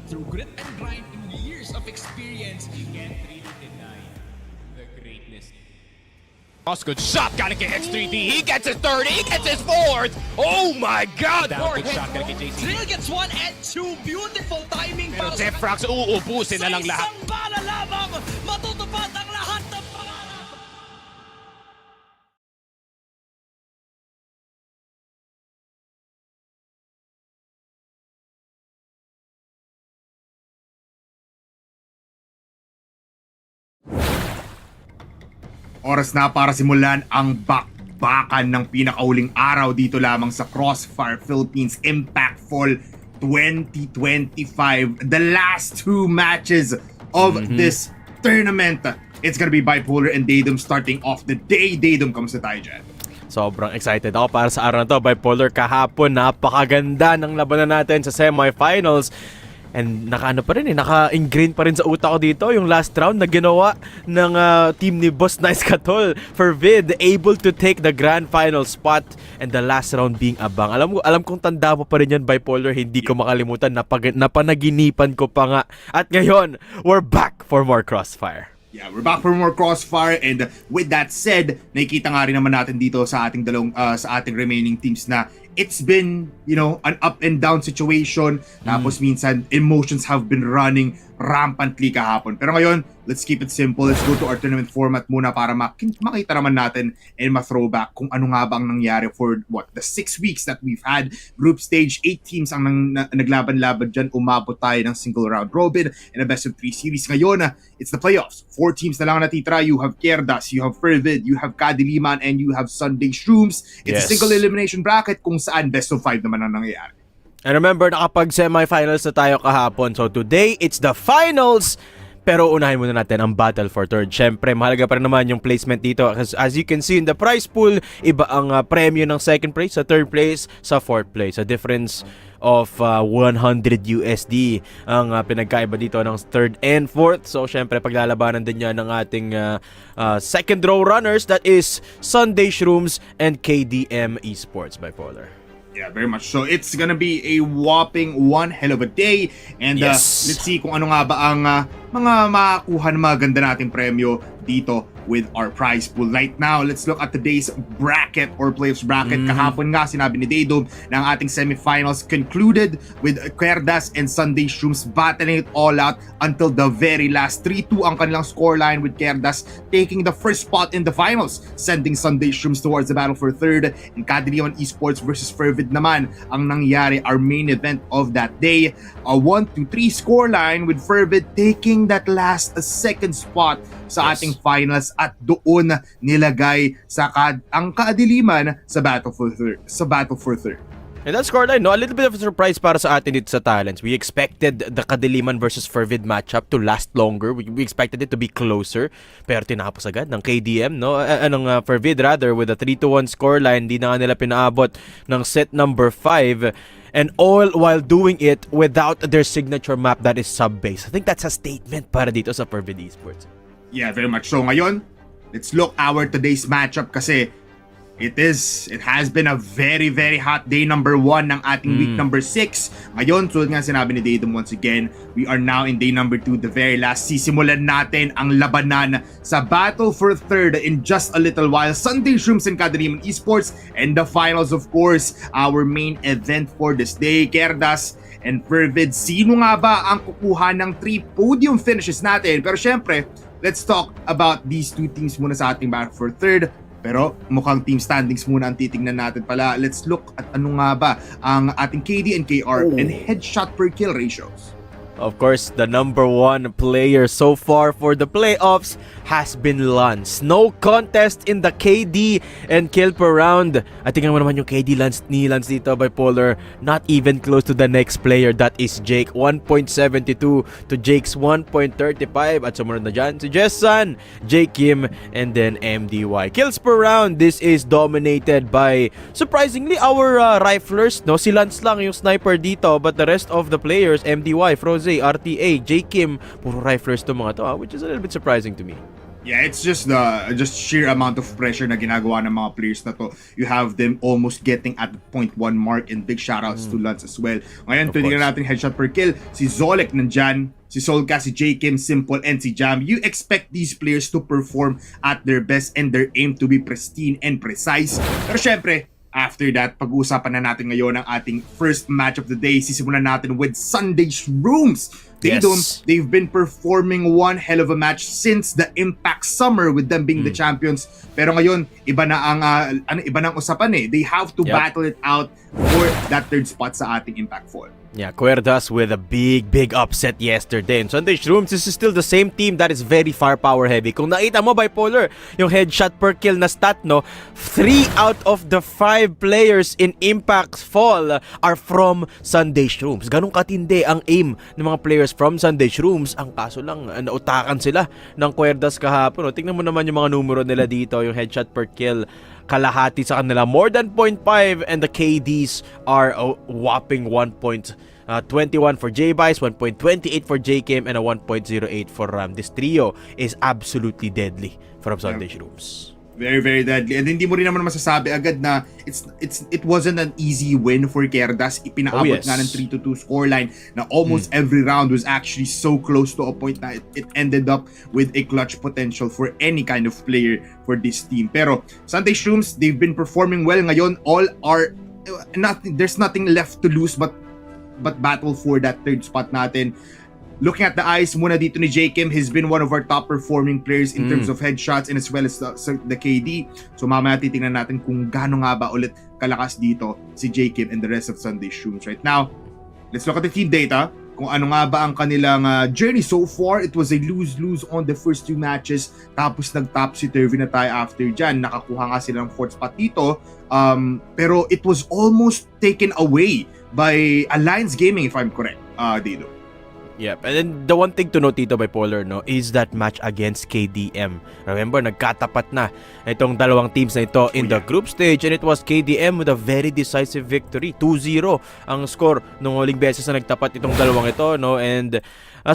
through grit and grind and years of experience. You can't really deny the greatness. Good shot, gotta get X3D. He gets his third, he gets his fourth. Oh my God! Good shot, gotta get JC. Drill gets 1 and 2. Beautiful timing Pero para Defrax, uubusin na lang lahat. Sa isang bala lamang, matutupad ang lahat ng pangarap. Oras na para simulan ang bakbakan ng pinakahuling araw dito lamang sa Crossfire Philippines Impact Fall 2025. The last two matches of this tournament. It's gonna be Bipolar and Datum starting off the day. Datum, kamusta tayo dyan? Sobrang excited ako para sa araw na to. Bipolar, kahapon, napakaganda ng labanan natin sa semifinals. And naka-ano pa rin naka-ingrain pa rin sa utak ko dito yung last round na ginawa ng team ni Boss Nice Katol. FERVID able to take the grand final spot and the last round being abang. Alam kong tanda mo pa rin yan, Bipolar, hindi ko makalimutan, napanaginipan ko pa nga. At ngayon, we're back for more Crossfire. Yeah, we're back for more Crossfire, and with that said, nakikita nga rin naman natin dito sa ating sa ating remaining teams na it's been, an up and down situation. Tapos minsan emotions have been running rampantly kahapon. Pero ngayon, let's keep it simple. Let's go to our tournament format muna para makita naman natin and ma-throwback kung ano nga ba ang nangyari for the 6 weeks that we've had. Group stage, 8 teams ang naglaban-laban dyan. Umabot tayo ng single round robin and a best of 3 series. Ngayon, it's the playoffs. 4 teams na lang natitira. You have QUERDAS, you have FERVID, you have KADILIMAN, and you have Sunday SHROOMS. It's a single elimination bracket kung saan best of 5 naman ang nangyayari. And remember, nakapag-semifinals na tayo kahapon. So today, it's the finals! Pero unahin muna natin ang battle for third. Syempre, mahalaga pa rin naman yung placement dito. As you can see in the prize pool, iba ang premyo ng second place sa third place, sa fourth place. A difference of 100 USD ang pinagkaiba dito ng third and fourth. So syempre, paglalabanan din yan ng ating second row runners. That is Sunday SHROOMS and KDM Esports, Bipolar. Yeah, very much so. It's gonna be a whopping one hell of a day. And Yes. Let's see kung ano nga ba ang mga makakuha na mga ganda nating premyo dito with our prize pool. Right now, let's look at today's bracket or playoffs bracket. Kahapon nga, sinabi ni Datum na ang ating semifinals concluded with QUERDAS and Sunday SHROOMS battling it all out until the very last. 3-2 ang kanilang scoreline with QUERDAS taking the first spot in the finals, sending Sunday SHROOMS towards the battle for third. And KADILIMAN Esports versus FERVID naman ang nangyari, our main event of that day. A 1-3 scoreline with FERVID taking that last second spot sa ating finals at doon nilagay ang KADILIMAN sa battle for third. And that scoreline, a little bit of a surprise para sa atin dito sa Talents. We expected the KADILIMAN versus FERVID matchup to last longer. We expected it to be closer. Pero tinapos agad ng KDM, FERVID rather, with a 3-1 scoreline. Di na nga nila pinaabot ng set number 5. And all while doing it without their signature map that is sub-base. I think that's a statement para dito sa FERVID Esports. Yeah, very much so. Ngayon, let's look our today's matchup kasi it has been a very, very hot day number 1 ng ating week number 6. Ngayon, tulad nga sinabi ni Datum once again, we are now in day number 2, the very last. Sisimulan natin ang labanan sa battle for third in just a little while. Sunday SHROOMS and KADILIMAN Esports, and the finals, of course, our main event for this day. QUERDAS and FERVID, sino nga ba ang kukuha ng 3 podium finishes natin? Pero syempre, let's talk about these two teams muna sa ating battle for third. Pero mukhang team standings muna ang titingnan natin pala. Let's look at ano nga ba ang ating KD and KR and headshot per kill ratios. Of course, the number 1 player so far for the playoffs has been Lance. No contest in the KD and kill per round. I think naman yung KD ni Lance dito, Bipolar. Not even close to the next player, that is Jake. 1.72 to Jake's 1.35. At sumunod na dyan si Jessan, Jake Kim, and then MDY. Kills per round, this is dominated by, surprisingly, our riflers. No? Si Lance lang yung sniper dito, but the rest of the players, MDY, Froze, RTA, J Kim, puro riflers to mga to, which is a little bit surprising to me. Yeah, it's just the sheer amount of pressure na ginagawa ng mga players na to. You have them almost getting at the 0.1 mark, and big shoutouts to Lance as well. Ngayon, tingnan natin headshot per kill. Si Zolek nandyan, si Solka, si J-Kim, Simple, and si Jam. You expect these players to perform at their best and their aim to be pristine and precise. Pero syempre, after that, pag-uusapan na natin ngayon ang ating first match of the day. Sisimulan natin with Sunday Shrooms. They've been performing one hell of a match since the Impact Summer with them being the champions. Pero ngayon, iba na ang usapan eh. They have to battle it out for that third spot sa ating Impact Fall. Yeah, QUERDAS with a big upset yesterday. And Sunday Shrooms, this is still the same team that is very firepower heavy. Kung nakita mo, Bipolar, yung headshot per kill na stat, no, 3 out of the 5 players in Impact Fall are from Sunday Shrooms. Ganong katindi ang aim ng mga players from Sunday Shrooms. Ang kaso lang, nautakan sila ng QUERDAS kahapon. No? Tingnan mo naman yung mga numero nila dito, yung headshot per kill. Kalahati sa kanila, more than 0.5, and the KDs are a whopping 1.21 for J-Bice, 1.28 for J-Kim, and a 1.08 for Ram. This trio is absolutely deadly from Sunday Shrooms. Very deadly. And hindi mo rin naman masasabi agad na it wasn't an easy win for QUERDAS. Ipinaabot nga ng 3-2 scoreline na almost every round was actually so close to a point na it ended up with a clutch potential for any kind of player for this team. Pero Sunday Shrooms, they've been performing well ngayon. There's nothing left to lose but battle for that third spot natin. Looking at the eyes muna dito ni J-Kim, he's been one of our top performing players in terms of headshots and as well as the KD. So mamaya titingnan natin kung gaano nga ba ulit kalakas dito si J-Kim and the rest of Sunday Shrooms. Right now, let's look at the team data. Kung ano nga ba ang kanilang journey so far. It was a lose-lose on the first 2 matches. Tapos nag-topsy-turvy na tayo after dyan. Nakakuha nga sila ng 4th spot dito. Pero it was almost taken away by Alliance Gaming, if I'm correct, Dido. Yep, and then the one thing to note dito, Bipolar, no, is that match against KDM. Remember, nagkatapat na itong dalawang teams na ito in the group stage, and it was KDM with a very decisive victory. 2-0 ang score nung huling beses na nagtapat itong dalawang ito, no, and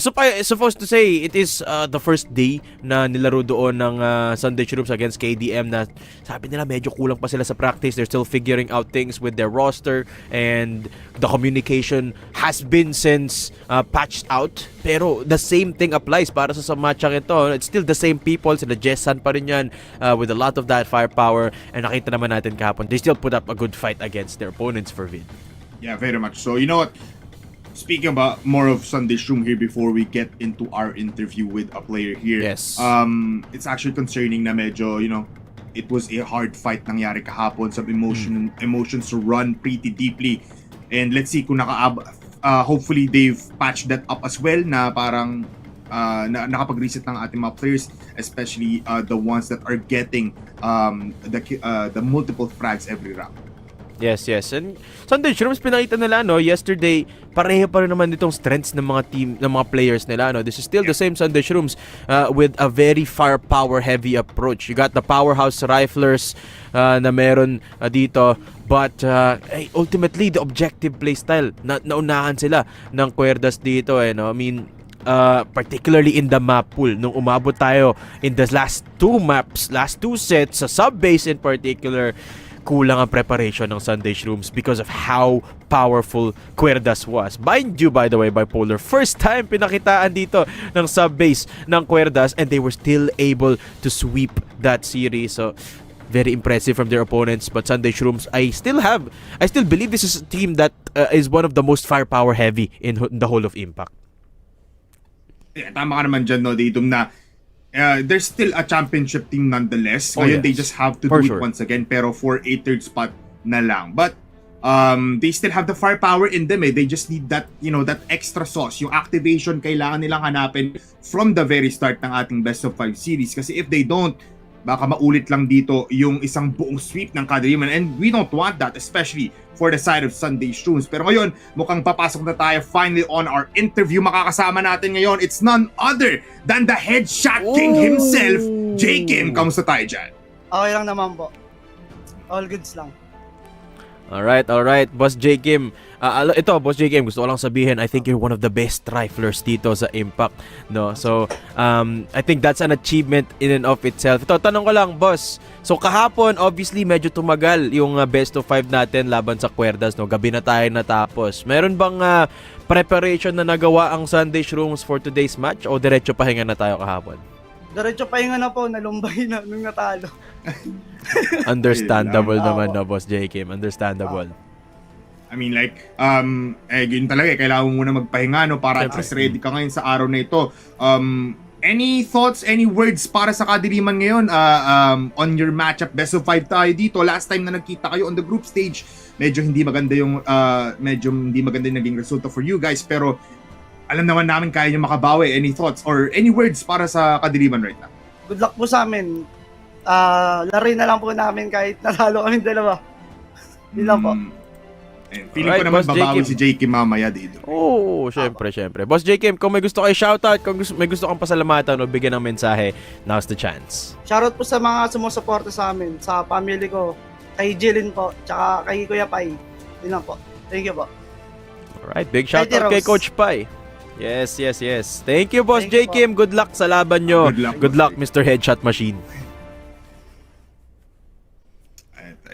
supposed to say, it is the first day na nilaro doon ng Sunday Shrooms against KDM na sabi nila medyo kulang pa sila sa practice. They're still figuring out things with their roster, and the communication has been since patched out. Pero the same thing applies para sa matchang ito. It's still the same people. Sila Jessan pa rin yan with a lot of that firepower. And nakita naman natin kahapon, they still put up a good fight against their opponents for FERVID. Yeah, very much so. You know what? Speaking about more of Sunday Shroom here before we get into our interview with a player here. Yes. It's actually concerning na medyo, you know, it was a hard fight nangyari kahapon. Some emotions to run pretty deeply. And let's see kung hopefully they've patched that up as well na parang nakapag-reset ng ating mga players, especially the ones that are getting the multiple frags every round. Yes. And Sunday Shrooms, pinakita nila, no, yesterday, pareho pa rin naman itong strengths ng mga team, ng mga players nila, no. This is still the same Sunday Shrooms with a very firepower heavy approach. You got the powerhouse riflers na meron dito, but ultimately the objective playstyle, naunahan sila ng QUERDAS dito, no. I mean, particularly in the map pool, nung umabot tayo in the last 2 maps, last 2 sets sa sub-base in particular, kulang ang preparation ng Sunday Shrooms because of how powerful QUERDAS was. Mind you, by the way, Bipolar, first time pinakitaan dito ng sub-base ng QUERDAS, and they were still able to sweep that series. So, very impressive from their opponents. But Sunday Shrooms, I still believe this is a team that is one of the most firepower heavy in the whole of Impact. Yeah, tama ka naman dyan, no, Datum, na there's still a championship team nonetheless. Ngayon, they just have to do it once again, pero for a third spot na lang. But they still have the firepower in them. They just need that, you know, that extra sauce. Yung activation kailangan nilang hanapin from the very start ng ating best of 5 series. Kasi if they don't, baka maulit lang dito yung isang buong sweep ng KADILIMAN, and we don't want that, especially for the side of Sunday Shrooms. Pero ngayon, mukhang papasok na tayo finally on our interview. Makakasama natin ngayon, it's none other than the headshot king himself, J-Kim. Kamusta tayo dyan? Okay lang naman po. All goods lang. Alright. Boss J. Kim. Ito, Boss J. Kim, gusto ko lang sabihin, I think you're one of the best riflers dito sa Impact. No? So, I think that's an achievement in and of itself. Ito, tanong ko lang, Boss. So, kahapon, obviously, medyo tumagal yung best of 5 natin laban sa QUERDAS. No? Gabi na tayo natapos. Meron bang preparation na nagawa ang Sunday Shrooms for today's match? O diretso pahinga na tayo kahapon? Diretso pahinga na po, nalumbay na nung natalo. Understandable naman na, Boss J. Kim. Understandable. I mean like, yun talaga kailangan mo muna magpahinga no, para at least ready ka ngayon sa araw na ito. Any thoughts, any words para sa Kadiliman ngayon on your matchup? Best of 5 tayo dito. Last time na nagkita kayo on the group stage, medyo hindi maganda yung naging resulta for you guys, pero alam naman namin kaya nyo makabawi. Any thoughts or any words para sa Kadiliman right now? Good luck po sa amin. Lari na lang po namin kahit natalo kami dalawa. Yun lang po. Feeling ko naman babawi si J. Kim mamaya dito. Oo, syempre. Boss J. Kim, kung may gusto kayo shoutout, kung may gusto kang pasalamatan o bigyan ng mensahe, now's the chance. Shoutout po sa mga sumusuporta sa amin, sa family ko, kay Jilin po, tsaka kay Kuya Pai. Yun lang po. Thank you po. Alright, big shoutout kay Coach Pai. Yes. Thank you, Boss J. Kim. Good luck sa laban nyo. Good luck, Mr. Headshot Machine.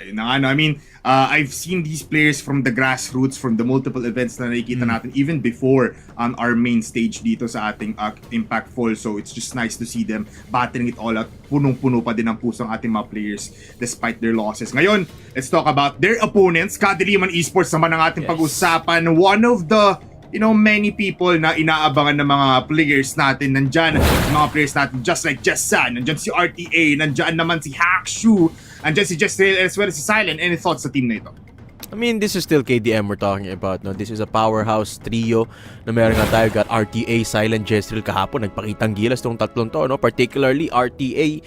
I mean, I've seen these players from the grassroots, from the multiple events na nakikita natin even before on our main stage dito sa ating Impact Fall. So it's just nice to see them battling it all out. Punong-puno pa din ang puso ng ating mga players despite their losses. Ngayon, let's talk about their opponents. Kadiliman Esports naman ang ating pag-usapan. One of the many people na inaabangan ng mga players natin. Nandyan, mga players natin just like Jessan, nandyan si RTA, nandyan naman si Hackshu, nandyan si Jestrail, as well as si Silent. Any thoughts sa team na ito? I mean, this is still KDM we're talking about, no? This is a powerhouse trio na meron nga tayo. Got RTA, Silent, Jestrail kahapon. Nagpakitang gilas tong tatlong to, no? Particularly RTA.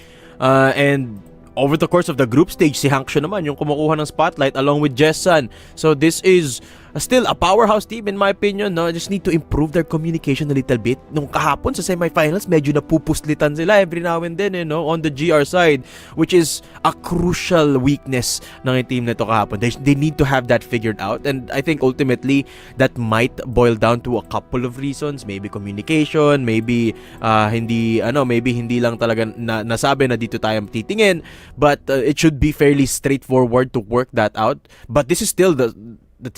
And over the course of the group stage, si Hackshu naman yung kumukuha ng spotlight along with Jessan. So this is still a powerhouse team in my opinion, no? Just need to improve their communication a little bit. Nung kahapon sa semifinals, medyo napupuslitan sila every now and then, on the GR side, which is a crucial weakness ng team na to kahapon. They need to have that figured out, and I think ultimately that might boil down to a couple of reasons. Maybe communication, maybe hindi lang talaga nasabi na dito tayo titingin, but it should be fairly straightforward to work that out. But this is still the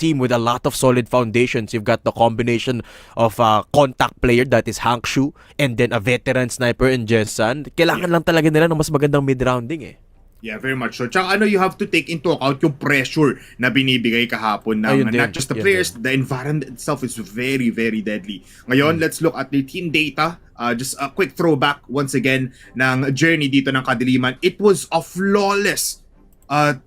team with a lot of solid foundations. You've got the combination of a contact player that is Hackshu and then a veteran sniper in Jessan. Kailangan lang talaga nila ng mas magandang mid-rounding eh. Yeah, very much so. Tsaka you have to take into account yung pressure na binibigay kahapon ng not just the players, the environment itself is very, very deadly. Ngayon, let's look at the team data. Just a quick throwback once again ng journey dito ng Kadiliman. It was a flawless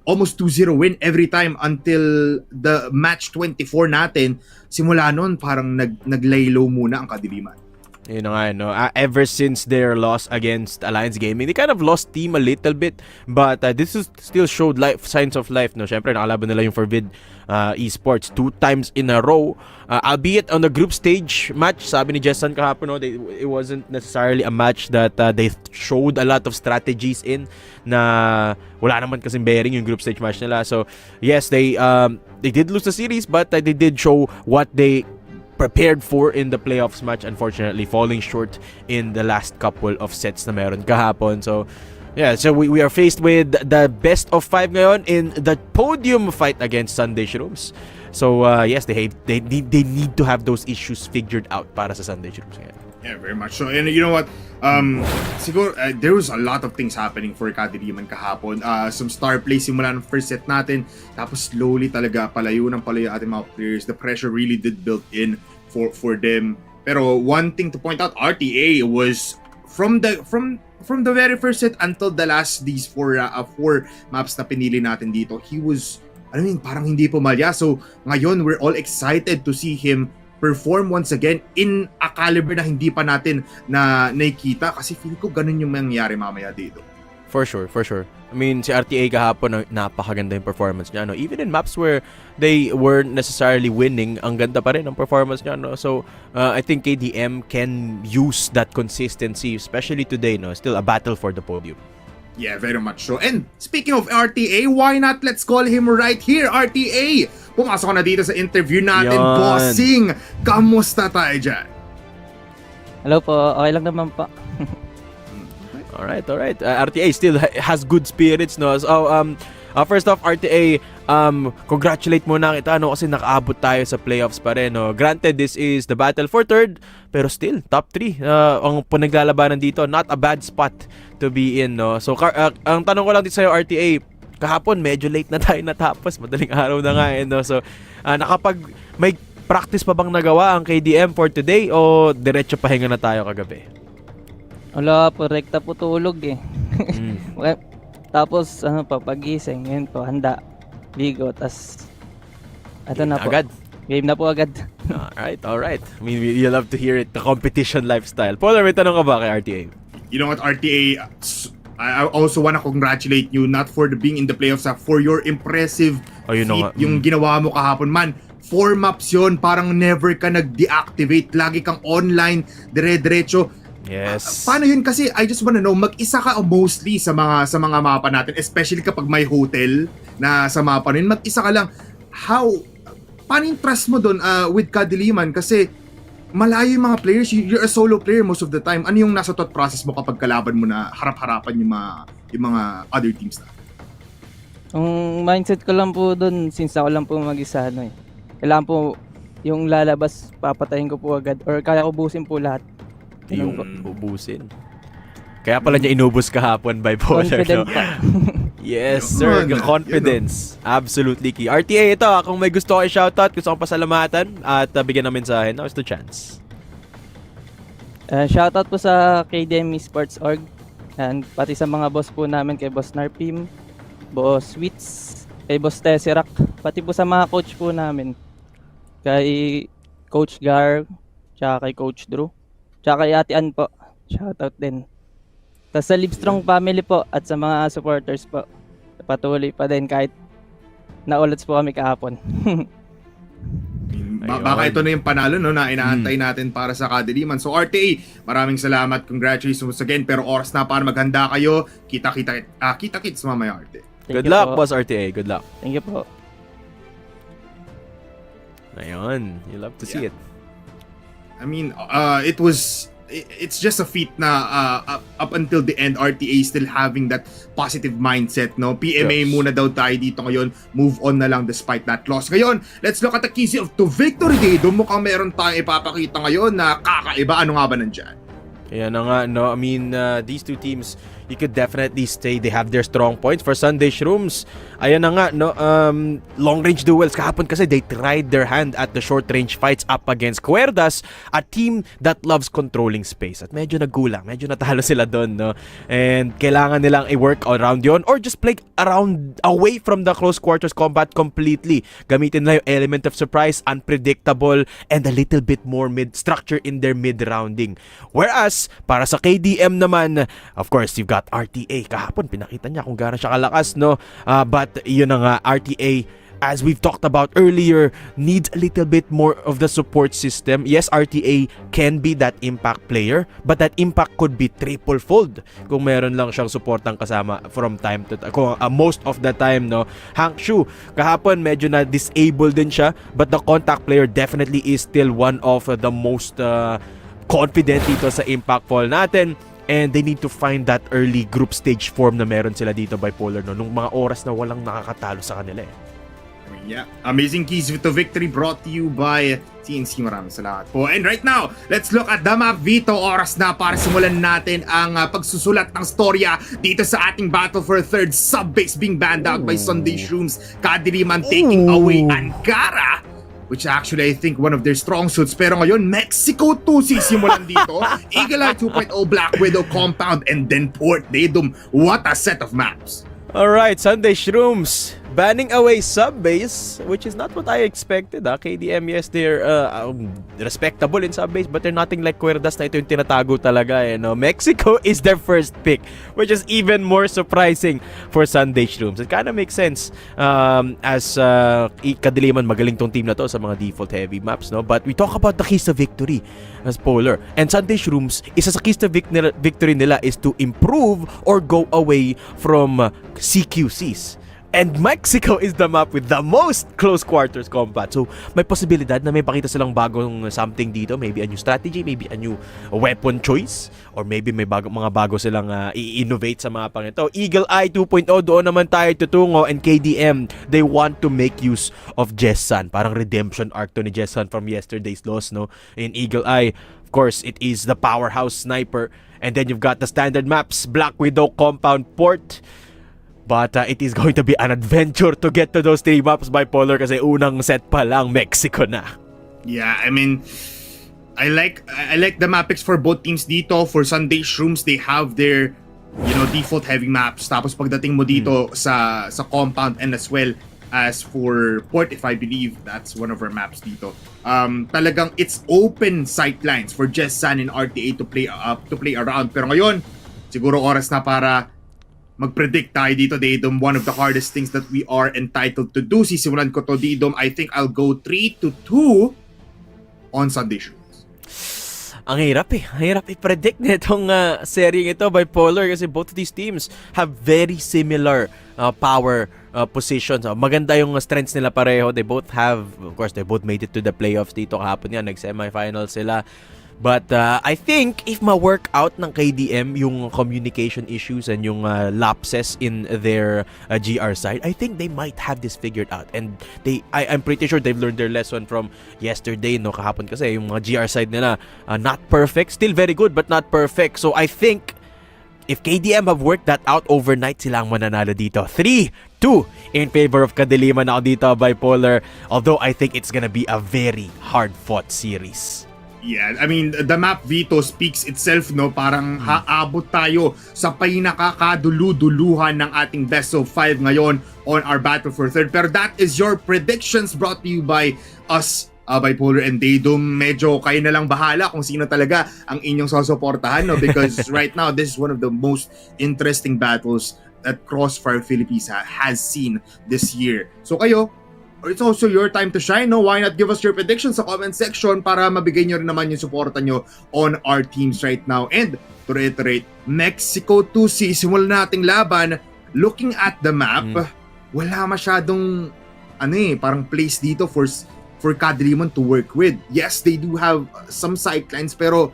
almost 2-0 win every time until the match 24 natin. Simula nun, parang naglaylo muna ang Kadiliman. Yun na nga, no? Ever since their loss against Alliance Gaming, they kind of lost team a little bit, but this is still showed signs of life, no? Syempre, nakalaban nila yung FERVID ESPORTS 2 times in a row. Albeit on the group stage match, sabi ni Jessan kahapon, no, it wasn't necessarily a match that they showed a lot of strategies in, na wala naman kasing bearing yung group stage match nila. So, yes, they did lose the series, but they did show what they prepared for in the playoffs match, unfortunately falling short in the last couple of sets na meron kahapon. So yeah, so we are faced with the best of 5 ngayon in the podium fight against Sunday Shrooms. So yes, they need to have those issues figured out para sa Sunday Shrooms ngayon. Yeah, very much so. And you know what? Siguro, there was a lot of things happening for Kadiliman kahapon. Some star plays simula ng first set natin. Tapos slowly talaga palayo ating mga players. The pressure really did build in for them. Pero one thing to point out, RTA was from the very first set until the last these four maps na pinili natin dito, he was, parang hindi pumalya. So ngayon, we're all excited to see him perform once again in a caliber na hindi pa natin na nakikita, kasi feel ko ganun yung mangyayari mamaya dito. For sure. I mean, si RTA kahapon, napakaganda yung performance niya, no? Even in maps where they weren't necessarily winning, ang ganda pa rin ang performance niya, no? So, I think KDM can use that consistency, especially today, no? Still a battle for the podium. Yeah, very much so. And speaking of RTA, why not let's call him right here, RTA! Pumasok na dito sa interview natin, Yan. bossing! Kamusta tayo dyan? Hello po, okay lang naman po. Alright. RTA still has good spirits, no? So, first off, RTA, congratulate muna kita, no? Kasi nakaabot tayo sa playoffs pa rin, no? Granted, this is the battle for third, pero still, top 3. Ang panaglalabanan dito, not a bad spot to be in, no? So, ang tanong ko lang dito sa'yo, RTA, kahapon, medyo late na tayo natapos. Madaling araw na nga, no? So, may practice pa bang nagawa ang KDM for today o diretso pahinga na tayo kagabi? Wala po, rekta po tulog eh. Tapos, pagising, yun po, handa, ligo, tas, ito na po. Agad? Game na po agad. Alright. I mean, you love to hear it, the competition lifestyle. Polar, may tanong ka ba kay RTA? You know what, RTA, I also wanna congratulate you not for being in the playoffs, for your impressive feat, yung ginawa mo kahapon, man. 4 maps yun, parang never ka nag-deactivate, lagi kang online, dire-diretso. Yes. Paano yun? Kasi I just wanna know, mag-isa ka mostly sa mga mapa natin, especially kapag may hotel na sa mapa rin, mag-isa ka lang. Paano yung trust mo doon with KADILIMAN? Kasi malayo yung mga players, you're a solo player most of the time. Ano yung nasa thought process mo kapag kalaban mo na harap-harapan yung mga other teams na? Ang mindset ko lang po doon, since ako lang po mag-isa, kailangan po yung lalabas, papatayin ko po agad, or kaya ubusin po lahat. Yung ubusin. Kaya pala niya inubos kahapon by Polar. Confident no? pa. Yes, sir. Confidence. Absolutely key. RTA, ito. Kung may gusto kayo shoutout, gusto kong pasalamatan at bigyan ng mensahe, now's the chance. Shoutout po sa KDM ESPORTS org. And pati sa mga boss po namin, kay Boss Narpim, Boss Wits, kay Boss Tesserac, pati po sa mga coach po namin. Kay Coach Gar, tsaka kay Coach Drew, tsaka kay Ate Ann po. Shoutout din. Tapos sa Livestrong family po at sa mga supporters po. Patuloy pa din kahit naulats po kami kahapon. Baka ito na yung panalo na inaantay natin para sa KADILIMAN. So RTA, maraming salamat. Congratulations again. Pero oras na para maghanda kayo. Kita-kits mamaya, RTA. Good luck, Boss RTA. Good luck. Thank you po. Ayun. You love to see it. I mean, it's just a feat na up until the end, RTA still having that positive mindset, no? PMA Yes. muna daw tayo dito ngayon, move on na lang despite that loss. Ngayon, let's look at the keys of to victory day. Doon mukhang meron tayong ipapakita ngayon na kakaiba. Ano nga ba nandyan? Yan na nga, no? I mean, these two teams, you could definitely say they have their strong points. For Sunday SHROOMS, ayan na nga, no? Long-range duels. Kahapon kasi they tried their hand at the short-range fights up against QUERDAS, a team that loves controlling space. At medyo nagkulang, medyo natalo sila doon, no? And kailangan nilang i-work around yon or just play around, away from the close quarters combat completely. Gamitin nila yung element of surprise, unpredictable, and a little bit more mid-structure in their mid-rounding. Whereas, para sa KDM naman, of course, you've got RTA. Kahapon, pinakita niya kung gaano siya kalakas, no? But, yun na nga, RTA, as we've talked about earlier, needs a little bit more of the support system. Yes, RTA can be that impact player, but that impact could be triple-fold kung meron lang siyang supportang kasama from time to time. Most of the time, no? Hank Shu, kahapon, medyo na-disable din siya, but the contact player definitely is still one of the most confident dito sa impact fall natin, and they need to find that early group stage form na meron sila dito bipolar, no, nung mga oras na walang nakakatalo sa kanila. Yeah, amazing keys to victory brought to you by TNC. Maraming salamat po. And right now, let's look at the map, Vito. Oras na para simulan natin ang pagsusulat ng storya dito sa ating battle for third sub-base being banned out by Sunday SHROOMS. KADILIMAN taking away Ankara, which actually I think one of their strong suits. Pero ngayon, Mexico 2 sisimulan dito. Eagle Eye 2.0, Black Widow Compound, and then Port Dedum. What a set of maps. Alright, Sunday SHROOMS, banning away sub-base, which is not what I expected. KDM, yes, they're respectable in sub-base, but they're nothing like QUERDAS na ito yung tinatago talaga. Mexico is their first pick, which is even more surprising for Sunday Shrooms. It kind of makes sense as Kadiliman, magaling tong team na to sa mga default heavy maps, no? But we talk about the keys to victory as Polar. And Sunday Shrooms, isa sa keys to victory nila is to improve or go away from CQCs. And Mexico is the map with the most close quarters combat. So, may posibilidad na may pakita silang bagong something dito. Maybe a new strategy, maybe a new weapon choice, or maybe may mga bago silang i-innovate sa mapang ito. Eagle Eye 2.0, doon naman tayo tutungo. And KDM, they want to make use of Jessan. Parang redemption arc to ni Jessan from yesterday's loss, no? In Eagle Eye, of course, it is the powerhouse sniper. And then you've got the standard maps, Black Widow, Compound, Port. But it is going to be an adventure to get to those 3 maps, Bipolar, kasi unang set pa lang Mexico na. Yeah, I mean, I like the map picks for both teams dito. For Sunday Shrooms, they have their default heavy maps. Tapos pagdating mo dito sa compound, and as well as for Port, if I believe that's one of our maps dito. Talagang it's open sightlines for Jessan and RTA to play around. Pero ngayon, siguro oras na para mag-predict tayo dito, Didom. One of the hardest things that we are entitled to do. Sisimulan ko to, Didom. I think I'll go 3-2 on Sunday Shrooms. Ang hirap Ang hirap i-predict nitong seryeng ito, Bipolar, kasi both of these teams have very similar power positions. Maganda yung strengths nila pareho. They both have, of course, they both made it to the playoffs dito kahapon yan. Nag-semifinals sila. But I think if ma-work out ng KDM yung communication issues and yung lapses in their GR side, I think they might have this figured out. And I'm pretty sure they've learned their lesson from yesterday, no, kahapon, kasi yung mga GR side nila not perfect, still very good but not perfect. So I think if KDM have worked that out overnight, sila ang mananalo dito. 3-2 in favor of Kadiliman ako dito, Bipolar. Although I think it's gonna be a very hard-fought series. Yeah, I mean, the map veto speaks itself, no? Parang haabot tayo sa pinakakadulu-duluhan ng ating best of 5 ngayon on our battle for third. Pero that is your predictions brought to you by us, Bipolar and Daydom. Medyo kayo na lang bahala kung sino talaga ang inyong susuportahan, no? Because right now, this is one of the most interesting battles that Crossfire Philippines has seen this year. So kayo, it's also your time to shine, no? Why not give us your predictions sa comment section para mabigay nyo rin naman yung suporta nyo on our teams right now. And to reiterate, Mexico 2, simulan nating laban. Looking at the map, wala masyadong parang place dito for Kadiliman to work with. Yes, they do have some sidelines, pero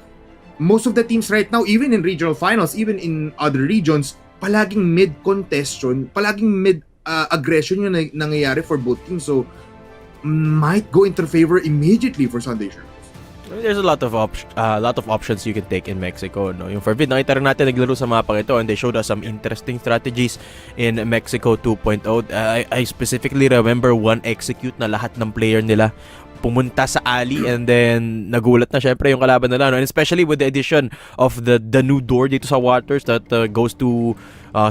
most of the teams right now, even in regional finals, even in other regions, palaging mid-contest yun, palaging aggression yung nangyayari for both teams, so might go into favor immediately for Sunday Shrooms. There's a lot of options you can take in Mexico, no? Yung FERVID, nakita rin natin naglaro sa mapang ito, and they showed us some interesting strategies in Mexico 2.0. I specifically remember one execute na lahat ng player nila pumunta sa alley, and then nagulat na syempre yung kalaban nila, no? And especially with the addition of the new door dito sa waters that goes to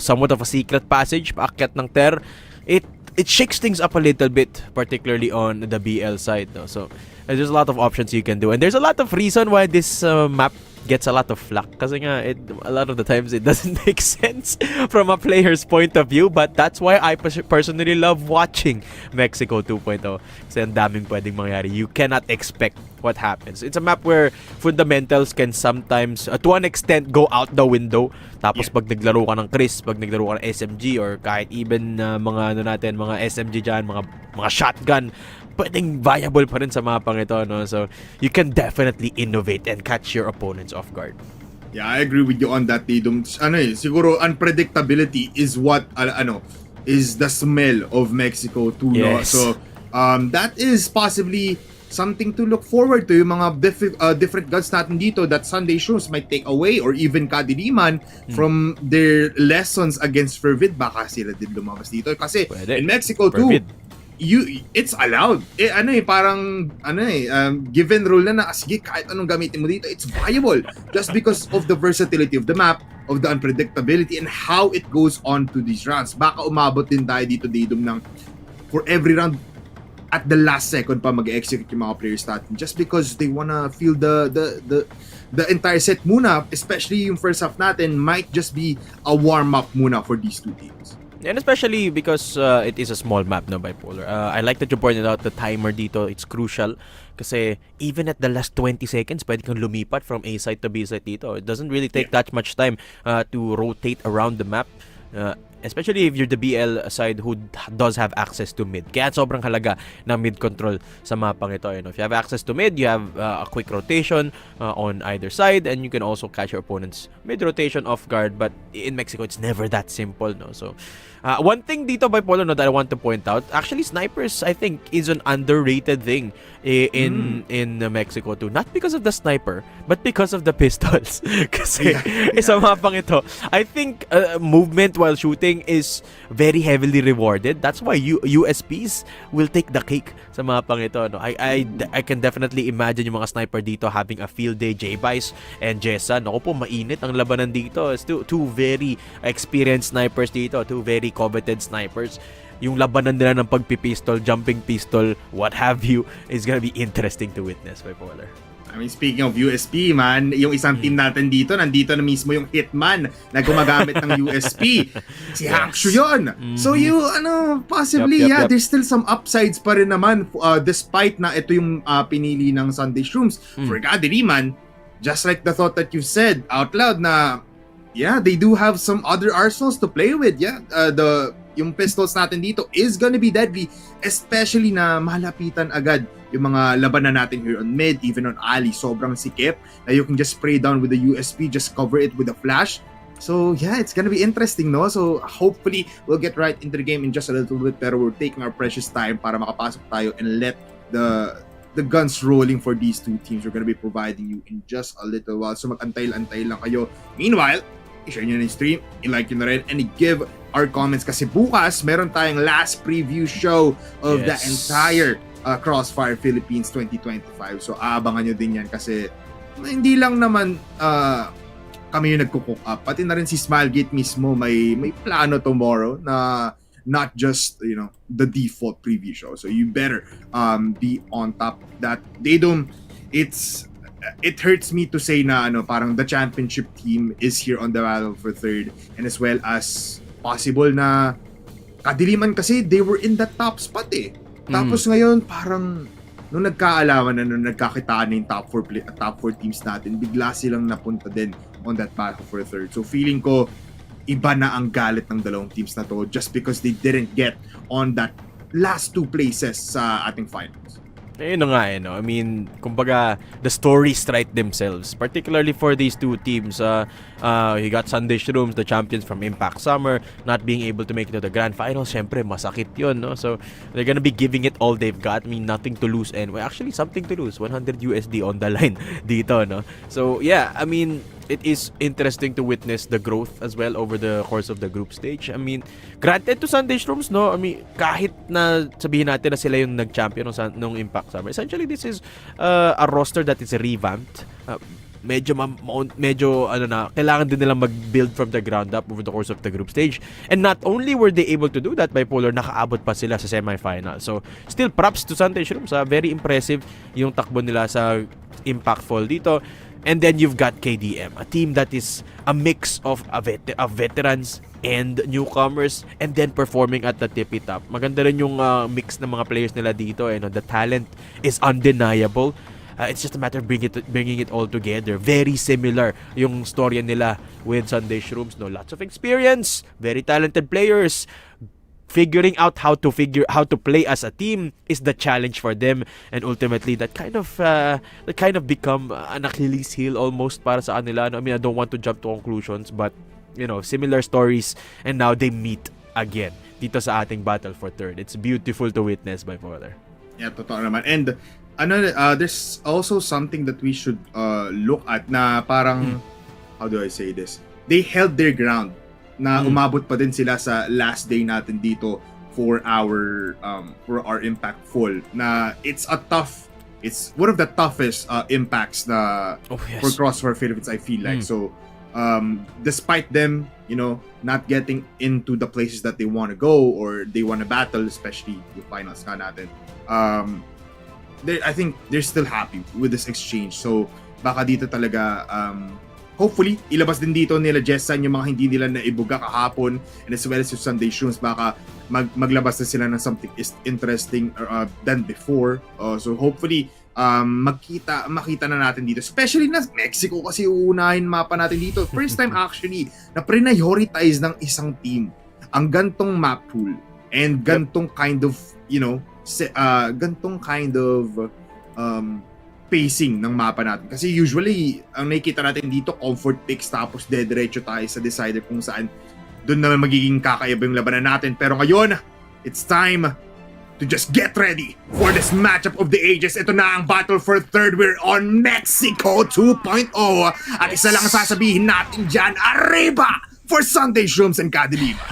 somewhat of a secret passage paakyat ng Ter. It shakes things up a little bit, particularly on the BL side, no? So there's a lot of options you can do, and there's a lot of reason why this map gets a lot of flack, kasi nga a lot of the times it doesn't make sense from a player's point of view, but that's why I personally love watching Mexico 2.0, kasi ang daming pwedeng mangyari. You cannot expect what happens. It's a map where fundamentals can sometimes to an extent go out the window. Tapos pag naglaro ka ng Chris, pag naglaro ka ng SMG, or kahit even mga mga SMG dyan, mga shotgun, pwedeng viable pa rin sa mapang ito, no? So you can definitely innovate and catch your opponents off guard. Yeah, I agree with you on that, Tidum. Siguro unpredictability is what is the smell of Mexico too, no? Yes. So that is possibly something to look forward to. Yung mga different guns natin dito that Sunday Shrooms might take away, or even Kadiliman from their lessons against FERVID. Baka sila din lumabas dito kasi pwede. In Mexico too, it's allowed. Given rule na sige, kahit anong gamitin mo dito, it's viable just because of the versatility of the map. of the unpredictability and how it goes on to these rounds. Baka umabot din tayo dito Daydom ng for every round at the last second pa mag-execute yung mga players natin just because they wanna feel the entire set muna, especially yung first half natin might just be a warm-up muna for these two teams. And especially because it is a small map na bipolar. I like that you pointed out the timer dito. It's crucial kasi even at the last 20 seconds, pwede kang lumipat from A side to B side dito. It doesn't really take that much time to rotate around the map. Especially if you're the BL side who does have access to mid. Kaya sobrang halaga ng mid control sa mapang ito. You know, if you have access to mid, you have a quick rotation on either side and you can also catch your opponent's mid rotation off guard. But in Mexico, it's never that simple. No? So, one thing dito bipolar that I want to point out, actually snipers I think is an underrated thing in Mexico too. Not because of the sniper, but because of the pistols. Kasi sa mapang ito, I think movement while shooting is very heavily rewarded. That's why USPs will take the cake sa mapang ito. No? I can definitely imagine yung mga sniper dito having a field day. J-Vice and Jessa. Naku po, mainit ang labanan dito. It's two very experienced snipers dito. Two very coveted snipers. Yung labanan nila ng pagpipistol, jumping pistol, what have you, is gonna be interesting to witness, bipolar. I mean, speaking of USP, man, yung isang team natin dito, nandito na mismo yung Hitman na gumagamit ng USP. Si Hakshu yun. So possibly, Yup. there's still some upsides pa rin naman despite na ito yung pinili ng Sunday Shrooms. For KADILIMAN, just like the thought that you said out loud na, they do have some other arsenals to play with. Yung pistols natin dito is gonna be deadly, especially na malapitan agad yung mga labanan natin here on mid, even on alley. Sobrang sikip na you can just spray down with the USP, just cover it with a flash. So it's gonna be interesting, no? So hopefully we'll get right into the game in just a little bit, pero we're taking our precious time para makapasok tayo and let the guns rolling for these two teams. We're gonna be providing you in just a little while. So mag-antay lang kayo. Meanwhile, i-share nyo na yung stream, i-like nyo na rin, and i-give our comments kasi bukas meron tayong last preview show of the entire Crossfire Philippines 2025. So abangan nyo din yan kasi hindi lang naman kami yung nagkukook up. Pati na rin si Smilegate mismo may plano tomorrow na not just the default preview show. So you better be on top of that. It hurts me to say na parang the championship team is here on the battle for third, and as well as possible na KADILIMAN kasi they were in the top spot eh. Tapos ngayon parang nung nagkaalaman na nung nagkakitaan na yung top 4 teams natin, bigla silang napunta din on that battle for third. So feeling ko iba na ang galit ng dalawang teams na to just because they didn't get on that last 2 places sa ating finals. Ayun na nga no? I mean, kumbaga, the stories write themselves. Particularly for these two teams. You got Sunday SHROOMS, the champions from Impact Summer, not being able to make it to the grand final. Syempre, masakit yun, no? So, they're gonna be giving it all they've got. I mean, nothing to lose. And, well, actually, something to lose. 100 USD on the line dito, no? So, I mean, it is interesting to witness the growth as well over the course of the group stage. I mean, granted to Sunday SHROOMS, no? I mean, kahit na sabihin natin na sila yung nag-champion nung Impact Summer, essentially this is a roster that is revamped. Medyo kailangan din nilang mag-build from the ground up over the course of the group stage. And not only were they able to do that, bipolar, nakaabot pa sila sa semifinal. So, still props to Sunday SHROOMS. Very impressive yung takbo nila sa Impact Fall dito. And then you've got KDM, a team that is a mix of veterans and newcomers, and then performing at the tippy top. Maganda rin yung mix ng mga players nila dito. The talent is undeniable. It's just a matter of bringing it all together. Very similar yung story nila with Sunday SHROOMS. No, lots of experience, very talented players. Figuring out how to play as a team is the challenge for them, and ultimately that kind of become an Achilles heel almost para sa kanila. I mean, I don't want to jump to conclusions, but similar stories, and now they meet again dito sa ating battle for third. It's beautiful to witness, bipolar. Yeah, totoo naman. And there's also something that we should look at na parang how do I say this? They held their ground. Na umabot pa din sila sa last day natin dito for our Impact Fall. Na it's one of the toughest impacts na for Crossfire Philippines, I feel like. So despite them, not getting into the places that they want to go or they want to battle, especially yung finals nga natin, I think they're still happy with this exchange. So baka dito talaga, hopefully ilabas din dito nila Jessan yung mga hindi nila naibuga kahapon, and as well as yung Sunday Shrooms, baka maglabas na sila ng something interesting than before. So hopefully makita na natin dito, especially na Mexico kasi uunahin mapa natin dito. First time actually na prioritize ng isang team ang gantong map pool and gantong kind of pacing ng mapa natin. Kasi usually ang nakikita natin dito comfort picks tapos dediretso tayo sa decider kung saan doon naman magiging kakaiba yung labanan natin. Pero ngayon, it's time to just get ready for this matchup of the ages. Ito na ang battle for third. We're on Mexico 2.0. At isa lang sasabihin natin dyan, arriba for Sunday Shrooms and KADILIMAN.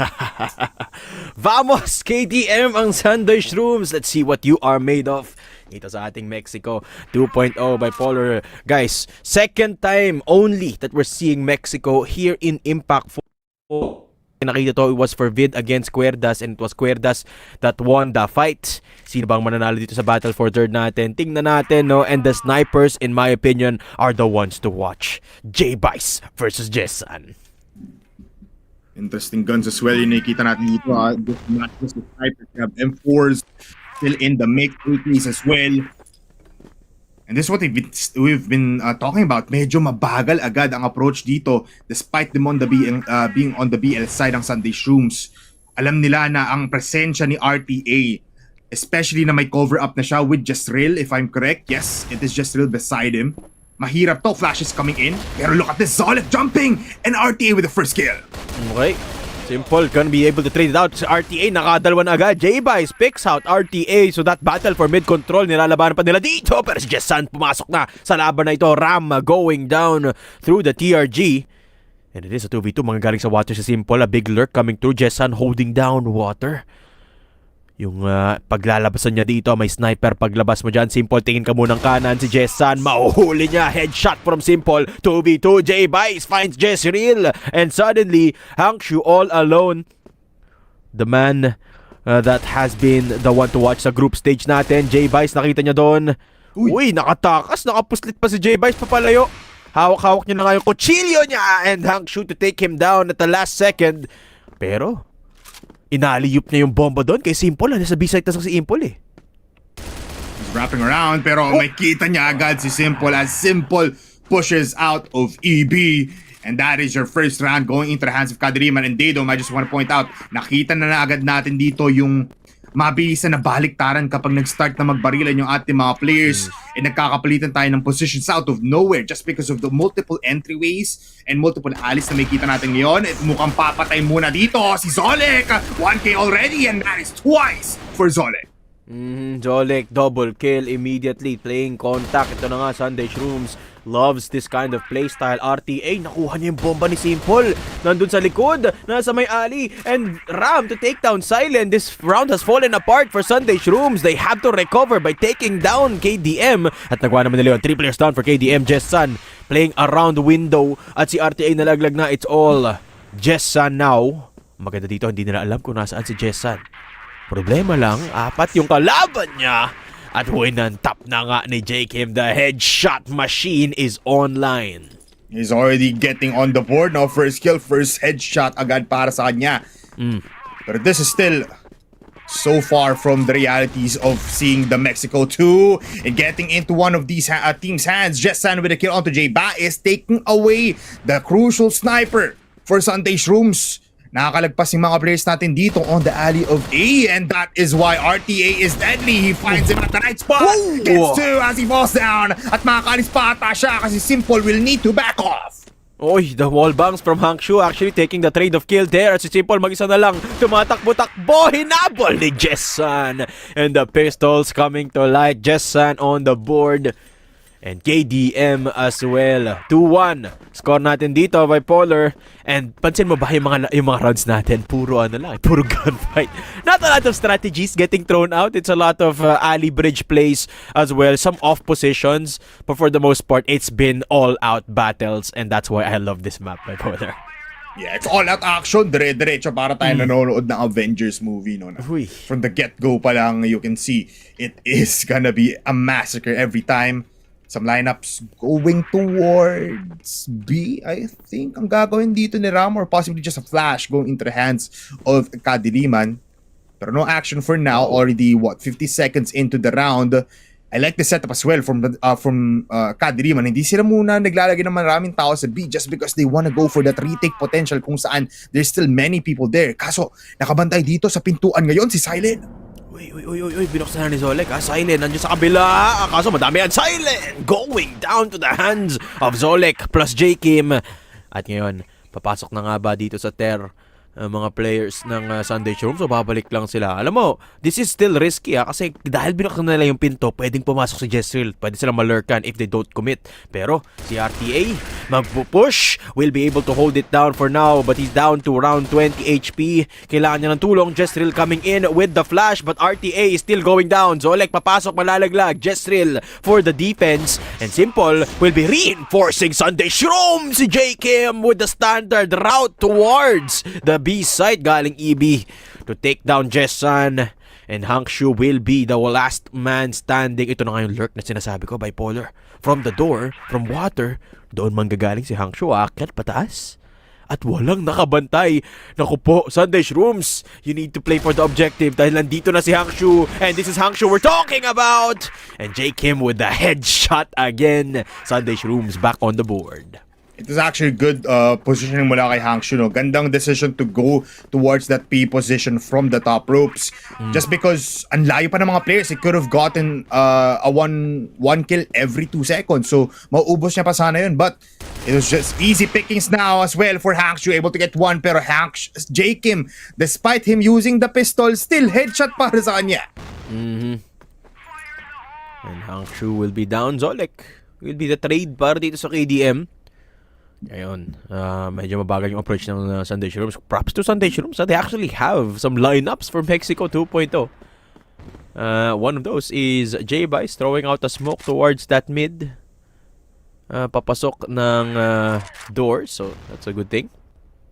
Vamos, KTM ang Sunday Shrooms. Let's see what you are made of. Ito sa ating Mexico 2.0 bipolar. Guys, second time only that we're seeing Mexico here in Impact 4. Nakita to, it was FERVID against QUERDAS, and it was QUERDAS that won the fight. Sino bang mananalo dito sa battle for third natin? Tingnan natin, no? And the snipers, in my opinion, are the ones to watch. J-Bice versus Jessan. Interesting guns as well yung nakikita natin dito. This not just the snipers. We have M4s still in the mix, AKs as well. And this is what we've been talking about. Medyo mabagal agad ang approach dito despite them on the being on the BL side ng Sunday Shrooms. Alam nila na ang presensya ni RTA, especially na may cover up na siya with Jezreel, if I'm correct. Yes, it is Jezreel beside him. Mahirap to, flashes coming in. Pero look at this, Zolek jumping! And RTA with the first kill. Okay. Simple, gonna be able to trade it out. Si RTA nakadalawa na agad. J-Bice picks out RTA. So that battle for mid-control, nilalabanan pa nila dito. Pero si Jessan pumasok na sa laban na ito. Ram going down through the TRG. And it is a 2v2. Mga galing sa water si Simple. A big lurk coming through. Jessan holding down water. Yung paglalabasan niya dito, may sniper. Paglabas mo dyan, Simple, tingin ka munang kanan. Si Jessan, mauhuli niya. Headshot from Simple. 2v2, J-Bice finds Jezreel. And suddenly, Hangshu all alone. The man that has been the one to watch sa group stage natin. J-Bice, nakita niya doon. Uy, nakatakas. Nakapuslit pa si J-Bice papalayo. Hawak-hawak niya na nga yung kutsilyo niya. And Hangshu to take him down at the last second. Pero inaliyup niya yung bomba doon kay Simple. Nasa B-side na si Simple eh. He's wrapping around pero may kita niya agad si Simple as Simple pushes out of EB. And that is your first round going into the hands of KADILIMAN and Daedom. I just want to point out, nakita na agad natin dito yung mabilisan na baliktaran kapag nag-start na magbarilan yung ating mga players and nagkakapalitan tayo ng positions out of nowhere just because of the multiple entryways and multiple alleys na makikita natin ngayon. At mukhang papatay muna dito si Zolek. 1K already and that is twice for Zolek. Zolek double kill immediately, playing contact. Ito na nga, Sunday Shrooms loves this kind of playstyle. RTA, nakuha niya yung bomba ni Simple. Nandun sa likod, nasa may alley. And Ram to take down Silent. This round has fallen apart for Sunday Shrooms. They have to recover by taking down KDM. At nagawa naman nila yun. 3 players down for KDM. Jessan playing around window. At si RTA nalaglag na. It's all Jessan now. Maganda dito, hindi nila alam kung nasaan si Jessan. Problema lang, 4 yung kalaban niya. At winantap na nga ni Jakim. The headshot machine is online. He's already getting on the board now. First kill, first headshot agad para sa kanya. But this is still so far from the realities of seeing the Mexico 2 and getting into one of these team's hands. Jessan with a kill onto J-Ba is taking away the crucial sniper for Sunday Shrooms. Nakakalagpas yung mga players natin dito on the alley of A, and that is why RTA is deadly. He finds him at the right spot. Gets 2 as he falls down. At makakalis pa ata siya kasi Simple will need to back off. Oy, the wall bangs from Hangshu actually taking the trade of kill there. At si Simple mag-isa na lang. Tumatakbo-takbo. Hinabol ni Jessan. And the pistols coming to light. Jessan on the board. And KDM as well. 2-1. Score natin dito, Bipolar. And pansin mo ba yung mga rounds natin? Puro puro gunfight. Not a lot of strategies getting thrown out. It's a lot of alley bridge plays as well. Some off positions. But for the most part, it's been all out battles. And that's why I love this map, Bipolar. Yeah, it's all out action. Dire-diretso para tayo nanonood ng Avengers movie. No? Uy. From the get-go pa lang, you can see it is gonna be a massacre every time. Some lineups going towards B, I think. Ang gagawin dito ni Ram, or possibly just a flash going into the hands of KADILIMAN. Pero no action for now. Already, 50 seconds into the round. I like the setup as well from KADILIMAN. Hindi sila muna naglalagay ng maraming tao sa B just because they wanna go for that retake potential kung saan there's still many people there. Kaso, nakabantay dito sa pintuan ngayon si Silent. Uy, binuksan na ni Zolek. Silent, nandiyan sa kabila. Kaso madami yan. Silent going down to the hands of Zolek plus J Kim. At ngayon, papasok na nga ba dito sa Ter mga players ng Sunday Shrooms, so babalik lang sila. Alam mo, this is still risky kasi dahil binuksan nila yung pinto, pwedeng pumasok si Jezreel. Pwede silang malurkan if they don't commit. Pero si RTA magpupush, will be able to hold it down for now, but he's down to around 20 HP. Kailangan niya ng tulong. Jezreel coming in with the flash, but RTA is still going down. Zolek papasok, malalaglag. Jezreel for the defense, and Simple will be reinforcing Sunday Shrooms. Si J Kim with the standard route towards the B side, galing EB to take down Jessan, and Hangshu will be the last man standing. Ito na nga yung lurk na sinasabi ko, Bipolar. From the door, from water, doon manggagaling si Hangshu, aakyat pataas at walang nakabantay. Naku po, Sunday Shrooms, you need to play for the objective dahil nandito na si Hangshu, and this is Hangshu we're talking about. And J Kim with the headshot again. Sunday Shrooms back on the board. It was actually good positioning mula kay Hangshu. No? Gandang decision to go towards that P position from the top ropes. Just because ang layo pa ng mga players, he could have gotten a one kill every 2 seconds. So, mauubos niya pa sana yun. But it was just easy pickings now as well for Hangshu. Able to get one. Pero J Kim, despite him using the pistol, still headshot para sa kanya. And Hangshu will be down. Zolek will be the trade para dito sa KDM. Ngayon, medyo mabagal yung approach ng Sunday Shrooms. Props to Sunday Shrooms. They actually have some lineups for Mexico 2.0. One of those is J-Bice throwing out a smoke towards that mid. Papasok ng door, so that's a good thing.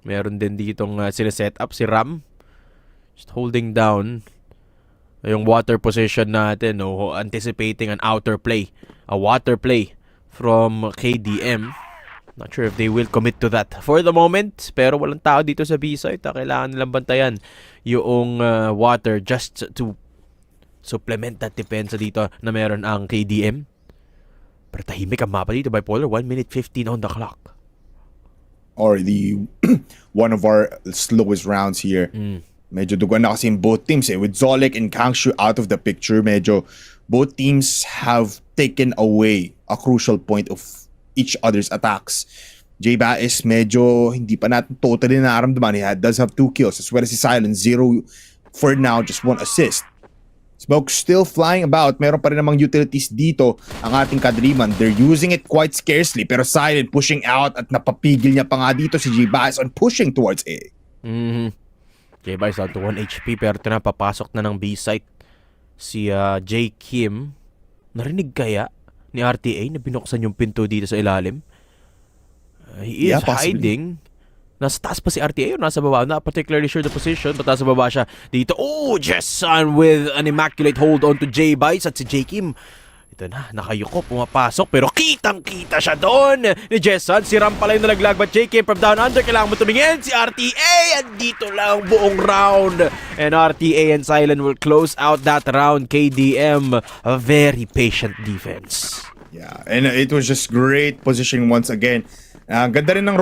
Meron din ditong sila-set up si Ram. Just holding down yung water position natin. Anticipating an outer play. A water play from KDM. Not sure if they will commit to that for the moment. Pero walang tao dito sa B-side. Kailangan nilang bantayan yung water just to supplement that depensa dito na meron ang KDM. Pero tahimik ang mapa dito, Bipolar. 1 minute 15 on the clock. Or the one of our slowest rounds here. Medyo dugan na kasi in both teams. With Zolek and Hangshu out of the picture, medyo both teams have taken away a crucial point of each other's attacks. J-Ba is medyo hindi pa natin totally nararamdaman. He does have 2 kills as well as si Silent. 0 for now, just 1 assist. Smoke still flying about. Meron pa rin namang utilities dito ang ating KADILIMAN. They're using it quite scarcely, pero Silent pushing out at napapigil niya pa nga dito si J-Ba is on pushing towards A. J-Ba is down to 1 HP pero papasok na ng B-site si J. Kim. Narinig kaya ni RTA na binuksan yung pinto dito sa ilalim? He is hiding. Nasa taas pa si RTA o nasa baba? I'm not particularly sure the position, but nasa baba siya dito. Oh, Jessan with an immaculate hold on to J-Bice at si J. Kim. Ito na, nakayuko, pumapasok, pero kitang-kita siya doon ni Jessan. Si Ram pala yung nalaglag, but J. Kim from down under, kailangan mo tumingin. Si RTA, and dito lang buong round. And RTA and Silent will close out that round. KDM, a very patient defense. Yeah, and it was just great positioning once again. Ganda rin ng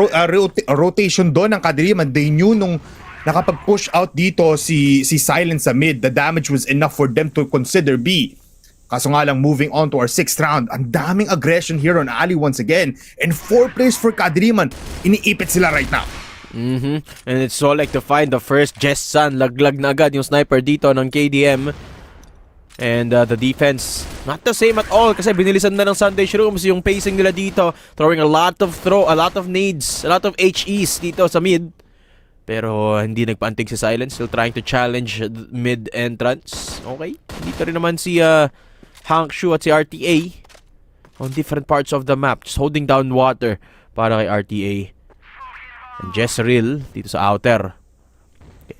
rotation doon ng KADILIMAN. They knew nung nakapag-push out dito si Silent sa mid, the damage was enough for them to consider B. Kaso nga lang, moving on to our 6th round, ang daming aggression here on Ali once again. And 4 players for KADILIMAN. Iniipit sila right now. And it's so like to find the first Jessan. Laglag na agad yung sniper dito ng KDM. And the defense Not the same at all kasi binilisan na ng Sunday Shrooms yung pacing nila dito. Throwing a lot of nades, a lot of HEs dito sa mid. Pero hindi nagpaantig si Silence. Still trying to challenge mid entrance. Okay. Dito rin naman si Hank Shu at si RTA on different parts of the map. Just holding down water para kay RTA. And Jezreel dito sa outer.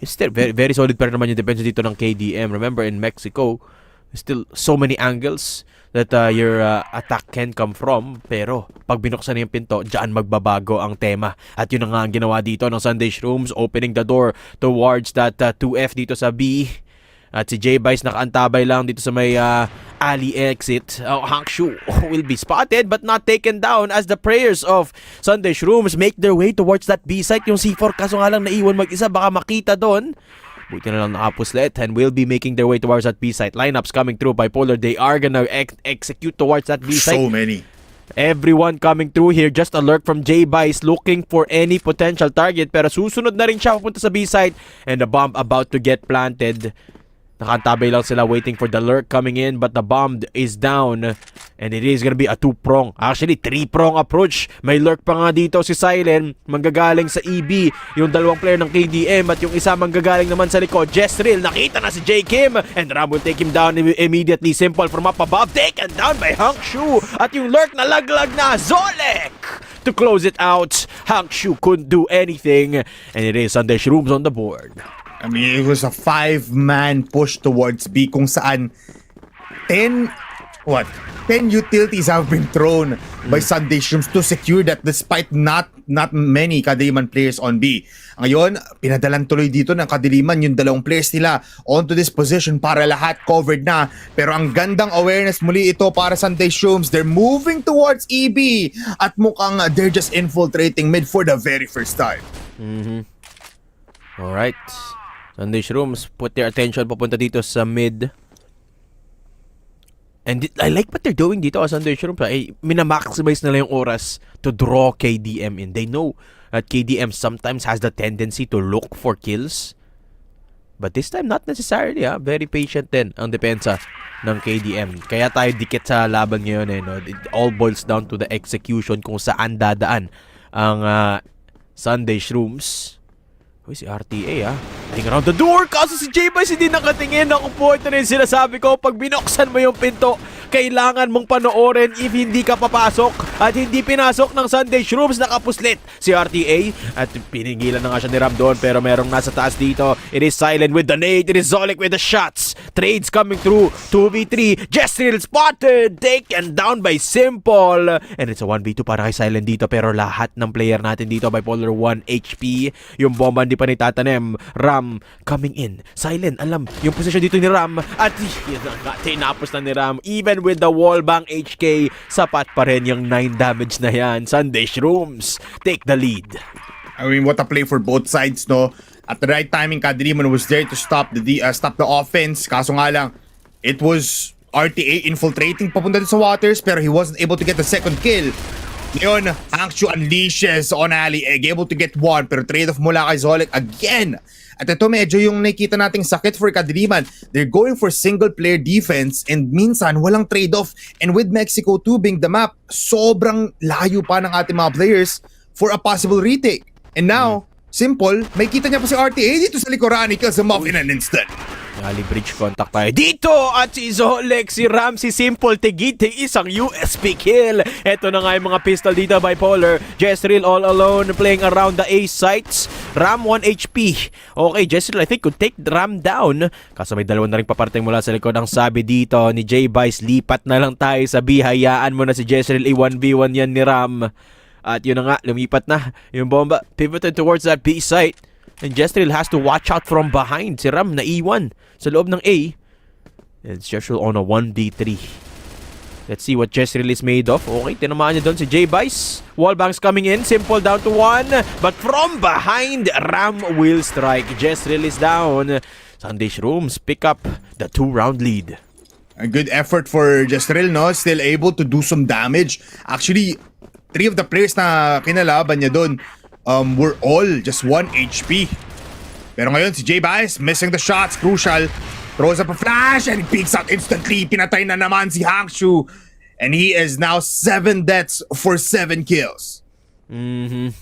Still very, very solid pa rin naman yung defense dito ng KDM. Remember in Mexico, still so many angles that your attack can come from. Pero pag binuksan na yung pinto, dyan magbabago ang tema. At yun na nga ang ginawa dito ng Sunday Shrooms, opening the door towards that 2F dito sa B. At si J-Bice nakaantabay lang dito sa may alley exit. Hank Shu will be spotted but not taken down as the prayers of Sunday Shrooms make their way towards that B site. Yung C4 kaso nga lang naiwan mag-isa, baka makita doon. Buti na lang nakapuslet and will be making their way towards that B site. Lineups coming through. Bipolar, they are gonna execute towards that B site. So many. Everyone coming through here. Just alert from J-Bice looking for any potential target. Pero susunod na rin siya papunta sa B site. And the bomb about to get planted. Nakatabay lang sila waiting for the lurk coming in, but the bomb is down and it is gonna be a 2-prong, actually 3-prong approach. May lurk pa nga dito si Silent, manggagaling sa EB yung dalawang player ng KDM at yung isa manggagaling naman sa likod. Jezreel, nakita na si J. Kim and Ram will take him down immediately. Simple from up above, taken down by Hank Shu at yung lurk nalaglag na Zolek to close it out. Hank Shu couldn't do anything and it is Sunday Shrooms on the board. I mean, it was a 5-man push towards B kung saan 10 utilities have been thrown by Sunday Shrooms to secure that despite not many Kadiliman players on B. Ngayon, pinadalan tuloy dito ng Kadiliman yung dalawang players nila onto this position para lahat covered na. Pero ang gandang awareness muli ito para Sunday Shrooms. They're moving towards EB at mukhang they're just infiltrating mid for the very first time. Alright. Sunday Shrooms put their attention papunta dito sa mid. And I like what they're doing dito sa Sunday Shrooms. Minamaximize nila yung oras to draw KDM in. They know that KDM sometimes has the tendency to look for kills. But this time, not necessarily. Very patient din ang depensa ng KDM. Kaya tayo dikit sa laban ngayon. No? It all boils down to the execution kung saan dadaan ang Sunday Shrooms. Uy, si RTA Tingin around the door. Kaso si J-Bice hindi nakatingin. Ako po, ito rin sinasabi ko. Pag binuksan mo yung pinto, kailangan mong panoorin if hindi ka papasok. At hindi pinasok ng Sunday Shrooms. Nakapuslit si RTA. At piningilan na nga siya ni Ram doon. Pero merong nasa taas dito. It is Silent with the nade. It is Zolek with the shots. Trades coming through. 2v3. Jezreel spotted. Taken down by Simple. And it's a 1v2 para kay Silent dito. Pero lahat ng player natin dito, Bipolar 1 HP. Yung bomba hindi pa nitatanim. Ram coming in. Silent, alam yung position dito ni Ram. At tinapos na ni Ram. Even with the wallbang HK, sapat pa rin yung 9 damage na yan. Sunday Shrooms take the lead. I mean, what a play for both sides, no? At the right timing, Kadiliman was there to stop the offense. Kaso nga lang, it was RTA infiltrating papunta sa waters, pero he wasn't able to get the second kill. Ngayon, Hangshu unleashes on Ali Egg, able to get one, pero trade-off mula kay Zolek again. At ito medyo yung nakita nating sakit for Kadiliman. They're going for single-player defense and minsan walang trade-off. And with Mexico 2 being the map, sobrang layo pa ng ating mga players for a possible retake. And now, Simple, may kita niya pa si RTA dito sa likuran. He kills him off in an instant. Ali bridge contact tayo dito at si Zolek, si Ram, si Simple tigiti isang USP kill. Ito na nga yung mga pistol dito, Bipolar. Jezreel all alone playing around the A sites. Ram 1 HP. Okay, Jezreel I think could take Ram down. Kaso may dalawa na rin paparting mula sa likod. Ang sabi dito ni J-Bice, lipat na lang tayo sa B. Hayaan mo na si Jezreel, i-1v1 yan ni Ram. At yun na nga, lumipat na yung bomba. Pivoted towards that B site. And Jezreel has to watch out from behind. Si Ram na E1 sa loob ng A. And Jezreel on a 1v3. Let's see what Jezreel is made of. Okay, tinamaan niya doon si J-Bice. Wallbangs coming in. Simple down to 1. But from behind, Ram will strike. Jezreel is down. Sunday Shrooms pick up the 2-round lead. A good effort for Jezreel, no? Still able to do some damage. Actually, 3 of the players na kinalaban niya doon were all just 1 HP. Pero ngayon si J-Bice missing the shots, crucial. Throws up a flash and he peeks out instantly. Pinatay na naman si Hangshu. And he is now 7 deaths for 7 kills. Hangshu.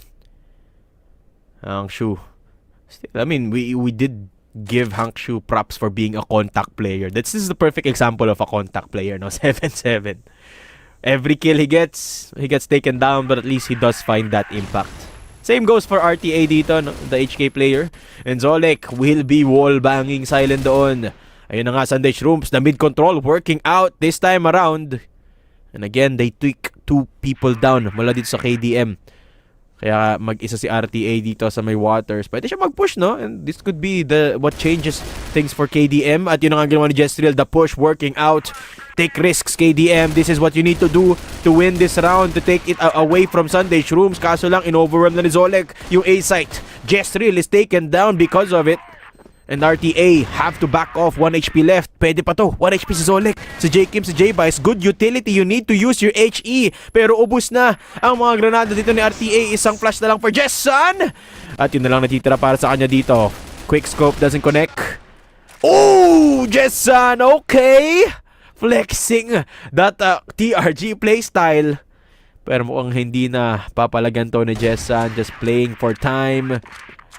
Still, I mean, we did give Hangshu props for being a contact player. This is the perfect example of a contact player, no? 7-7. Every kill he gets taken down, but at least he does find that impact. Same goes for RTA dito, no? The HK player. And Zolek will be wall-banging silent doon. Ayun na nga, Sunday Shrooms, the mid-control working out this time around. And again, they took 2 people down mula dito sa KDM. Kaya mag-isa si RTA dito sa may waters. Pwede siya mag-push, no? And this could be what changes things for KDM. At yun ang ginawa ni Jestriel, the push working out. Take risks, KDM. This is what you need to do to win this round, to take it away from Sunday Shrooms. Kaso lang, in-overwhelm na ni Zolek yung A-site. Jestriel is taken down because of it. And RTA have to back off. 1 HP left. Pwede pa to. 1 HP si Zolek. Si J Kim, si J-Bice. Good utility. You need to use your HE. Pero ubus na ang mga granada dito ni RTA. Isang flash na lang for Jessan. At yun na lang natitira para sa kanya dito. Quick scope doesn't connect. Oh! Jessan! Okay! Flexing that TRG playstyle. Pero mukhang hindi na papalagan to ni Jessan. Just playing for time.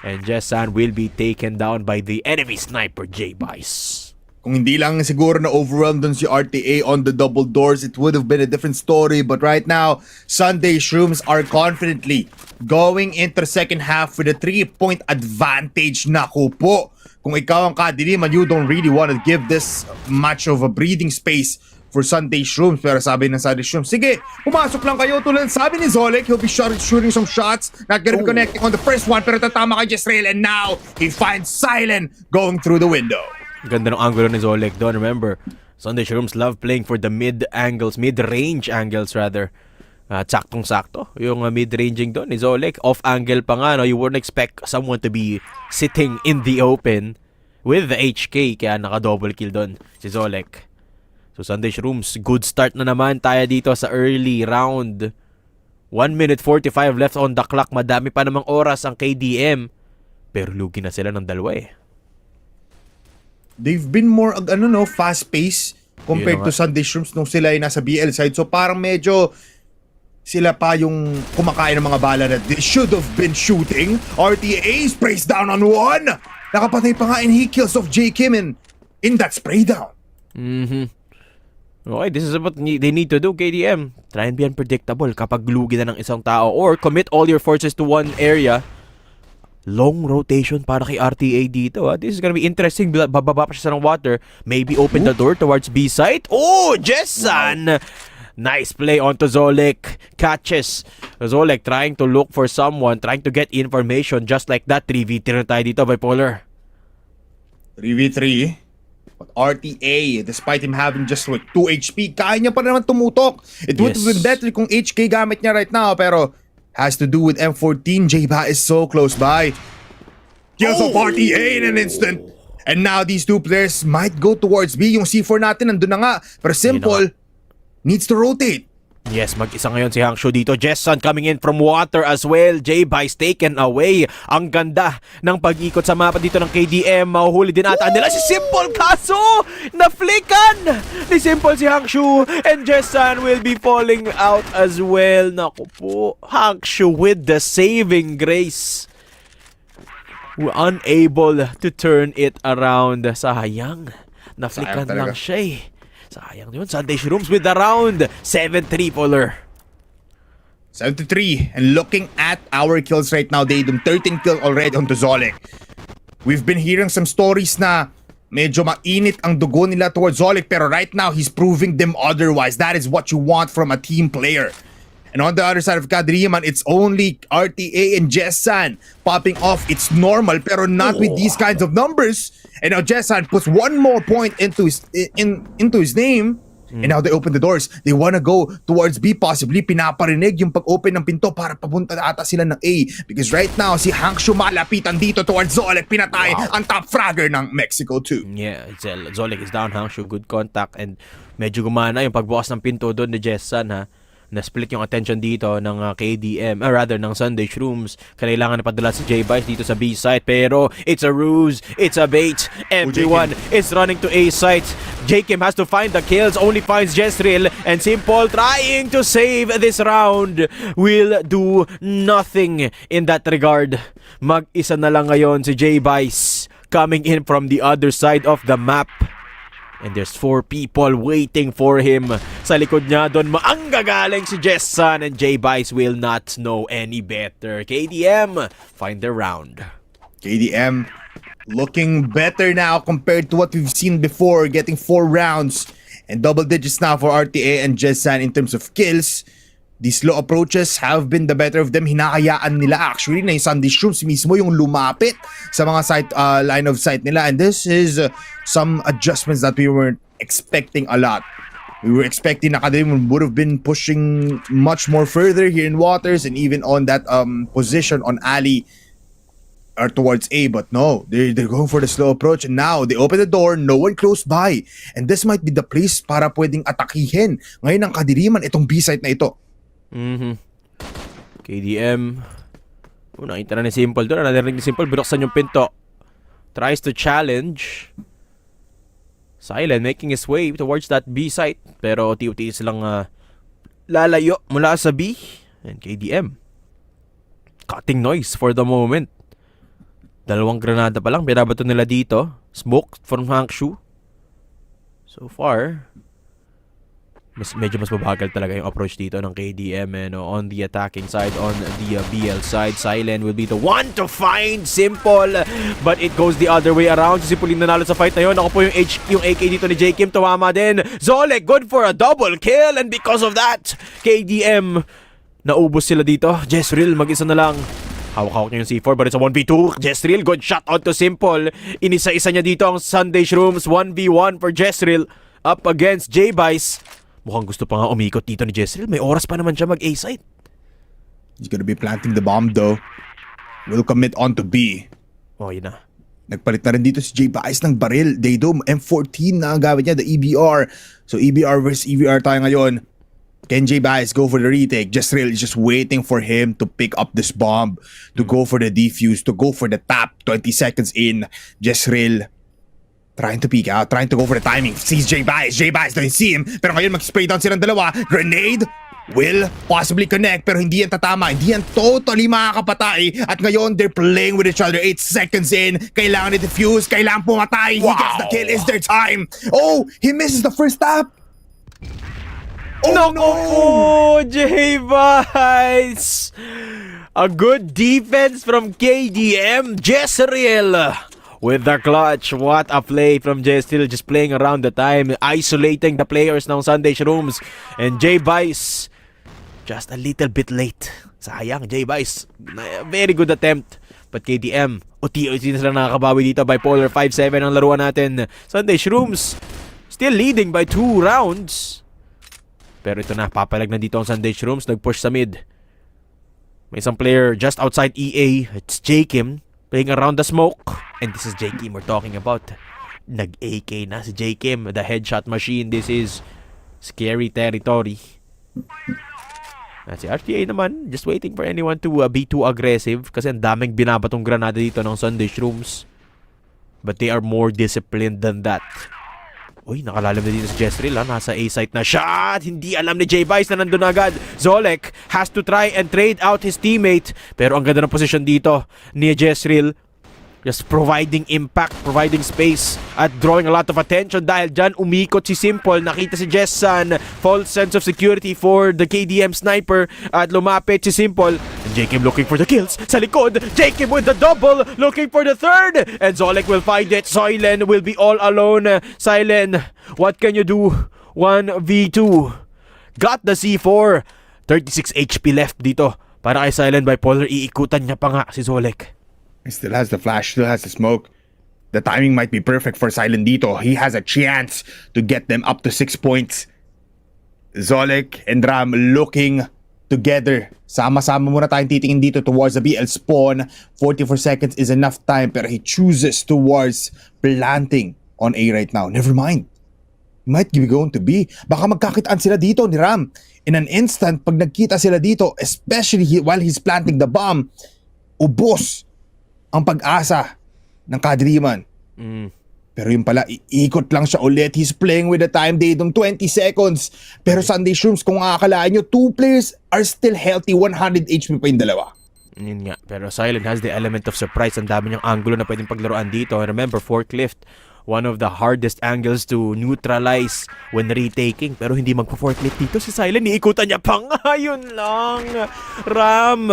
And Jessan will be taken down by the enemy sniper, J-Bice. Kung hindi lang siguro na overwhelmed dun si RTA on the double doors, it would have been a different story. But right now, Sunday Shrooms are confidently going into the second half with a 3-point advantage. Naku po. Kung ikaw ang Kadiliman, you don't really want to give this much of a breathing space for Sunday Shrooms. Pero sabi ng Sunday Shrooms, sige, pumasok lang kayo. Tulad sabi ni Zolek, he'll be shooting some shots. Not gonna be connecting on the first one, pero tatama kay Jesrael. And now, he finds Silent going through the window. Ganda ng angulo ni Zolek doon. Remember, Sunday Shrooms love playing for the mid-range angles rather. Saktong-sakto. Yung mid-ranging doon ni Zolek. Off-angle pa nga, no? You wouldn't expect someone to be sitting in the open with the HK. Kaya naka-double kill doon si Zolek. So Sunday Shrooms, good start na naman tayo dito sa early round. 1 minute 45 left on the clock. Madami pa namang oras ang KDM. Pero lugi na sila ng dalawa eh. They've been more fast-paced compared to Sunday Shrooms nung sila ay nasa BL side. So parang medyo sila pa yung kumakain ng mga bala na they should have been shooting. RTA sprays down on one. Nakapatay pa nga and he kills off J Kim in that spray down. Okay, this is what they need to do, KDM. Try and be unpredictable kapag lugi na ng isang tao or commit all your forces to one area. Long rotation para kay RTA dito. This is gonna be interesting. Bababa pa siya ng water. Maybe open the door towards B site. Oh, Jessan! Wow. Nice play onto Zolek. Catches. Zolek trying to look for someone, trying to get information just like that. 3v3 na tayo dito, Bipolar. 3v3. But RTA, despite him having just 2 HP, kaya niya pa naman tumutok. It would have been better kung HK gamit niya right now, pero has to do with M14. J-Ba is so close by. Kills off RTA in an instant. And now these 2 players might go towards B. Yung C4 natin nandun na nga. Pero Simple needs to rotate. Yes, mag-isa ngayon si Hangshu dito. Jessan coming in from water as well. J-Bice taken away. Ang ganda ng pag-ikot sa mapa dito ng KDM. Mahuhuli din ata nila si Simple. Kaso, na-flickan ni Simple si Hangshu. And Jessan will be falling out as well. Naku po. Hangshu with the saving grace. Unable to turn it around. Sayang. Na-flickan lang siya eh. Sayang yun. Sunday Shrooms with the round. 7-3, Polar. 7-3. And looking at our kills right now, Daedum, 13 kills already onto Zolek. We've been hearing some stories na medyo mainit ang dugo nila towards Zolek, pero right now, he's proving them otherwise. That is what you want from a team player. And on the other side of Kadiliman, it's only RTA and Jessan popping off. It's normal, pero not with these kinds of numbers. And now Jessan puts one more point into his name. And now they open the doors. They wanna go towards B. Possibly pinaparinig yung pag-open ng pinto para papunta na ata sila ng A. Because right now, si Hangshu malapitan dito towards Zolek. Pinatay ang top fragger ng Mexico 2. Yeah, Zolek is down. Hangshu, good contact. And medyo gumana yung pagbukas ng pinto doon ni Jessan, ha. na-split yung attention dito ng KDM, rather ng Sunday Shrooms. Kailangan na padala si J-Bice dito sa B site, pero it's a ruse, it's a bait. Everyone is running to A site. J-Kim has to find the kills, only finds Jezreel, and Simple trying to save this round will do nothing in that regard. Mag-isa na lang ngayon si J-Bice coming in from the other side of the map. And there's 4 people waiting for him. Sa likod niya doon maanggagaling si Jessan, and J-Bice will not know any better. KDM find the round. KDM looking better now compared to what we've seen before, getting 4 rounds and double digits now for RTA and Jessan in terms of kills. These slow approaches have been the better of them. Hinahayaan nila actually na yung Sunday Shrooms mismo yung lumapit sa mga line of sight nila. And this is some adjustments that we weren't expecting a lot. We were expecting na KADILIMAN would have been pushing much more further here in Waters and even on that position on Ali or towards A, but no, they're going for the slow approach, and now they open the door, no one close by, and this might be the place para pwedeng atakihin ngayon ng KADILIMAN itong B-site na ito. KDM. Nakita na ni Simple doon. Narinig ni Simple. Binuksan yung pinto. Tries to challenge. Silent making his way towards that B site. Pero TOT silang lalayo mula sa B. And KDM. Cutting noise for the moment. 2 granada pa lang. Binabato nila dito. Smoke from Hangshu. So far, medyo mas mabagal talaga yung approach dito ng KDM, and on the attacking side, on the BL side, Silent will be the one to find Simple, but it goes the other way around. Si Simple yung nanalo sa fight na yun. Ako po yung AK dito ni J-Kim, tumama din. Zolek good for a double kill, and because of that, KDM naubos sila dito. Jezreel mag-isa na lang. Hawak-hawak niya yung C4, but it's a 1v2. Jezreel, good shot out to Simple. Inisa-isa niya dito ang Sunday Shrooms. 1v1 for Jezreel up against J-Bice. Mukhang gusto pa nga umikot dito ni Jezreel. May oras pa naman siya mag-A site. He's gonna be planting the bomb though. Will commit on to B. Oh, yun na. Nagpalit na rin dito si J-Bice ng baril. Dado, M14 na ang gamit niya, the EBR. So EBR versus EBR tayo ngayon. Can J-Bice go for the retake? Jezreel is just waiting for him to pick up this bomb, to go for the defuse, to go for the tap. 20 seconds in, Jezreel trying to peek out, trying to go for the timing. Sees J-Bice. J-Bice doesn't see him. Pero ngayon mag-spray down silang dalawa. Grenade will possibly connect, pero hindi yan tatama. Hindi yan totally makakapatay. At ngayon, they're playing with each other. 8 seconds in. Kailangan i-defuse. Kailangan pumatay. He gets the kill. Is their time. Oh, he misses the first tap. Oh, no! J-Bice! A good defense from KDM. Jezreel with the clutch. What a play from Jezreel, just playing around the time, isolating the players ng Sunday Shrooms. And J-Bice just a little bit late. Sayang, J-Bice. Very good attempt. But KDM, uti-uti na sila nakakabawi dito. Bipolar 5-7 ang laruan natin. Sunday Shrooms still leading by 2 rounds. Pero ito na, papalag na dito ang Sunday Shrooms. Nag-push sa mid. May isang player just outside EA. It's J-Kim playing around the smoke. And this is J-Kim we're talking about. Nag-AK na si J-Kim, the headshot machine. This is scary territory. At si RTA naman, just waiting for anyone to be too aggressive. Kasi ang daming binabatong granada dito ng Sunday Shrooms. But they are more disciplined than that. Uy, nakalalim na dito si Jezreel. Nasa A site na shot. Hindi alam ni J-Bice na nandun agad. Zolek has to try and trade out his teammate. Pero ang ganda ng position dito ni Jezreel. Just providing impact, providing space, at drawing a lot of attention. Dahil dyan, umikot si Simple. Nakita si Jessan. False sense of security for the KDM sniper. At lumapit si Simple. And J-Kim looking for the kills. Sa likod, J-Kim with the double. Looking for the third. And Zolek will find it. Soilen will be all alone. Silen, what can you do? 1v2. Got the C4. 36 HP left dito. Para kay Silen. Bipolar, iikutan niya pa nga si Zolek. He still has the flash, still has the smoke. The timing might be perfect for Silent dito. He has a chance to get them up to 6 points. Zolek and Ram looking together. Sama-sama muna tayong titingin dito towards the BL spawn. 44 seconds is enough time, pero he chooses towards planting on A right now. Never mind. might be going to be. Baka magkakitaan sila dito ni Ram. In an instant, pag nagkita sila dito, especially while he's planting the bomb, ubos ang pag-asa ng Kadiliman. Pero yung pala, iikot lang siya ulit. He's playing with the time date ng 20 seconds. Pero Sunday Shrooms, kung akakalaan nyo, 2 players are still healthy. 100 HP pa yung dalawa. Yun nga. Pero Silent has the element of surprise. Ang dami niyang angulo na pwedeng paglaruan dito. Remember, forklift, one of the hardest angles to neutralize when retaking. Pero hindi magpa-forklift dito si Silent. Iikutan niya pa nga. Yun lang. Ram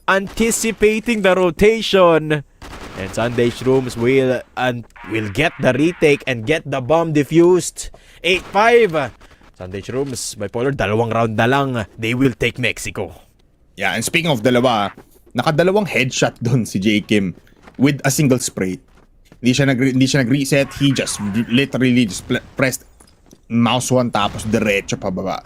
anticipating the rotation. And Sunday Shrooms will get the retake and get the bomb diffused. 8-5. Sunday Shrooms, bipolar, 2 round na lang. They will take Mexico. Yeah, and speaking of dalawa, nakadalawang headshot doon si J. Kim with a single spray. Hindi siya nag-reset. He just literally just pressed mouse 1 tapos diretso pababa.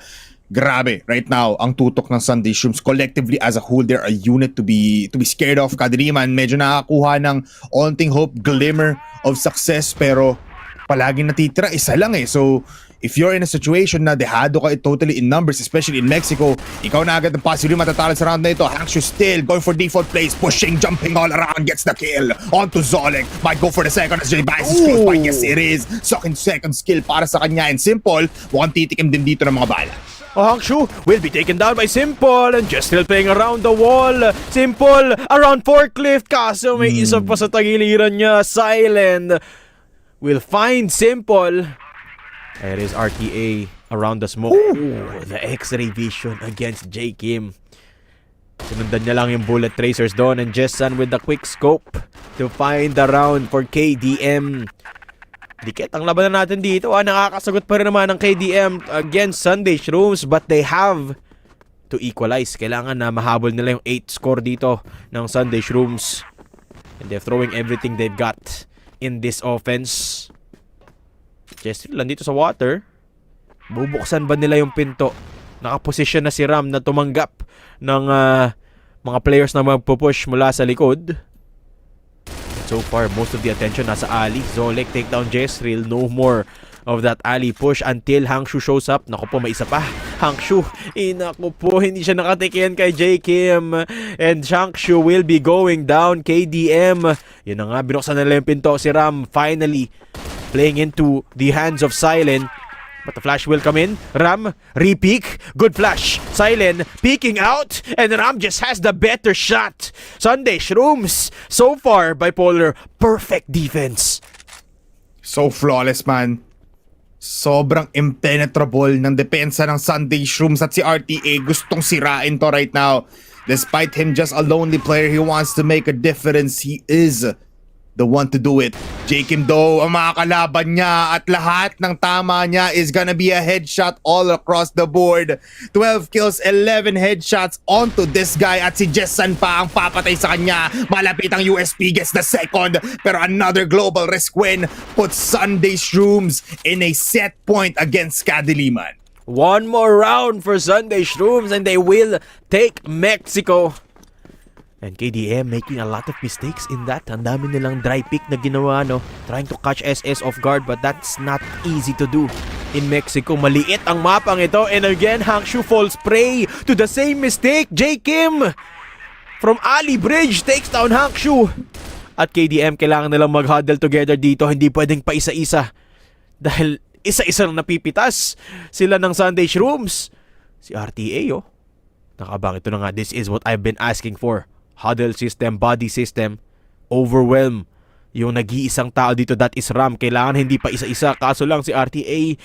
Grabe, right now, ang tutok ng Sunday Shrooms collectively as a whole, they're a unit to be scared of. Kadiliman, medyo nakakuha ng onting hope, glimmer of success, pero palaging natitira, isa lang eh. So, if you're in a situation na dehado ka totally in numbers, especially in Mexico, ikaw na agad ang possibly matatalo sa round na ito. Hangshu still going for default plays, pushing, jumping all around, gets the kill. On to Zolek, might go for the second as Jay Bias is close by. Yes, it is. Second skill para sa kanya, and Simple, mukhang titikim din dito ng mga bala. Hangshu will be taken down by Simple and just still playing around the wall. Simple around forklift, kaso may isa pa sa tagiliran niya. Silent will find Simple. There is RTA around the smoke. Ooh, the X-ray vision against J. Kim. Sinundan niya lang yung bullet tracers doon, and Jessan with the quick scope to find the round for KDM. Dikit ang labanan natin dito. Nakakasagot pa rin naman ng KDM against Sunday Shrooms, but they have to equalize. Kailangan na mahabol nila yung 8 score dito ng Sunday Shrooms. And they're throwing everything they've got in this offense. Chestril lang dito sa water. Bubuksan ba nila yung pinto? Nakaposisyon na si Ram na tumanggap ng mga players na magpupush mula sa likod. So far, most of the attention nasa Ali. Zolek take down Jesril. No more of that Ali push until Hangshu shows up. Naku po, may isa pa. Hangshu, naku po, hindi siya nakatikian kay J. Kim. And Hangshu will be going down. KDM. Yun na nga, binuksan nila yung pinto. Si Ram finally playing into the hands of Silent. But the flash will come in. Ram, re-peek. Good flash. Silent peeking out. And Ram just has the better shot. Sunday Shrooms, so far, bipolar, perfect defense. So flawless, man. Sobrang impenetrable ng depensa ng Sunday Shrooms, at si RTA gustong sirain to right now. Despite him just a lonely player, he wants to make a difference. He is the one to do it. J. Kim though, ang mga kalaban niya at lahat ng tama niya is gonna be a headshot all across the board. 12 kills, 11 headshots onto this guy, at si Jessan pa ang papatay sa kanya. Malapit ang USP, gets the second, pero another global risk win puts Sunday Shrooms in a set point against Kadiliman. One more round for Sunday Shrooms and they will take Mexico. And KDM making a lot of mistakes in that. Ang dami nilang dry pick na ginawa, no? Trying to catch SS off guard, but that's not easy to do in Mexico. Maliit ang mapang ito. And again, Hangshu falls prey to the same mistake. J. Kim from Ali Bridge takes down Hangshu. At KDM, kailangan nilang mag-huddle together dito. Hindi pwedeng pa isa-isa. Dahil isa-isa lang napipitas sila ng Sunday Shrooms. Si RTA, oh. Nakabang, ito na nga. This is what I've been asking for. Huddle system, body system, overwhelm yung nag-iisang tao dito, that is Ram. Kailangan hindi pa isa-isa, kaso lang si RTA,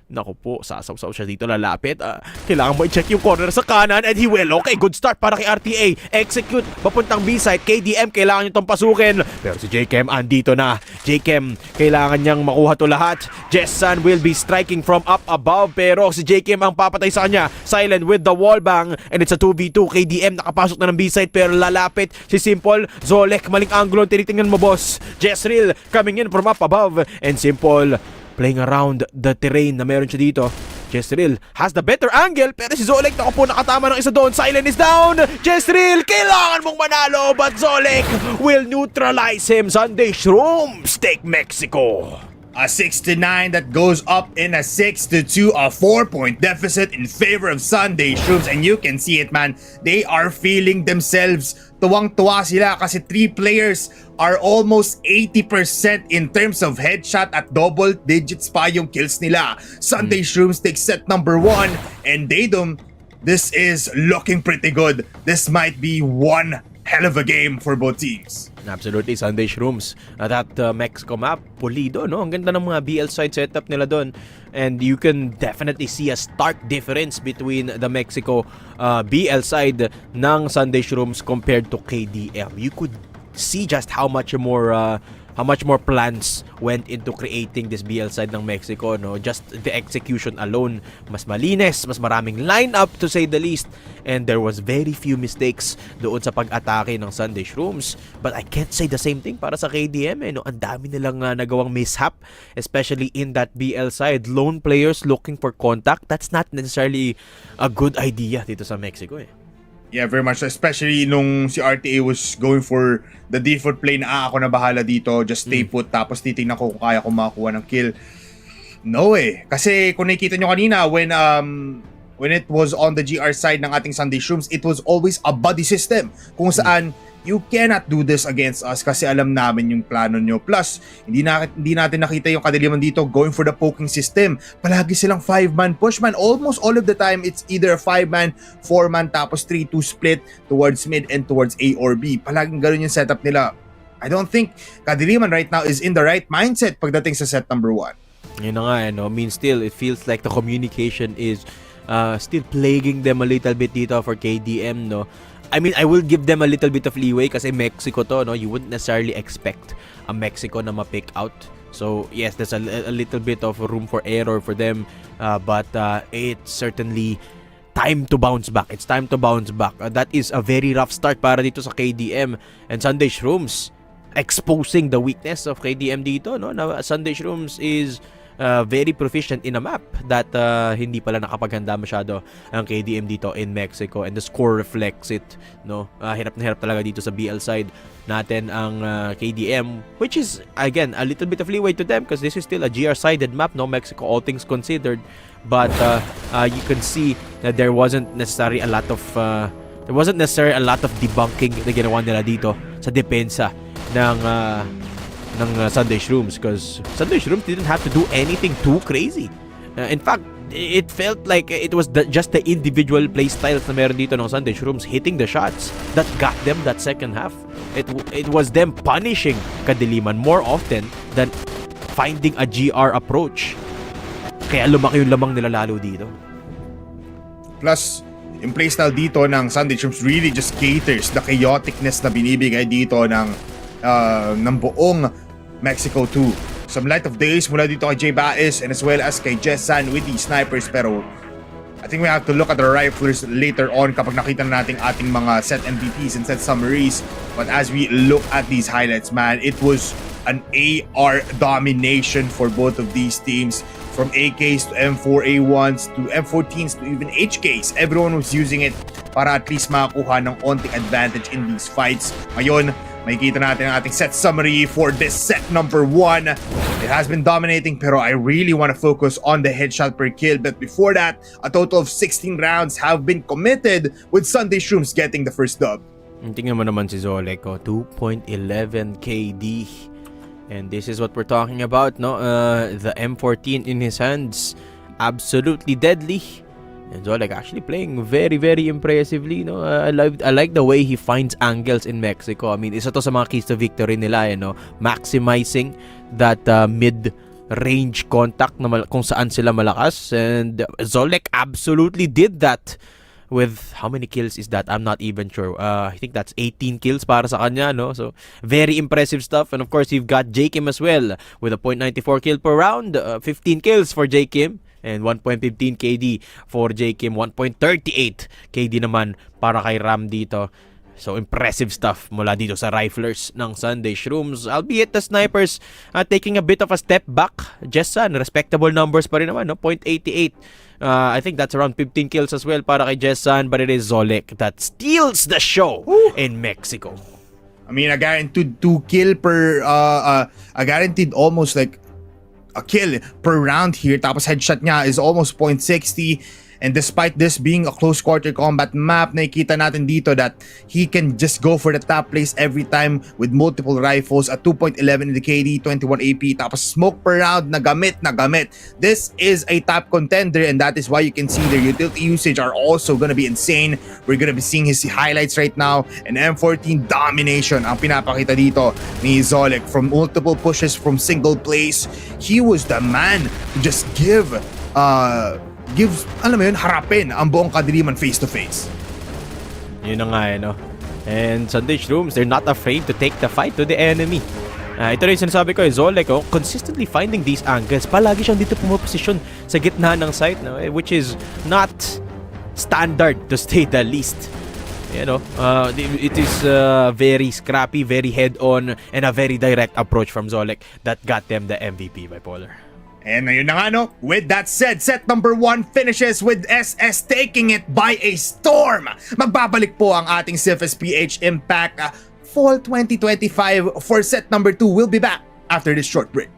naku po, sasaw-saw siya dito, lalapit. Kailangan mo i-check yung corner sa kanan, and he will. Okay, good start para kay RTA. Execute, papuntang B-side. KDM, kailangan nyo itong pasukin. Pero si JKM andito na. JKM, kailangan niyang makuha to lahat. Jessan will be striking from up above, pero si JKM ang papatay sa kanya. Silent with the wall bang, and it's a 2v2. KDM nakapasok na ng B-side, pero lalapit si Simple. Zolek, maling angulo, tinitingnan mo, boss. Jesril coming in from up above, and Simple playing around the terrain na meron siya dito. Jesril has the better angle, pero si Zolek po nakatama ng isa doon. Silent is down. Jesril, kailangan mong manalo, but Zolek will neutralize him. Sunday Shrooms take Mexico. A 6-9 that goes up in a 6-2, a 4-point deficit in favor of Sunday Shrooms. And you can see it, man. They are feeling themselves. Tuwang-tuwa sila kasi 3 players are almost 80% in terms of headshot at double digits pa yung kills nila. Sunday Shrooms takes set number 1 and Datum, this is looking pretty good. This might be one hell of a game for both teams. Absolutely, Sunday Shrooms. That Mexico map, pulido, no? Ang ganda ng mga BL side setup nila doon. And you can definitely see a stark difference between the Mexico BL side ng Sunday Shrooms compared to KDM. You could see just how much more plans went into creating this BL side ng Mexico, no? Just the execution alone, mas malinis, mas maraming lineup to say the least, and there was very few mistakes doon sa pag-atake ng Sunday Shrooms. But I can't say the same thing para sa KDM, no? Ang dami nilang nagawang mishap, especially in that BL side. Lone players looking for contact, that's not necessarily a good idea dito sa Mexico, eh. Yeah, very much. Especially nung si RTA was going for the default play na ako na bahala dito, just stay put, tapos titingnan ko kung kaya ko makakuha ng kill. No eh. Kasi kung nakikita nyo kanina, when it was on the GR side ng ating Sunday Shrooms, it was always a buddy system. Kung saan, you cannot do this against us kasi alam namin yung plano nyo. Plus, hindi natin nakita yung Kadiliman dito going for the poking system. Palagi silang 5-man push, man. Almost all of the time, it's either a 5-man, 4-man, tapos 3-2 split towards mid and towards A or B. Palaging ganun yung setup nila. I don't think Kadiliman right now is in the right mindset pagdating sa set number 1. Yun na nga, no? I mean, still, it feels like the communication is still plaguing them a little bit dito for KDM, no? I mean, I will give them a little bit of leeway kasi Mexico to, no? You wouldn't necessarily expect a Mexico na ma-pick out. So, yes, there's a little bit of room for error for them. But it's certainly time to bounce back. It's time to bounce back. That is a very rough start para dito sa KDM. And Sunday Shrooms exposing the weakness of KDM dito, no? Now, Sunday Shrooms is very proficient in a map that hindi pala nakapaghanda masyado ang KDM dito in Mexico, and the score reflects it, no? Hirap na hirap talaga dito sa BL side natin ang KDM, which is again a little bit of leeway to them because this is still a GR sided map, no? Mexico, all things considered, but you can see that there wasn't necessarily a lot of debunking na ginawa nila dito sa depensa ng Sunday Shrooms, because Sunday Shrooms didn't have to do anything too crazy. In fact, it felt like it was just the individual playstyles na meron dito ng Sunday Shrooms hitting the shots that got them that second half. It was them punishing Kadiliman more often than finding a GR approach. Kaya lumaki yung lamang nila lalo dito. Plus, yung playstyle dito ng Sunday Shrooms really just caters the chaoticness na binibigay dito ng buong Mexico 2. Some light of days mula dito kay Jay Baez and as well as kay Jessan with the snipers, pero I think we have to look at the riflers later on kapag nakita na natin ating mga set MVPs and set summaries. But as we look at these highlights, man, it was an AR domination for both of these teams. From AKs to M4A1s to M14s to even HKs. Everyone was using it para at least makakuha ng onting advantage in these fights. Ngayon, makikita natin ang ating set summary for this set number 1. It has been dominating, pero I really want to focus on the headshot per kill. But before that, a total of 16 rounds have been committed with Sunday Shrooms getting the first dub. Tingnan mo naman si Zolek, 2.11 KD. And this is what we're talking about, no? The M14 in his hands, absolutely deadly. And Zolek actually playing very, very impressively, no? I like the way he finds angles in Mexico. I mean, isa to sa mga keys to victory nila, no? Maximizing that mid-range contact na kung saan sila malakas. And Zolek absolutely did that. With how many kills is that? I'm not even sure. I think that's 18 kills para sa kanya, no? So, very impressive stuff. And of course, you've got J Kim as well with a 0.94 kill per round. 15 kills for J Kim and 1.15 KD for J Kim. 1.38 KD naman para kay Ram dito. So, impressive stuff mula dito sa riflers ng Sunday Shrooms. Albeit the snipers taking a bit of a step back. Jessan, respectable numbers pa rin naman, no? 0.88. I think that's around 15 kills as well para kay Jessan, but it is Zolek that steals the show in Mexico. I mean, a guaranteed 2 kill per, a guaranteed almost like a kill per round here. Tapos headshot niya is almost .60. And despite this being a close quarter combat map, nakikita natin dito that he can just go for the top place every time with multiple rifles at 2.11 in the KD, 21 AP, tapos smoke per round na gamit. This is a top contender, and that is why you can see their utility usage are also gonna be insane. We're gonna be seeing his highlights right now, and M14 domination ang pinapakita dito ni Zolek from multiple pushes from single place. He was the man to just alam mo yun, harapin ang buong Kadiliman face to face. Yun na nga no. And Sunday Shrooms, they're not afraid to take the fight to the enemy. Ito rin sinasabi ko, Zolek, consistently finding these angles. Palagi siyang dito pumaposisyon sa gitna ng site, no? Which is not standard to say the least. It is very scrappy, very head-on, and a very direct approach from Zolek that got them the MVP, Bipolar. And ayun na nga no, with that said, set number 1 finishes with SS taking it by a storm. Magbabalik po ang ating CFS PH Impact Fall 2025 for set number 2. We'll be back after this short break.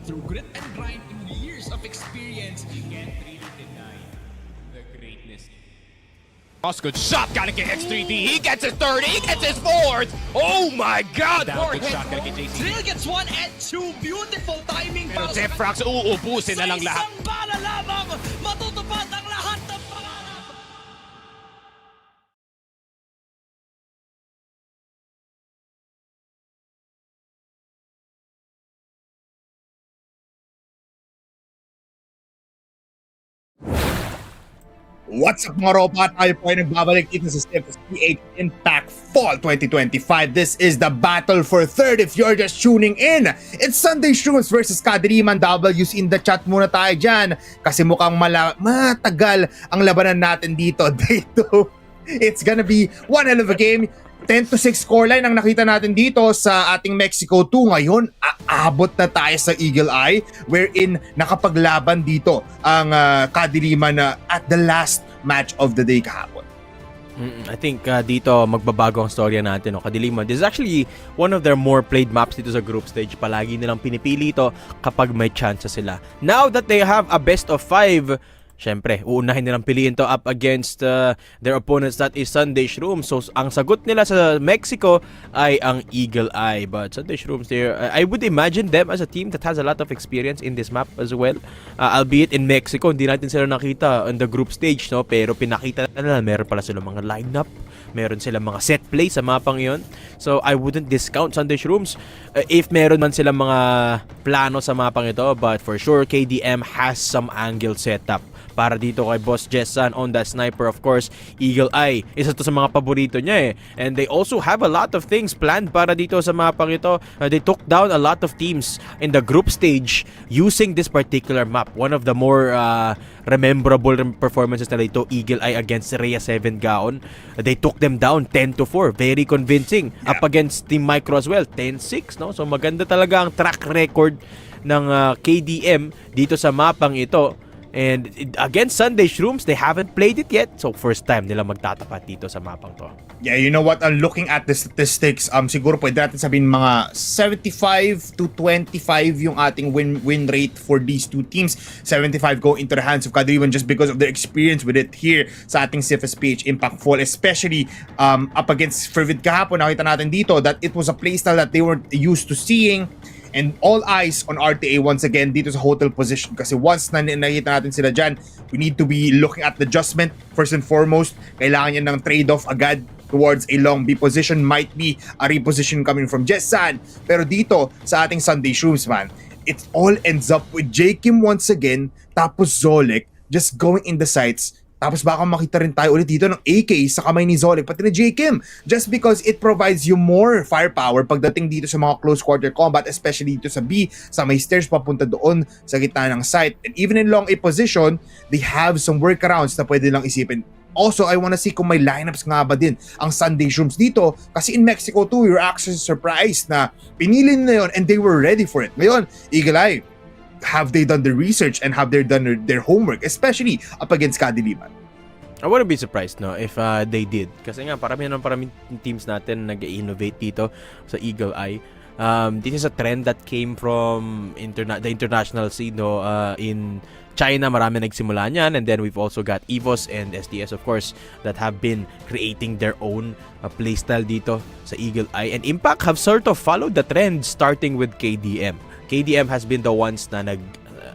through grit and grind and years of experience. You can't really deny the greatness. Good shot, gotta get X3D. He gets his third, he gets his fourth. Oh my God! Down, good shot, gotta get JC. Drill gets one and two. Beautiful timing Pero para Zefrax, uubusin na lang lahat. Sa isang bala lamang, matutupad ang lahat ng pangarap. What's up mga ropa? Tayo po ay nagbabalik dito sa CFS PH IMPACT Fall 2025. This is the battle for third if you're just tuning in. It's Sunday Shrooms versus KADILIMAN. W's in the chat muna tayo dyan kasi mukhang matagal ang labanan natin dito. Day 2. It's gonna be one hell of a game. 10-6 scoreline ang nakita natin dito sa ating Mexico 2. Ngayon, aabot na tayo sa Eagle Eye wherein nakapaglaban dito ang KADILIMAN at the last match of the day kahapon. I think dito magbabago ang storya natin. No? KADILIMAN, this is actually one of their more played maps dito sa group stage. Palagi nilang pinipili ito kapag may chance sila. Now that they have a best of 5, syempre, uunahin nilang piliin to up against their opponents, that is Sunday Shrooms. So, ang sagot nila sa Mexico ay ang Eagle Eye. But Sunday Shrooms, I would imagine them as a team that has a lot of experience in this map as well. Albeit in Mexico, hindi natin sila nakita on the group stage, no? Pero pinakita na meron pala sila mga lineup. Meron sila mga set play sa mapang yon. So, I wouldn't discount Sunday Shrooms if meron man sila mga plano sa mapang ito. But for sure, KDM has some angle setup para dito kay Boss Jessan on that sniper. Of course, Eagle Eye, isa to sa mga paborito niya eh. And they also have a lot of things planned para dito sa mapang ito. They took down a lot of teams in the group stage using this particular map. One of the more rememberable performances na dito, Eagle Eye against Rhea 7 Gaon. They took them down 10-4. Very convincing. Up against Team Micro as well, 10-6. No? So maganda talaga ang track record ng KDM dito sa mapang ito. And against Sunday Shrooms, they haven't played it yet. So first time nila magtatapat dito sa mapang to. Yeah, you know what? Looking at the statistics, siguro pwede natin sabihin mga 75 to 25 yung ating win rate for these two teams. 75 go into the hands of KADILIMAN just because of their experience with it here sa ating CFS PH IMPACT Fall, especially up against FERVID kahapon. Nakita natin dito that it was a playstyle that they weren't used to seeing. And all eyes on RTA once again dito sa hotel position kasi once na nakita natin sila dyan, we need to be looking at the adjustment. First and foremost, kailangan niya ng trade-off agad towards a long B position. Might be a reposition coming from Jessan. Pero dito sa ating Sunday Shrooms, man, it all ends up with J. Kim once again, tapos Zolek just going in the sights. Tapos baka makita rin tayo ulit dito ng AK sa kamay ni Zolek, pati ni J. Kim. Just because it provides you more firepower pagdating dito sa mga close quarter combat, especially dito sa B, sa may stairs papunta doon sa gitna ng site. And even in long A position, they have some workarounds na pwede lang isipin. Also, I wanna see kung may lineups nga ba din ang Sunday Shrooms dito. Kasi in Mexico too, you're actually surprised na pinili na yun and they were ready for it. Ngayon, Eagle Eye, have they done the research and have they done their homework, especially up against KADILIMAN? I wouldn't be surprised no if they did. Kasi nga parami teams natin nag-innovate dito sa Eagle Eye. This is a trend that came from the international scene no, in China. Marami nagsimula niyan, and then we've also got EVOS and SDS of course that have been creating their own playstyle dito sa Eagle Eye. And Impact have sort of followed the trend starting with KDM. KDM has been the ones na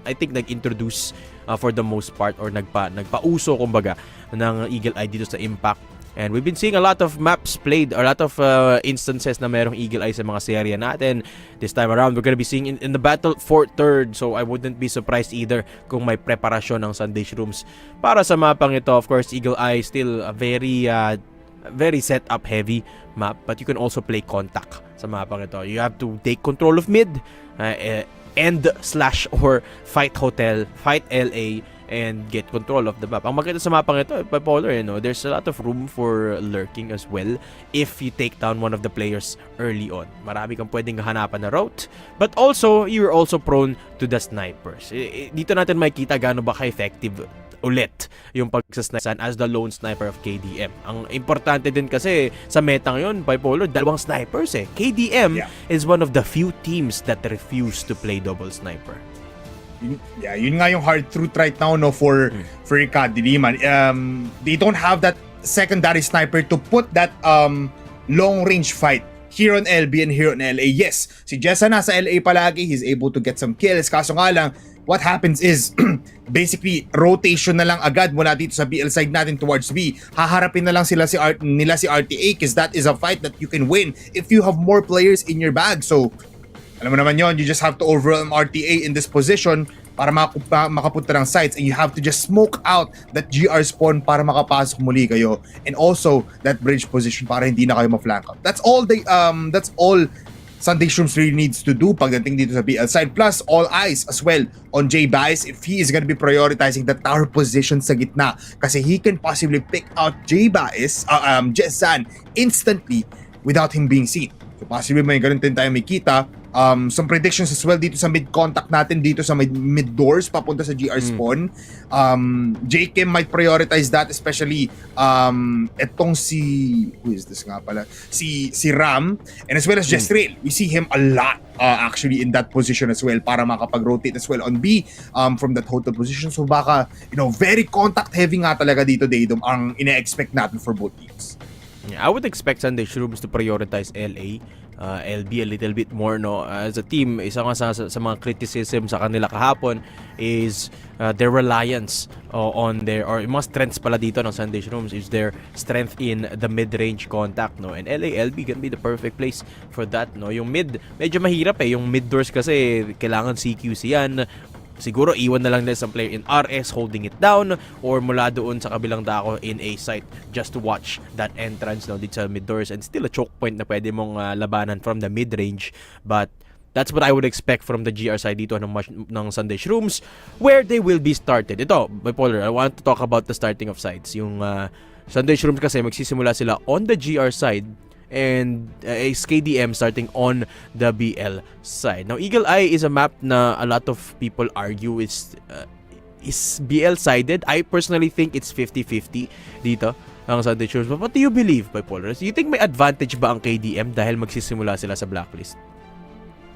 I think nag-introduce for the most part or nagpauso kumbaga ng Eagle Eye dito sa Impact. And we've been seeing a lot of maps played, a lot of instances na merong Eagle Eye sa mga serye natin. This time around, we're gonna be seeing in the battle for third. So I wouldn't be surprised either kung may preparasyon ng Sunday Shrooms para sa mapang ito. Of course, Eagle Eye still a very setup heavy map, but you can also play contact sa mapang ito. You have to take control of mid, or fight hotel, fight LA, and get control of the map. Ang maganda sa mapang ito, bipolar, there's a lot of room for lurking as well if you take down one of the players early on. Marami kang pwedeng hanapan na route, but also, you're also prone to the snipers. Dito natin makikita gaano ba ka-effective ulit yung pagsasnipe as the lone sniper of KDM. Ang importante din kasi sa meta ngayon, bipolar, dalawang snipers eh. KDM is one of the few teams that refuse to play double sniper. Yun nga yung hard truth right now no for KADILIMAN. They don't have that secondary sniper to put that long range fight here on LB and here on LA. Yes, si Jessan nasa LA palagi, he's able to get some kills. Kaso nga lang, what happens is basically rotation na lang agad mula dito sa BL side natin towards B. Haharapin na lang si RTA because that is a fight that you can win if you have more players in your bag. So alam mo naman yon, you just have to overwhelm RTA in this position. para makapunta ng sites, and you have to just smoke out that GR spawn para makapasok muli kayo, and also that bridge position para hindi na kayo ma-flank up. That's all Sunday Shrooms really needs to do pagdating dito sa BL side. Plus, all eyes as well on J Bias if he is gonna be prioritizing the tower position sa gitna. Kasi he can possibly pick out J Bias, Jessan instantly without him being seen. So possibly may ganun din tayo makita. Some predictions as well dito sa mid-contact natin dito sa mid-doors papunta sa GR spawn. JKM might prioritize that, especially etong who is this nga pala? Si Ram, and as well as Jestrail. We see him a lot actually in that position as well para makapag-rotate as well on B from that hotel position. So baka, very contact heavy nga talaga dito, Daydom, ang ine-expect natin for both teams. Yeah, I would expect Sunday Shrooms to prioritize LA. LB a little bit more, no, as a team. Isa nga sa mga criticism sa kanila kahapon is their reliance on their, or mga strengths pala dito ng Sunday Shrooms is their strength in the mid-range contact, no, and LA LB can be the perfect place for that, no. Yung mid medyo mahirap yung mid doors kasi kailangan CQC yan. Siguro iwan na lang nila isang player in RS holding it down, or mula doon sa kabilang dako in A site just to watch that entrance, no, dito sa mid doors, and still a choke point na pwede mong labanan from the mid range. But that's what I would expect from the GR side dito ng Sunday Shrooms, where they will be started. Ito, Bipolar, I want to talk about the starting of sides. Yung Sunday Shrooms kasi magsisimula sila on the GR side, and is KDM starting on the BL side. Now, Eagle Eye is a map na a lot of people argue is BL sided. I personally think it's 50-50 dito ang Sunday Shrooms. But what do you believe, Bipolar? Do you think may advantage ba ang KDM dahil magsisimula sila sa blacklist?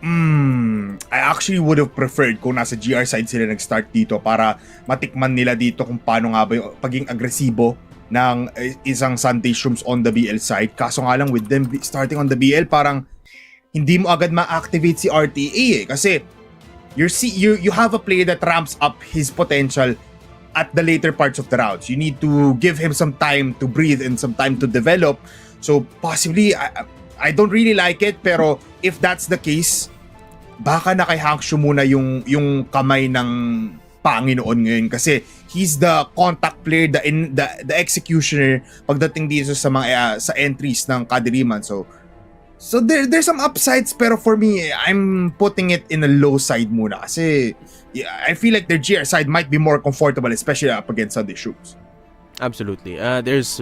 I actually would have preferred kung nasa GR side sila nag-start dito para matikman nila dito kung paano nga ba yung pagiging agresibo ng isang Sunday Shrooms on the BL side. Kaso nga lang with them starting on the BL, parang hindi mo agad ma-activate si RTA kasi you have a player that ramps up his potential at the later parts of the rounds. You need to give him some time to breathe and some time to develop. So possibly I don't really like it, pero if that's the case, baka na kay Hangshu muna yung kamay ng Panginoon ngayon kasi he's the contact player, the executioner pagdating dito sa mga sa entries ng KADILIMAN. So there's some upsides, pero for me, I'm putting it in a low side muna kasi I feel like their GR side might be more comfortable, especially up against Sunday Shrooms. Absolutely. There's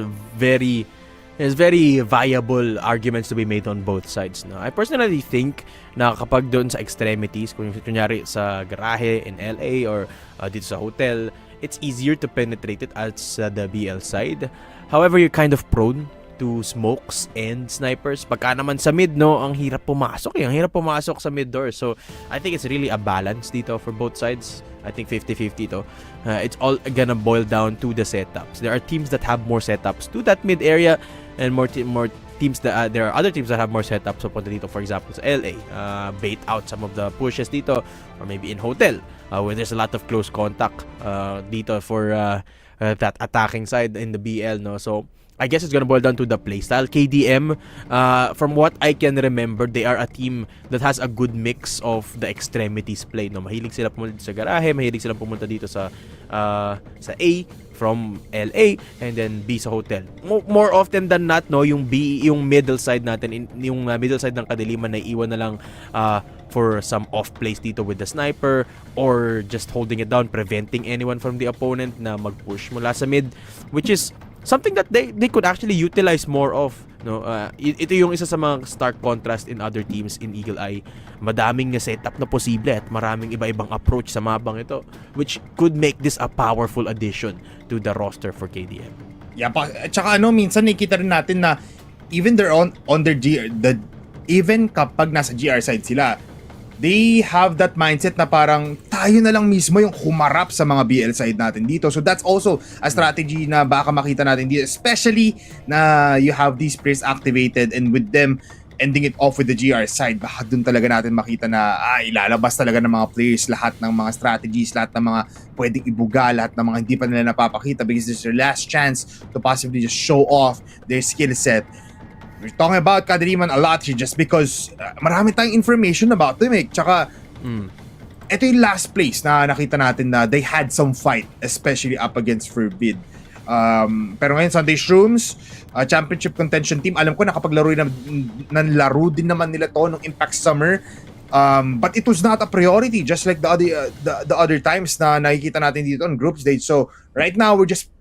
very viable arguments to be made on both sides. No? I personally think na kapag doon sa extremities, kunyari sa garahe in LA or dito sa hotel, it's easier to penetrate it as the BL side. However, you're kind of prone to smokes and snipers. Pagka naman sa mid, no, ang hirap pumasok. Ang hirap pumasok sa mid door. So, I think it's really a balance dito for both sides. I think 50-50 to. It's all gonna boil down to the setups. There are teams that have more setups to that mid area, and more teams that there are other teams that have more setups. So punta dito, for example, sa LA, bait out some of the pushes dito, or maybe in hotel, where there's a lot of close contact dito for that attacking side in the BL, no. So I guess it's gonna boil down to the playstyle. KDM, from what I can remember, they are a team that has a good mix of the extremities play. No, mahilig sila pumunta dito sa garahe, mahilig sila pumunta dito sa A from LA, and then B sa hotel. More often than not, no, yung B, yung middle side natin, yung middle side ng KADILIMAN na iwan na lang for some off plays dito with the sniper, or just holding it down, preventing anyone from the opponent na mag-push mula sa mid, which is something that they could actually utilize more of, no. Ito yung isa sa mga stark contrast in other teams in Eagle Eye. Madaming setup na posible at maraming iba-ibang approach sa mapang ito, which could make this a powerful addition to the roster for KDM. Yeah, at saka minsan nakikita rin natin na even they're on their even kapag nasa GR side sila, they have that mindset na parang tayo na lang mismo yung humarap sa mga BL side natin dito. So that's also a strategy na baka makita natin dito, especially na you have these players activated, and with them ending it off with the GR side, baka dun talaga natin makita na ilalabas talaga ng mga players lahat ng mga strategies, lahat ng mga pwedeng ibuga, lahat ng mga hindi pa nila napapakita, because this is their last chance to possibly just show off their skill set. We're talking about KADILIMAN a lot here just because marami tayong information about them, eh. Tsaka, ito yung last place na nakita natin na they had some fight, especially up against FERVID. Pero ngayon, Sunday Shrooms, championship contention team, alam ko nakapaglaro laro din naman nila to nung Impact Summer. But it was not a priority, just like the other times na nakikita natin dito on group stage. So right now, we're just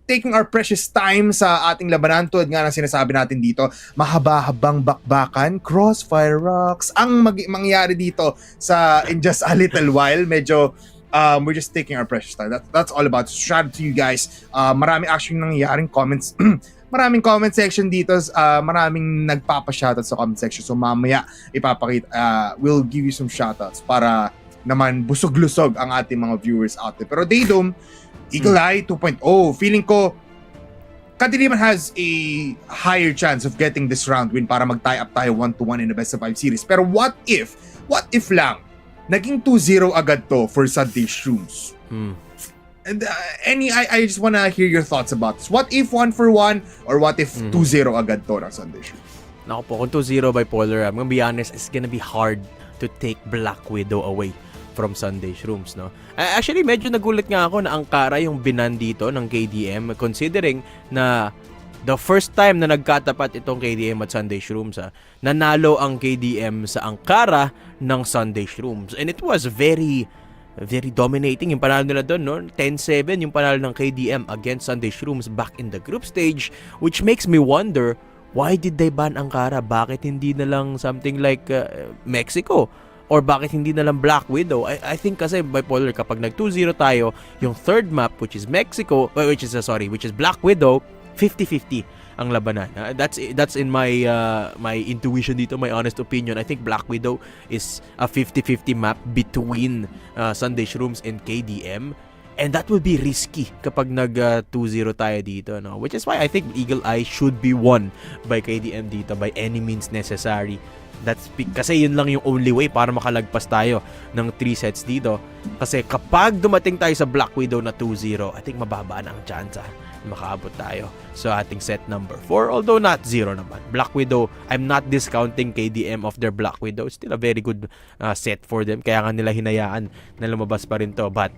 taking our precious time sa ating labanan. Tulad nga ng sinasabi natin dito, mahaba-habang bakbakan, Crossfire rocks ang mangyayari dito in just a little while. Medyo we're just taking our precious time. That's all about. Shout out to you guys. Marami actually nangyayaring comments. Maraming comment section dito. Maraming nagpapa-shoutout sa comment section. So mamaya ipapakita, we'll give you some shoutouts para naman busog-lusog ang ating mga viewers out there. Pero Daydom, Eagle Eye 2.0, feeling ko KADILIMAN has a higher chance of getting this round win para mag-tie up tayo 1-1 in the best of 5 series. Pero what if lang naging 2-0 agad to for Sunday Shrooms? And I just wanna hear your thoughts about this. What if 1-1 or what if 2-0 agad to ng Sunday Shrooms? Naku po, kung 2-0 bipolar, I'm gonna be honest, it's gonna be hard to take Black Widow away from Sunday Shrooms, no? Actually, medyo nagulat nga ako na angkara yung binan dito ng KDM, considering na the first time na nagkatapat itong KDM at Sunday Shrooms, nanalo ang KDM sa angkara ng Sunday Shrooms. And it was very dominating yung panalo nila doon, no? 10-7 yung panalo ng KDM against Sunday Shrooms back in the group stage, which makes me wonder, why did they ban angkara? Bakit hindi na lang something like Mexico? Or bakit hindi na lang Black Widow? I think kasi bipolar, kapag nag 2-0 tayo, yung third map, which is Mexico, which is Black Widow, 50-50 ang labanan. That's in my my intuition dito, my honest opinion. I think Black Widow is a 50-50 map between Sunday Shrooms and KDM. And that will be risky kapag nag 2-0 tayo dito, no? Which is why I think Eagle Eye should be won by KDM dito by any means necessary. Kasi yun lang yung only way para makalagpas tayo ng 3 sets dito. Kasi kapag dumating tayo sa Black Widow na 2-0, I think mababa na ang chance makaabot tayo sa ating set number 4. Although not 0 naman. Black Widow, I'm not discounting KDM of their Black Widow. It's still a very good set for them. Kaya nga nila hinayaan na lumabas pa rin to. But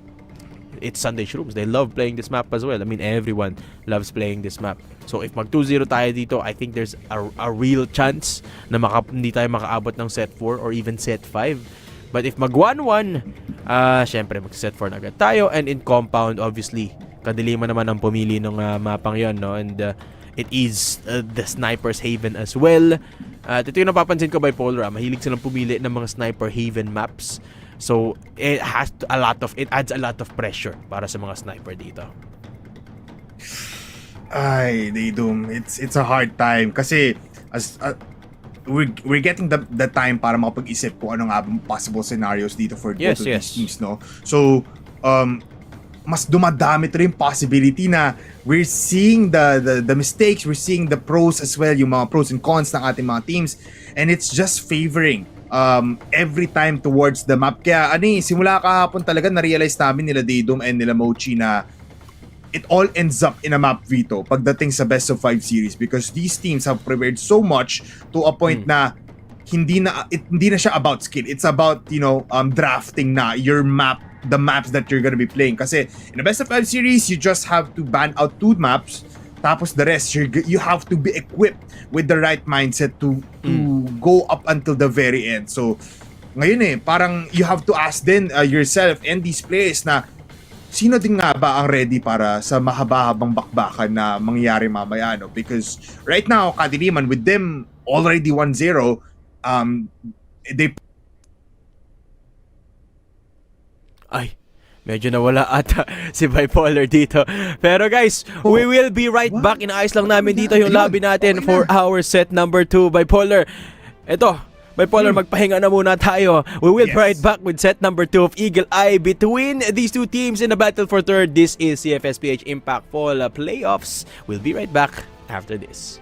it's Sunday Shrooms. They love playing this map as well. I mean, everyone loves playing this map. So if mag 2-0 tayo dito, I think there's a real chance na hindi tayo makaabot ng set 4 or even set 5. But if mag 1-1, syempre mag set 4 na agad tayo. And in compound, obviously, KADILIMAN naman ang pumili ng mapang yon, no? And it is the Sniper's Haven as well. Ito yung napapansin ko bipolar, mahilig silang pumili ng mga Sniper Haven maps. So it adds a lot of pressure para sa mga sniper dito. Ay, Daydom, it's a hard time kasi we're getting the time para makapag-isip kung ano nga possible scenarios dito for both of these teams, no? So mas dumadami rin possibility na we're seeing the mistakes, we're seeing the pros as well, yung mga pros and cons ng ating mga teams, and it's just favoring every time towards the map. Kaya simula kahapon talaga na-realize namin nila Daydom and nila Mochi na it all ends up in a map veto pagdating sa best of 5 series, because these teams have prepared so much to a point na hindi na siya about skill. It's about, drafting na your map, the maps that you're gonna be playing. Kasi in the best of 5 series, you just have to ban out 2 maps. Tapos the rest, you have to be equipped with the right mindset to go up until the very end. So, ngayon parang you have to ask then yourself and these players na sino din nga ba ang ready para sa mahaba-habang bakbakan na mangyayari mamaya, no? Because right now, KADILIMAN, with them already 1-0, they... Ay, medyo nawala ata si Bipolar dito. Pero guys, we will be right back. Inaayos lang namin dito yung lobby natin for our set number 2. Bipolar, eto, Bipolar, magpahinga na muna tayo. We will be right back with set number 2 of Eagle Eye between these two teams in the battle for third. This is CFS PH Impact Fall Playoffs. We'll be right back after this.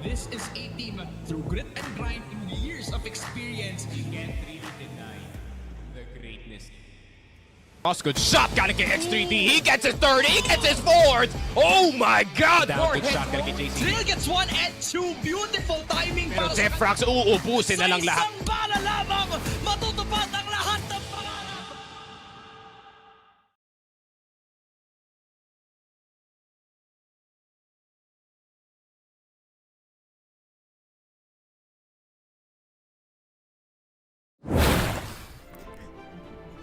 This is a team through grit and grind and years of experience. You can't really deny the greatness. Good shot, gotta get X3D. He gets his third, he gets his fourth. Oh my God! Good shot, gotta get JC. Drill gets 1 and 2. Beautiful timing Pero para sa Zefrax, uubusin na lang lahat. isang bala lamang, matutupad ang lahat ng pangarap.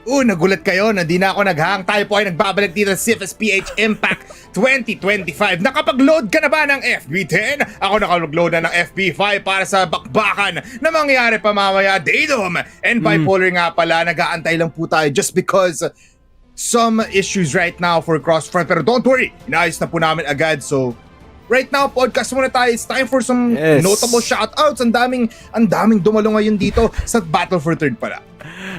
Nagulat kayo na di na ako naghang. Tayo po ay nagbabalik dito sa CFS PH IMPACT 2025. Nakapag-load ka na ba ng FB10? Ako nakapag-load na ng FB5 para sa bakbakan na mangyayari pa mamaya. Datum and bipolar nga pala. Nag-aantay lang po tayo just because some issues right now for Crossfire. Pero don't worry, inaayos na po namin agad. So right now, podcast muna tayo. It's time for some notable shoutouts. Ang daming dumalo ngayon dito sa Battle for Third pala.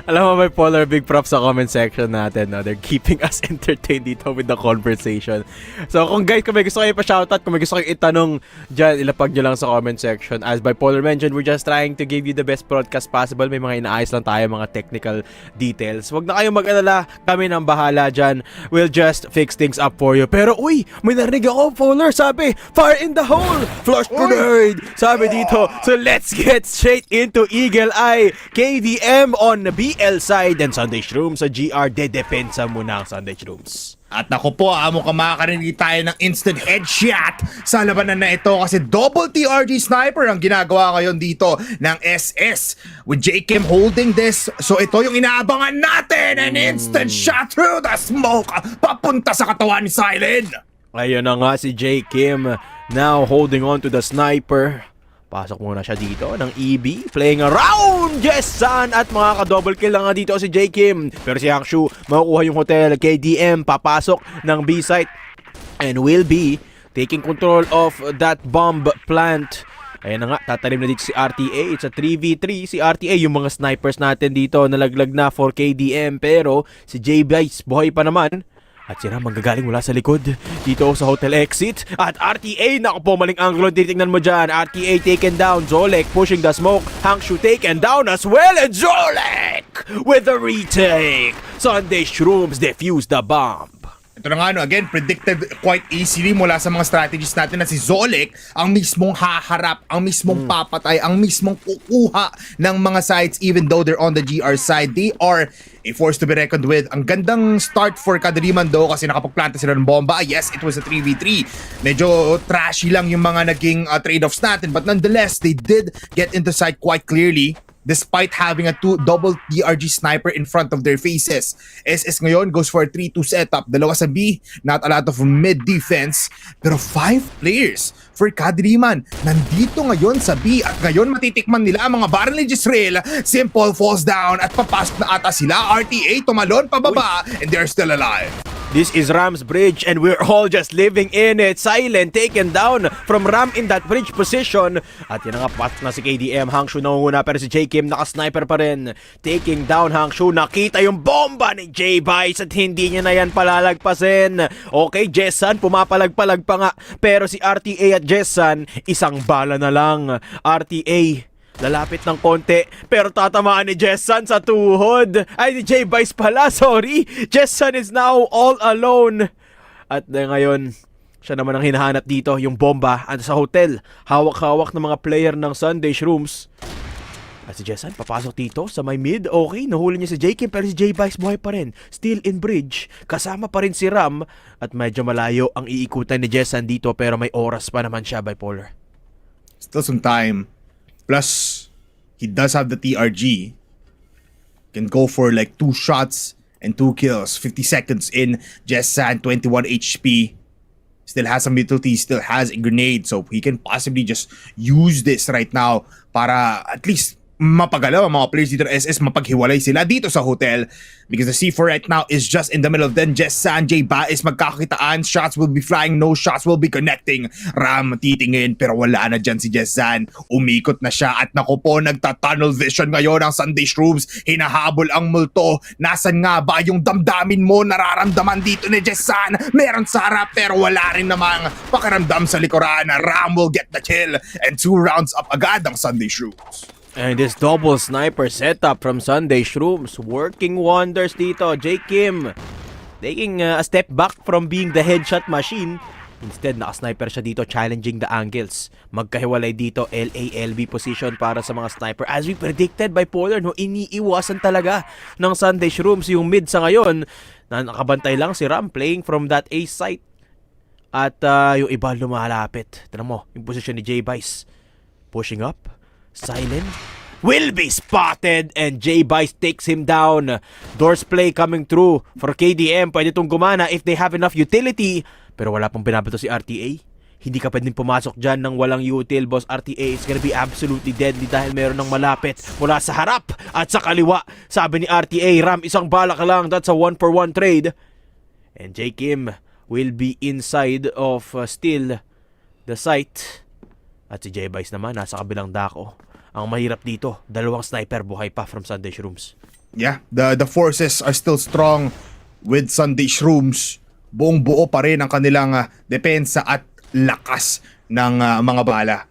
Alam mo, may Polar, big props sa comment section natin. No? They're keeping us entertained dito with the conversation. So kung guys, kung may gusto kayo pa-shoutout, kung may gusto kayo itanong dyan, ilapag nyo lang sa comment section. As Bipolar mentioned, we're just trying to give you the best broadcast possible. May mga inaayos lang tayo, mga technical details. Huwag na kayong mag-alala, kami nang bahala dyan. We'll just fix things up for you. Pero uy, may narinig ako, Polar, sabi, fire in the hole! Flush grenade! Sabi dito. So let's get straight into Eagle Eye. KDM on BL side and Sunday Shrooms sa GR. Dedepensa muna ang Sunday Shrooms. At ako po, amo ka makakarinig tayo ng instant headshot sa labanan na ito kasi double TRG sniper ang ginagawa ngayon dito ng SS with JKim holding this. So ito yung inaabangan natin, an instant shot through the smoke papunta sa katawan ni Silent. Ayun na nga si JKim now holding on to the sniper. Pasok muna siya dito ng EB, playing around Jessan at makaka-double kill lang nga dito si JKim. Pero si Hangshu makukuha yung hotel. KDM papasok ng B site and will be taking control of that bomb plant. Ayan na nga, tatalim na dito si RTA. It's a 3v3. Si RTA, yung mga snipers natin dito nalaglag na for KDM. Pero si J-Bice, buhay pa naman. At sila manggagaling mula sa likod dito sa hotel exit. At RTA, naku po, maling angulo titignan mo dyan. RTA taken down. Zolek pushing the smoke. Hangshu taken down as well. And Zolek with the retake. Sunday Shrooms defuse the bomb. Ito na nga, again, predicted quite easily mula sa mga strategies natin na si Zolek ang mismong haharap, ang mismong papatay, ang mismong kukuha ng mga sides even though they're on the GR side. They are a force to be reckoned with. Ang gandang start for KADILIMAN though kasi nakapagplanta sila ng bomba. Yes, it was a 3v3. Medyo trashy lang yung mga naging trade-offs natin but nonetheless, they did get into sight quite clearly. Despite having a double DRG sniper in front of their faces. SS ngayon goes for a 3-2 setup. Dalawa sa B, not a lot of mid defense. Pero 5 players for KADILIMAN nandito ngayon sa B. At ngayon matitikman nila ang mga barrel ni Jisrael. Simple falls down at papasok na ata sila. RTA tumalon pababa and they're still alive. This is Ram's bridge and we're all just living in it. Silent taken down from Ram in that bridge position. At yun nga, pasok na si KDM. Hangshu nangunguna pero si JKim naka-sniper pa rin. Taking down Hangshu. Nakita yung bomba ni J-Bice at hindi niya na yan palalagpasin. Okay, Jessan pumapalag-palag pa nga. Pero si RTA at Jessan, isang bala na lang. RTA lalapit ng konti, pero tatamaan ni Jessan sa tuhod. Ay, ni J-Bice pala, sorry. Jessan is now all alone. At ngayon, siya naman ang hinahanap dito, yung bomba at sa hotel. Hawak-hawak ng mga player ng Sunday Shrooms. At si Jessan, papasok dito sa may mid. Okay, nahuli niya si JKim, pero si J-Bice buhay pa rin. Still in bridge. Kasama pa rin si Ram. At medyo malayo ang iikutan ni Jessan dito, pero may oras pa naman siya, Bipolar. Still some time. Plus, he does have the TRG. Can go for like 2 shots and 2 kills. 50 seconds in. Jessan, 21 HP. Still has some utility. Still has a grenade. So he can possibly just use this right now para at least mapagalaw ang mga players dito ng SS, mapaghiwalay sila dito sa hotel because the C4 right now is just in the middle of them. Jess San, J Baez magkakakitaan, shots will be flying, no shots will be connecting. Ram titingin pero wala na dyan si Jess San. Umikot na siya at naku po, nagta-tunnel vision ngayon ang Sunday Shrooms. Hinahabol ang multo. Nasan nga ba yung damdamin mo nararamdaman dito ni Jess San? Meron sa harap pero wala rin namang pakiramdam sa likuran. Ram will get the kill and 2 rounds up agad ang Sunday Shrooms. And this double sniper setup from Sunday Shrooms working wonders dito. J Kim taking a step back from being the headshot machine. Instead, naka-sniper siya dito, challenging the angles. Magkahiwalay dito, LALB position para sa mga sniper. As we predicted by Polar, no, iniiwasan talaga ng Sunday Shrooms yung mid sa ngayon. Na nakabantay lang si Ram playing from that A site. At yung iba lumalapit. Tignan mo, yung position ni J-Vice. Pushing up. Silent will be spotted and J-Vice takes him down. Doors play coming through for KDM. Pwede itong gumana if they have enough utility. Pero wala pong binabato si RTA. Hindi ka pwedeng pumasok dyan ng walang util, boss RTA. It's gonna be absolutely deadly dahil meron ng malapit mula sa harap at sa kaliwa. Sabi ni RTA, Ram, isang bala ka lang. That's a 1-for-1 trade. And J Kim will be inside of still the site. At si J-Vice naman nasa kabilang dako. Ang mahirap dito, dalawang sniper buhay pa from Sunday Shrooms. Yeah, the forces are still strong with Sunday Shrooms. Buong buo pa rin ang kanilang depensa at lakas ng mga bala.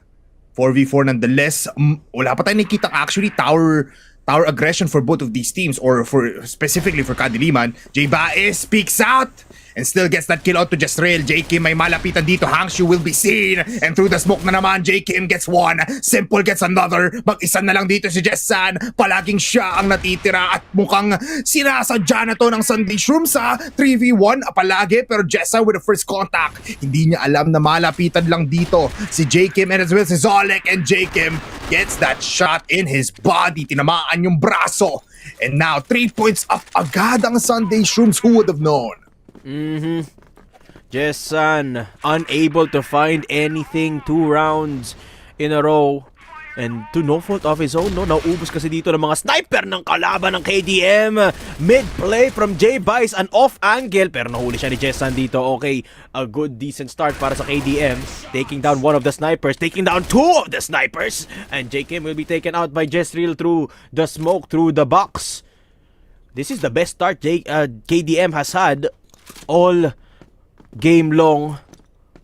4v4 nonetheless. Wala pa tayong nakikita actually tower aggression for both of these teams or for specifically for KADILIMAN. J Baez speaks out and still gets that kill out to Jezreel. J Kim may malapitan dito. Hangshu will be seen and through the smoke na naman J Kim gets one. Simple gets another. Mag-isa na lang dito si Jessan. Palaging siya ang natitira at mukhang sinasadya na to ng Sunday Shrooms sa 3v1 palagi pero Jessan with the first contact. Hindi niya alam na malapitan lang dito si J Kim and as well si Zolek and J Kim gets that shot in his body. Tinamaan yung braso. And now 3 points up agad ang Sunday Shrooms. Who would have known? Jessan unable to find anything 2 rounds in a row and to no fault of his own, no? Nauubos kasi dito ng mga sniper ng kalaban ng KDM. Mid-play from J-Vice, an off angle pero nahuli siya ni Jessan dito. Okay, a good decent start para sa KDM. Taking down one of the snipers, taking down 2 of the snipers and J-Kim will be taken out by Jezreel through the smoke, through the box. This is the best start KDM has had all game long.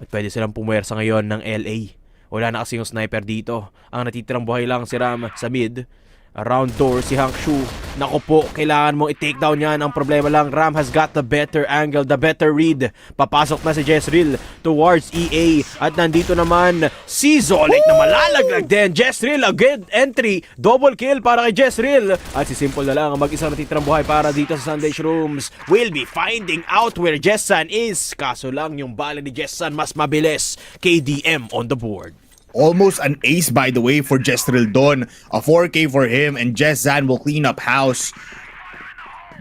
At pwede silang pumwersa ngayon ng LA. Wala na kasi yung sniper dito. Ang natitirang buhay lang si Ram sa mid. Around door si Hangshu. Naku po, kailangan mong i-take down yan. Ang problema lang, Ram has got the better angle, the better read. Papasok na si Jezreel towards EA. At nandito naman si Zolek na malalaglag din. Jezreel, a good entry. Double kill para kay Jezreel. At si Simple na lang ang mag-isang natitirang buhay para dito sa Sunday Shrooms. We'll be finding out where Jessan is. Kaso lang yung bala ni Jessan mas mabilis. KDM on the board. Almost an ace by the way for Jezreel Don. A 4K for him and Jezan will clean up house.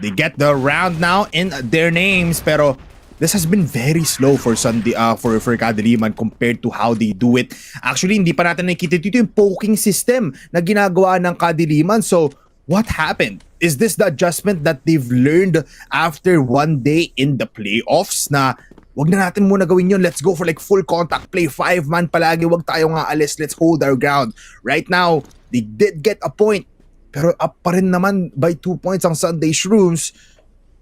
They get the round now in their names pero this has been very slow for Sunday for KADILIMAN compared to how they do it. Actually, hindi pa natin nakikita dito yung poking system na ginagawa ng KADILIMAN. So, what happened? Is this the adjustment that they've learned after one day in the playoffs na wag na natin muna gawin yun. Let's go for like full contact play. 5-man palagi. Wag tayo nga alis. Let's hold our ground. Right now, they did get a point. Pero up pa rin naman by 2 points ang Sunday Shrooms.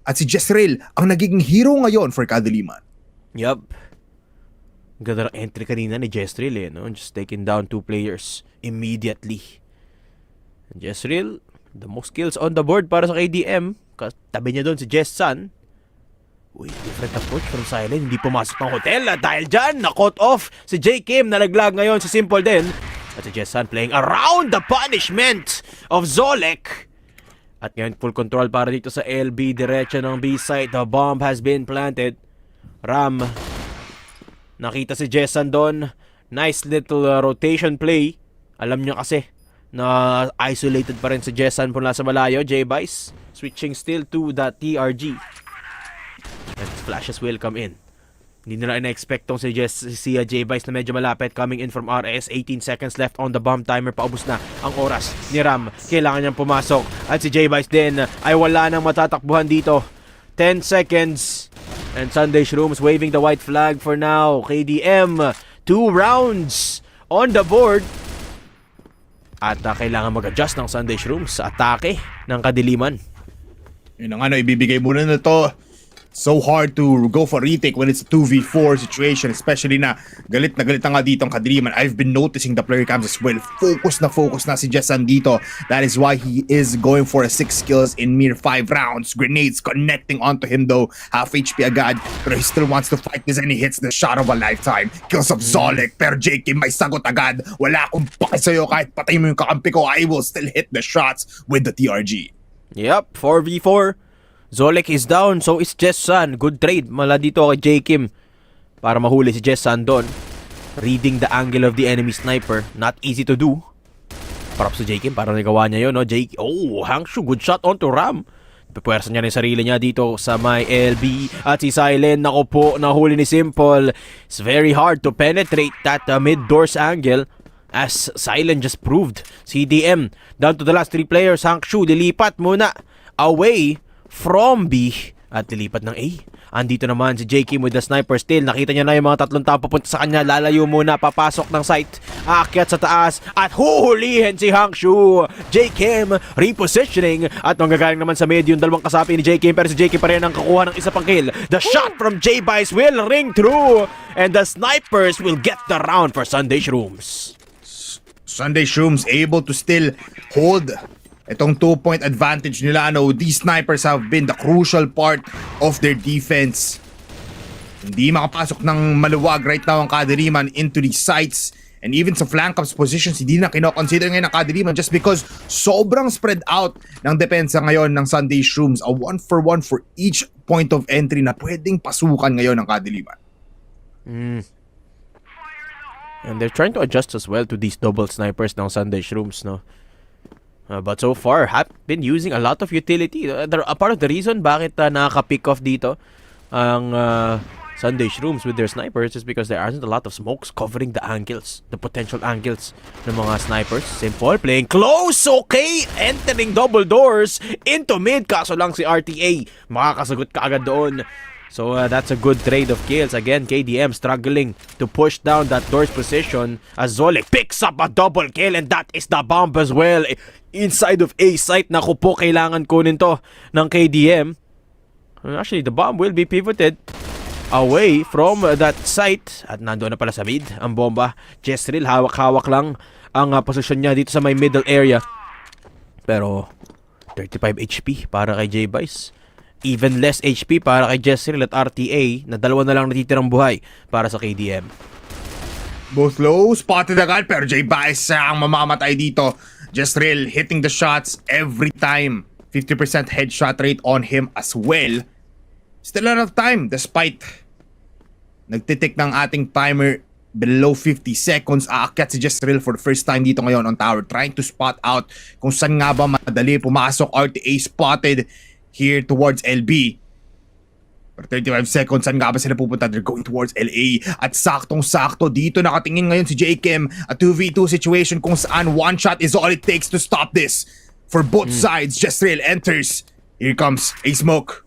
At si Jezreel ang nagiging hero ngayon for KADILIMAN. Yup. Ganda ng entry kanina ni Jezreel no? Just taking down 2 players immediately. Jezreel, the most kills on the board para sa KDM. Tabi niya doon si Jessan. Uy, different approach from Silent. Hindi pumasok ng hotel at dahil dyan, na-cut off si J Kim. Nalaglag ngayon si Simple din. At si Jessan playing around the punishment of Zolek. At ngayon full control para dito sa LB. Diretso ng B-site. The bomb has been planted. Ram. Nakita si Jessan doon. Nice little rotation play. Alam nyo kasi na isolated pa rin si Jessan mula sa malayo. J-Vice switching still to the TRG. And flashes will come in. Hindi nila ina-expect tong si J-Vice na medyo malapit. Coming in from RS, 18 seconds left on the bomb timer. Paubos na ang oras ni Ram. Kailangan niyang pumasok. At si J-Vice din ay wala nang matatakbuhan dito. 10 seconds. And Sunday Shrooms waving the white flag for now. KDM, 2 rounds on the board. At kailangan mag-adjust ng Sunday Shrooms sa atake ng Kadiliman. Yun ang ibibigay muna na to. So hard to go for retake when it's a 2v4 situation, especially na galit na nga dito ang Kadiliman. I've been noticing the player cams as well. Focus na si Jessan dito. That is why he is going for a 6 kills in mere 5 rounds. Grenades connecting onto him though. Half HP agad, pero he still wants to fight this and he hits the shot of a lifetime. Kills of Zolek, pero JK may sagot agad. Wala akong pake sa'yo kahit patay mo yung kakampi ko. I will still hit the shots with the TRG. Yep, 4v4. Zolek is down, so is Jessan. Good trade mala dito kay J-Kim para mahuli si Jessan doon. Reading the angle of the enemy sniper. Not easy to do. Props to J-Kim, parang nagawa niya yun, no? Hangshu, good shot onto Ram. Pupwersa niya na yung sarili niya dito sa may LB. At si Silent, nako po, nahuli ni Simple. It's very hard to penetrate that mid-doors angle. As Silent just proved. CDM, down to the last 3 players. Hangshu, dilipat muna away from B at lilipat ng A. Andito naman si J-Kim with the sniper still. Nakita niya na yung mga 3 tao papunta sa kanya. Lalayo muna, papasok ng site. Aakyat sa taas at huhulihin si Hangshu. J-Kim repositioning at manggagaling naman sa mid yung 2 kasapi ni J-Kim, pero si J-Kim pa rin ang kakuha ng isa pang kill. The shot from J-Vice will ring true and the snipers will get the round for Sunday Shrooms. Sunday Shrooms able to still hold itong 2-point advantage nila. These snipers have been the crucial part of their defense. Hindi makapasok ng maluwag right now ang Kadiliman into these sites. And even sa flank ups positions, hindi na kinoconsider ngayon ang Kadiliman just because sobrang spread out ng depensa ngayon ng Sunday Shrooms. A 1-for-1 for each point of entry na pwedeng pasukan ngayon ng Kadiliman. And they're trying to adjust as well to these double snipers ng Sunday Shrooms, no? But so far, have been using a lot of utility. A part of the reason bakit nakaka-pick off dito ang Sunday Shrooms with their snipers is because there aren't a lot of smokes covering the angles, the potential angles ng mga snipers. Simple, playing close, okay! Entering double doors into mid, kaso lang si RTA. Makakasagot ka agad doon. So that's a good trade of kills. Again, KDM struggling to push down that door's position as Zolek picks up a double kill and that is the bomb as well. Inside of A site, naku po, kailangan kunin to ng KDM. Actually, the bomb will be pivoted away from that site. At nandoon na pala sa mid ang bomba. Jesril, hawak-hawak lang ang posisyon niya dito sa may middle area. Pero 35 HP para kay J-Vice. Even less HP para kay Jesril at RTA na 2 na lang natitirang buhay para sa KDM. Both low, spotted agad, pero J-Vice ang mamamatay dito. Jesril hitting the shots every time. 50% headshot rate on him as well. Still out of time despite nagtitik ng ating timer below 50 seconds. Aakyat si Jesril for the first time dito ngayon on tower, trying to spot out kung saan nga ba madali pumasok. RTA spotted here towards LB. For 35 seconds, saan nga ba sila pupunta? They're going towards LA. At saktong-sakto, dito nakatingin ngayon si J-Kim. A 2v2 situation kung saan one shot is all it takes to stop this. For both sides, Jesril enters. Here comes a smoke.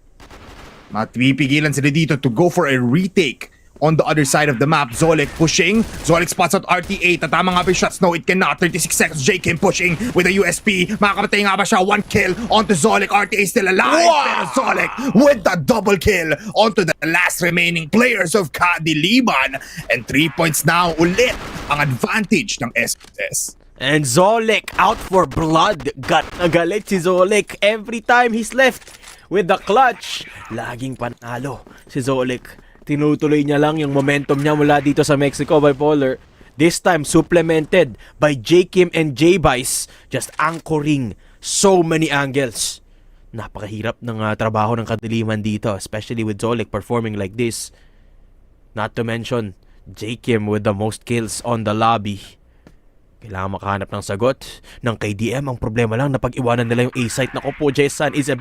Matipigilan sila dito to go for a retake. On the other side of the map, Zolek pushing. Zolek spots out RTA. Tatama nga ba yung shots? No, it cannot. 36 seconds. J-Kim pushing with a USP. Makakamatay nga ba siya? 1 kill onto Zolek. RTA still alive. Pero Zolek with the double kill onto the last remaining players of KADILIMAN. And 3 points now ulit ang advantage ng SS. And Zolek out for blood. Galit si Zolek every time he's left with the clutch. Laging panalo si Zolek. Tinutuloy niya lang yung momentum niya mula dito sa Mexico, Bipolar. This time supplemented by J-Kim and J-Vice, just anchoring so many angles. Napakahirap ng trabaho ng Kadiliman dito, especially with Zolek performing like this. Not to mention J-Kim with the most kills on the lobby. Kailangan makahanap ng sagot ng KDM. Ang problema lang na pag-iwanan nila yung A-site. Naku po, Jessan is in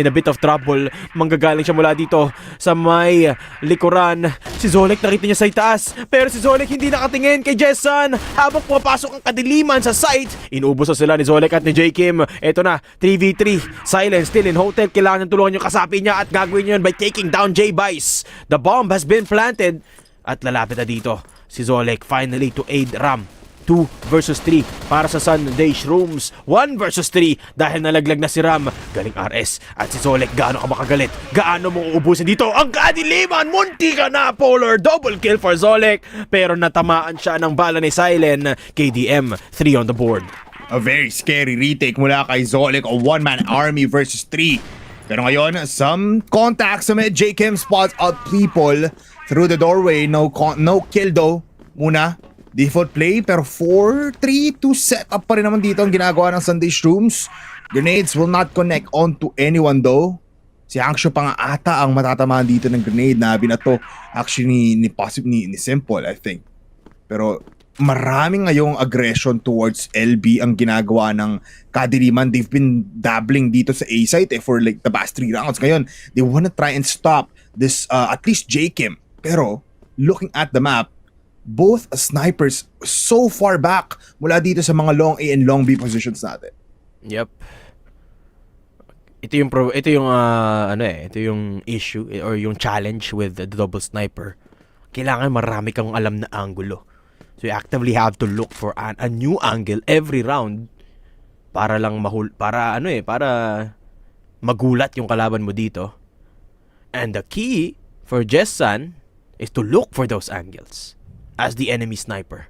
a bit of trouble. Manggagaling siya mula dito sa may likuran. Si Zolek nakita niya sa itaas. Pero si Zolek hindi nakatingin kay Jessan. Habang pumapasok ang kadiliman sa site, inubos na sila ni Zolek at ni J. Kim. Eto na, 3v3. Silence still in hotel. Kailangan niyang tulungan yung kasapi niya at gagawin niya yun by taking down J-Bice. The bomb has been planted. At lalapit na dito si Zolek finally to aid Ram. 2 versus 3 para sa Sunday Shrooms. 1 versus 3 dahil nalaglag na si Ram. Galing RS. At si Zolek, gaano ka makagalit? Gaano mo uubusin dito? Ang kadiliman! Munti ka na, Polar! Double kill for Zolek. Pero natamaan siya ng bala ni Silen. KDM, 3 on the board. A very scary retake mula kay Zolek. A one-man army versus 3. Pero ngayon, some contacts sa J. Kim spots out people through the doorway. No kill though. Muna. Default play, pero 4-3-2 setup pa rin naman dito ang ginagawa ng Sunday Shrooms. Grenades will not connect onto anyone though. Si Hangsho pa nga ata ang matatamaan dito ng grenade na binato. Actually, ni Simple, I think. Pero maraming ngayong aggression towards LB ang ginagawa ng Kadiliman. They've been dabbling dito sa A-site for like the past 3 rounds. Ngayon, they wanna try and stop this, at least J. Kim. Pero, looking at the map, both snipers so far back mula dito sa mga long A and long B positions natin. Yep. Ito yung issue or yung challenge with the double sniper. Kailangan marami kang alam na angulo. So you actively have to look for a new angle every round para lang para magulat yung kalaban mo dito. And the key for Jessan is to look for those angles as the enemy sniper.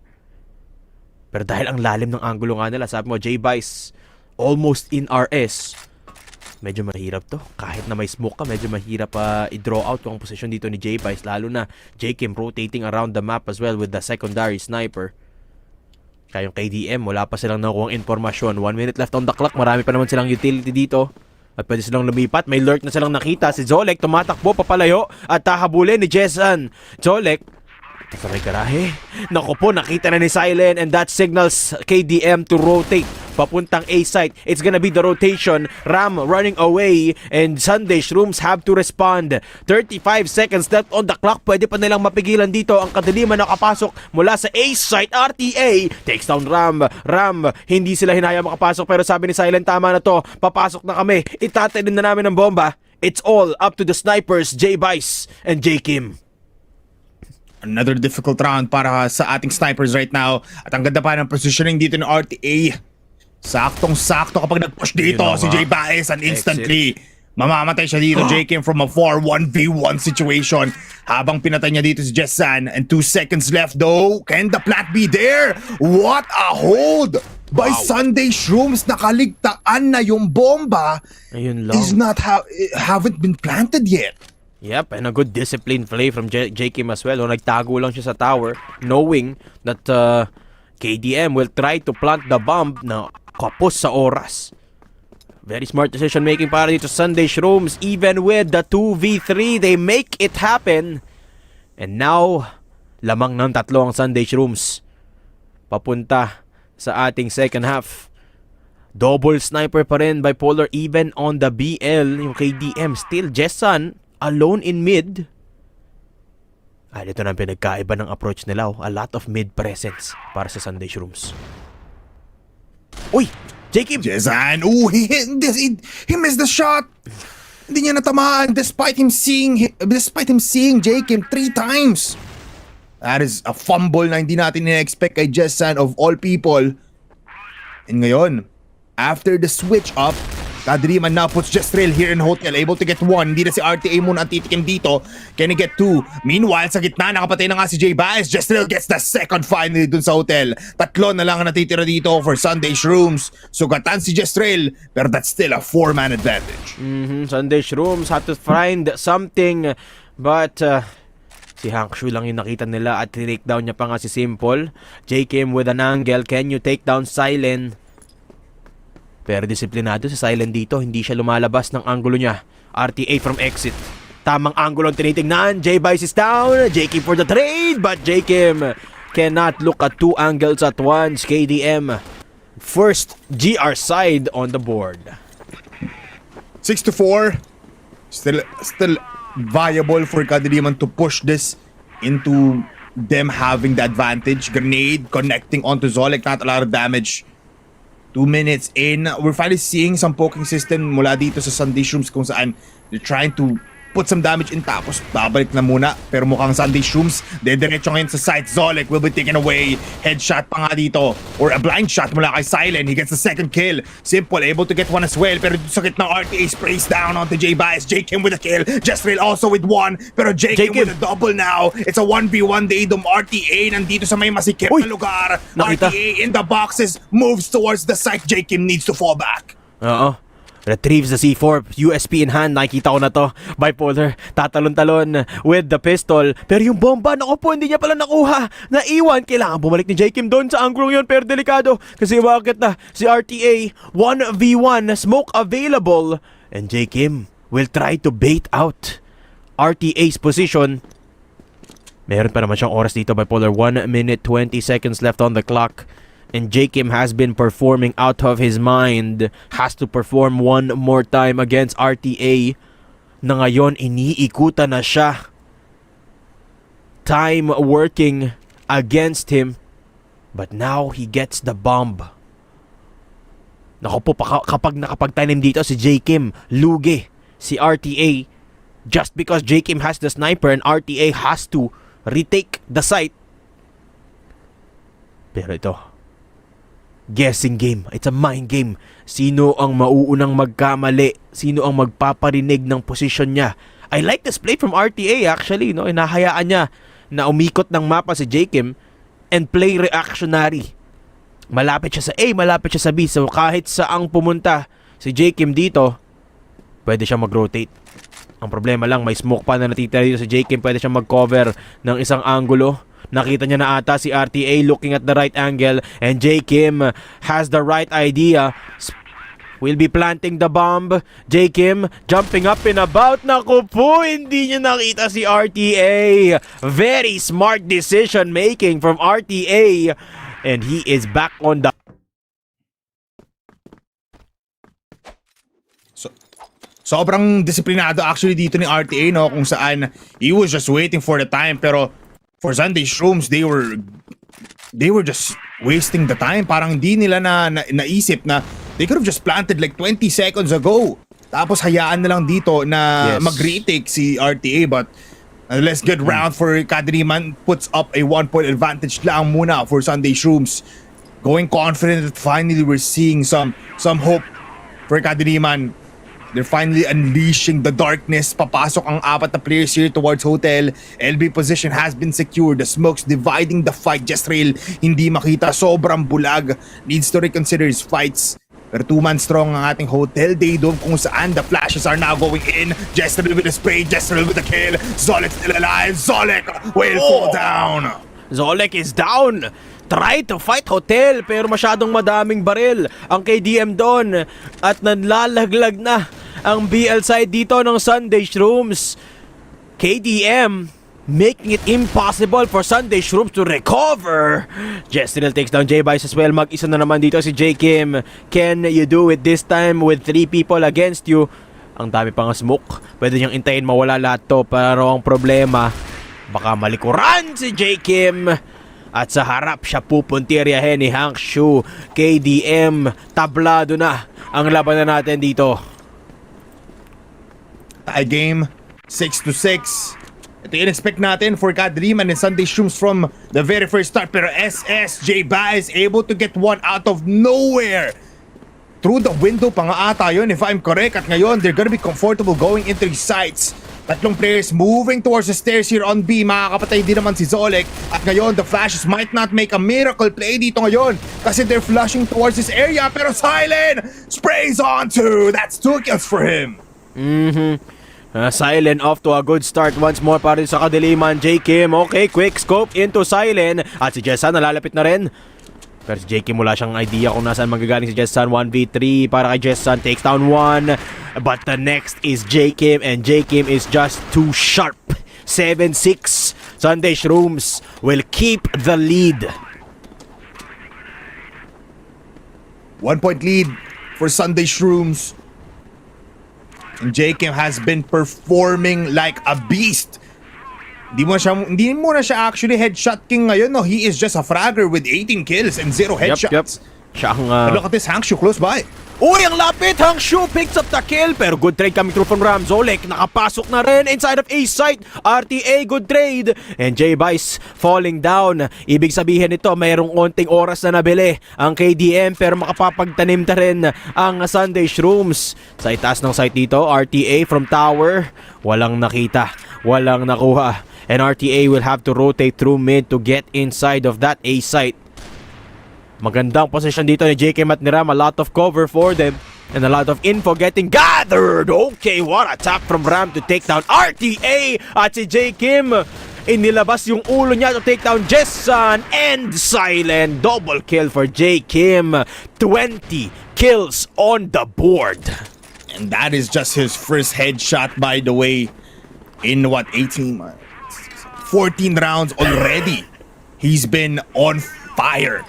Pero dahil ang lalim ng angulo nga nila, sabi mo, J-Bice almost in RS. Medyo mahirap to. Kahit na may smoke ka, medyo mahirap i-draw out yung position dito ni J-Bice. Lalo na J. Kim rotating around the map as well with the secondary sniper. Kaya yung KDM, wala pa silang nakuha informasyon. 1 minute left on the clock. Marami pa naman silang utility dito. At pwede silang lumipat. May lurk na silang nakita. Si Zolek tumatakbo papalayo at tahabulin ni Jessan. Zolek sa may garahe. Naku po, nakita na ni Silen and that signals KDM to rotate papuntang A-site. It's gonna be the rotation. Ram running away and Sunday Shrooms have to respond. 35 seconds left on the clock. Pwede pa nilang mapigilan dito ang kadiliman nakapasok mula sa A-site. RTA takes down Ram. Ram, hindi sila hinaya makapasok pero sabi ni Silen, tama na to. Papasok na kami. Itatanin na namin ng bomba. It's all up to the snipers, J-Bice and J. Kim. Another difficult round para sa ating snipers right now. At ang ganda pa ng positioning dito ng RTA. Saktong-sakto kapag nag-push dito si J-Bice and instantly mamamatay siya dito, J. Kim, from a 4-1v1 situation. Habang pinatay niya dito si Jessan and 2 seconds left though. Can the plant be there? What a hold by Sunday Shrooms. Nakaligtaan na yung bomba. Ayun lang. Is not haven't been planted yet. Yep, and a good disciplined play from J. Kim as well. Nagtago lang siya sa tower, knowing that KDM will try to plant the bomb na kapos sa oras. Very smart decision making para dito Sunday Shrooms. Even with the 2v3, they make it happen. And now, lamang ng 3 ang Sunday Shrooms. Papunta sa ating second half. Double sniper pa rin by Polar even on the BL. Yung KDM still Jessan alone in mid. Ito na ang pinagkaiba ng approach nila. A lot of mid presence para sa Sunday Shrooms. Uy! J-Kim! Jessan! He missed the shot! Hindi niya natamaan despite him seeing J-Kim 3 times. That is a fumble na hindi natin na-expect kay Jessan of all people. And ngayon, after the switch up, Kadiliman now puts Jestrel here in hotel, able to get 1. Hindi na si RTA muna ang titikim dito. Can he get 2? Meanwhile, sa gitna, nakapatay na nga si J-Bice. Jestrel gets the second finally dun sa hotel. 3 na lang ang natitira dito for Sunday Shrooms. Sugatan si Jestrel, pero that's still a 4-man advantage. Sunday Shrooms have to find something, but si Hangshu lang yung nakita nila at take down niya pa nga si Simple. J. Kim with an angle. Can you take down Silen? Pero disiplinado si Silen dito. Hindi siya lumalabas ng angulo niya. RTA from exit. Tamang angulo ang tinitingnan. J-Bice is down. J. Kim for the trade. But J. Kim cannot look at two angles at once. KDM, first GR side on the board. 6-4. Still viable for KADILIMAN to push this into them having the advantage. Grenade connecting onto Zolek, not a lot of damage. 2 minutes in, we're finally seeing some poking system mula dito sa Sunday Shrooms kung saan they're trying to put some damage in tapos babalik na muna. Pero mukhang Sunday Shrooms, dediretso ngayon sa site. Zolek will be taken away. Headshot pa nga dito. Or a blind shot mula kay Silent. He gets the second kill. Simple, able to get one as well. Pero dito sa kitna, RTA sprays down onto J-Bias. J-Kim with a kill. Jestrail also with one. Pero J-Kim with a double now. It's a 1v1 Daedom. RTA nandito sa may masikip na lugar. Nakita. RTA in the boxes. Moves towards the site. J-Kim needs to fall back. Oo. Retrieves the C4, USP in hand, nakikita ko na to. Bipolar, tatalon-talon with the pistol. Pero yung bomba, naku po, hindi niya pala nakuha. Naiwan, kailangan bumalik ni J-Kim doon sa angle yun, pero delikado. Kasi bakit na si RTA, 1v1, smoke available. And J-Kim will try to bait out RTA's position. Meron pa naman siyang oras dito, Bipolar. 1 minute 20 seconds left on the clock. And J-Kim has been performing out of his mind. Has to perform one more time against RTA na ngayon iniikutan na siya. Time working against him. But now he gets the bomb. Naku po, kapag nakapag-time dito si J-Kim, lugi si RTA. Just because J-Kim has the sniper and RTA has to retake the site. Pero ito, guessing game. It's a mind game. Sino ang mauunang magkamali? Sino ang magpaparinig ng posisyon niya? I like this play from RTA actually. No? Inahayaan niya na umikot ng mapa si J-Kim and play reactionary. Malapit siya sa A, malapit siya sa B. So kahit saang pumunta si J-Kim dito, pwede siya mag-rotate. Ang problema lang, may smoke pa na natitira dito si J-Kim. Pwede siya mag-cover ng isang angulo. Nakita niya na ata si RTA looking at the right angle, and J-Kim has the right idea. Will be planting the bomb. J-Kim jumping up and about. Naku po, hindi niya nakita si RTA. Very smart decision making from RTA. And he is back on the... Sobrang disiplinado actually dito ni RTA, no, kung saan he was just waiting for the time, pero for Sunday Shrooms, they were just wasting the time. Parang di nila naisip na they could have just planted like 20 seconds ago. Tapos hayaan na lang dito na mag-retake si RTA, but let's get round for KADILIMAN. Puts up a 1-point advantage lang muna for Sunday Shrooms. Going confident that finally we're seeing some hope for KADILIMAN. They're finally unleashing the darkness. Papasok ang 4 na players here towards hotel. LB position has been secured. The smokes dividing the fight. Jestrail hindi makita. Sobrang bulag. Needs to reconsider his fights. Pero 2-man strong ang ating hotel Daedom kung saan the flashes are now going in. Jestrail with a spray. Jestrail with a kill. Zolek still alive. Zolek will fall down. Zolek is down. Try to fight hotel pero masyadong madaming baril ang KDM doon at nanlalaglag na ang BL side dito ng Sunday Shrooms. KDM making it impossible for Sunday Shrooms to recover. Jestrail takes down J-Bice as well. Mag-isa na naman dito si J-Kim. Can you do it this time with 3 people against you? Ang dami pang smoke. Pwede niyang intayin mawala lahat to, pero ang problema, baka malikuran si J-Kim. At sa harap siya pupuntiryahin ni Hank Shu. KDM, tablado na ang labanan natin dito. Tie game, 6-6. Ito yung expect natin for KADILIMAN and Sunday Shrooms from the very first start. Pero SSJ Ba is able to get one out of nowhere. Through the window pa nga ata yun, if I'm correct. At ngayon, they're gonna be comfortable going into his sights. Tatlong players moving towards the stairs here on B. Makakapatay din naman si Zolek. At ngayon, the flashes might not make a miracle play dito ngayon kasi they're flashing towards this area. Pero Silent sprays on 2. That's 2 kills for him. Silent off to a good start once more para sa KADILIMAN. J-Kim, okay, quick scope into Silent. At si Jessan nalalapit na rin. Pero si J-Kim wala siyang idea kung nasaan magagaling si Jessan. 1v3 para kay Jessan. Takes down 1. But the next is J-Kim, and J-Kim is just too sharp. 7-6 Sunday Shrooms will keep the lead. 1 point lead for Sunday Shrooms. And JKim has been performing like a beast. Hindi mo na siya actually headshot king ngayon, no? He is just a fragger with 18 kills and 0 headshots. Siya ang... Look at this Hangshu close by. Uy, ang lapit! Hangshu picks up the kill, pero good trade coming through from Ram. Zolek nakapasok na rin inside of A site. RTA, good trade. And J-Vice falling down. Ibig sabihin nito, mayroong onting oras na nabili ang KDM, pero makapapagtanim na rin ang Sunday Shrooms. Sa itaas ng site dito, RTA from tower. Walang nakita, walang nakuha. And RTA will have to rotate through mid to get inside of that A site. Magandang position dito ni JKim at ni Ram. A lot of cover for them and a lot of info getting gathered. Okay, what attack from Ram to take down RTA. At si JKim, inilabas yung ulo niya to take down Jessan and silent. Double kill for JKim. 20 kills on the board. And that is just his first headshot, by the way, in what, 14 rounds already. He's been on fire.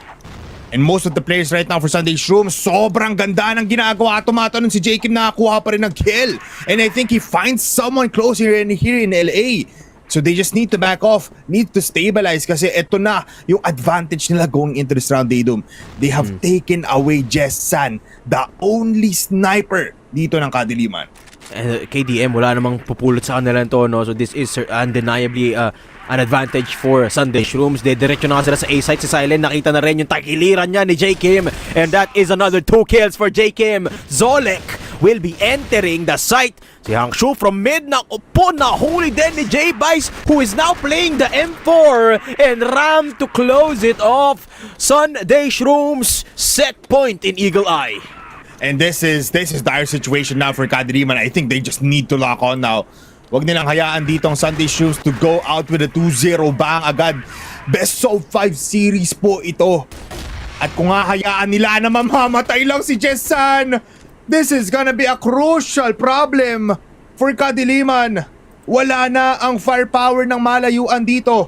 And most of the players right now for Sunday Shrooms, sobrang ganda ng ginagawa. Tumatanong si JKim, nakakuha pa rin ng kill. And I think he finds someone close here in LA. So they just need to back off, need to stabilize kasi eto na yung advantage nila going into this round, Daydum. They have taken away Jessan, the only sniper dito ng Kadiliman. KDM, wala namang pupulot sa kanila to, no? So this is undeniably an advantage for Sunday Shrooms. Diretso na nga sila sa A-site. Si Silent, nakita na rin yung takiliran niya ni JKim. And that is another 2 kills for JKim. Zolek will be entering the site. Si Hangshu from mid na upo na huli din ni J-Vice, who is now playing the M4. And Ram to close it off. Sunday Shrooms set point in Eagle Eye. And this is dire situation now for Kadiliman. I think they just need to lock on now. Wag nilang hayaan ditong Sunday Shrooms to go out with a 2-0 bang agad. Best of 5 series po ito. At kung hahayaan nila na mamamatay lang si Jessan, this is gonna be a crucial problem for Kadiliman. Wala na ang firepower ng malayuan dito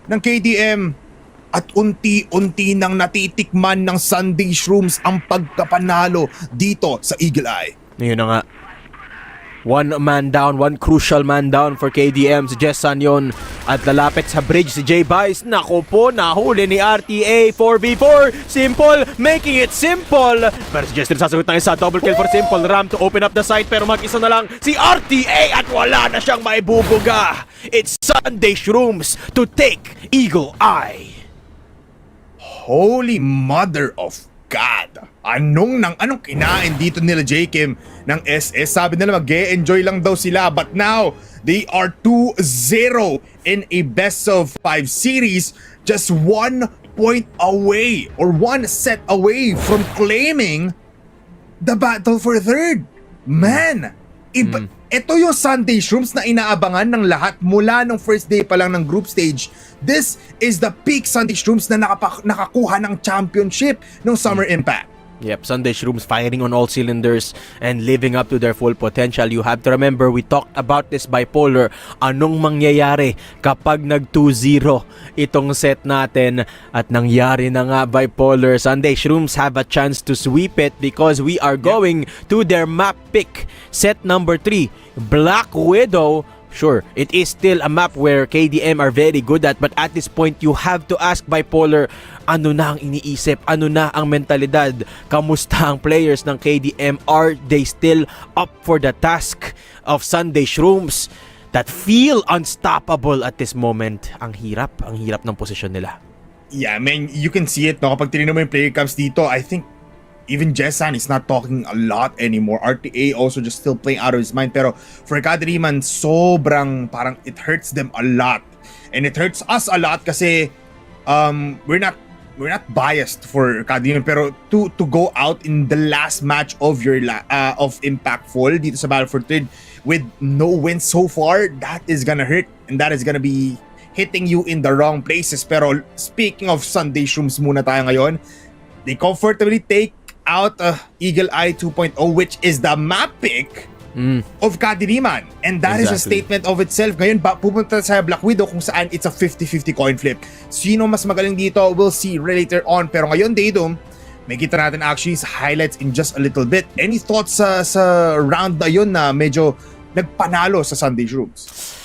ng KDM. At unti-unti nang natitikman ng Sunday Shrooms ang pagkapanalo dito sa Eagle Eye. Yun na nga. One man down, one crucial man down for KDM. Si Jessan yun. At lalapit sa bridge si J-Vice. Naku po, nahuli ni RTA. 4v4. Simple, making it simple. Pero si Jessan sasagot ng isa. Double kill for Simple. Ram to open up the site. Pero mag-isa na lang si RTA. At wala na siyang maibubuga. It's Sunday Shrooms to take Eagle Eye. Holy mother of God! Anong kinain dito nila JKim ng SS? Sabi nila mag-e-enjoy lang daw sila, but now they are 2-0 in a best of 5 series, just 1 point away or 1 set away from claiming the battle for third. Man, ito yung Sunday Shrooms na inaabangan ng lahat mula nung first day pa lang ng group stage. This is the peak Sunday Shrooms na nakakuha ng championship ng Summer Impact. Yep, Sunday Shrooms firing on all cylinders and living up to their full potential. You have to remember, we talked about this bipolar. Anong mangyayari kapag nag 2-0 itong set natin? At nangyari na nga, bipolar. Sunday Shrooms have a chance to sweep it because we are going to their map pick. Set number 3, Black Widow. Sure, it is still a map where KDM are very good at, but at this point, you have to ask bipolar, ano na ang iniisip? Ano na ang mentalidad? Kamusta ang players ng KDM? Are they still up for the task of Sunday Shrooms that feel unstoppable at this moment? Ang hirap ng posisyon nila. Yeah, man, you can see it, no? Kapag tinignan mo yung player camps dito, I think even Jessan is not talking a lot anymore. RTA also just still playing out of his mind. Pero for Kadiliman, sobrang parang it hurts them a lot. And it hurts us a lot kasi we're not biased for Kadiliman. Pero to go out in the last match of your of Impactful dito sa Battle for Third with no wins so far, that is gonna hurt. And that is gonna be hitting you in the wrong places. Pero speaking of Sunday Shrooms muna tayo ngayon, they comfortably take out Eagle Eye 2.0, which is the map pick of KADILIMAN. And that is a Exactly. statement of itself. Ngayon, pupunta sa Black Widow kung saan it's a 50-50 coin flip. Sino mas magaling dito, we'll see later on. Pero ngayon, Daydom, may kita natin actually sa highlights in just a little bit. Any thoughts sa round na yun na medyo nagpanalo sa Sunday Shrooms?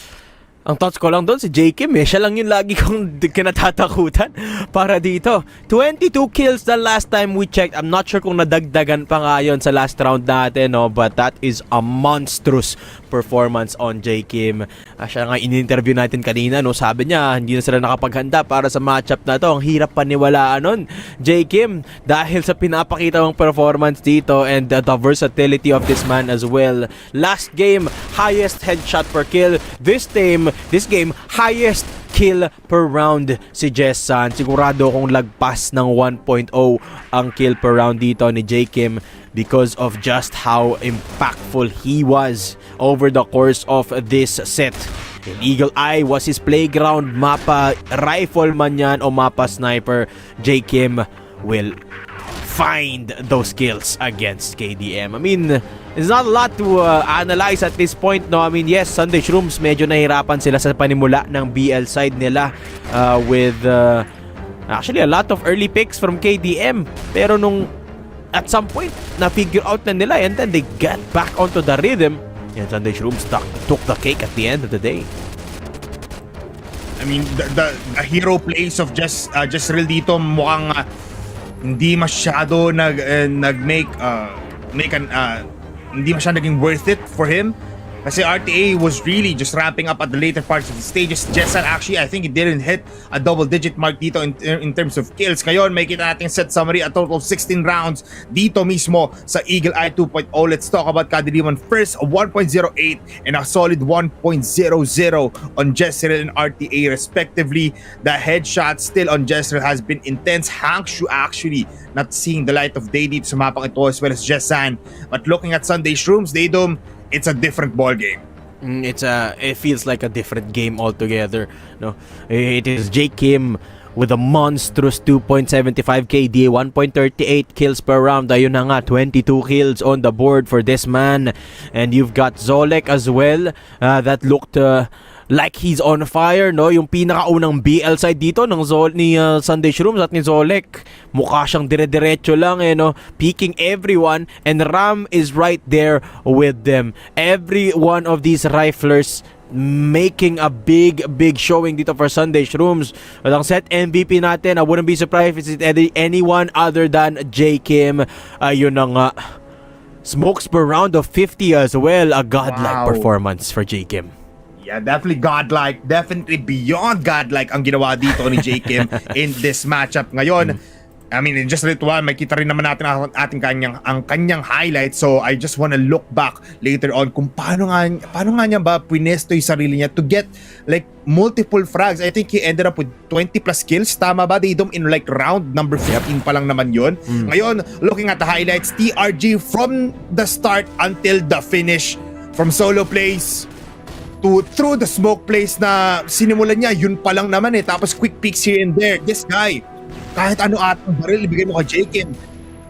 Ang thoughts ko lang doon si J. Kim siya lang yung lagi kong kinatatakutan para dito. 22 kills the last time we checked. I'm not sure kung nadagdagan pa nga yun sa last round natin, no? But that is a monstrous performance on J. Kim. Siya nga in-interview natin kanina, no? Sabi niya hindi na sila nakapaghanda para sa matchup na to. Ang hirap paniwalaan nun, J. Kim, dahil sa pinapakita mong performance dito and the versatility of this man as well. Last game, highest headshot per kill. This game, highest kill per round si Jessan. Sigurado kung lagpas ng 1.0 ang kill per round dito ni J. Kim because of just how impactful he was over the course of this set. And Eagle Eye was his playground. Mapa rifle man yan o mapa sniper, J. Kim will find those kills against KDM. I mean, it's not a lot to analyze at this point, no? I mean, yes, Sunday Shrooms medyo nahirapan sila sa panimula ng BL side nila with actually a lot of early picks from KDM. Pero nung at some point na-figure out na nila and then they got back onto the rhythm, and Sunday Shrooms took the cake at the end of the day. I mean, the hero plays of just real dito mukhang hindi masyado nag-make hindi masyado naging worth it for him. Kasi RTA was really just ramping up at the later parts of the stages. Jessan actually, I think he didn't hit a double-digit mark dito in terms of kills. Ngayon, may kita natin set summary, a total of 16 rounds dito mismo sa Eagle Eye 2.0. Let's talk about KADILIMAN first, a 1.08 and a solid 1.00 on Jezreel and RTA respectively. The headshot still on Jezreel has been intense. Hangshu actually not seeing the light of day dito sa mapang ito as well as Jessan. But looking at Sunday Shrooms, Daydom, it's a different ball game. It feels like a different game altogether, no? It is J. Kim with a monstrous 2.75 KD, 1.38 kills per round. Ayun na nga, 22 kills on the board for this man. And you've got Zolek as well, that looked like he's on fire, no? Yung pinakaunang BL side dito ng ni Sunday Shrooms at ni Zolek, mukha siyang dire-diretso lang, no? Peeking everyone, and Ram is right there with them. Every one of these riflers making a big showing dito for Sunday Shrooms. At ang set MVP natin, I wouldn't be surprised if it's anyone other than J. Kim. Ayun na nga, smokes per round of 50 as well. A godlike performance for J. Kim. Yeah, definitely godlike, definitely beyond godlike ang ginawa dito ni J. Kim in this matchup ngayon. I mean, in just a little while, makita rin naman natin ang kanyang highlights. So I just wanna look back later on kung paano nga niya ba pinesto yung sarili niya to get like multiple frags. I think he ended up with 20 plus kills. Tama ba, Daydom? In like round number 15 pa lang naman yun. Ngayon, looking at the highlights, TRG from the start until the finish, from solo plays to through the smoke plays na sinimulan niya, yun pa lang naman tapos quick peeks here and there. This guy, kahit ano atang baril ibigay mo kay J. Kim,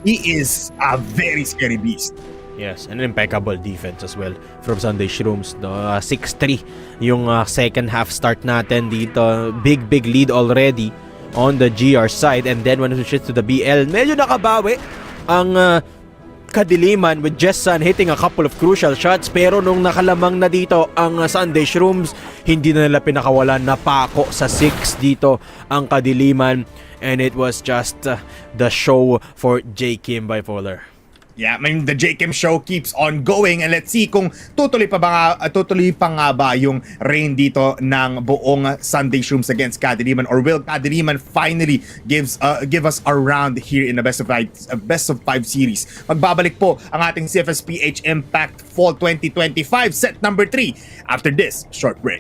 he is a very scary beast. Yes, an impeccable defense as well from Sunday Shrooms. 6-3 yung second half start natin dito. Big lead already on the GR side, and then when we switch to the BL, medyo nakabawi ang KADILIMAN with Jessan hitting a couple of crucial shots, pero nung nakalamang na dito ang Sunday Shrooms, hindi na nila pinakawalan, napako sa 6 dito ang KADILIMAN, and it was just the show for J. Kim Bipolar. Yeah, I mean, the J. Kim show keeps on going, and let's see kung tutuloy pa nga ba yung reign dito ng buong Sunday Shrooms against KADILIMAN, or will KADILIMAN finally give us a round here in the best of 5 series. Magbabalik po ang ating CFS PH Impact Fall 2025 set number 3 after this short break.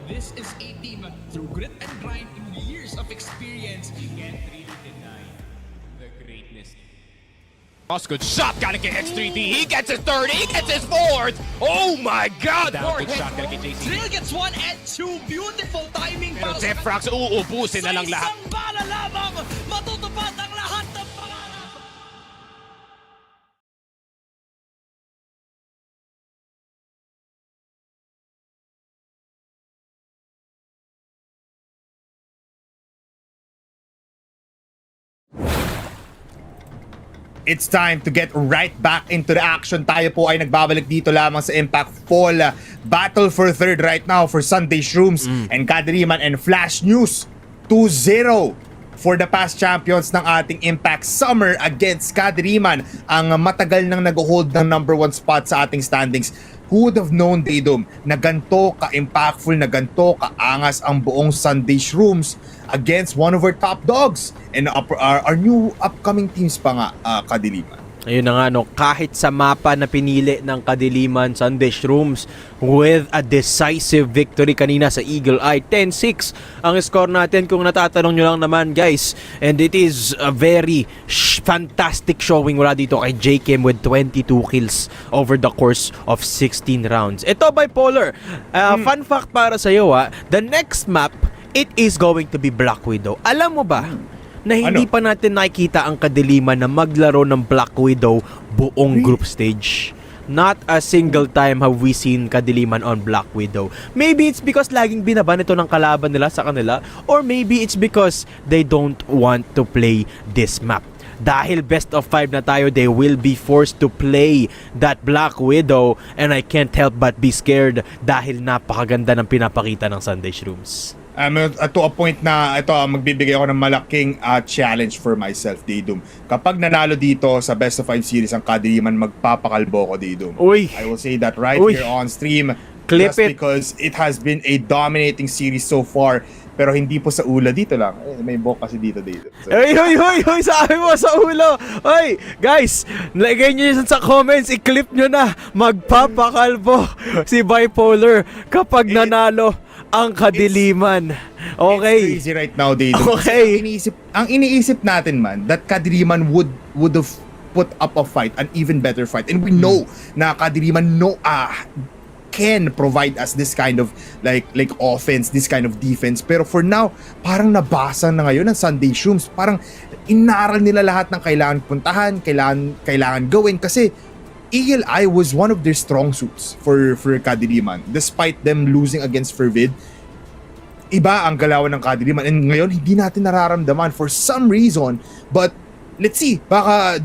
This is a team through grit and grind and years of experience. You can't really deny the greatness. Good shot, gotta get X3D. He gets his third, he gets his fourth. Oh my God! Good shot, gotta get JC. Drill gets 1 and 2. Beautiful timing Pero para sa Zefrax, uubusin na lang lahat. isang bala lamang, matutupad ang lahat ng pangarap. It's time to get right back into the action. Tayo po ay nagbabalik dito lamang sa Impact Fall Battle for Third right now for Sunday Shrooms and KADILIMAN and Flash News 2-0 for the past champions ng ating Impact Summer against KADILIMAN, ang matagal nang nag-hold ng number 1 spot sa ating standings. Who would have known, Daydom, na ganito ka-impactful, na ganito ka-angas ang buong Sunday Shrooms against one of our top dogs and our new upcoming teams pa nga, KADILIMAN. Ayun na nga, no, kahit sa mapa na pinili ng KADILIMAN, Sunday Shrooms with a decisive victory kanina sa Eagle Eye, 10-6 ang score natin kung natatanong nyo lang naman, guys. And it is a very fantastic showing mula dito kay JKM with 22 kills over the course of 16 rounds. Ito, Bipolar, fun fact para sa'yo, the next map, it is going to be Black Widow. Alam mo ba na hindi pa natin nakikita ang KADILIMAN na maglaro ng Black Widow buong group stage? Not a single time have we seen KADILIMAN on Black Widow. Maybe it's because laging binaban ito ng kalaban nila sa kanila, or maybe it's because they don't want to play this map. Dahil best of 5 na tayo, they will be forced to play that Black Widow, and I can't help but be scared dahil napakaganda ng pinapakita ng Sunday Shrooms. To a point na ito, magbibigay ako ng malaking challenge for myself, Daydum. Kapag nanalo dito sa best of 5 series ang KADILIMAN, magpapakalbo ko, Daydum. Uy! I will say that right here on stream. Clip just it. because it has been a dominating series so far. Pero hindi po sa ulo, dito lang. May bok kasi dito, Daydum. So, Hoy, sabi mo sa ulo. Hoy, guys, lagay nyo yun sa comments, i-clip nyo na. Magpapakalbo si Bipolar kapag nanalo ang KADILIMAN. Okay. It's crazy right now, Daydum. Okay. Ang iniisip natin, man, that KADILIMAN would have put up a fight, an even better fight. And we know na KADILIMAN can provide us this kind of like offense, this kind of defense. Pero for now, parang nabasa na ngayon ng Sunday Shrooms. Parang inaral nila lahat ng kailangan puntahan, kailangan gawin, kasi Eagle Eye was one of their strong suits for KADILIMAN. Despite them losing against FERVID, iba ang galawan ng KADILIMAN. And ngayon, hindi natin nararamdaman for some reason. But let's see, baka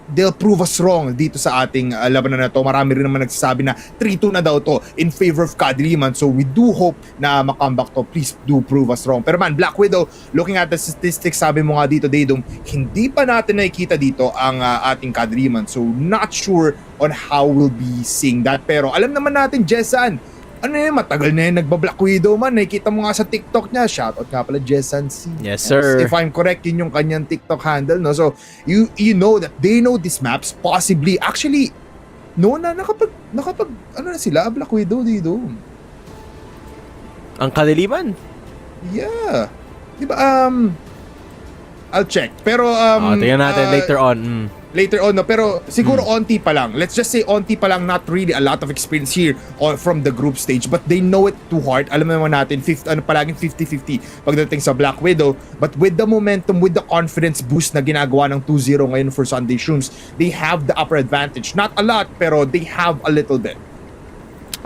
they'll prove us wrong dito sa ating labanan na to. Marami rin naman nagsasabi na 3-2 na daw to in favor of KADILIMAN. So we do hope na makambak to. Please do prove us wrong. Pero man, Black Widow, looking at the statistics, sabi mo nga dito, Daydum, hindi pa natin nakikita dito ang ating KADILIMAN. So not sure on how we'll be seeing that. Pero alam naman natin, Jessan, matagal na yun nagba-Black Widow, man. Nakikita mo nga sa TikTok niya. Shoutout nga pala, Jessan C. Yes, sir. If I'm correct, yun yung kanyang TikTok handle, no? So, you know that they know these maps, possibly. Actually, nakapag na sila, Black Widow dito. Ang KADILIMAN? Yeah. Diba, I'll check. Pero, tingnan natin later on. Later on, no? Pero siguro onti pa lang. Let's just say onti pa lang, not really a lot of experience here from the group stage, but they know it too hard. Alam naman natin, palaging 50-50 pagdating sa Black Widow. But with the momentum, with the confidence boost na ginagawa ng 2-0 ngayon for Sunday Shrooms, they have the upper advantage. Not a lot, pero they have a little bit.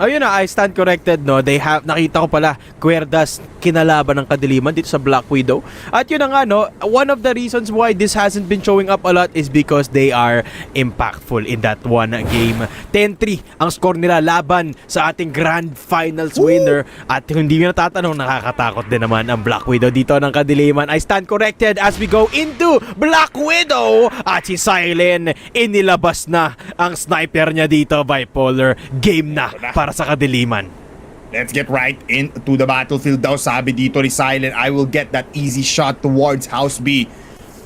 Ayun na, I stand corrected, no? Nakita ko pala, QUERDAS kinalaban ng KADILIMAN dito sa Black Widow. At yun na nga, no, one of the reasons why this hasn't been showing up a lot is because they are impactful in that one game. 10-3 ang score nila laban sa ating Grand Finals winner. At hindi mo natatanong, nakakatakot din naman ang Black Widow dito ng KADILIMAN. I stand corrected as we go into Black Widow. At si Silent, inilabas na ang sniper niya dito, Bipolar. Game na para sa KADILIMAN. Let's get right into the battlefield daw. Sabi dito ni Silent, I will get that easy shot towards House B.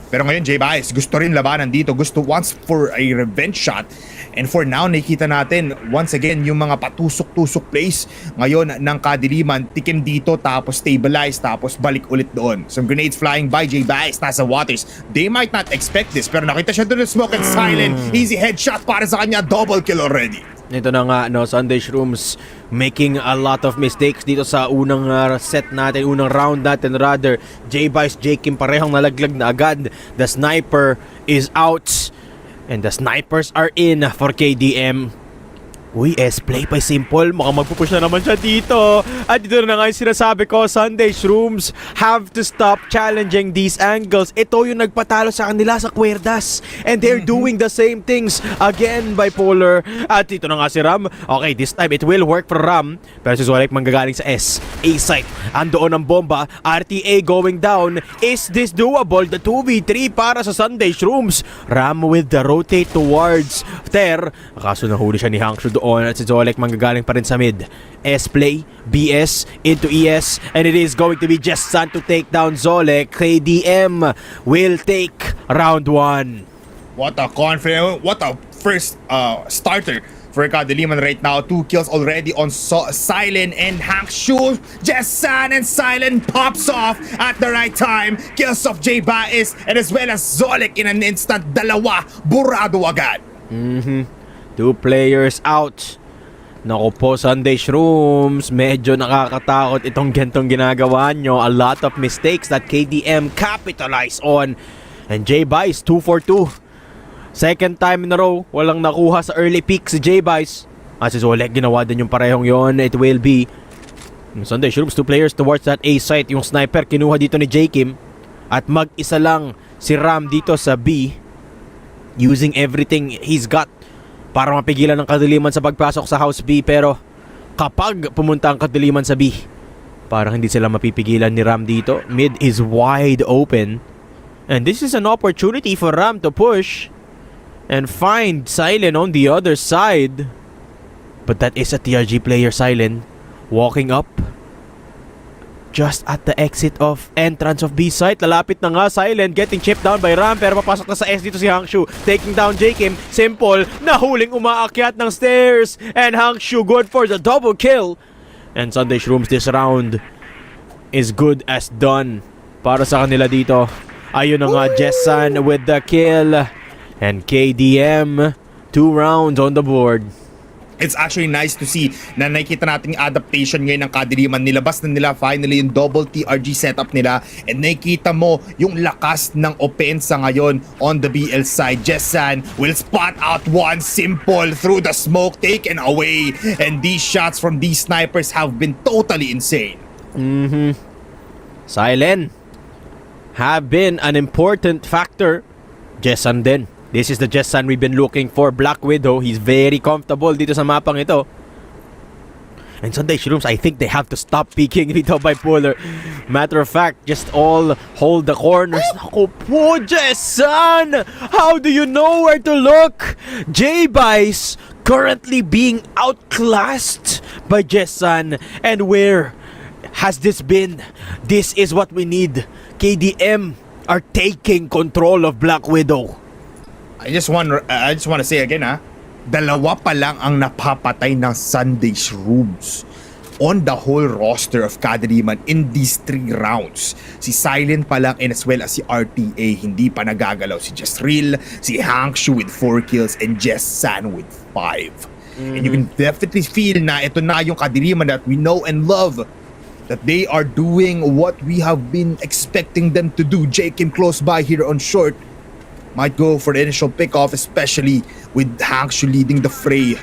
Pero ngayon, J-Bias, gusto rin labanan dito. Wants for a revenge shot. And for now, nakikita natin, once again, yung mga patusok-tusok plays ngayon ng Kadiliman. Tikim dito, tapos stabilize, tapos balik ulit doon. Some grenades flying by J-Bias, nasa waters. They might not expect this, pero nakita siya doon ng smoke and silent. Easy headshot para sa kanya, double kill already. Ito na nga, no, Sunday Shrooms making a lot of mistakes dito sa unang set natin, unang round natin rather. J-Bice, J-Kim parehong nalaglag na agad. The sniper is out and the snipers are in for KDM. Uy, S-play pa simple. Mukhang magpupush na naman siya dito. At dito na nga yung sinasabi ko, Sunday Shrooms have to stop challenging these angles. Ito yung nagpatalo sa kanila sa QUERDAS. And they're doing the same things again, Bipolar. At dito na nga si Ram. Okay, this time it will work for Ram. Pero si Zolek manggagaling sa S. A-site. Andoon ang bomba. RTA going down. Is this doable? The 2v3 para sa Sunday Shrooms. Ram with the rotate towards Ter. Kaso nahuli siya ni Hangshu doon. At si Zolek manggagaling pa rin sa mid. S-play, BS into ES, and it is going to be just Sun to take down Zolek. KDM will take round 1. What a confident, what a first starter for Kadiliman right now. 2 kills already on Silent and Hangshu. Just Sun and Silent pops off at the right time. Kills off J-Bias and as well as Zolek in an instant. Dalawa, burado agad. 2 players out. Naku po, Sunday Shrooms, medyo nakakatakot itong gantong ginagawa nyo. A lot of mistakes that KDM capitalize on. And J-Bice 2 for 2. Second time in a row, walang nakuha sa early peak si J-Bice. At si Zolek ginawa din yung parehong yon. It will be Sunday Shrooms, 2 players towards that A site. Yung sniper kinuha dito ni J-Kim. At mag-isa lang si Ram dito sa B, using everything he's got para mapigilan ng Kadiliman sa pagpasok sa House B. Pero kapag pumunta ang Kadiliman sa B, parang hindi sila mapipigilan ni Ram dito. Mid is wide open. And this is an opportunity for Ram to push and find Silent on the other side. But that is a TRG player, Silent, walking up just at the exit of entrance of B site. Lalapit na nga Silent, getting chipped down by Ram, pero papasok na sa S dito si Hangshu, taking down J-Kim. Simple, nahuling umaakyat ng stairs, and Hangshu good for the double kill. And Sunday Shrooms, this round is good as done para sa kanila dito. Ayun na nga, Jessan with the kill, and KDM 2 rounds on the board. It's actually nice to see na nakikita natin yung adaptation ngayon ng Kadiliman. Nilabas na nila finally yung double TRG setup nila, and nakikita mo yung lakas ng opensa ngayon on the BL side. Jessan will spot out one, simple through the smoke, taken away, and these shots from these snipers have been totally insane. Silent have been an important factor. Jessan din. This is the Jessan we've been looking for. Black Widow, he's very comfortable dito sa mapang ito. And Sunday Shrooms, I think they have to stop peeking dito by Bipolar. Matter of fact, just all hold the corners. Naku po, Jessan! How do you know where to look? J-Bice currently being outclassed by Jessan. And where has this been? This is what we need. KDM are taking control of Black Widow. I just want to say again, dalawa pa lang ang napapatay ng Sunday Shrooms on the whole roster of Kadiliman in these 3 rounds. Si Silent pa lang, and as well as si RTA, hindi pa nagagalaw. Si Jasril, si Hangshu with 4 kills, and Jessan with 5. And you can definitely feel na ito na yung Kadiliman that we know and love. That they are doing what we have been expecting them to do. J-Kim close by here on short. Might go for the initial pick-off, especially with Hangshu leading the fray.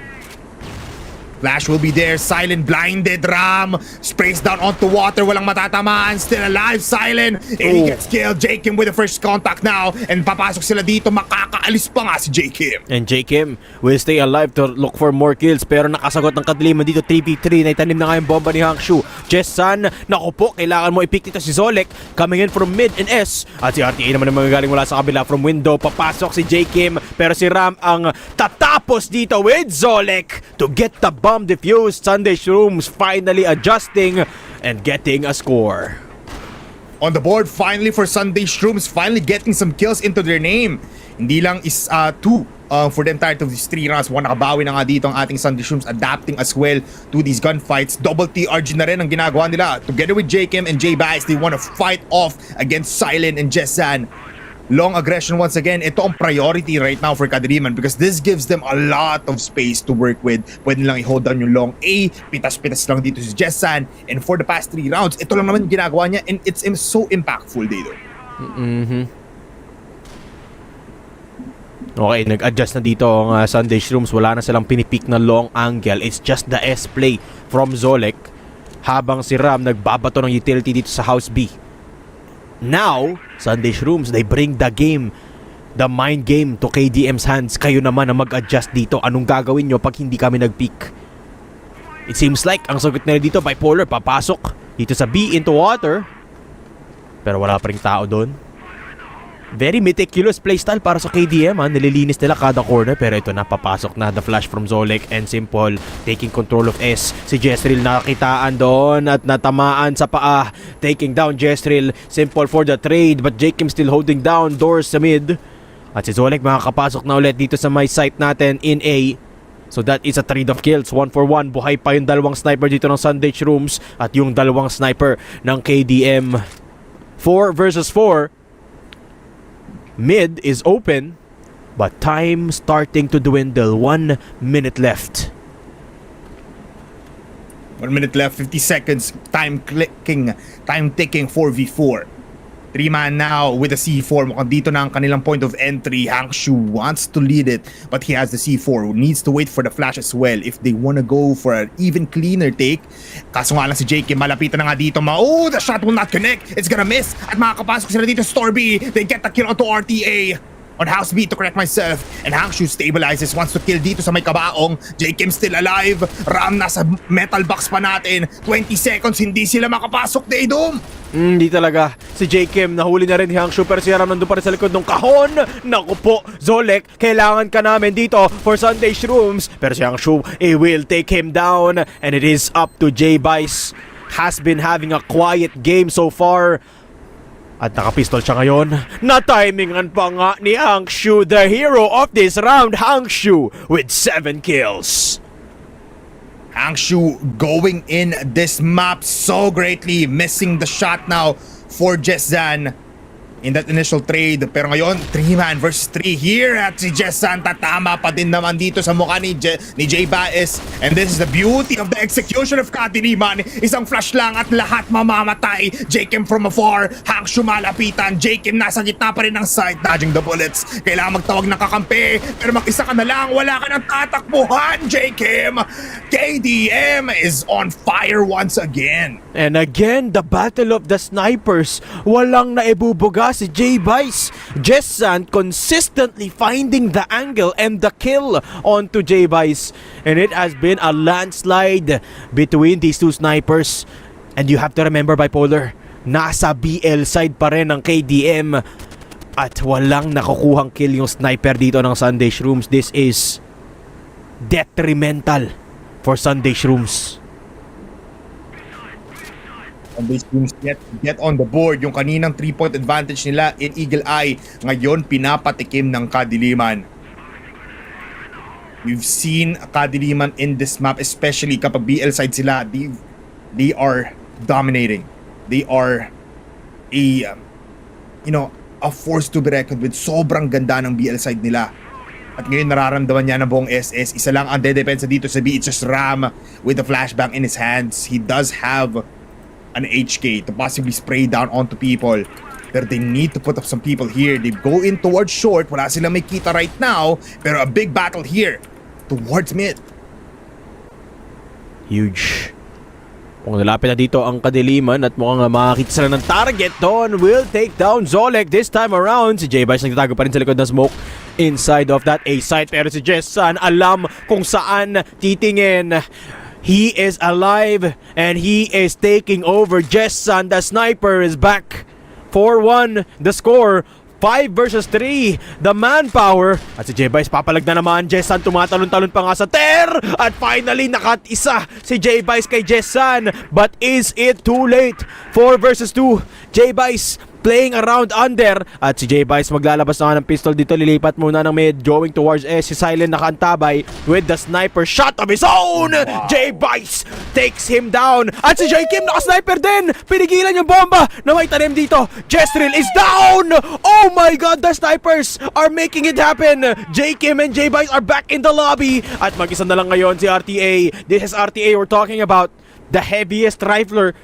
Flash will be there. Silent blinded. Ram sprays down onto water. Walang matatamaan. Still alive. Silent. And he gets killed. J-Kim with the first contact now. And papasok sila dito. Makakaalis pa nga si J-Kim. And J-Kim will stay alive to look for more kills. Pero nakasagot ng Kadiliman dito. 3v3. Naitanim na nga yung bomba ni Hangshu. Jessan, naku po, kailangan mo i-pick dito si Zolek. Coming in from mid and S. At si RTA naman ang magagaling mula sa kabila from window. Papasok si J-Kim. Pero si Ram ang tatapos dito with Zolek to get the bomb defused. Sunday Shrooms finally adjusting and getting a score. on the board finally for Sunday Shrooms, finally getting some kills into their name. Hindi lang is 2 for the entirety of these 3 rounds. One nakabawi na nga dito ang ating Sunday Shrooms, adapting as well to these gunfights. Double TRG na rin ang ginagawa nila. Together with JKM and J-Bass, they want to fight off against Silent and Jessan. Long aggression once again. Ito ang priority right now for KADILIMAN because this gives them a lot of space to work with. Pwede lang i-hold down yung long A. Pitas-pitas lang dito si Jessan. And for the past 3 rounds, ito lang naman yung ginagawa niya and it's so impactful dito. Okay, nag-adjust na dito ang Sunday Shrooms. Wala na silang pinipick na long angle. It's just the S-play from Zolek habang si Ram nagbabato ng utility dito sa House B. Now, Sunday Shrooms, they bring the game, the mind game to KDM's hands. Kayo naman ang mag-adjust dito. Anong gagawin nyo pag hindi kami nag-peak? It seems like ang sagot nila dito, bipolar, papasok dito sa B into water. Pero wala pa ring tao doon. Very meticulous playstyle para sa KDM. Nililinis nila kada corner. Pero ito na, papasok na the flash from Zolek and Simple taking control of S. Si Jesril nakitaan doon at natamaan sa paa. Taking down Jesril. Simple for the trade but Jakim still holding down doors sa mid. At si Zolek makakapasok na ulit dito sa my site natin in A. So that is a trade of kills. 1 for 1. Buhay pa yung dalawang sniper dito ng Sunday Shrooms at yung dalawang sniper ng KDM. 4 versus 4. Mid is open, but time starting to dwindle. 1 minute left. 1 minute left, 50 seconds. Time ticking 4v4. 3-man now with a C4. Mukhang dito na ang kanilang point of entry. Hangshu wants to lead it, but he has the C4. Needs to wait for the flash as well if they want to go for an even cleaner take. Kaso nga lang si JK, malapitan na nga dito. The shot will not connect. It's gonna miss. At makakapasok sila dito sa Storby. They get the kill onto RTA. On House B to correct myself. And Hangshu stabilizes, wants to kill dito sa may kabaong. JKM still alive. Ram nasa metal box pa natin. 20 seconds, hindi sila makapasok, Daydom. Hindi talaga. Si JKM nahuli na rin ni Hangshu pero si Ram nandun pa rin sa likod ng kahon. Naku po, Zolek, kailangan ka namin dito for Sunday Shrooms. Pero si Hangshu, will take him down. And it is up to J-Bice. Has been having a quiet game so far. At nakapistol siya ngayon. Na-timingan pa nga ni Hangshu, the hero of this round, Hangshu, with 7 kills. Hangshu going in this map so greatly, missing the shot now for Jessan in that initial trade. Pero ngayon, 3-man versus 3 here at si Jessan tatama pa din naman dito sa mukha ni J-Baez. And this is the beauty of the execution of KADILIMAN. Isang flash lang at lahat mamamatay. Jakim from afar, Hangshu malapitan. Jakim nasa gitna pa rin ng site, dodging the bullets. Kailangan magtawag ng kakampi, pero mag-isa ka na lang, wala ka ng tatakbuhan, Jakim. KDM is on fire once again. And again, the battle of the snipers. Walang naibubuga si J-Bice. Jessan consistently finding the angle and the kill onto J-Bice. And it has been a landslide between these two snipers. And you have to remember, Bipolar, nasa BL side pa rin ng KDM. At walang nakukuhang kill yung sniper dito ng Sunday Shrooms. This is detrimental for Sunday Shrooms. And these teams get on the board. Yung kaninang 3-point advantage nila in Eagle Eye, ngayon pinapatikim ng KADILIMAN. We've seen KADILIMAN in this map, especially kapag BL side sila, they are dominating. They are a force to be reckoned with. Sobrang ganda ng BL side nila. At ngayon nararamdaman niya ng buong SS. Isa lang ang dedepensa dito sa B. It's just Ram with the flashbang in his hands. He does have an HK to possibly spray down onto people. Pero they need to put up some people here. They go in towards short. Wala silang may kita right now. Pero a big battle here towards mid. Huge. Kung nalapit na dito ang KADILIMAN at mukhang makakita sila ng target doon, will take down Zolek this time around. Si J-Bice nagtatago pa rin sa likod ng smoke inside of that A site. Pero si Jessan alam kung saan titingin. He is alive and he is taking over. Jessan, the sniper, is back. 4-1 the score 5 versus 3. The manpower. At si J-Vice papalag na naman. Jessan tumatalon-talon pa nga sa ter. At finally, nakatisa si J-Vice kay Jessan. But is it too late? 4 versus 2. J-Vice playing around under. At si J-Vice maglalabas na nga ng pistol dito. Lilipat muna ng mid. Going towards S. Si Silent nakaantabay with the sniper shot of his own. Wow. J-Vice takes him down. At si J-Kim naka-sniper din. Pinigilan yung bomba na may tanim dito. Jezreel is down. Oh my God, the snipers are making it happen. J-Kim and J-Vice are back in the lobby. At mag-isa na lang ngayon si RTA. This is RTA we're talking about. The heaviest rifler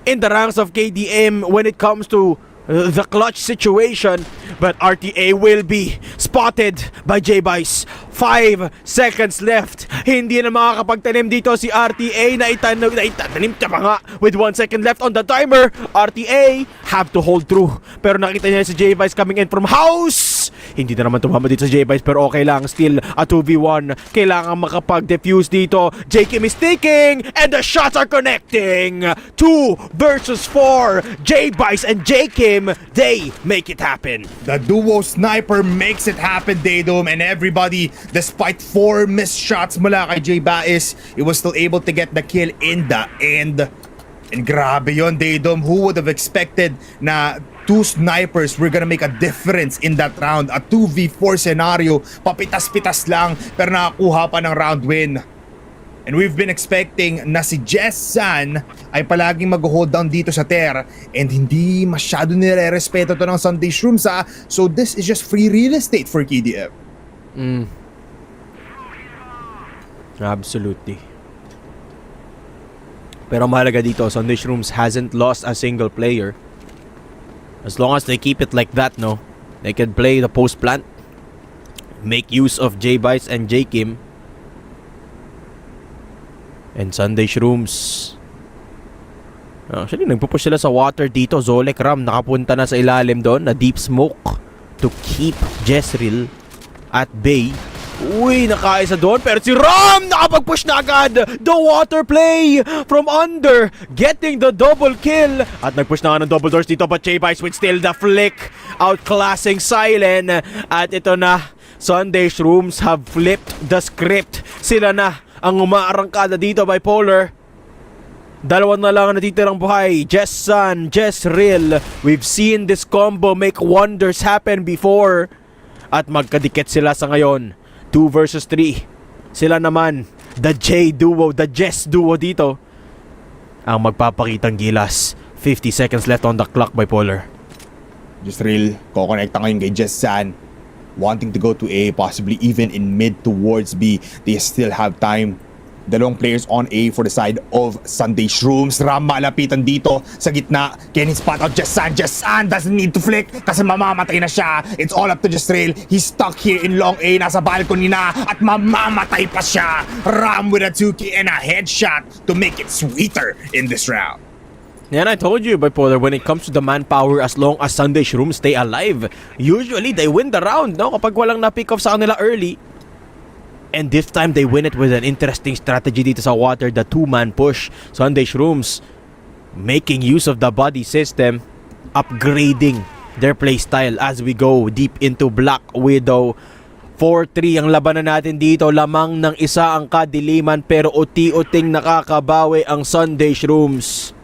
in the ranks of KDM when it comes to the clutch situation. But RTA will be spotted by J-Vice. 5 seconds left. Hindi na makakapagtanim dito si RTA na itanim pa nga with 1 second left on the timer. RTA have to hold through. Pero nakita niya si J-Vice coming in from house. Hindi na naman tumama dito si J-Vice pero okay lang. Still a 2v1. Kailangan makapag-defuse dito. J-Kim is taking and the shots are connecting. 2 versus 4. J-Vice and J-Kim, they make it happen. The duo sniper makes it happen, Daydom, and everybody, despite 4 missed shots mula kay J-Vice, he was still able to get the kill in the end. And grabe yon, Daydom. Who would have expected na 2 snipers were gonna make a difference in that round? A 2v4 scenario, papitas-pitas lang, pero nakakuha pa ng round win. And we've been expecting na si Jessan ay palaging mag-hold down dito sa Ter, and hindi masyado nire-respeto to ng Sunday Shrooms, ha? So this is just free real estate for KDM. Absolutely. Pero mahalaga dito, Sunday Shrooms hasn't lost a single player. As long as they keep it like that, no, they can play the post plant, make use of J-Vice and J-Kim. And Sunday Shrooms, actually nagpupush sila sa water dito. Zolek Ram nakapunta na sa ilalim doon na deep smoke to keep Jezreel at bay. Uy, nakaisa doon, pero si Ram nakapag-push na agad. The water play from under, getting the double kill. At nag-push na nga ng double doors dito, but J-Vice with still the flick, outclassing Silent. At ito na, Sunday Shrooms have flipped the script. Sila na ang umaarangkada dito, Bipolar. Dalawa na lang ang natitirang buhay, Jessan, Jezreel. We've seen this combo make wonders happen before. At magkadikit sila sa ngayon. 2 versus 3. Sila naman, the J duo, the Jess duo dito, ang magpapakitang gilas. 50 seconds left on the clock, Bipolar. Jezreel, kokonekta ngayon kay Jessan, wanting to go to A, possibly even in mid towards B. They still have time. Dalawang players on A for the side of Sunday Shrooms. Ram malapitan dito sa gitna. Can he spot out Jessan? Jessan doesn't need to flick kasi mamamatay na siya. It's all up to Jezreel. He's stuck here in long A. Nasa balcony na at mamamatay pa siya. Ram with a 2K and a headshot to make it sweeter in this round. And I told you, Bipolar, when it comes to the manpower, as long as Sunday Shrooms stay alive, usually they win the round, no? Kapag walang na-pick off sa kanila early. And this time, they win it with an interesting strategy dito sa water, the 2-man push. Sunday Shrooms making use of the body system, upgrading their playstyle as we go deep into Black Widow. 4-3 ang labanan natin dito. Lamang ng isa ang Kadiliman, pero uti-uting nakakabawi ang Sunday Shrooms.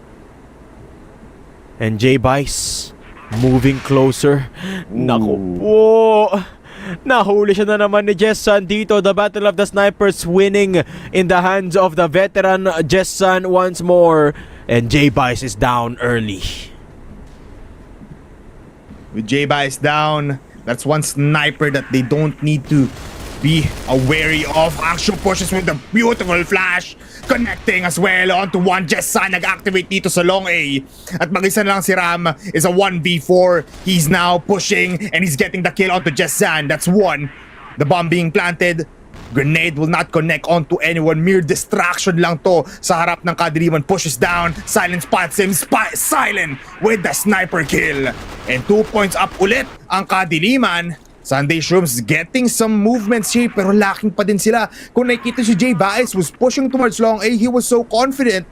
And J-Vice moving closer. Naku po, nahuli siya na naman ni Jessan dito. The Battle of the Snipers winning in the hands of the veteran Jessan once more. And J-Vice is down early. With J-Vice down, that's one sniper that they don't need to be wary of. Action pushes with the beautiful flash, connecting as well onto one. Jessan nag-activate dito sa long A. At mag-isa lang si Ram is a 1v4. He's now pushing and he's getting the kill onto Jessan. That's one. The bomb being planted. Grenade will not connect onto anyone. Mere distraction lang to sa harap ng Kadiliman. Pushes down. Silent spots him. Silent with the sniper kill. And 2 points up ulit ang Kadiliman. Sunday Shrooms getting some movements here, pero lacking pa din sila. Kung nakikita si J-Vice was pushing towards long A, he was so confident.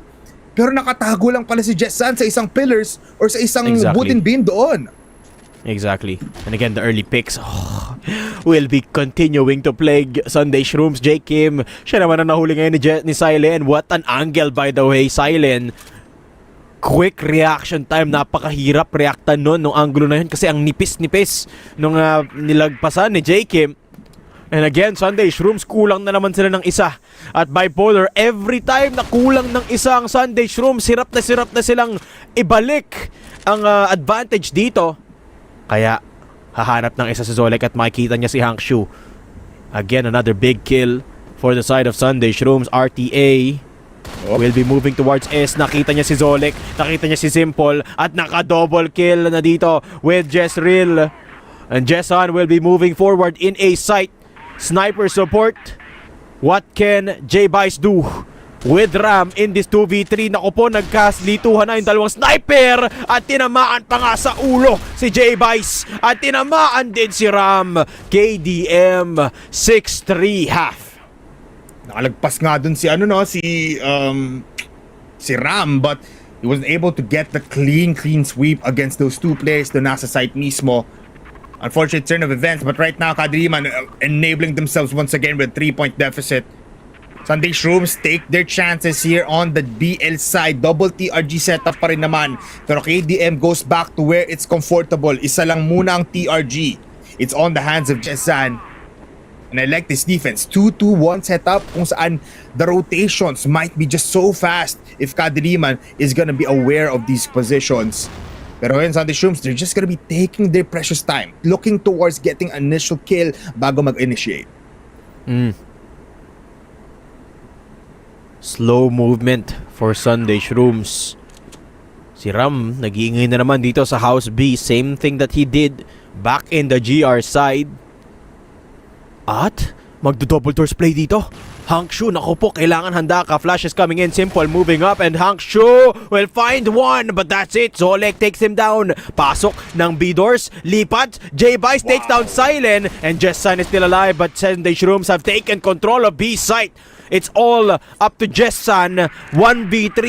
Pero nakatago lang pala si Jessan sa isang pillars or sa isang wooden beam doon. Exactly. And again, the early picks will be continuing to plague Sunday Shrooms. J. Kim, siya naman ang nahuli ngayon ni Silen. What an angle, by the way, Silen. Quick reaction time. Napakahirap reactan nun nung angulo na yun kasi ang nipis-nipis nung nilagpasan ni J. Kim. And again, Sunday Shrooms, kulang na naman sila ng isa. At bipolar, every time na kulang ng isa ang Sunday Shrooms, hirap na silang ibalik ang advantage dito. Kaya, hahanap ng isa si Zolek at makikita niya si Hank Shu. Again, another big kill for the side of Sunday Shrooms. RTA will be moving towards S. Nakita niya si Zolek, nakita niya si Simple, at naka-double kill na dito with Jezreel. And Jessan will be moving forward in a site. Sniper support. What can J-Bice do with Ram in this 2v3? Naku po, nagkaslituhan na yung dalawang sniper at tinamaan pa nga sa ulo si J-Bice at tinamaan din si Ram. KDM 6-3 half. Nakalagpas nga dun si si Ram, but he wasn't able to get the clean sweep against those two players na nasa site mismo. Unfortunate turn of events, but right now KADILIMAN enabling themselves once again with 3-point deficit. Sunday Shrooms take their chances here on the BL side. Double TRG setup pa rin naman. Pero KDM goes back to where it's comfortable. Isa lang muna ang TRG. It's on the hands of Jessan. And I like this defense. 2-2-1 setup kung saan the rotations might be just so fast if KADILIMAN is gonna be aware of these positions. Pero ngayon, Sunday Shrooms, they're just gonna be taking their precious time, looking towards getting an initial kill bago mag-initiate. Slow movement for Sunday Shrooms. Si Ram, nag-iingay na naman dito sa House B. Same thing that he did back in the GR side. At magdo-double doors play dito. Hank Shu, naku po, kailangan handa ka. Flash is coming in, Simple moving up, and Hank Shu will find one, but that's it. Zolek takes him down. Pasok ng B-doors, lipat. J-Bice takes down Silen, and Jessan is still alive, but Sunday Shrooms have taken control of B site. It's all up to Jessan. 1v3.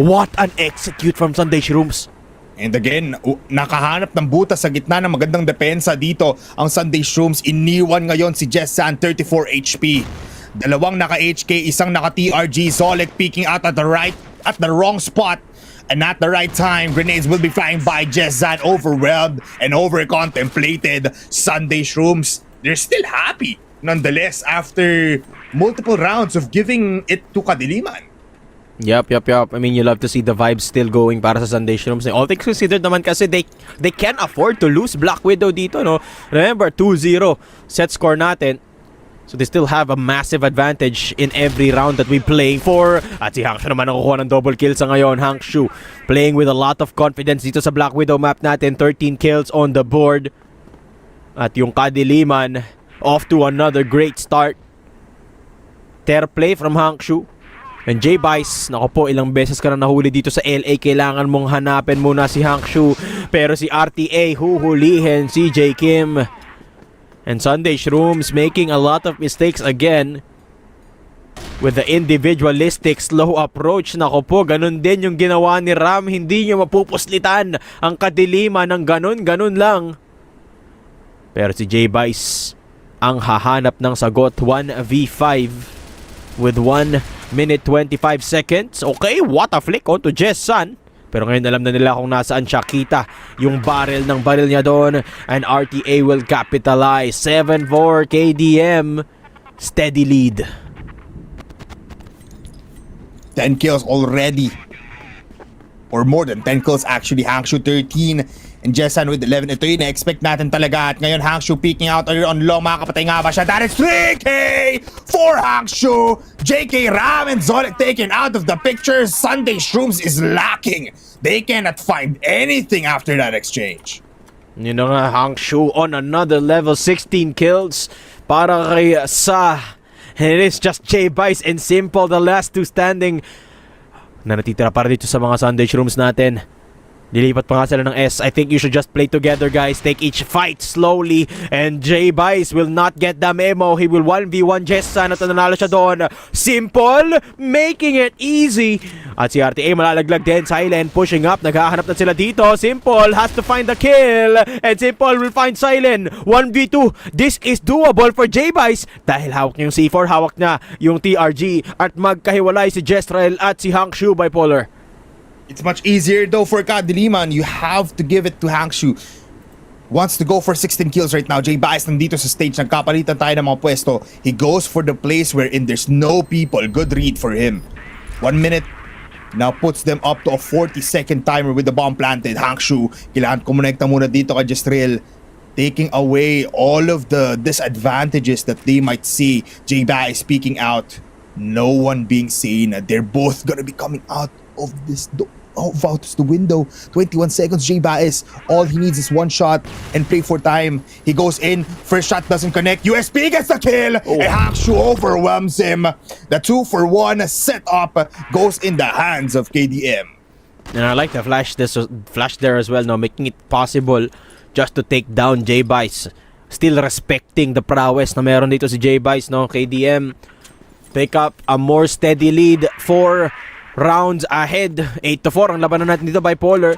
What an execute from Sunday Shrooms. And again, nakahanap ng butas sa gitna ng magandang depensa dito ang Sunday Shrooms. Iniwan ngayon si Jessan, 34 HP. Dalawang naka-HK, isang naka-TRG. Zolek peeking out at the wrong spot. And at the right time, grenades will be flying by. Jessan overwhelmed and over-contemplated. Sunday Shrooms, they're still happy nonetheless after multiple rounds of giving it to KADILIMAN. Yup. I mean, you love to see the vibes still going para sa Sunday Shrooms. All things considered naman kasi they can't afford to lose Black Widow dito, no? Remember, 2-0 set score natin. So they still have a massive advantage in every round that we play for. At si Hank Shu naman nakukuha ng double kill sa ngayon. Hank Shu playing with a lot of confidence dito sa Black Widow map natin. 13 kills on the board. At yung KADILIMAN off to another great start. Ter play from Hank Shu. And J-Bice, naku po, ilang beses ka na nahuli dito sa LA. Kailangan mong hanapin muna si Hank Shu. Pero si RTA huhulihin si J. Kim. And Sunday Shrooms making a lot of mistakes again with the individualistic slow approach. Naku po, ganun din yung ginawa ni Ram. Hindi nyo mapupuslitan ang KADILIMAN ng ganun lang. Pero si J-Bice ang hahanap ng sagot. 1v5 with 1 minute 25 seconds. Okay, what a flick onto Jessan. Pero ngayon alam na nila kung nasaan siya. Kita yung barrel niya doon. And RTA will capitalize. 7-4 KDM. Steady lead. 10 kills already. Or more than 10 kills actually. Hank Shu 13 and Jessan with 11. Ito yung na-expect natin talaga. At ngayon Hank Shu peeking out earlier on long. Makakapatay nga ba siya? That is 3K for Hank Shu. JK, Ram, and Zolek taken out of the picture. Sunday Shrooms is lacking. They cannot find anything after that exchange. You know nga, Hank Shu on another level. 16 kills para kay Sa. And it is just J-Bice and Simple, the last two standing na natitira para dito sa mga Sunday Shrooms natin. Dilipat pa nga sila ng S. I think you should just play together, guys. Take each fight slowly. And J-Bice will not get the memo. He will 1v1 Jessan at nanalo siya doon. Simple, making it easy. At si RTA malalaglag din. Silent, pushing up. Naghahanap na sila dito. Simple has to find the kill. And Simple will find Silent. 1v2. This is doable for J-Bice. Dahil hawak niya yung C4, hawak niya yung TRG. At magkahiwalay si Jestrel at si Hangshu Bipolar. It's much easier though for KADILIMAN. You have to give it to Hangshu. Wants to go for 16 kills right now. J-Bice nandito sa stage. Nagkapalitan tayo ng mga pwesto. He goes for the place wherein there's no people. Good read for him. 1 minute. Now puts them up to a 40-second timer with the bomb planted. Hangshu, kailangan kumonekta muna dito kay Jestrel. Taking away all of the disadvantages that they might see. J-Bice speaking out. No one being seen. They're both gonna be coming out of this door. Out the window. 21 seconds. J-Bice. All he needs is one shot and pray for time. He goes in. First shot doesn't connect. USP gets the kill. And Hangshu overwhelms him. The 2-for-1 setup goes in the hands of KDM. And I like the flash there as well, no, making it possible just to take down J-Bice. Still respecting the prowess na meron dito si J-Bice, no. KDM take up a more steady lead for rounds ahead. 8-4 ang labanan natin dito, Bipolar.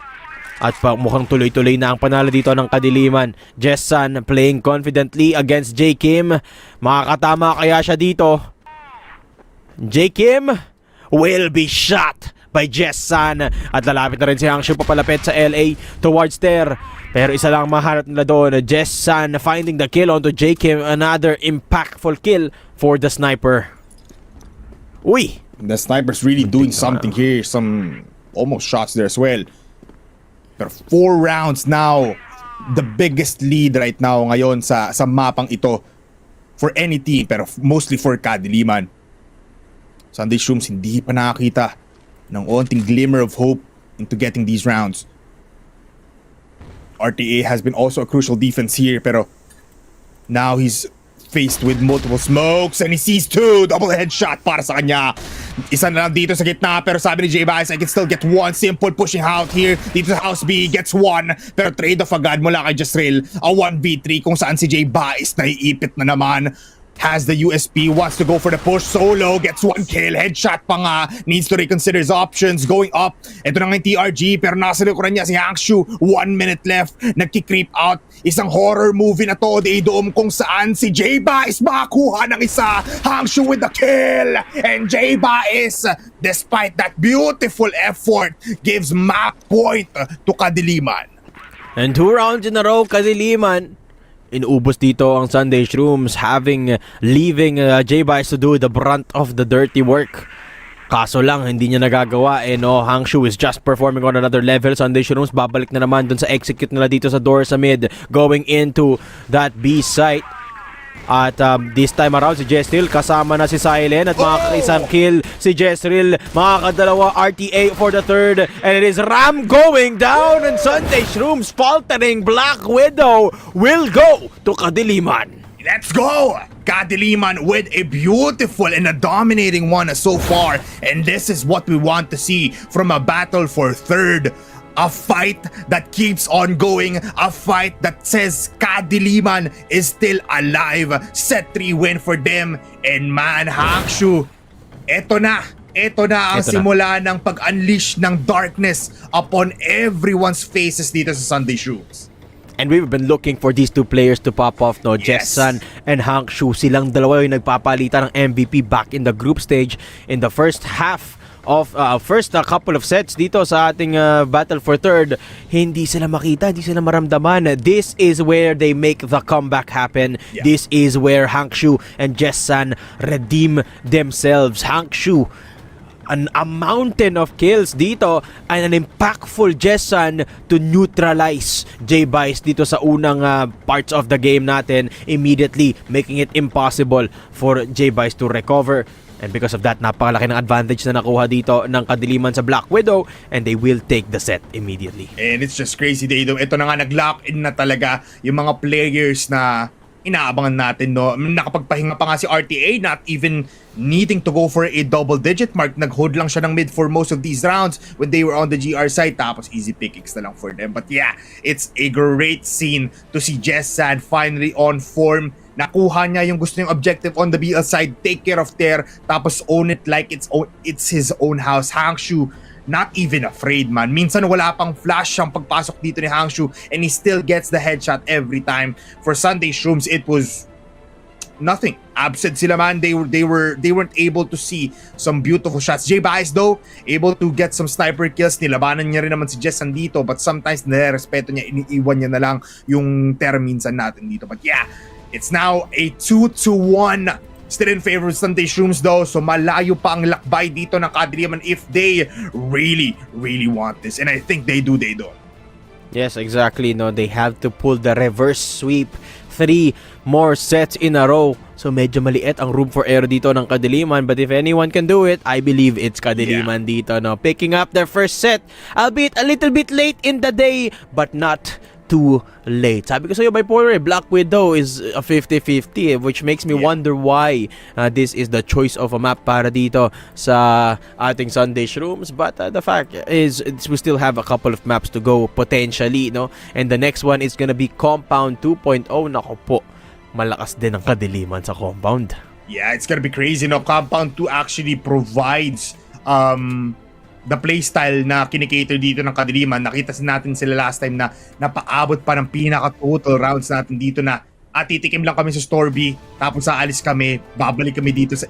At mukhang tuloy-tuloy na ang panalo dito ng KADILIMAN. Jessan playing confidently against J. Kim. Makakatama kaya siya dito? J. Kim will be shot by Jessan. At lalapit na rin si Hangshu papalapit sa LA towards there. Pero isa lang mahanap nila doon. Jessan finding the kill onto J. Kim. Another impactful kill for the sniper. Uy! The sniper's really doing something here. Some almost shots there as well. Pero 4 rounds now. The biggest lead right now ngayon sa mapang ito for any team, pero mostly for KADILIMAN. Sunday SHROOMS hindi pa nakakita ng onting glimmer of hope into getting these rounds. RTA has been also a crucial defense here, pero now he's faced with multiple smokes and he sees 2. Double headshot para sa kanya. Isa na lang dito sa gitna, pero sabi ni J-Bice, I can still get 1. Simple pushing out here. Dito sa house B, gets 1. Pero trade off agad mula kay Jestrel. A 1v3 kung saan si J-Bice naiipit na naman. Has the USP, wants to go for the push solo, gets 1 kill, headshot pa nga, needs to reconsider his options, going up. Ito na nga yung TRG, pero nasa likuran niya si Hangshu. 1 minute left, nagki-creep out. Isang horror movie na to, Daydom, kung saan si J-Bice makakuha ng isa. Hangshu with the kill, and J-Bice, despite that beautiful effort, gives map point to KADILIMAN. And 2 rounds in a row, KADILIMAN. Inubos dito ang Sunday SHROOMS, leaving J-Bice to do the brunt of the dirty work. Kaso lang, hindi niya nagagawa. No, Hangshu is just performing on another level. Sunday SHROOMS babalik na naman dun sa execute nila dito sa door sa mid, going into that B site. At this time around si Jestrel kasama na si Silent at makakaisang kill si Jestrel, makakadalawa RTA for the third, and it is Ram going down, and Sunday SHROOMS faltering. Black Widow will go to KADILIMAN. Let's go! KADILIMAN with a beautiful and a dominating one so far, and this is what we want to see from a battle for third. A fight that keeps on going, a fight that says KADILIMAN is still alive. Set 3 win for them, and man, Hangshu, eto na ang simula ng pag-unleash ng darkness upon everyone's faces dito sa Sunday SHROOMS. And we've been looking for these 2 players to pop off, no? Yes. Jessan and Hangshu, silang dalawa yung nagpapalitan ng MVP back in the group stage in the first half of first couple of sets dito sa ating battle for third. Hindi sila makita, hindi sila maramdaman. This is where they make the comeback happen. Yeah. This is where Hangshu and Jessan redeem themselves. Hangshu, a mountain of kills dito, and an impactful Jessan to neutralize J-Bice dito sa unang parts of the game natin, immediately making it impossible for J-Bice to recover. And because of that, napakalaki ng advantage na nakuha dito ng KADILIMAN sa Black Widow, and they will take the set immediately. And it's just crazy, Daydom. Ito na nga, nag-lock in na talaga yung mga players na inaabangan natin, no? Nakapagpahinga pa nga si RTA, not even needing to go for a double-digit mark. Nag-hold lang siya ng mid for most of these rounds when they were on the GR side, tapos easy pickings na lang for them. But yeah, it's a great scene to see Jessan finally on form. Nakuha niya yung gusto niyang objective on the BL side, take care of Ter, tapos own it like it's his own house. Hangshu, not even afraid, man. Minsan wala pang flash ang pagpasok dito ni Hangshu and he still gets the headshot every time. For Sunday Shrooms, it was nothing. Absent sila, man. They weren't able to see some beautiful shots. J-Bias though, able to get some sniper kills. Nilabanan niya rin naman si Jessan dito, but sometimes nare-respeto niya, iniiwan niya na lang yung Ter minsan natin dito. But yeah, it's now a 2-1. Still in favor of Sunday Shrooms though, so malayo pa ang lakbay dito ng KADILIMAN if they really want this. And I think they do. Yes, exactly. No, they have to pull the reverse sweep. 3 more sets in a row. So medyo maliit ang room for error dito ng KADILIMAN, but if anyone can do it, I believe it's KADILIMAN dito, no. Picking up their first set, albeit a little bit late in the day, but not too late. Sabi ko sa'yo, Bipolar, Black Widow is a 50-50, which makes me wonder why this is the choice of a map para dito sa ating Sunday Shrooms. But the fact is, we still have a couple of maps to go potentially, no? And the next one is gonna be Compound 2.0. Nako po, malakas din ang KADILIMAN sa Compound. Yeah, it's gonna be crazy, no? Compound 2 actually provides the playstyle na kinikater dito ng KADILIMAN. Nakita natin sila last time na napaabot pa ng pinaka-total rounds natin dito na titikim lang kami sa Storby, tapos aalis kami, babalik kami dito sa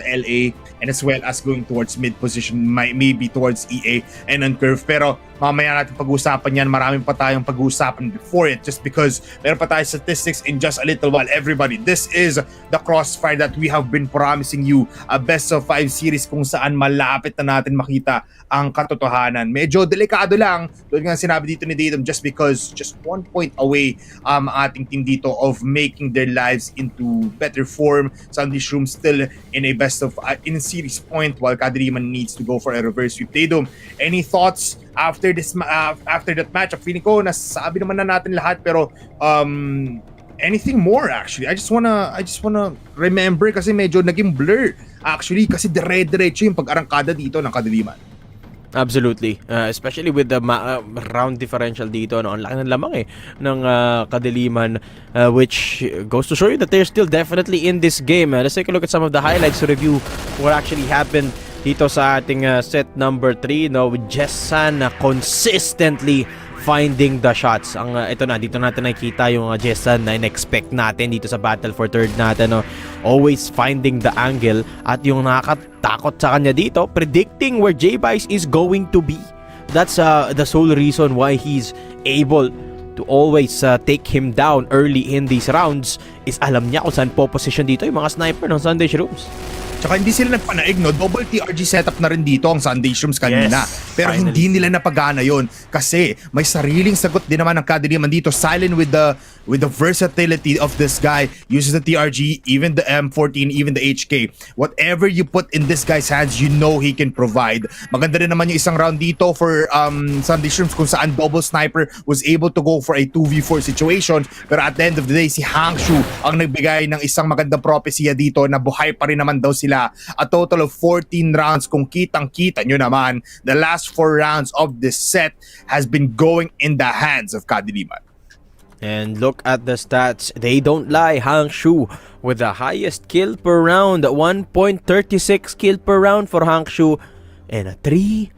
LA, and as well as going towards mid position, maybe towards EA and on curve. Pero mamaya natin pag-uusapan yan, maraming pa tayong pag-uusapan before it, just because meron pa tayong statistics in just a little while. Everybody, this is the Crossfire that we have been promising you, a best of 5 series kung saan malapit na natin makita ang katotohanan. Medyo delikado lang, tulad nga sinabi dito ni Datum, just because just 1 point away ating team dito of making their lives into better form. Sunday Shrooms still in a best of in series point, while KADILIMAN needs to go for a reverse sweep. Datum, any thoughts after that match? Feeling ko nasabi naman na natin lahat, pero anything more actually? I just wanna remember kasi medyo naging blur actually, kasi dire-diretso yung pag-arangkada dito ng KADILIMAN. Absolutely. Especially with the round differential dito, no? Ang laki ng lamang ng KADILIMAN, which goes to show you that they're still definitely in this game. Let's take a look at some of the highlights to review what actually happened dito sa ating set number 3, no, with Jessan consistently finding the shots. Ito na, dito natin nakikita yung Jessan na in-expect natin dito sa Battle for Third natin, no? Always finding the angle, at yung nakakatakot sa kanya dito, predicting where J-Bice is going to be. That's the sole reason why he's able to always take him down early in these rounds, is alam niya kung saan po position dito yung mga sniper ng Sunday Shrooms. Tsaka hindi sila nagpanaig, no? Double TRG setup na rin dito ang Sunday Shrooms kanina. Yes, pero finally. hindi nila napagana yon kasi may sariling sagot din naman ng KADILIMAN dito. Silent with the versatility of this guy. Uses the TRG, even the M14, even the HK. Whatever you put in this guy's hands, you know he can provide. Maganda rin naman yung isang round dito for Sunday Shrooms kung saan double sniper was able to go for a 2v4 situation. Pero at the end of the day, si Hangshu ang nagbigay ng isang magandang propesya dito na buhay pa rin naman daw sila. A total of 14 rounds. Kung kitang-kita nyo naman, the last 4 rounds of this set has been going in the hands of KADILIMAN. And look at the stats. They don't lie. Hangshu with the highest kill per round. 1.36 kill per round for Hangshu. And a 3.17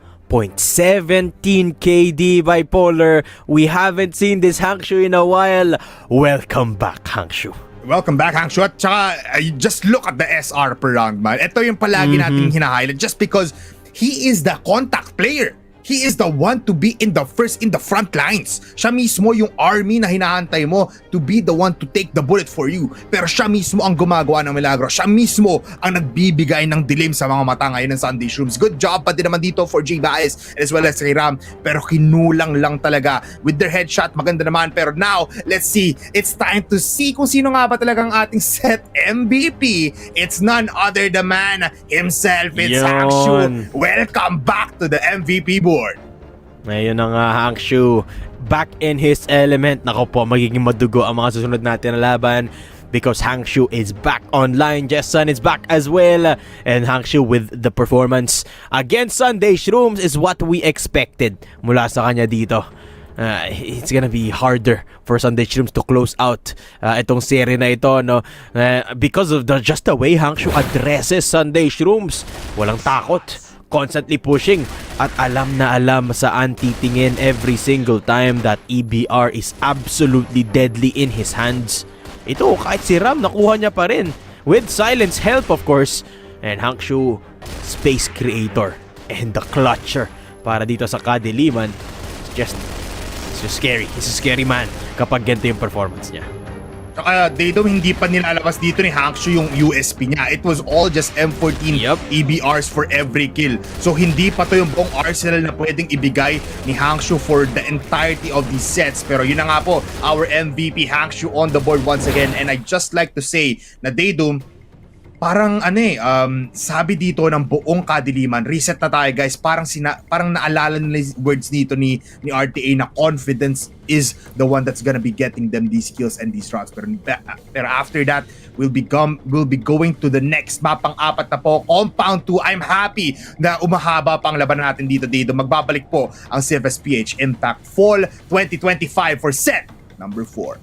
KD Bipolar. We haven't seen this Hangshu in a while. Welcome back, Hangshu. Welcome back, Hangshu. At saka, just look at the SR per round, man. Ito yung palagi nating hinahighlight just because he is the contact player. He is the one to be in the front lines. Siya mismo yung army na hinahantay mo to be the one to take the bullet for you. Pero siya mismo ang gumagawa ng milagro. Siya mismo ang nagbibigay ng dilim sa mga mata ngayon ng Sunday Shrooms. Good job pa din naman dito for J-Bias as well as kay Ram. Pero kinulang lang talaga with their headshot. Maganda naman. Pero now, let's see. It's time to see kung sino nga ba talagang ating set MVP. It's none other the man himself. It's Hangshu. Welcome back to the MVP board. Ngayon na nga, Hangshu back in his element. Nako po, magiging madugo ang mga susunod natin na laban. because Hangshu is back online. Jessun is back as well. And Hangshu with the performance against Sunday Shrooms is what we expected mula sa kanya dito. It's gonna be harder for Sunday Shrooms to close out itong series na ito, no? Because of just the way Hangshu addresses Sunday Shrooms. Walang takot, constantly pushing, at alam na alam sa anti-tingin every single time that EBR is absolutely deadly in his hands. Ito, kahit si Ram, nakuha niya pa rin. With silence help, of course. And Hangshu, space creator. And the clutcher para dito sa KADILIMAN. It's just scary. He's a scary man kapag ganito yung performance niya. Saka Daydom, hindi pa nilalabas dito ni Hangshu yung USP niya. It was all just M14 EBRs for every kill. So hindi pa to yung buong arsenal na pwedeng ibigay ni Hangshu for the entirety of these sets. Pero yun na nga po, our MVP Hangshu on the board once again. And I just like to say na Daydom, parang sabi dito ng buong KADILIMAN, reset na tayo guys. Parang naalala nila yung words dito ni RTA na confidence is the one that's gonna be getting them these kills and these rounds. Pero after that, we'll be going to the next map, pang-apat na po, Compound 2. I'm happy na umahaba pang laban natin dito. Magbabalik po ang CFS PH IMPACT Fall 2025 for set number 4.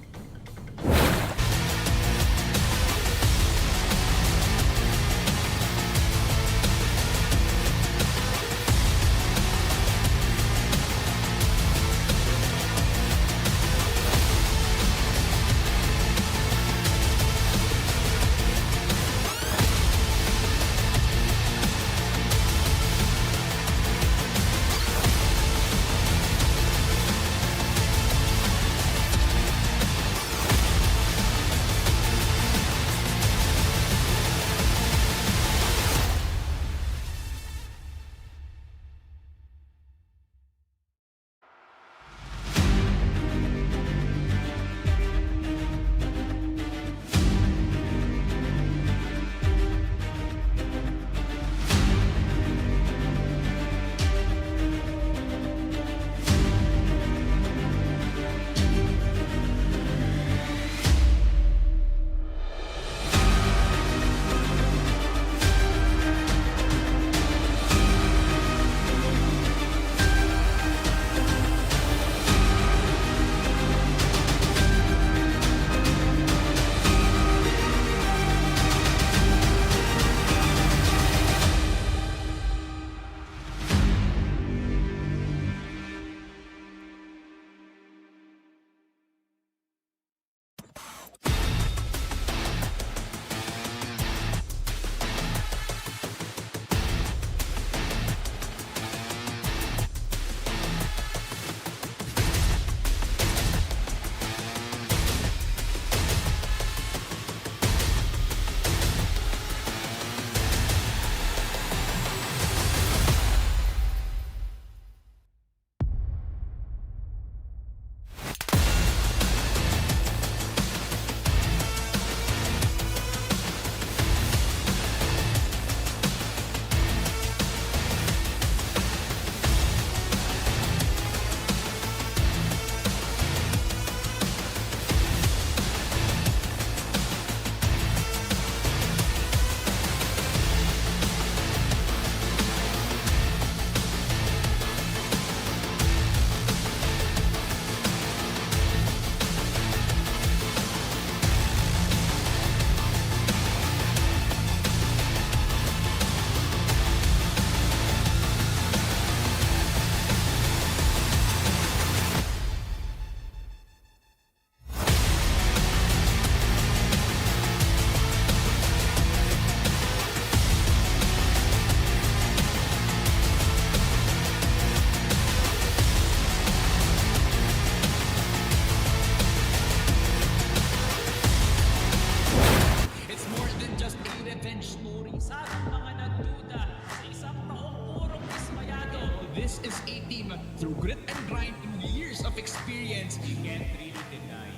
This is a team through grit and grind and years of experience. You can't really deny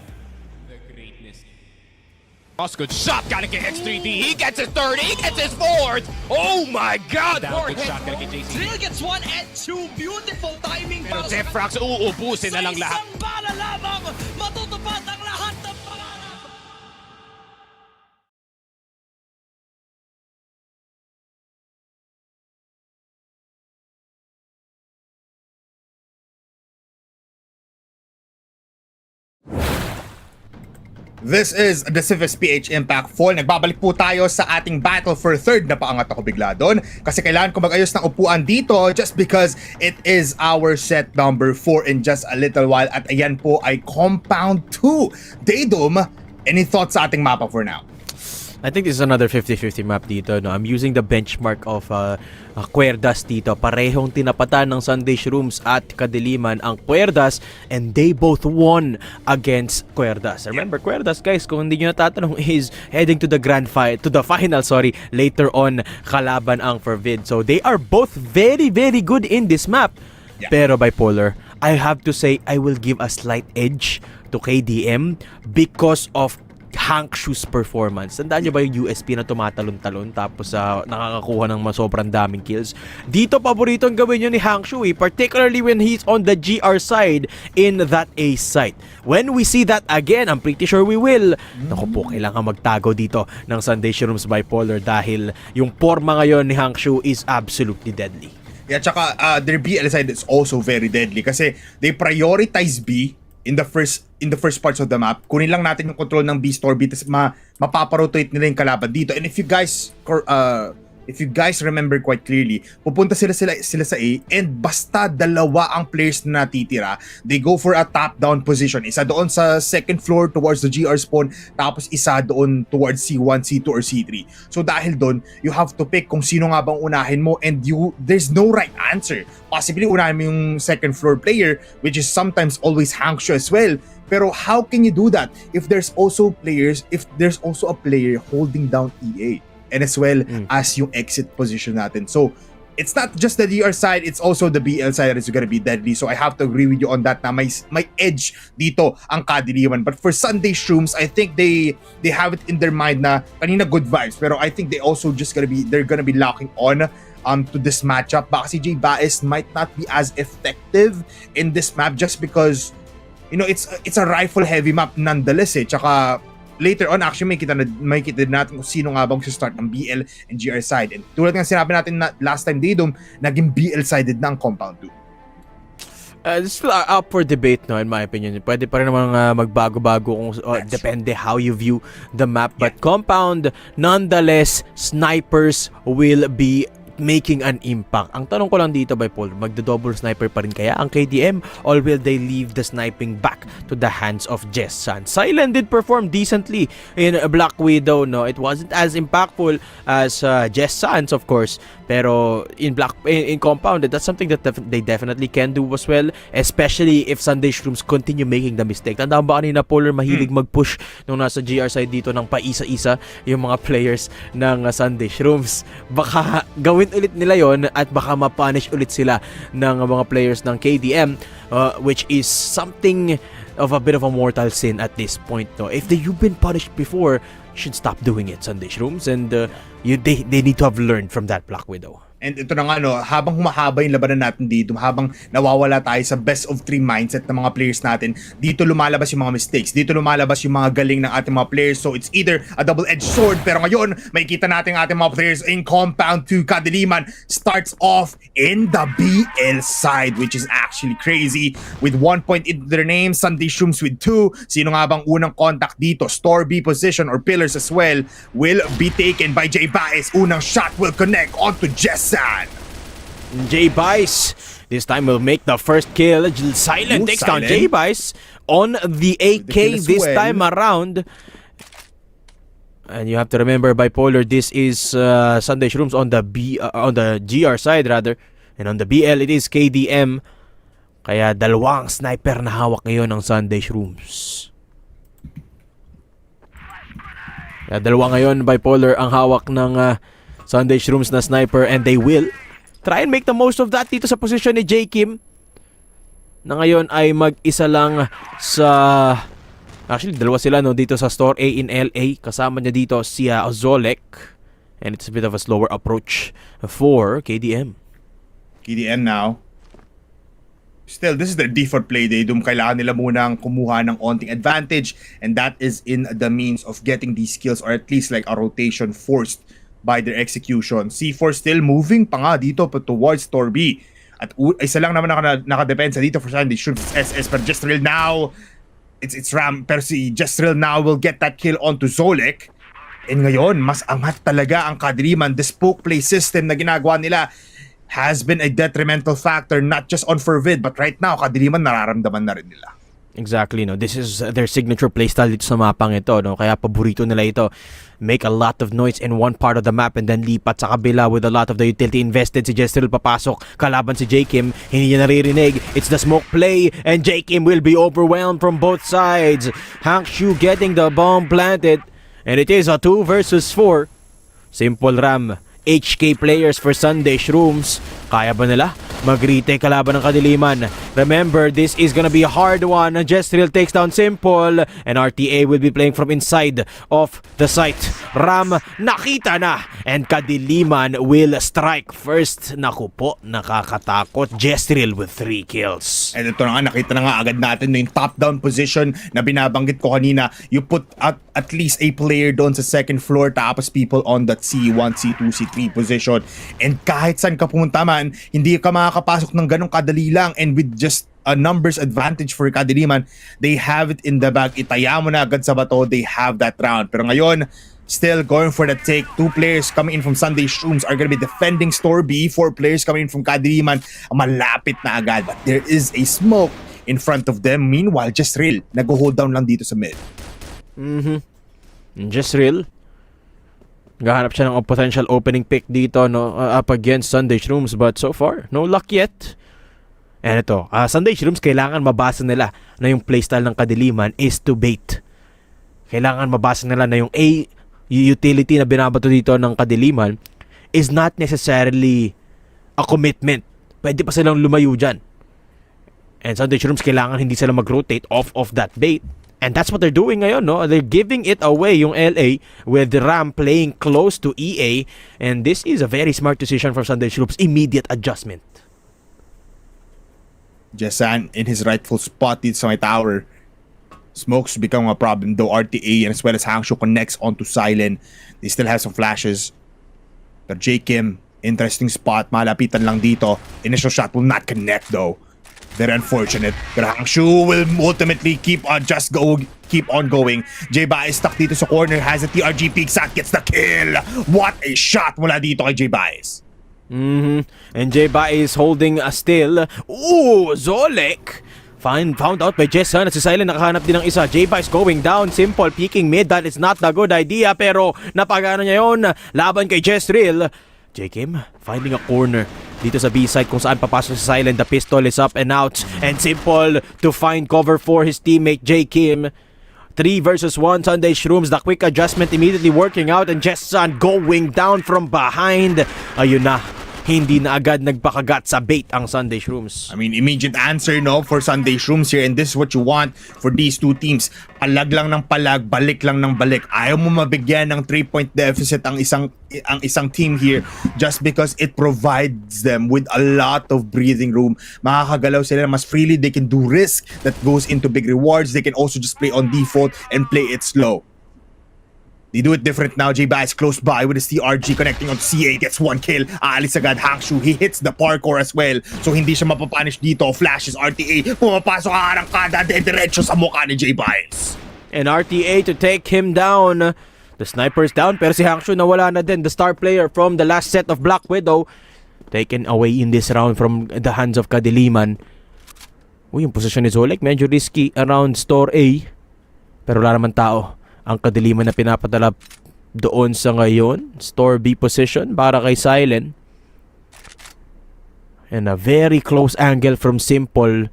the greatness. Good shot, gotta get X3D. He gets his third, he gets his fourth. Oh my God! Good shot, gotta get JC. Drill gets 1 and 2. Beautiful timing Pero para Jeff Frax, uubusin na lang lahat. Sa isang bala lamang, matutupad ang lahat ng pangarap. This is the CFS PH IMPACT Fall. Nagbabalik po tayo sa ating battle for third. Napaangat ako bigla doon kasi kailangan ko mag-ayos ng upuan dito just because it is our set number 4 in just a little while. At ayan po ay Compound 2. Daydom, any thoughts sa ating mapa for now? I think this is another 50-50 map dito. No? I'm using the benchmark of QUERDAS dito. Parehong tinapatan ng Sunday Shrooms at Kadiliman ang QUERDAS, and they both won against QUERDAS. Remember, QUERDAS, guys, kung hindi nyo natatanong, is heading to the final, later on kalaban ang FERVID. So they are both very, very good in this map. Yeah. Pero Bipolar, I have to say I will give a slight edge to KDM because of Hank Shu's performance. Tandaan nyo ba yung USP na tumatalon-talon tapos nakakakuha ng sobrang daming kills? Dito paborito ang gawin nyo ni Hank Shu, particularly when he's on the GR side in that A site. When we see that again, I'm pretty sure we will. Naku po, kailangan magtago dito ng Sunday Shrooms Bipolar dahil yung forma ngayon ni Hank Shu is absolutely deadly. Yeah, tsaka their BL side is also very deadly kasi they prioritize B in the first parts of the map. Kunin lang natin yung control ng B store B tapos mapaparotate nila yung kalaban dito. And if you guys remember quite clearly, pupunta sila sa A, and basta dalawa ang players na natitira, they go for a top-down position. Isa doon sa second floor towards the GR spawn, tapos isa doon towards C1, C2, or C3. So dahil doon, you have to pick kung sino nga bang unahin mo, and there's no right answer. Possibly unahin mo yung second floor player, which is sometimes always Hank Shu as well. Pero how can you do that if there's also a player holding down EA? And as well as yung exit position natin. So, it's not just the DR side, it's also the BL side that is gonna be deadly. So, I have to agree with you on that na may edge dito ang Kadiliman. But for Sunday Shrooms, I think they have it in their mind na kanina good vibes. Pero I think they're gonna be locking on to this matchup. Baka si Jay Baez might not be as effective in this map just because, you know, it's a rifle-heavy map nonetheless eh. Tsaka, later on, actually, may kita natin kung sino nga bang start ng BL and GR side. And tulad nga sinabi natin na last time, Daydom, naging BL-sided na ang Compound 2. It's still up for debate, no, in my opinion. Pwede pa rin naman magbago-bago kung depende how you view the map. But Compound, nonetheless, snipers will be making an impact. Ang tanong ko lang dito, Bipolar, magdo-double sniper pa rin kaya ang KDM, or will they leave the sniping back to the hands of Jess San? Silent did perform decently in Black Widow, no? It wasn't as impactful as Jess Sans, of course, pero in Compound, that's something that they definitely can do as well, especially if Sunday Shrooms continue making the mistake. Tandaan ba kanina, Polar, mahilig mag-push nung nasa GR side dito ng paisa-isa yung mga players ng Sunday Shrooms. Baka gawin ulit nila yon at baka mapunish ulit sila ng mga players ng KDM, which is something of a bit of a mortal sin at this point, no? If you've been punished before, you should stop doing it, Sunday Shrooms, and they need to have learned from that, Black Widow. And ito na nga, no, habang humahaba yung labanan natin dito, habang nawawala tayo sa best of 3 mindset ng mga players natin, dito lumalabas yung mga mistakes, dito lumalabas yung mga galing ng ating mga players. So it's either a double-edged sword, pero ngayon, may kita natin ang ating mga players in Compound 2. Kadiliman starts off in the BL side, which is actually crazy. With 1 point into their name, Sunday Shrooms with 2. Sino nga bang unang contact dito? Store B position or pillars as well will be taken by Jay Baez. Unang shot will connect onto Jess. Jay Bice this time will make the first kill. Silent takes down Jay Bice on the AK this time around. And you have to remember, Bipolar, this is Sunday Shrooms on the GR side rather, and on the BL it is KDM. Kaya dalawang sniper na hawak ngayon ng Sunday Shrooms. Kaya dalawa ngayon, Bipolar, ang hawak ng Sunday Shrooms na sniper, and they will try and make the most of that dito sa position ni J. Kim, na ngayon ay mag-isa lang sa... Actually, dalawa sila, no, dito sa Store A in LA. Kasama niya dito si Zolek, and it's a bit of a slower approach for KDM. KDM now. Still, this is their default play. Kailangan nila munang kumuha ng onting advantage, and that is in the means of getting these kills, or at least like a rotation forced by their execution. C4 still moving pa nga dito towards Store B. At isa lang naman nakadepensa dito for Sunday Shrooms SS, but just real now, it's Ram, pero si Jezreel now will get that kill onto Zolek. And ngayon, mas angat talaga ang Kadiliman. The spoke play system na ginagawa nila has been a detrimental factor not just on FERVID, but right now, Kadiliman nararamdaman na rin nila. Exactly, no. This is their signature playstyle dito sa mapang ito, no. Kaya paborito nila ito. Make a lot of noise in one part of the map and then lipat sa kabila with a lot of the utility invested. Si Jezreel papasok, kalaban si J-Kim, hindi niya naririnig. It's the smoke play and J-Kim will be overwhelmed from both sides. Hank Shu getting the bomb planted and it is a 2 versus 4. Simple Ram. HK players for Sunday Shrooms. Kaya ba nila mag-retake kalaban ng Kadiliman? Remember, this is gonna be a hard one. Jezreel takes down Simple and RTA will be playing from inside of the site. Ram nakita na and Kadiliman will strike first. Naku po, nakakatakot. Jezreel with 3 kills. And ito na nga, nakita na nga agad natin yung top-down position na binabanggit ko kanina. You put at least a player doon sa second floor tapos people on that C1, C2, C3 position. And kahit saan ka pumunta man, hindi ka makakapasok ng ganong kadali lang. And with just a numbers advantage for Kadiliman, they have it in the bag. Itaya mo na agad sa bato, they have that round. Pero ngayon, still going for the take. 2 players coming in from Sunday Shrooms are gonna be defending Store B. 4 players coming in from Kadiliman. Malapit na agad. But there is a smoke in front of them. Meanwhile, Jezreel nag-hold down lang dito sa mid. Jezreel, gahanap siya ng potential opening pick dito, no, up against Sunday Shrooms, but so far, no luck yet. And ito, Sunday Shrooms, kailangan mabasa nila na yung playstyle ng Kadiliman is to bait. Kailangan mabasa nila na yung utility na binabato dito ng Kadiliman is not necessarily a commitment. Pwede pa silang lumayo dyan. And Sunday Shrooms, kailangan hindi sila mag-rotate off of that bait. And that's what they're doing ngayon, no? They're giving it away yung LA with Ram playing close to EA. And this is a very smart decision from Sunday Shrooms. Immediate adjustment. Jesan in his rightful spot dito sa may tower. Smokes become a problem though. RTA and as well as Hangshu connects onto Silent. They still have some flashes. But J-Kim, interesting spot. Malapitan lang dito. Initial shot will not connect though. Very unfortunate. Pero Hangshu will ultimately keep on going. J-Ba is stuck dito sa corner. Has a TRG peek. Sat gets the kill. What a shot mula dito kay J-Ba. And J-Ba is holding still. Ooh, Zolek. Found out by Jessa na si Silent nakahanap din ng isa. J-Ba is going down. Simple peeking mid. That is not a good idea. Pero napagano niya yun. Laban kay Jezreel. J-Kim finding a corner dito sa B-side kung saan papasok si Silent. The pistol is up and out. And Simple to find cover for his teammate J-Kim. 3 versus 1 Sunday Shrooms. The quick adjustment immediately working out. And Jessan going down from behind. Ayun na. Hindi na agad nagpakagat sa bait ang Sunday Shrooms. I mean, immediate answer, no, for Sunday Shrooms here. And this is what you want for these two teams. Palag lang ng palag, balik lang ng balik. Ayaw mo mabigyan ng 3-point deficit ang isang team here just because it provides them with a lot of breathing room. Makakagalaw sila mas freely. They can do risk that goes into big rewards. They can also just play on default and play it slow. They do it different now. J-Ba is close by with his TRG connecting on CA. Gets 1 kill. Aalis agad Hangshu. He hits the parkour as well. So hindi siya mapapunish dito. Flashes RTA. Pumapasok ang arangkada. Diretso sa mukha ni J-Ba. And RTA to take him down. The sniper's down. Pero si Hangshu nawala na din. The star player from the last set of Black Widow. Taken away in this round from the hands of Kadiliman. Uy, yung position ni Zolek medyo risky around store A. Pero wala naman tao. Ang Kadiliman na pinapadala doon sa ngayon. Store B position para kay Silent. And a very close angle from Simple.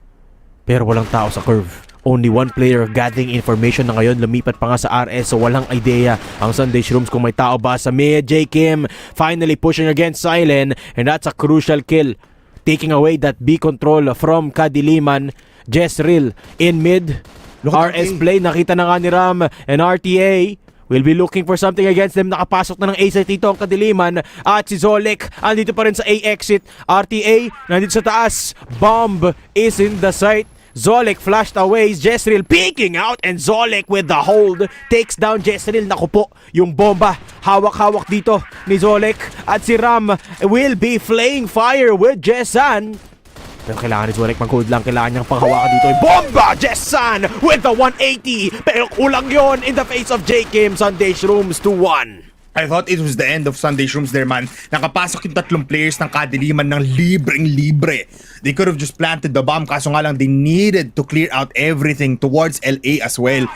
Pero walang tao sa curve. Only one player gathering information na ngayon. Lumipat pa nga sa RS so walang idea ang Sunday Shrooms kung may tao ba sa mid. J-Kim finally pushing against Silent. And that's a crucial kill. Taking away that B control from Kadiliman. Jezreel in mid. RS play, nakita na nga ni Ram. And RTA will be looking for something against them. Nakapasok na ng A-site dito ang Kadiliman. At si Zolek, andito pa rin sa A-exit. RTA, nandito sa taas. Bomb is in the site. Zolek flashed away. Jezreel peeking out. And Zolek with the hold. Takes down Jezreel. Naku po, yung bomba. Hawak-hawak dito ni Zolek. At si Ram will be flaying fire with Jessan. Pero kailangan ni Zolek mag-hold lang. Kailangan niyang panghawakan dito. Bomba! Jessan with the 180. Pero kulang yon in the face of J. Kim. Sunday Shrooms 2-1. I thought it was the end of Sunday Shrooms there, man. Nakapasok yung tatlong players ng Kadiliman ng libreng-libre. They could have just planted the bomb, kaso nga lang they needed to clear out everything towards LA as well.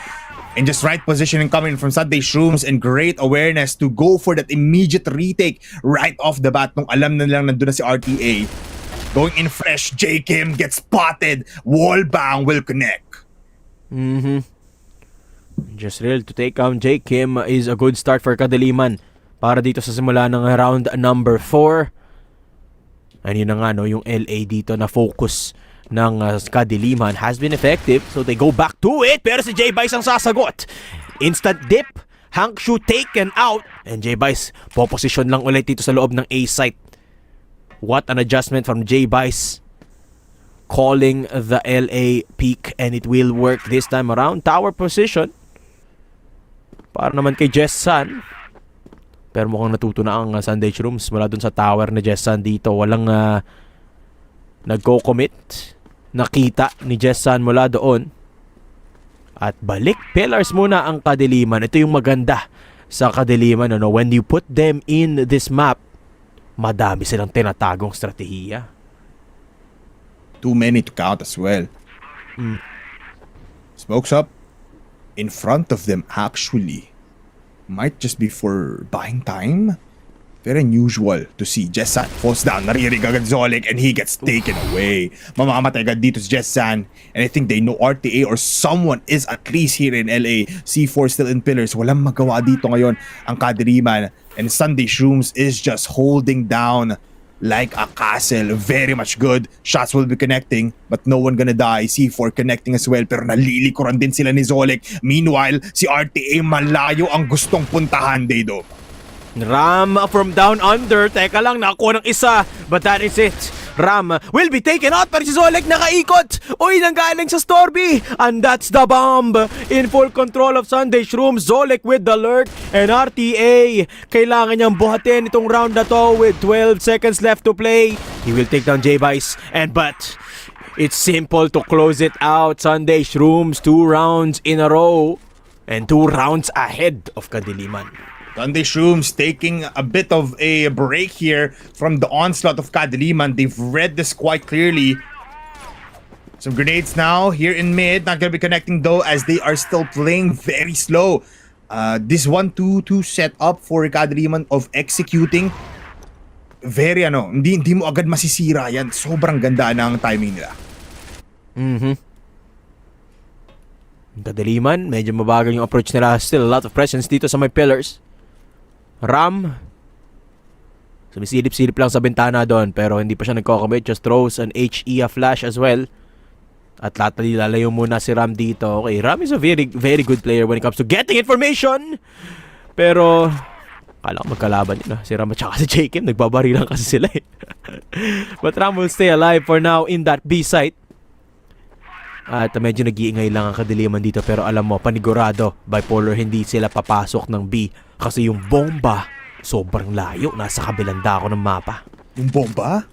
And just right positioning coming from Sunday Shrooms and great awareness to go for that immediate retake right off the bat nung alam na lang nandun na si RTA. Going in fresh, J. Kim gets spotted. Wallbang will connect. Just real to take down J. Kim is a good start for Kadiliman para dito sa simula ng round number 4. And yun na nga, no, yung LA dito na focus ng Kadiliman has been effective. So they go back to it. Pero si J-Vice ang sasagot. Instant dip. Hangshu taken out. And J-Vice po-position lang ulit dito sa loob ng A site. What an adjustment from J-Vice. Calling the LA peak, and it will work this time around. Tower position. Para naman kay Jessan. Pero mukhang natuto na ang Sunday Shrooms mula dun sa tower na Jessan dito. Walang nag-co-commit. Nakita ni Jessan mula doon. At balik pillars muna ang Kadiliman. Ito yung maganda sa Kadiliman. Ano? When you put them in this map, madami silang tinatagong strategiya. Too many to count as well. Smokes up. In front of them actually. Might just be for buying time. Very unusual to see Jessan falls down. Narinig agad Zolek and he gets taken away. Mamamatay agad dito si Jessan. And I think they know RTA or someone is at least here in LA. C4 still in pillars. Walang magawa dito ngayon ang Kadiliman. And Sunday Shrooms is just holding down like a castle. Very much good. Shots will be connecting but no one gonna die. C4 connecting as well pero nalilikuran din sila ni Zolek. Meanwhile, si RTA malayo ang gustong puntahan, Dado. Ram from down under. Teka lang, nakakuha ng isa. But that is it. Ram will be taken out pero si Zolek nakaikot. Uy, nanggaling sa Storby. And that's the bomb. In full control of Sunday Shrooms. Zolek with the lurk. And RTA, kailangan niyang buhatin itong round na to with 12 seconds left to play. He will take down J-Vice. But it's simple to close it out. Sunday Shrooms 2 rounds in a row. And 2 rounds ahead of Kadiliman. Sunday Shrooms taking a bit of a break here from the onslaught of Kadiliman. They've read this quite clearly. Some grenades now here in mid. Not gonna be connecting though as they are still playing very slow. This 1-2-2 setup for Kadiliman of executing. Very hindi mo agad masisira yan. Sobrang ganda ng timing nila. Kadiliman, medyo mabagal yung approach nila. Still a lot of presence dito sa may pillars. Ram sumisilip-silip lang sa bintana doon pero hindi pa siya nagko-commit. Just throws an HE flash as well. At lalayo muna si Ram dito. Okay, Ram is a very, very good player when it comes to getting information. Pero kala ko magkalaban yun si Ram at saka si J. Kim. Nagbabarilan kasi sila eh. But Ram will stay alive for now in that B site. At medyo nag-iingay lang ang Kadiliman dito pero alam mo, panigurado, bipolar hindi sila papasok ng B kasi yung bomba sobrang layo, nasa kabilang dako ng mapa. Yung bomba?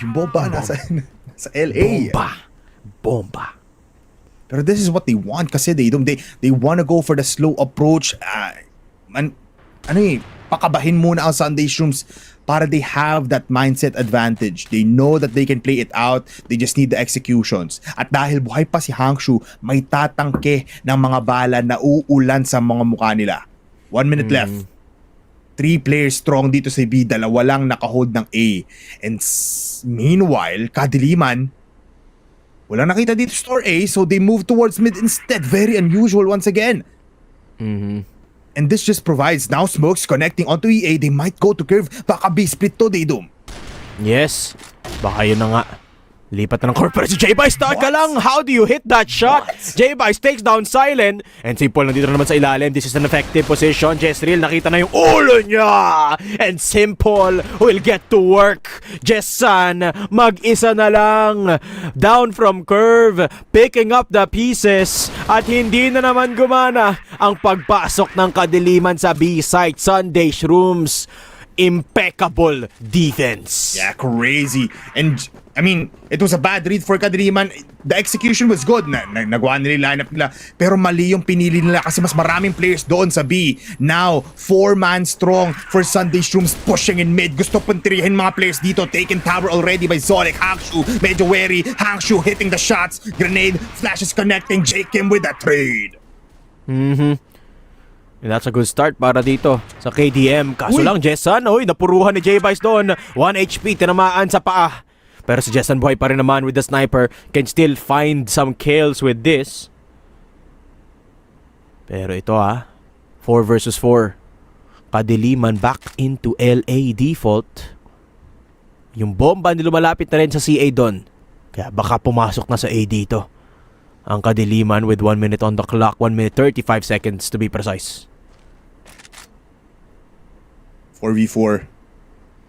Yung bomba nasa LA. Bomba. Pero this is what they want kasi they want to go for the slow approach. Pakabahin muna ang Sunday Shrooms para they have that mindset advantage. They know that they can play it out. They just need the executions. At dahil buhay pa si Hangshu, may tatangke ng mga bala na uulan sa mga mukha nila. 1 minute left. 3 players strong dito sa B. Dalawa lang nakahold ng A. And meanwhile, Kadiliman, walang nakita dito store A, so they move towards mid instead. Very unusual once again. And this just provides now smokes connecting onto EA. They might go to curve. Baka B-split to, Daydum. Yes. Baka yun na nga. Lipat na ng corporate si J-Vice. Start ka lang. How do you hit that shot? J-Vice takes down Silent. And Simple nandito naman sa ilalim. This is an effective position. Jezreel nakita na yung ulo niya. And Simple will get to work. Jessan mag-isa na lang. Down from curve. Picking up the pieces. At hindi na naman gumana ang pagpasok ng Kadiliman sa B-site. Sunday Shrooms impeccable defense. Yeah, crazy. And I mean, it was a bad read for Kadiliman. The execution was good. Nagawa nila yung lineup nila. Pero mali yung pinili nila kasi mas maraming players doon sa B. Now, 4-man strong for Sunday Shrooms pushing in mid. Gusto punterihin mga players dito. Taken tower already by Zolek. Hangshu, medyo wary. Hangshu hitting the shots. Grenade, flashes connecting. Jake Kim with that trade. And that's a good start para dito sa KDM. Kaso Uy! lang, Jessan, napuruhan ni J-Vice doon. 1 HP, tinamaan sa paa. Pero si Jessan buhay pa rin naman with the sniper. Can still find some kills with this. Pero ito 4 versus 4. Kadiliman back into LA default. Yung bomba hindi lumalapit na rin sa CA doon. Kaya baka pumasok na sa A dito. Ang Kadiliman with 1 minute on the clock. 1 minute 35 seconds to be precise. 4v4.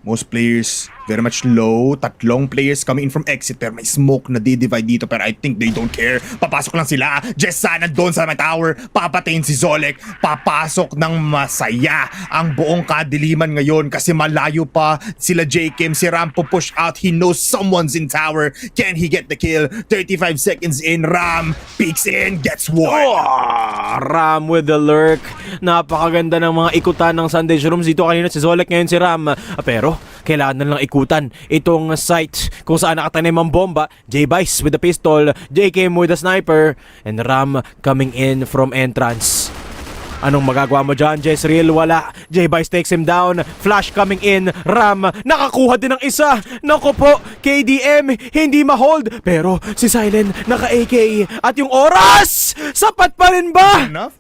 Most players very much low. Tatlong players coming in from exit. Pero may smoke na di-divide dito. Pero I think they don't care. Papasok lang sila. Jessa nandun sa my tower. Papatayin si Zolek. Papasok ng masaya ang buong Kadiliman ngayon. Kasi malayo pa sila J. Kim. Si Ram push out. He knows someone's in tower. Can he get the kill? 35 seconds in. Ram peeks in. Gets one. Ram with the lurk. Napakaganda ng mga ikutan ng Sunday Shrooms. Dito kanina si Zolek, ngayon si Ram. Pero kailangan na lang ikutan itong site kung saan nakatanim ang bomba. J-Vice with the pistol, J-Kim with the sniper, and Ram coming in from entrance. Anong magagawa mo dyan, Jezreel? Wala. J-Vice takes him down. Flash coming in. Ram nakakuha din ng isa. Naku po, KDM hindi ma-hold. Pero si Silent naka-AK. At yung oras, sapat pa rin ba? Enough?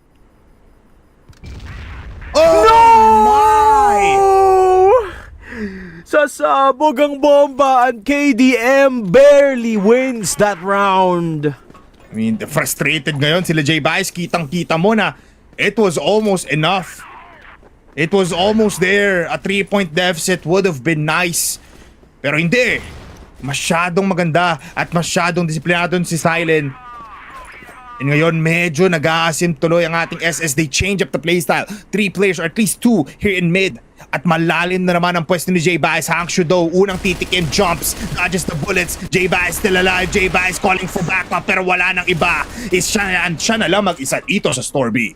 Oh No! my! Sasabog ang bomba at KDM barely wins that round. I mean, frustrated ngayon sila J-Vice. Kitang-kita mo na it was almost enough. It was almost there. A 3-point deficit would have been nice. Pero hindi. Masyadong maganda at masyadong disiplinado si Silent. And ngayon, medyo nag-aasim tuloy ang ating SS. They change up the playstyle. 3 players or at least 2 here in mid. At malalim na naman ang pwesto ni J-Vice. Hangshu though, unang titikim, jumps, dodges the bullets. J-Vice still alive. J-Vice calling for backup pero wala nang iba. Siya na lang mag-isa dito sa Store B.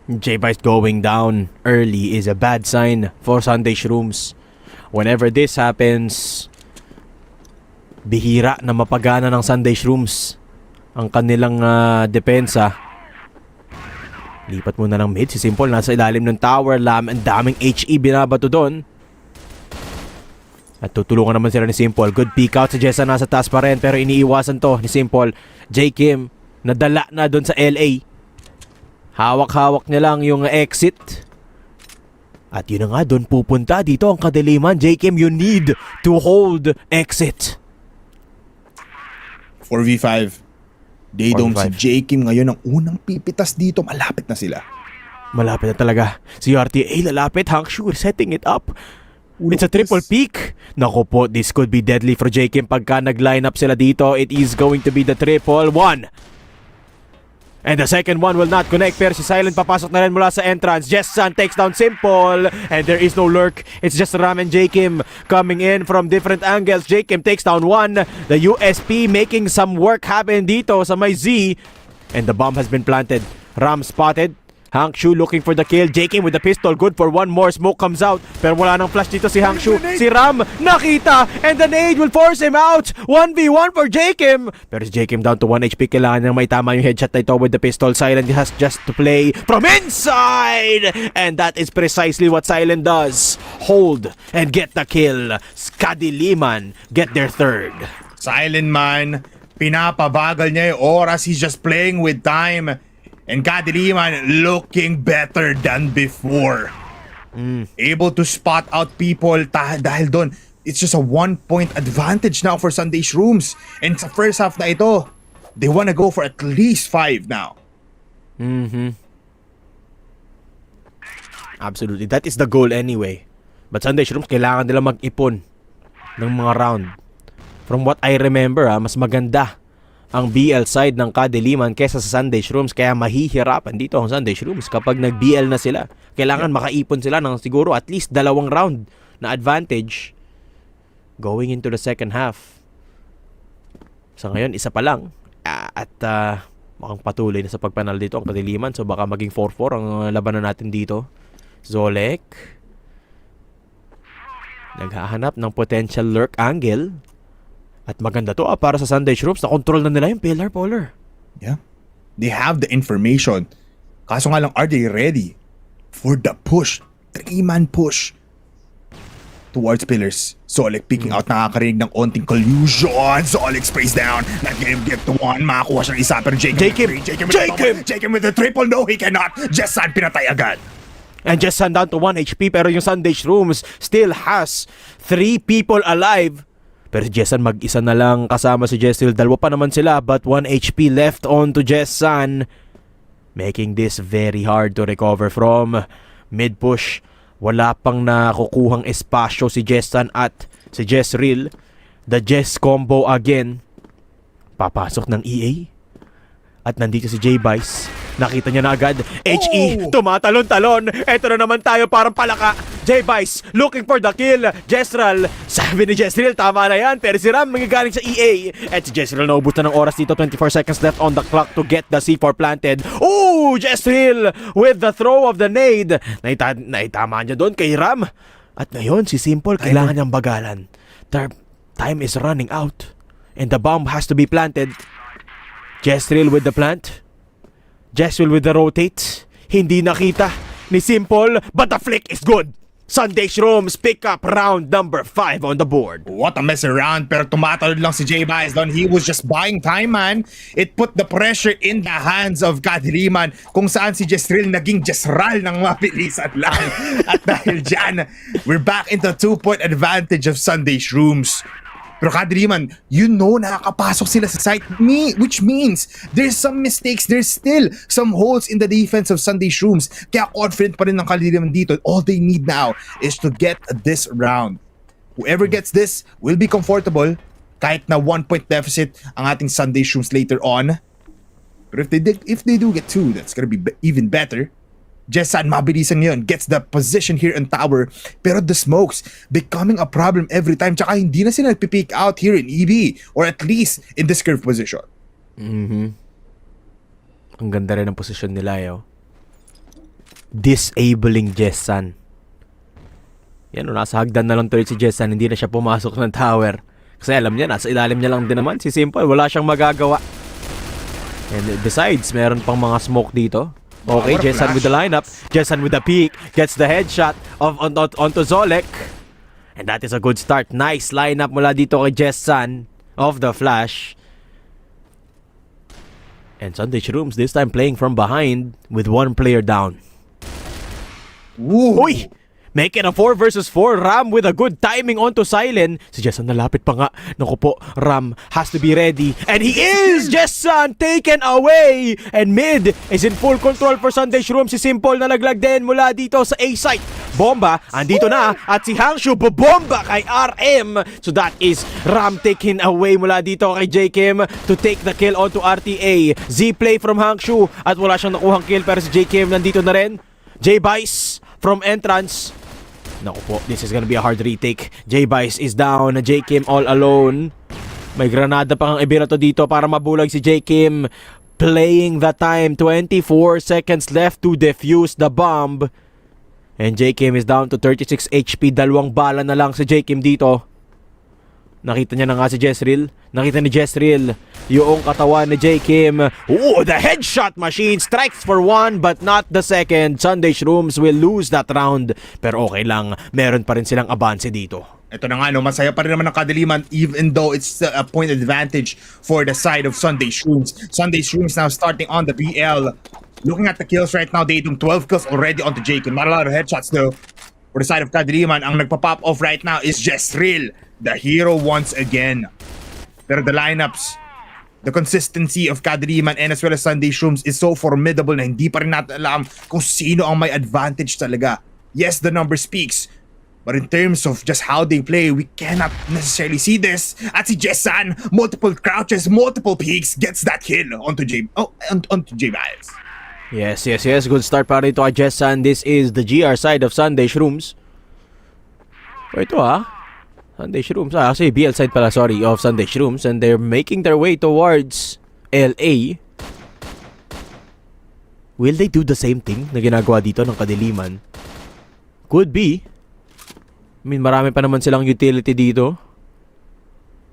J-Vice going down early is a bad sign for Sunday Shrooms. Whenever this happens, bihira na mapagana ng Sunday Shrooms ang kanilang depensa. Lipat muna ng mid. Si Simple nasa ilalim ng tower. Ang daming HE binabato doon. At tutulungan naman sila ni Simple. Good peek out. Si Jessa nasa taas pa rin. Pero iniiwasan to ni Simple. J. Kim nadala na doon sa LA. Hawak-hawak niya lang yung exit. At yun na nga, doon pupunta dito ang Kadiliman. J. Kim, you need to hold exit. 4v5. Daydome si J. Kim ngayon ang unang pipitas dito. Malapit na sila. Malapit na talaga. Si RTA lalapit. Hangshu setting it up. It's a triple peak. Naku po, this could be deadly for J. Kim pagka nag-line up sila dito. It is going to be the triple one. And the second one will not connect. Pero si Silent papasok na rin mula sa entrance. Jessan takes down Simple. And there is no lurk. It's just Ram and J. Kim coming in from different angles. J. Kim takes down one. The USP making some work happen dito sa may Z. And the bomb has been planted. Ram spotted. Hangshu looking for the kill. J. Kim with the pistol. Good for one more. Smoke comes out. Pero wala nang flash dito si Hangshu. Si Ram nakita. And the nade will force him out. 1v1 for J. Kim. Pero si J. Kim down to 1 HP. Kailangan nang may tama yung headshot na ito with the pistol. Silent has just to play from inside. And that is precisely what Silent does. Hold and get the kill. Kadiliman get their third. Silent man, pinapabagal niya yung oras. He's just playing with time. And Kadiliman looking better than before. Able to spot out people dahil doon. It's just a 1-point advantage now for Sunday Shrooms. And sa first half na ito, they wanna go for at least 5 now. Absolutely. That is the goal anyway. But Sunday Shrooms, kailangan nila mag-ipon ng mga round. From what I remember, mas maganda ang BL side ng Kadiliman kesa sa Sunday Shrooms. Kaya mahihirapan dito ang Sunday Shrooms kapag nag-BL na sila. Kailangan makaipon sila ng siguro at least 2 round na advantage going into the second half. Sa ngayon, isa pa lang. At mukhang patuloy na sa pagpanalo dito ang Kadiliman. So baka maging 4-4 ang labanan natin dito. Zolek naghahanap ng potential lurk angle. At maganda to para sa Sunday Shrooms. Na-control na nila yung pillar, Polar. Yeah. They have the information. Kaso nga lang, are they ready for the push? 3-man push towards pillars. Zolek picking out, nakakarinig ng onting collusion. Zolek sprays down. Not gonna get to one. Makakuha siyang isa, pero Jacob with the triple. No, he cannot. Jessan pinatay agad. And Jessan down to 1 HP, pero yung Sunday Shrooms still has 3 people alive. Pero si Jessan mag-isa na lang kasama si Jessil. Dalawa pa naman sila, but 1 HP left on to Jessan. Making this very hard to recover from. Mid-push, wala pang nakukuhang espasyo si Jessan at si Jezreel. The Jess combo again. Papasok ng EA. At nandito si J-Vice. Nakita niya na agad. HE, tumatalon-talon. Eto na naman tayo parang palaka. J-Vice, looking for the kill. Jezreel, sabi ni Jezreel, tama na yan. Pero si Ram mangigaling sa EA. At si Jezreel naubos na ng oras dito. 24 seconds left on the clock to get the C4 planted. Oh, Jezreel with the throw of the nade. Naitama niya doon kay Ram. At ngayon, si Simple kailangan niyang bagalan. Time is running out. And the bomb has to be planted. Jezreel with the plant. Jezreel with the rotate. Hindi nakita ni Simple, but the flick is good. Sunday Shrooms pick up round number 5 on the board. What a mess around, pero tumatalon lang si J-Vice doon. He was just buying time, man. It put the pressure in the hands of KADILIMAN, kung saan si Jezreel naging Jezral ng mabilisan lang. At dahil dyan, we're back into 2-point advantage of Sunday Shrooms. Pero KADILIMAN, nakakapasok sila sa site, which means there's some mistakes, there's still some holes in the defense of Sunday Shrooms. Kaya confident pa rin ng KADILIMAN dito. All they need now is to get this round. Whoever gets this will be comfortable, kahit na 1-point deficit ang ating Sunday Shrooms later on. But if they do get 2, that's gonna be even better. Jessan, mabilisan yun, gets the position here in tower, pero the smokes becoming a problem every time. Tsaka hindi na sila nagpipick out here in EB, or at least in this curve position. Ang ganda rin ang posisyon nila, yo. Disabling Jessan. Yan, nasa hagdan na lang tuloy si Jessan, hindi na siya pumasok ng tower. Kasi alam niya, nasa ilalim niya lang din naman si Simple, wala siyang magagawa. And besides, meron pang mga smoke dito. Okay, Jessan with the lineup. Jessan with the peek. Gets the headshot onto Zolek. And that is a good start. Nice lineup mula dito kay Jessan of the flash. And Sunday Shrooms this time playing from behind with 1 player down. Ooh. Uy! Making a 4 versus 4. Ram with a good timing onto Silent. Si Jessan nalapit pa nga. Naku po, Ram has to be ready. And he is! Jessan taken away! And mid is in full control for Sunday Shrooms. Si Simple na naglag din mula dito sa A-site. Bomba, andito na. At si Hangshu bobomba kay RM. So that is Ram taken away mula dito kay J-Kim to take the kill onto RTA. Z-play from Hangshu. At wala siyang nakuhang kill, pero si J-Kim nandito na rin. J-Vice from entrance. Naku po, this is gonna be a hard retake. J-Vice is down. J-Kim all alone. May granada pa kang ibirato dito para mabulag si J-Kim. Playing the time. 24 seconds left to defuse the bomb. And J-Kim is down to 36 HP. 2 bala na lang si J-Kim dito. Nakita niya na nga si Jezreel. Nakita ni Jezreel yung katawan ni J-Kim. Oh, the headshot machine strikes for 1 but not the second. Sunday Shrooms will lose that round. Pero okay lang, meron pa rin silang abanse dito. Ito na nga, masaya pa rin naman ng KADILIMAN even though it's a point advantage for the side of Sunday Shrooms. Sunday Shrooms now starting on the BL. Looking at the kills right now, they do 12 kills already onto J-Kim. Not a lot of headshots though. For the side of KADILIMAN, ang nagpa-pop off right now is Jezreel, the hero once again. Pero the lineups, the consistency of KADILIMAN and as well as Sunday Shrooms is so formidable na hindi pa rin natin alam kung sino ang may advantage talaga. Yes, the number speaks. But in terms of just how they play, we cannot necessarily see this. At si Jessan, multiple crouches, multiple peeks, gets that kill onto J-Vice. Yes. Good start para dito kay Jessan. This is the GR side of Sunday Shrooms. So ito Sunday Shrooms. Kasi BL side pala, sorry, of Sunday Shrooms. And they're making their way towards LA. Will they do the same thing na ginagawa dito ng Kadiliman? Could be. I mean, marami pa naman silang utility dito.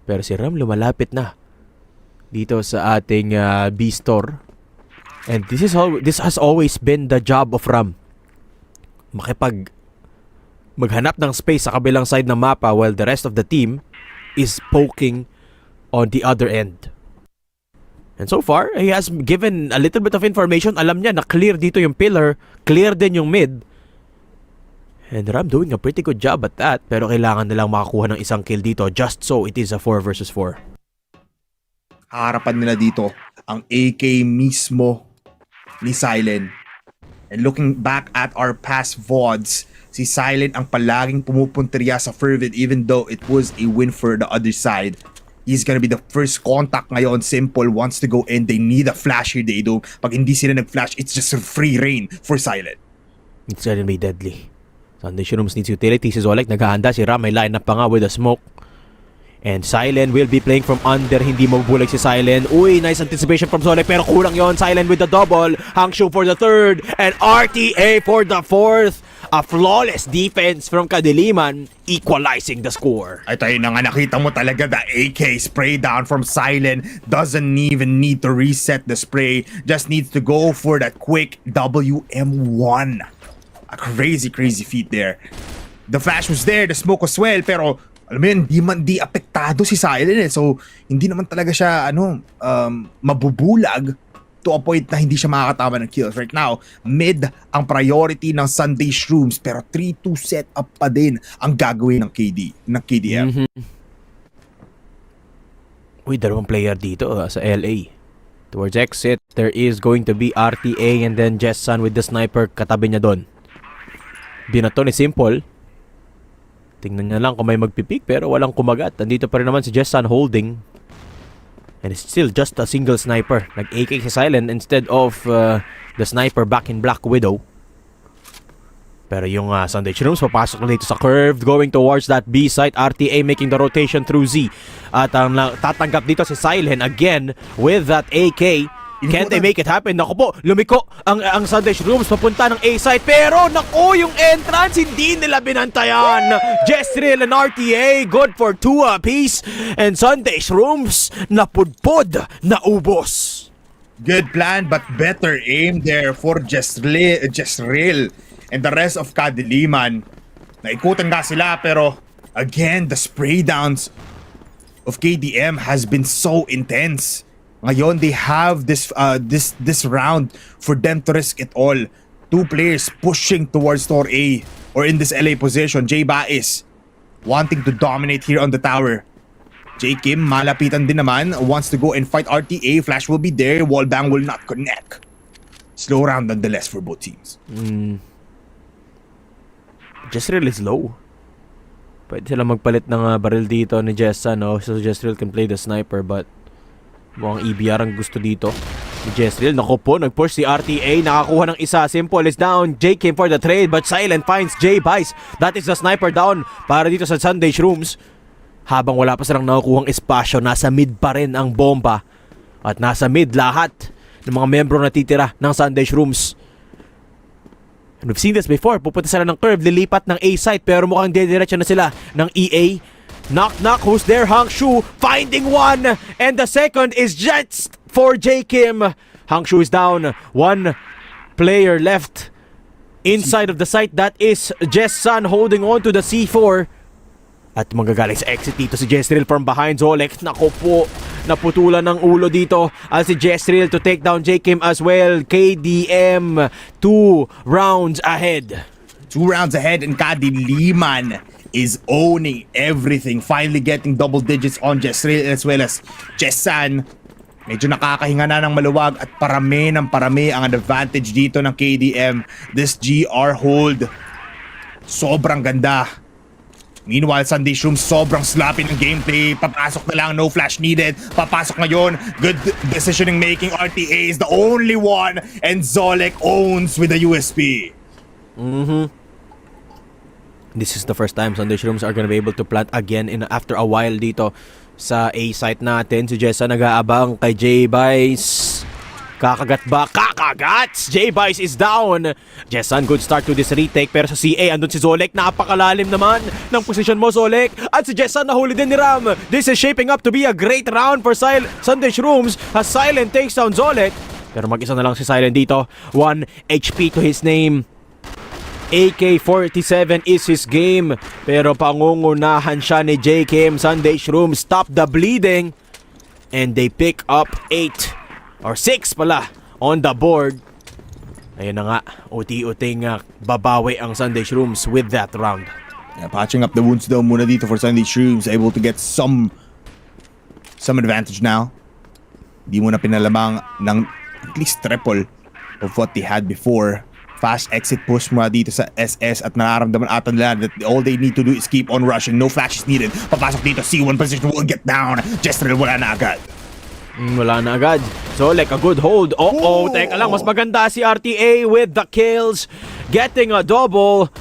Pero si Ram lumalapit na dito sa ating B store. And this has always been the job of Ram. Maghanap ng space sa kabilang side ng mapa while the rest of the team is poking on the other end. And so far, he has given a little bit of information. Alam niya na clear dito yung pillar, clear din yung mid. And Ram doing a pretty good job at that. Pero kailangan nilang makakuha ng isang kill dito just so it is a 4 versus 4. Harapan nila dito ang AK mismo ni Silent. And looking back at our past VODs, si Silent ang palaging pumupunteriya sa Fervid even though it was a win for the other side. He's gonna be the first contact ngayon. Simple wants to go in. They need a flash here, they do. Pag hindi sila nag-flash, it's just a free reign for Silent. It's gonna be deadly. Sunday Shrooms needs utility. Si Zolek naghahanda. Si Ram may line up pa nga with a smoke. And Silent will be playing from under. Hindi mabubulag si Silent. Uy, nice anticipation from Zolek. Pero kulang yon. Silent with the double. Hangshu for the third. And RTA for the fourth. A flawless defense from Kadiliman, equalizing the score. Ito yun na nga, nakita mo talaga the AK spray down from Silent. Doesn't even need to reset the spray. Just needs to go for that quick WM1. A crazy feat there. The flash was there, the smoke was well, pero alam mo yun, di apektado si Silent So, hindi naman talaga siya, mabubulag to a point na hindi siya makakatama ng kills. Right now, mid ang priority ng Sunday Shrooms, pero 3-2 setup pa din ang gagawin ng KDM. Uy, dalawang player dito sa LA. Towards exit, there is going to be RTA and then Jessan with the sniper katabi niya doon. Binato ni Simple. Tingnan niya lang kung may magpipik pero walang kumagat. Nandito pa rin naman si Jessan holding. And it's still just a single sniper. Nag-AK si Silent instead of the sniper back in Black Widow. Pero yung Sunday Shrooms papasok na dito sa curve going towards that B site. RTA making the rotation through Z. At ang tatanggap dito si Silent again with that AK. Can't they make it happen? Naku po, lumiko ang Sunday Shrooms papunta ng A site. Pero naku, yung entrance hindi nila binantayan. Jestril and RTA good for 2 apiece. And Sunday Shrooms napudpod, naubos. Good plan but better aim there for Jestril and the rest of Kadiliman. Naikutan nga sila pero again, the spray downs of KDM has been so intense. Ngayon, they have this round for them to risk it all. 2 players pushing towards Tor A or in this LA position. J Bais wanting to dominate here on the tower. J Kim, malapitan din naman, wants to go and fight RTA. Flash will be there. Wallbang will not connect. Slow round nonetheless for both teams. Jestril is low. Pwede sila magpalit ng baril dito ni Jessan, no? So Jestril can play the sniper but mukhang EBR ang gusto dito ni Jestril. Naku po, nag-push si RTA. Nakakuha ng isa. Simple is down. J came for the trade but Silent finds J Bice. That is the sniper down para dito sa Sunday Shrooms. Habang wala pa silang nakukuhang espasyo, nasa mid pa rin ang bomba. At nasa mid lahat ng mga membro na titira ng Sunday Shrooms. And we've seen this before. Pupunta sila ng curve, lilipat ng A site pero mukhang dediretso na sila ng EA. Knock, who's there? Hangshu finding one. And the second is just for J Kim. Hangshu is down. 1 player left inside of the site. That is Jessan holding on to the C4. At manggagaling sa exit dito si Jestril from behind Zolek. Naku po, naputulan ng ulo dito as si Jestril to take down J Kim as well. KDM 2 rounds ahead. 2 rounds ahead and Kadiliman is owning everything. Finally getting double digits on Jestril as well as Jessan. Medyo nakakahinga na ng maluwag at parami ang advantage dito ng KDM. This GR hold, sobrang ganda. Meanwhile, Sunday Shrooms, sobrang sloppy ng gameplay. Papasok na lang, no flash needed. Papasok ngayon, good decisioning making. RTA is the only one and Zolek owns with the USP. This is the first time Sunday Shrooms are gonna be able to plant again after a while dito sa A site natin. Si Jessa nag-aabang kay J-Bice. Kakagat ba? Kakagats! J-Bice is down! Jessan, good start to this retake. Pero sa CA, andun si Zolek. Napakalalim naman ng posisyon mo, Zolek. At si Jessan nahuli din ni Ram. This is shaping up to be a great round for Sunday Shrooms as Silent takes down Zolek. Pero mag-isa na lang si Silent dito. 1 HP to his name. AK-47 is his game. Pero pangungunahan siya ni J. Kim. Sunday Shrooms stop the bleeding. And they pick up 8 or 6 pala on the board. Ayun na nga, uti-uting babawi ang Sunday Shrooms with that round. Yeah, patching up the wounds daw muna dito for Sunday Shrooms, able to get some advantage now. Di muna pinalamang ng at least triple of what they had before. Fast exit push muna dito sa SS at nararamdaman ata nila that all they need to do is keep on rushing. No flashes needed. Papasok dito, C1 position will get down. Jestrel wala na agad. Wala na agad. So like a good hold. Teka lang, mas maganda si RTA with the kills. Getting a double.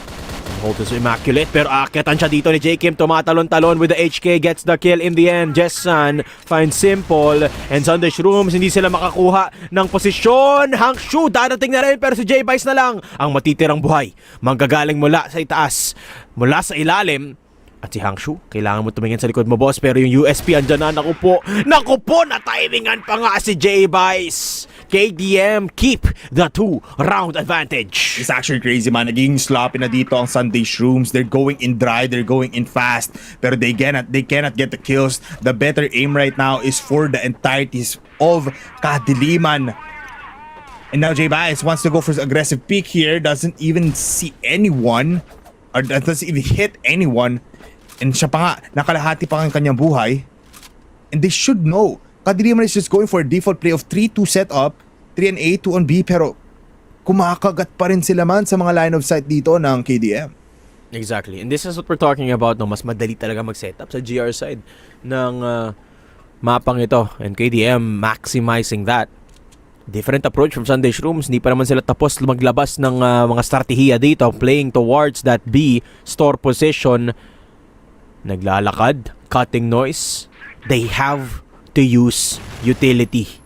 Hold is immaculate pero akitan siya dito ni J. Kim. Tumatalon-talon with the HK. Gets the kill in the end. Jessan finds Simple. And Sunday Shrooms hindi sila makakuha ng posisyon. Hangshu darating na rin pero si J-Bice na lang ang matitirang buhay. Manggagaling mula sa itaas. Mula sa ilalim. At si Hangshu, kailangan mo tumingin sa likod mo, boss. Pero yung USP andyan na, naku po, na timingan pa nga si J-Bice. KDM keep the 2-round advantage. It's actually crazy, man. Naging sloppy na dito ang Sunday Shrooms. They're going in dry, they're going in fast. Pero they cannot get the kills. The better aim right now is for the entireties of Kadiliman. And now J-Bice wants to go for aggressive peek here. Doesn't even see anyone. Or doesn't even hit anyone. And siya pa nga, nakalahati pa ang kanyang buhay. And they should know. Kadiliman is just going for a default play of 3-2 setup, 3 on A, 2 on B, pero kumakagat pa rin sila man sa mga line of sight dito ng KDM. Exactly. And this is what we're talking about. No? Mas madali talaga mag-setup sa GR side ng mapang ito. And KDM maximizing that. Different approach from Sunday Shrooms. Hindi pa naman sila tapos maglabas ng mga strategiya dito. Playing towards that B store position. Naglalakad, cutting noise. They have to use utility.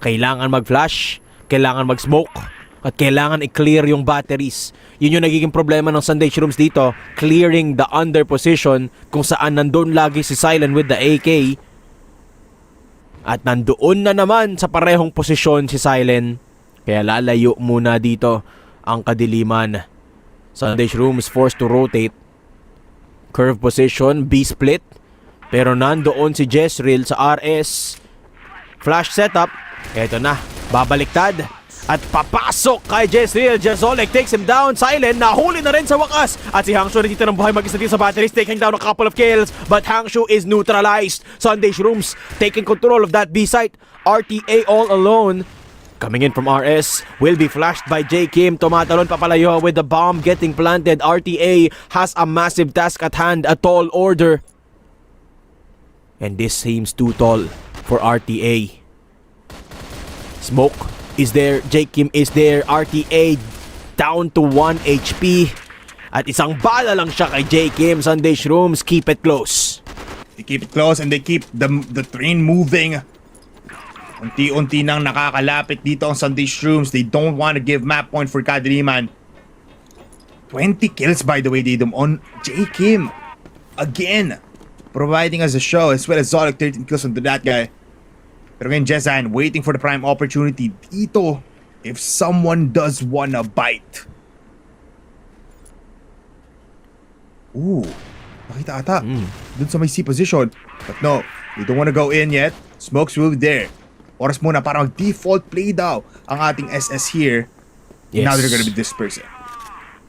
Kailangan mag-flash, kailangan mag-smoke, at kailangan i-clear yung batteries. Yun yung nagiging problema ng Sunday Shrooms dito. Clearing the under position kung saan nandun lagi si Silent with the AK. At nandoon na naman sa parehong posisyon si Silent. Kaya lalayo muna dito ang Kadiliman. Sunday Shrooms forced to rotate. Curve position, B-split. Pero nandoon si Jezreel sa RS. Flash setup. Eto na, babaliktad. At papasok kay Jezreel. Jezolek takes him down. Silent, nahuli na rin sa wakas. At si Hangshu na dito ng buhay mag-isa din sa batteries, taking down a couple of kills. But Hangshu is neutralized. Sunday Shrooms taking control of that B site. RTA all alone. Coming in from RS, will be flashed by J. Kim. Tumatalon papalayo with the bomb getting planted. RTA has a massive task at hand, a tall order. And this seems too tall for RTA. Smoke is there, J. Kim is there. RTA down to 1 HP. At isang bala lang siya kay J. Kim. Sunday Shrooms, keep it close. They keep it close and they keep the train moving. Unti-unti nang nakakalapit dito ang Sunday Shrooms. They don't want to give map point for Kadiliman. 20 kills by the way, Didum, on J. Kim. Again, providing us a show as well as Zolek 13 kills onto that guy. Pero ngayon Jessan waiting for the prime opportunity dito if someone does wanna bite. Ooh, nakita ata dun sa may C position. But no, they don't wanna go in yet. Smokes will be there. Oras muna para mag-default play daw ang ating SS here. Yes. Now they're gonna be dispersing.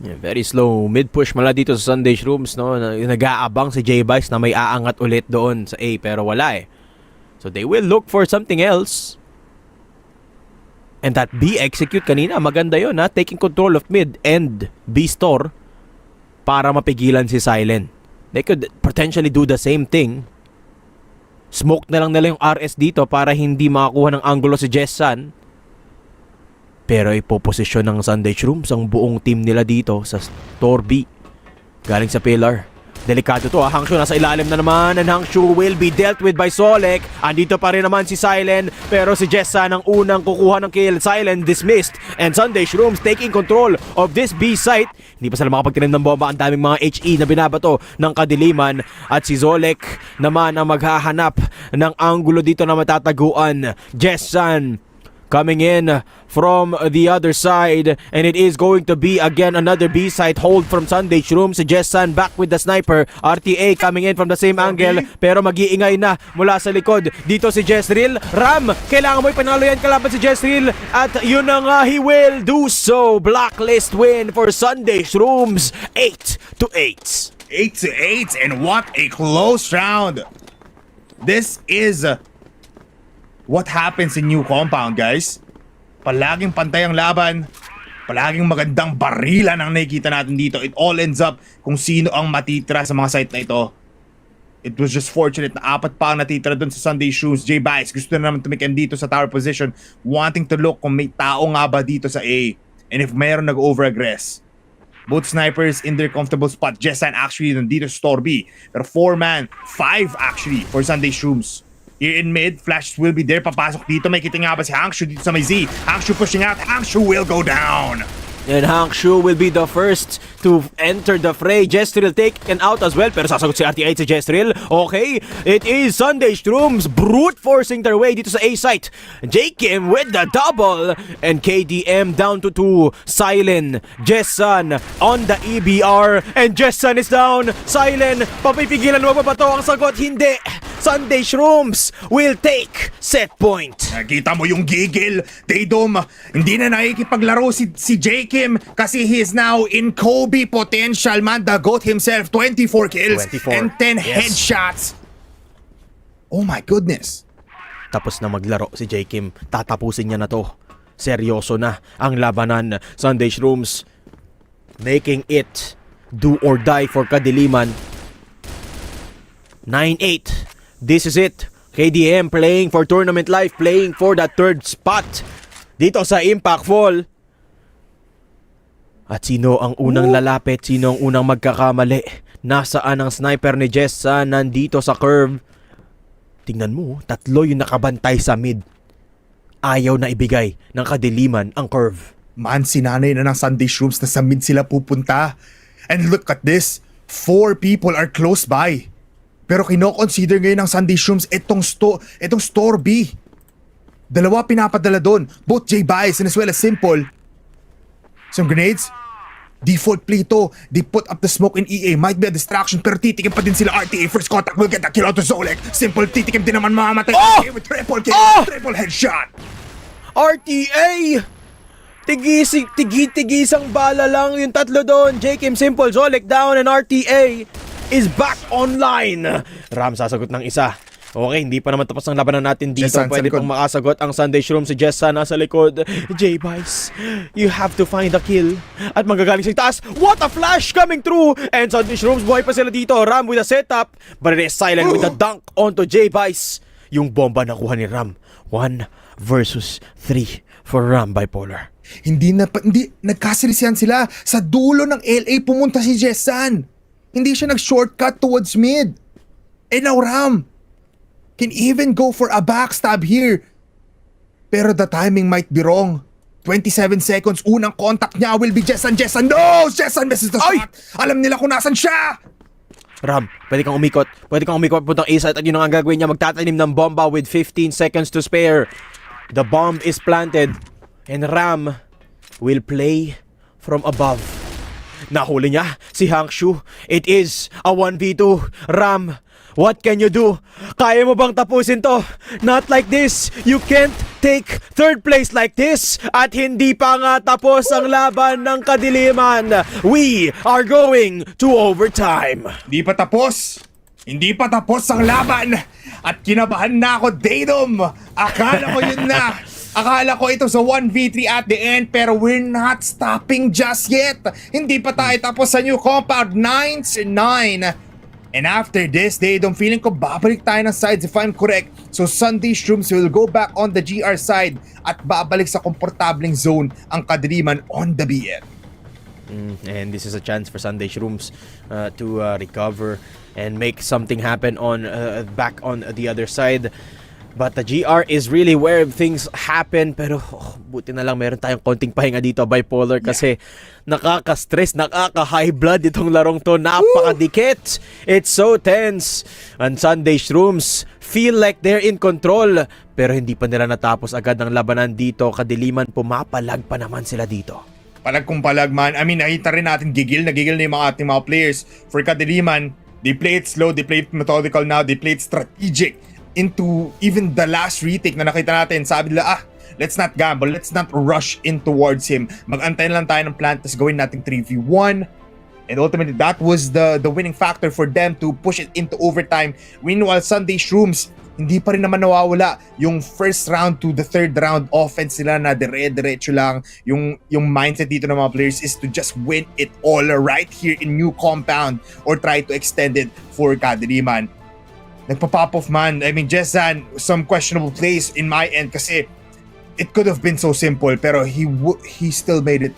Yeah, very slow mid-push mula dito sa Sunday Shrooms, no? Nag-aabang si J-Bice na may aangat ulit doon sa A pero wala eh. So they will look for something else. And that B execute kanina, maganda yun ha? Taking control of mid and B store para mapigilan si Silent. They could potentially do the same thing. Smoke na lang nila yung RS dito para hindi makakuha ng angulo si Jessan. Pero ipoposisyon ng Sunday Shrooms ang buong team nila dito sa Store B. Galing sa pillar. Delikado to ha. Hangshu nasa ilalim na naman, and Hangshu will be dealt with by Solek. Andito pa rin naman si Silent, pero si Jessan ang unang kukuha ng kill. Silent dismissed, and Sunday Shrooms taking control of this B site. Hindi pa sila makapagtinim ng bomba. Ang daming mga HE na binabato ng Kadiliman, at si Zolek naman ang maghahanap ng anggulo dito na matataguan. Jessan coming in from the other side, and it is going to be again another B site hold from Sunday Shrooms. Si Jessan back with the sniper. RTA coming in from the same angle, pero mag-iingay na mula sa likod. Dito si Jezreel. Ram, kailangan mo ipanalo yan kalaban si Jezreel, at yun na nga, he will do so. Blacklist win for Sunday Shrooms, 8-8. 8-8, and what a close round. This is what happens in new compound, guys. Palaging pantay ang laban, palaging magandang barilan ang nakikita natin dito. It all ends up kung sino ang matitira sa mga site na ito. It was just fortunate na 4 pa ang natitira dun sa Sunday Shrooms. J-Bice gusto na naman tumikim dito sa tower position, wanting to look kung may tao nga ba dito sa A, and if mayroon nag-overaggress. Both snipers in their comfortable spot. Jessan actually nandito sa store B, pero 4-man, 5 actually for Sunday Shrooms. Here in mid, Flash will be there. Papasok dito. May kita nga ba si Hangshu dito sa may Z? Hangshu pushing out. Hangshu will go down. And Hangshu will be the first to enter the fray. Jezreel taken out as well, pero sasagot si RTA si Jezreel. Okay, it is Sunday Shrooms brute forcing their way dito sa A site. Jakim with the double, and KDM down to 2. Silent, Jessan on the EBR, and Jessan is down. Silent, papipigilan mo ba to? Ang sagot, hindi. Sunday Shrooms will take set point. Nakita mo yung gigil, Tatum. Hindi na nakikipaglaro si Jakim kasi he is now in Kobe potential, man. The GOAT himself, 24 kills 24. and 10 headshots. Oh my goodness. Tapos na maglaro si Jakim. Tatapusin niya na to. Seryoso na ang labanan. Sunday Shrooms making it do or die for Kadiliman. 9-8. This is it. KDM playing for tournament life, playing for that third spot dito sa Impact Fall. At sino ang unang lalapit? Sino ang unang magkakamali? Nasaan ang sniper ni Jessa? Nandito sa curve. Tingnan mo, 3 yung nakabantay sa mid. Ayaw na ibigay ng Kadiliman ang curve. Man, sinanay na ng Sunday Shrooms na sa mid sila pupunta. And look at this. 4 people are close by. Pero kino-consider ngayon ng Sunday Shrooms itong store B. 2 pinapadala doon. Both J-Bice and as well as Simple. Some grenades. Default play to. They put up the smoke in EA. Might be a distraction, pero titikim pa din sila RTA. First contact will get the kill out to Zolek. Simple, titikim din naman mamamatay. RTA with triple kill. Triple headshot. RTA! Tigisang bala lang yung 3 doon. Jakim, Simple, Zolek down, and RTA is back online. Ram sasagot ng isa. Okay, hindi pa naman tapos ang labanan natin dito. Jessan, pwede pang makasagot ang Sunday Shrooms. Si Jessan nasa likod. J-Bice, you have to find a kill. At magagaling sa taas. What a flash coming through! And Sunday Shrooms, buhay pa sila dito. Ram with a setup, but it is Silent with a dunk onto J-Bice. Yung bomba nakuha ni Ram. 1 versus 3 for Ram Bipolar. Hindi nagkasirisihan sila. Sa dulo ng LA pumunta si Jessan. Hindi siya nag-shortcut towards mid. And now Ram can even go for a backstab here. Pero the timing might be wrong. 27 seconds, unang contact niya will be Jessan. Jessan, no! Jessan misses the shot! Alam nila kung nasan siya! Ram, pwede kang umikot. Pwede kang umikot puntang A-site, at yun ang gagawin niya. Magtatanim ng bomba with 15 seconds to spare. The bomb is planted, and Ram will play from above. Nahuli niya si Hangshu. It is a 1v2. Ram, what can you do? Kaya mo bang tapusin to? Not like this. You can't take third place like this. At hindi pa nga tapos ang laban ng Kadiliman. We are going to overtime. Hindi pa tapos. Hindi pa tapos ang laban. At kinabahan na ako, Tatum. Akala ko yun na. Akala ko ito sa 1v3 at the end, pero we're not stopping just yet. Hindi pa tayo tapos sa new compound. 9-9. And after this, Tatum, feeling ko babalik tayo ng sides if I'm correct. So Sunday Shrooms will go back on the GR side at babalik sa komportableng zone ang Kadiliman on the BN. And this is a chance for Sunday Shrooms to recover and make something happen on back on the other side. But the GR is really where things happen. Pero buti na lang meron tayong konting pahinga dito, Bipolar, kasi nakaka-stress, nakaka-high blood itong larong to. Napakadikit. It's so tense. And Sunday Shrooms feel like they're in control. Pero hindi pa nila natapos agad ang labanan dito. Kadiliman, pumapalag pa naman sila dito. Palag kung palag, man. I mean, nakita rin natin gigil na yung mga ating mga players. For Kadiliman, they played slow, they played methodical now, they played strategic into even the last retake na nakita natin. Sabi nila, let's not gamble, let's not rush in towards him. Mag-antay lang tayo ng plant, tapos gawin natin 3v1. And ultimately, that was the winning factor for them to push it into overtime. Meanwhile, Sunday Shrooms, hindi pa rin naman nawawala yung first round to the third round offense nila na dire-diretso lang. Yung mindset dito ng mga players is to just win it all right here in new compound or try to extend it for Kadiliman. Nagpa-pop off, man. I mean, Jessan, some questionable plays in my end kasi it could have been so simple, pero he still made it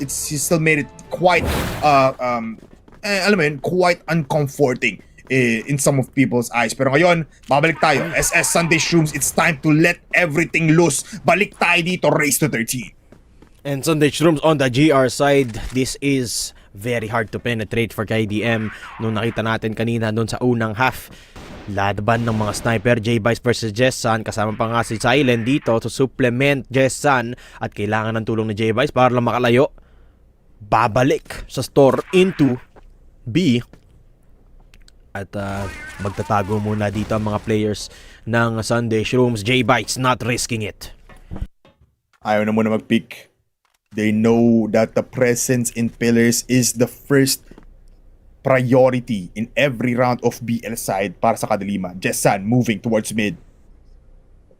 he still made it quite alam mo yun, quite uncomforting in some of people's eyes. Pero ngayon, babalik tayo. SS Sunday Shrooms, it's time to let everything loose. Balik tayo dito, race to 13. And Sunday Shrooms on the GR side, this is very hard to penetrate for KDM. Nung nakita natin kanina doon sa unang half, laban ng mga sniper, J-Vice versus Jessan, kasama pa nga si Silent dito to supplement Jessan, at kailangan ng tulong ni J-Vice para lang makalayo. Babalik sa store into B. At magtatago muna dito ang mga players ng Sunday Shrooms. J-Vice not risking it. Ayaw na muna mag-pick. They know that the presence in pillars is the first priority in every round of BL side para sa Kadiliman. Jessan moving towards mid.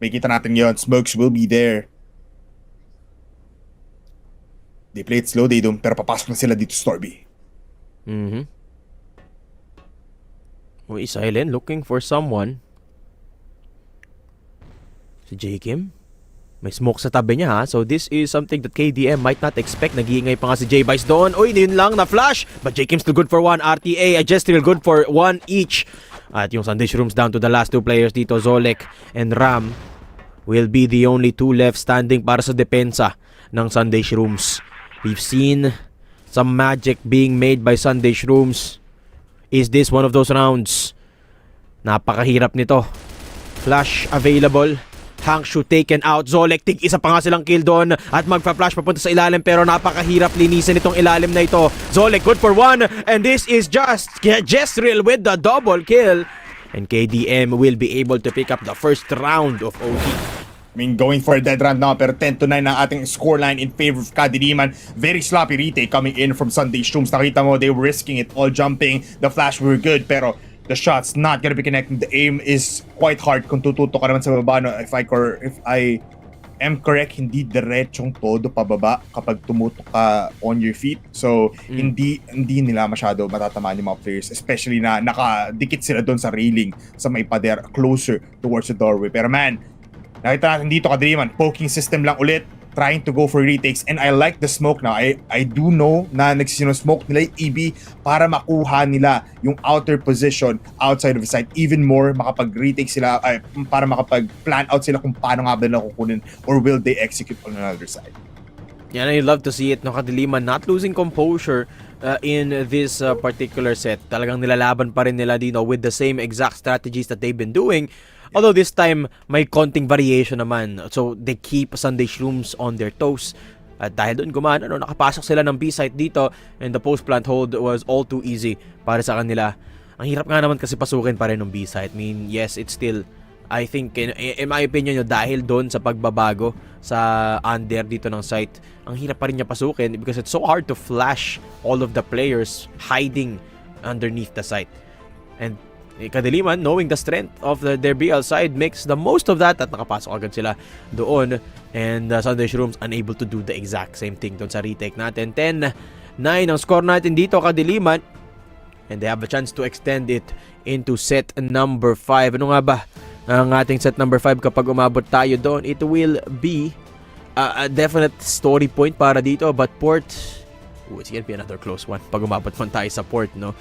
May kita natin yun. Smokes will be there. They played slow, they don't, pero papasok na sila dito sa Storby. Uy, Silent looking for someone. Si J. Kim? May smoke sa tabi niya, ha? So this is something that KDM might not expect. Nag-iingay pa nga si J-Vice doon. Uy, yun lang na flash. But J. Kim still good for one. RTA, just still good for one each. At yung Sunday Shrooms down to the last two players dito. Zolek and Ram will be the only two left standing para sa depensa ng Sunday Shrooms. We've seen some magic being made by Sunday Shrooms. Is this one of those rounds? Napakahirap nito. Flash available. Hangshu taken out. Zolek, tig-isa pa nga silang kill doon. At magpa-flash papunta sa ilalim, pero napakahirap linisin itong ilalim na ito. Zolek good for one. And this is just Jezreel with the double kill. And KDM will be able to pick up the first round of OT. I mean, going for a dead round now, pero 10-9 ang ating scoreline in favor of Kadiliman. Very sloppy retake coming in from Sunday Shrooms. Nakita mo, they were risking it all, jumping. The flash were good, pero the shot's not gonna be connecting. The aim is quite hard kung tututo ka naman sa baba. No? If I am correct, hindi diretsong todo pababa kapag tumutok ka on your feet. So, hindi nila masyado matatamaan yung mga players. Especially na nakadikit sila doon sa railing sa may pader closer towards the doorway. Pero man, nakita natin dito Kadiliman, poking system lang ulit, trying to go for retakes, and I like the smoke now. I do know na nagsino-smoke nila yung EB para makuha nila yung outer position outside of the site. Even more, makapag-retake sila, para makapag-plan out sila kung paano nga ba nila kukunin or will they execute on another side. Yan, I love to see it, no? Kadiliman not losing composure in this particular set. Talagang nilalaban pa rin nila dito with the same exact strategies that they've been doing. Although this time, may konting variation naman. So, they keep Sunday Shrooms on their toes. At dahil doon gumana, nakapasok sila ng B-site dito, and the post-plant hold was all too easy para sa kanila. Ang hirap nga naman kasi pasukin pa rin ng B-site. I mean, yes, it's still, I think, in my opinion, dahil doon sa pagbabago sa under dito ng site, ang hirap pa rin niya pasukin because it's so hard to flash all of the players hiding underneath the site. And Kadiliman, knowing the strength of their BL side, makes the most of that at nakapasok agad sila doon. And Sunday Shrooms unable to do the exact same thing doon sa retake natin. 10-9 ang score natin dito, Kadiliman. And they have a chance to extend it into set number 5. Ano nga ba ang ating set number 5 kapag umabot tayo doon? It will be a definite story point para dito. But Port, Ooh, it's gonna be another close one pag umabot man tayo sa port, no?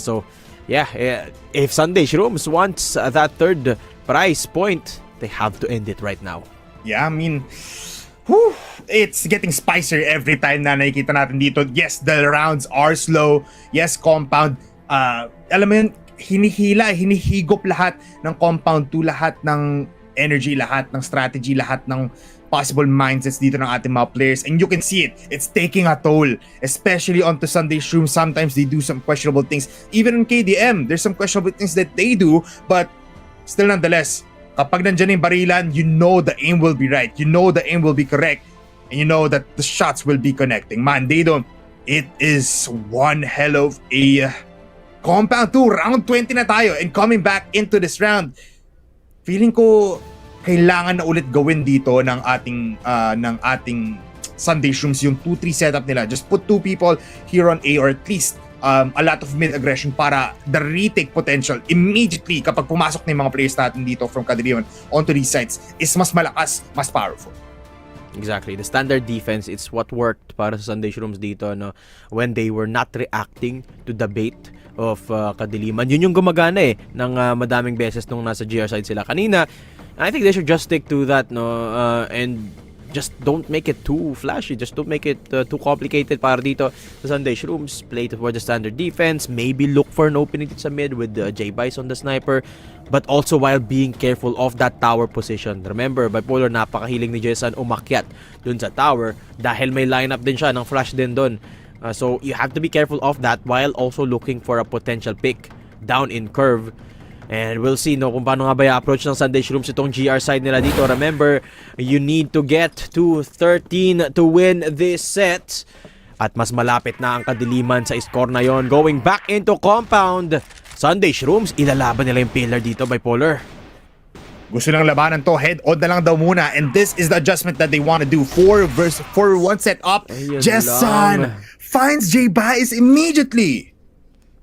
So, yeah, if Sunday Shrooms wants that third prize point, they have to end it right now. Yeah, I mean, it's getting spicier every time na nakikita natin dito. Yes, the rounds are slow. Yes, compound. Alam mo yun, hinihigop lahat ng compound to lahat ng energy, lahat ng strategy, lahat ng possible mindsets dito ng ating mga players, and you can see it. It's taking a toll, especially onto Sunday Shroom. Sometimes they do some questionable things. Even in KDM, there's some questionable things that they do, but still nonetheless, kapag nandiyan yung barilan, you know the aim will be right. You know the aim will be correct. And you know that the shots will be connecting. Man, they don't. It is one hell of a compound 2. Round 20 na tayo, and coming back into this round, feeling ko kailangan na ulit gawin dito ng ating Sunday Shrooms yung 2-3 setup nila. Just put 2 people here on A, or at least a lot of mid aggression para the retake potential immediately kapag pumasok na yung mga players natin dito from Kadiliman onto these sites is mas malakas, mas powerful. Exactly. The standard defense, it's what worked para sa Sunday Shrooms dito, no? When they were not reacting to the bait of Kadiliman. Yun yung gumagana ng madaming beses nung nasa GR side sila kanina. I think they should just stick to that, no? And just don't make it too flashy. Just don't make it too complicated para dito sa Sunday Shrooms. Play toward the standard defense. Maybe look for an opening sa mid with J-Bice on the sniper. But also while being careful of that tower position. Remember, Bipolar, napakahiling ni Jason umakyat dun sa tower dahil may lineup din siya ng flash din dun. So you have to be careful of that while also looking for a potential pick down in curve. And we'll see, no, kung paano nga ba i-approach ng Sunday Shrooms itong GR side nila dito. Remember, you need to get to 13 to win this set. At mas malapit na ang Kadiliman sa score na yon. Going back into compound, Sunday Shrooms, ilalaban nila yung pillar dito, Bipolar. Gusto lang labanan to, head-on na lang daw muna, and this is the adjustment that they want to do. 4 1 set up. Jessan finds J-Bice immediately.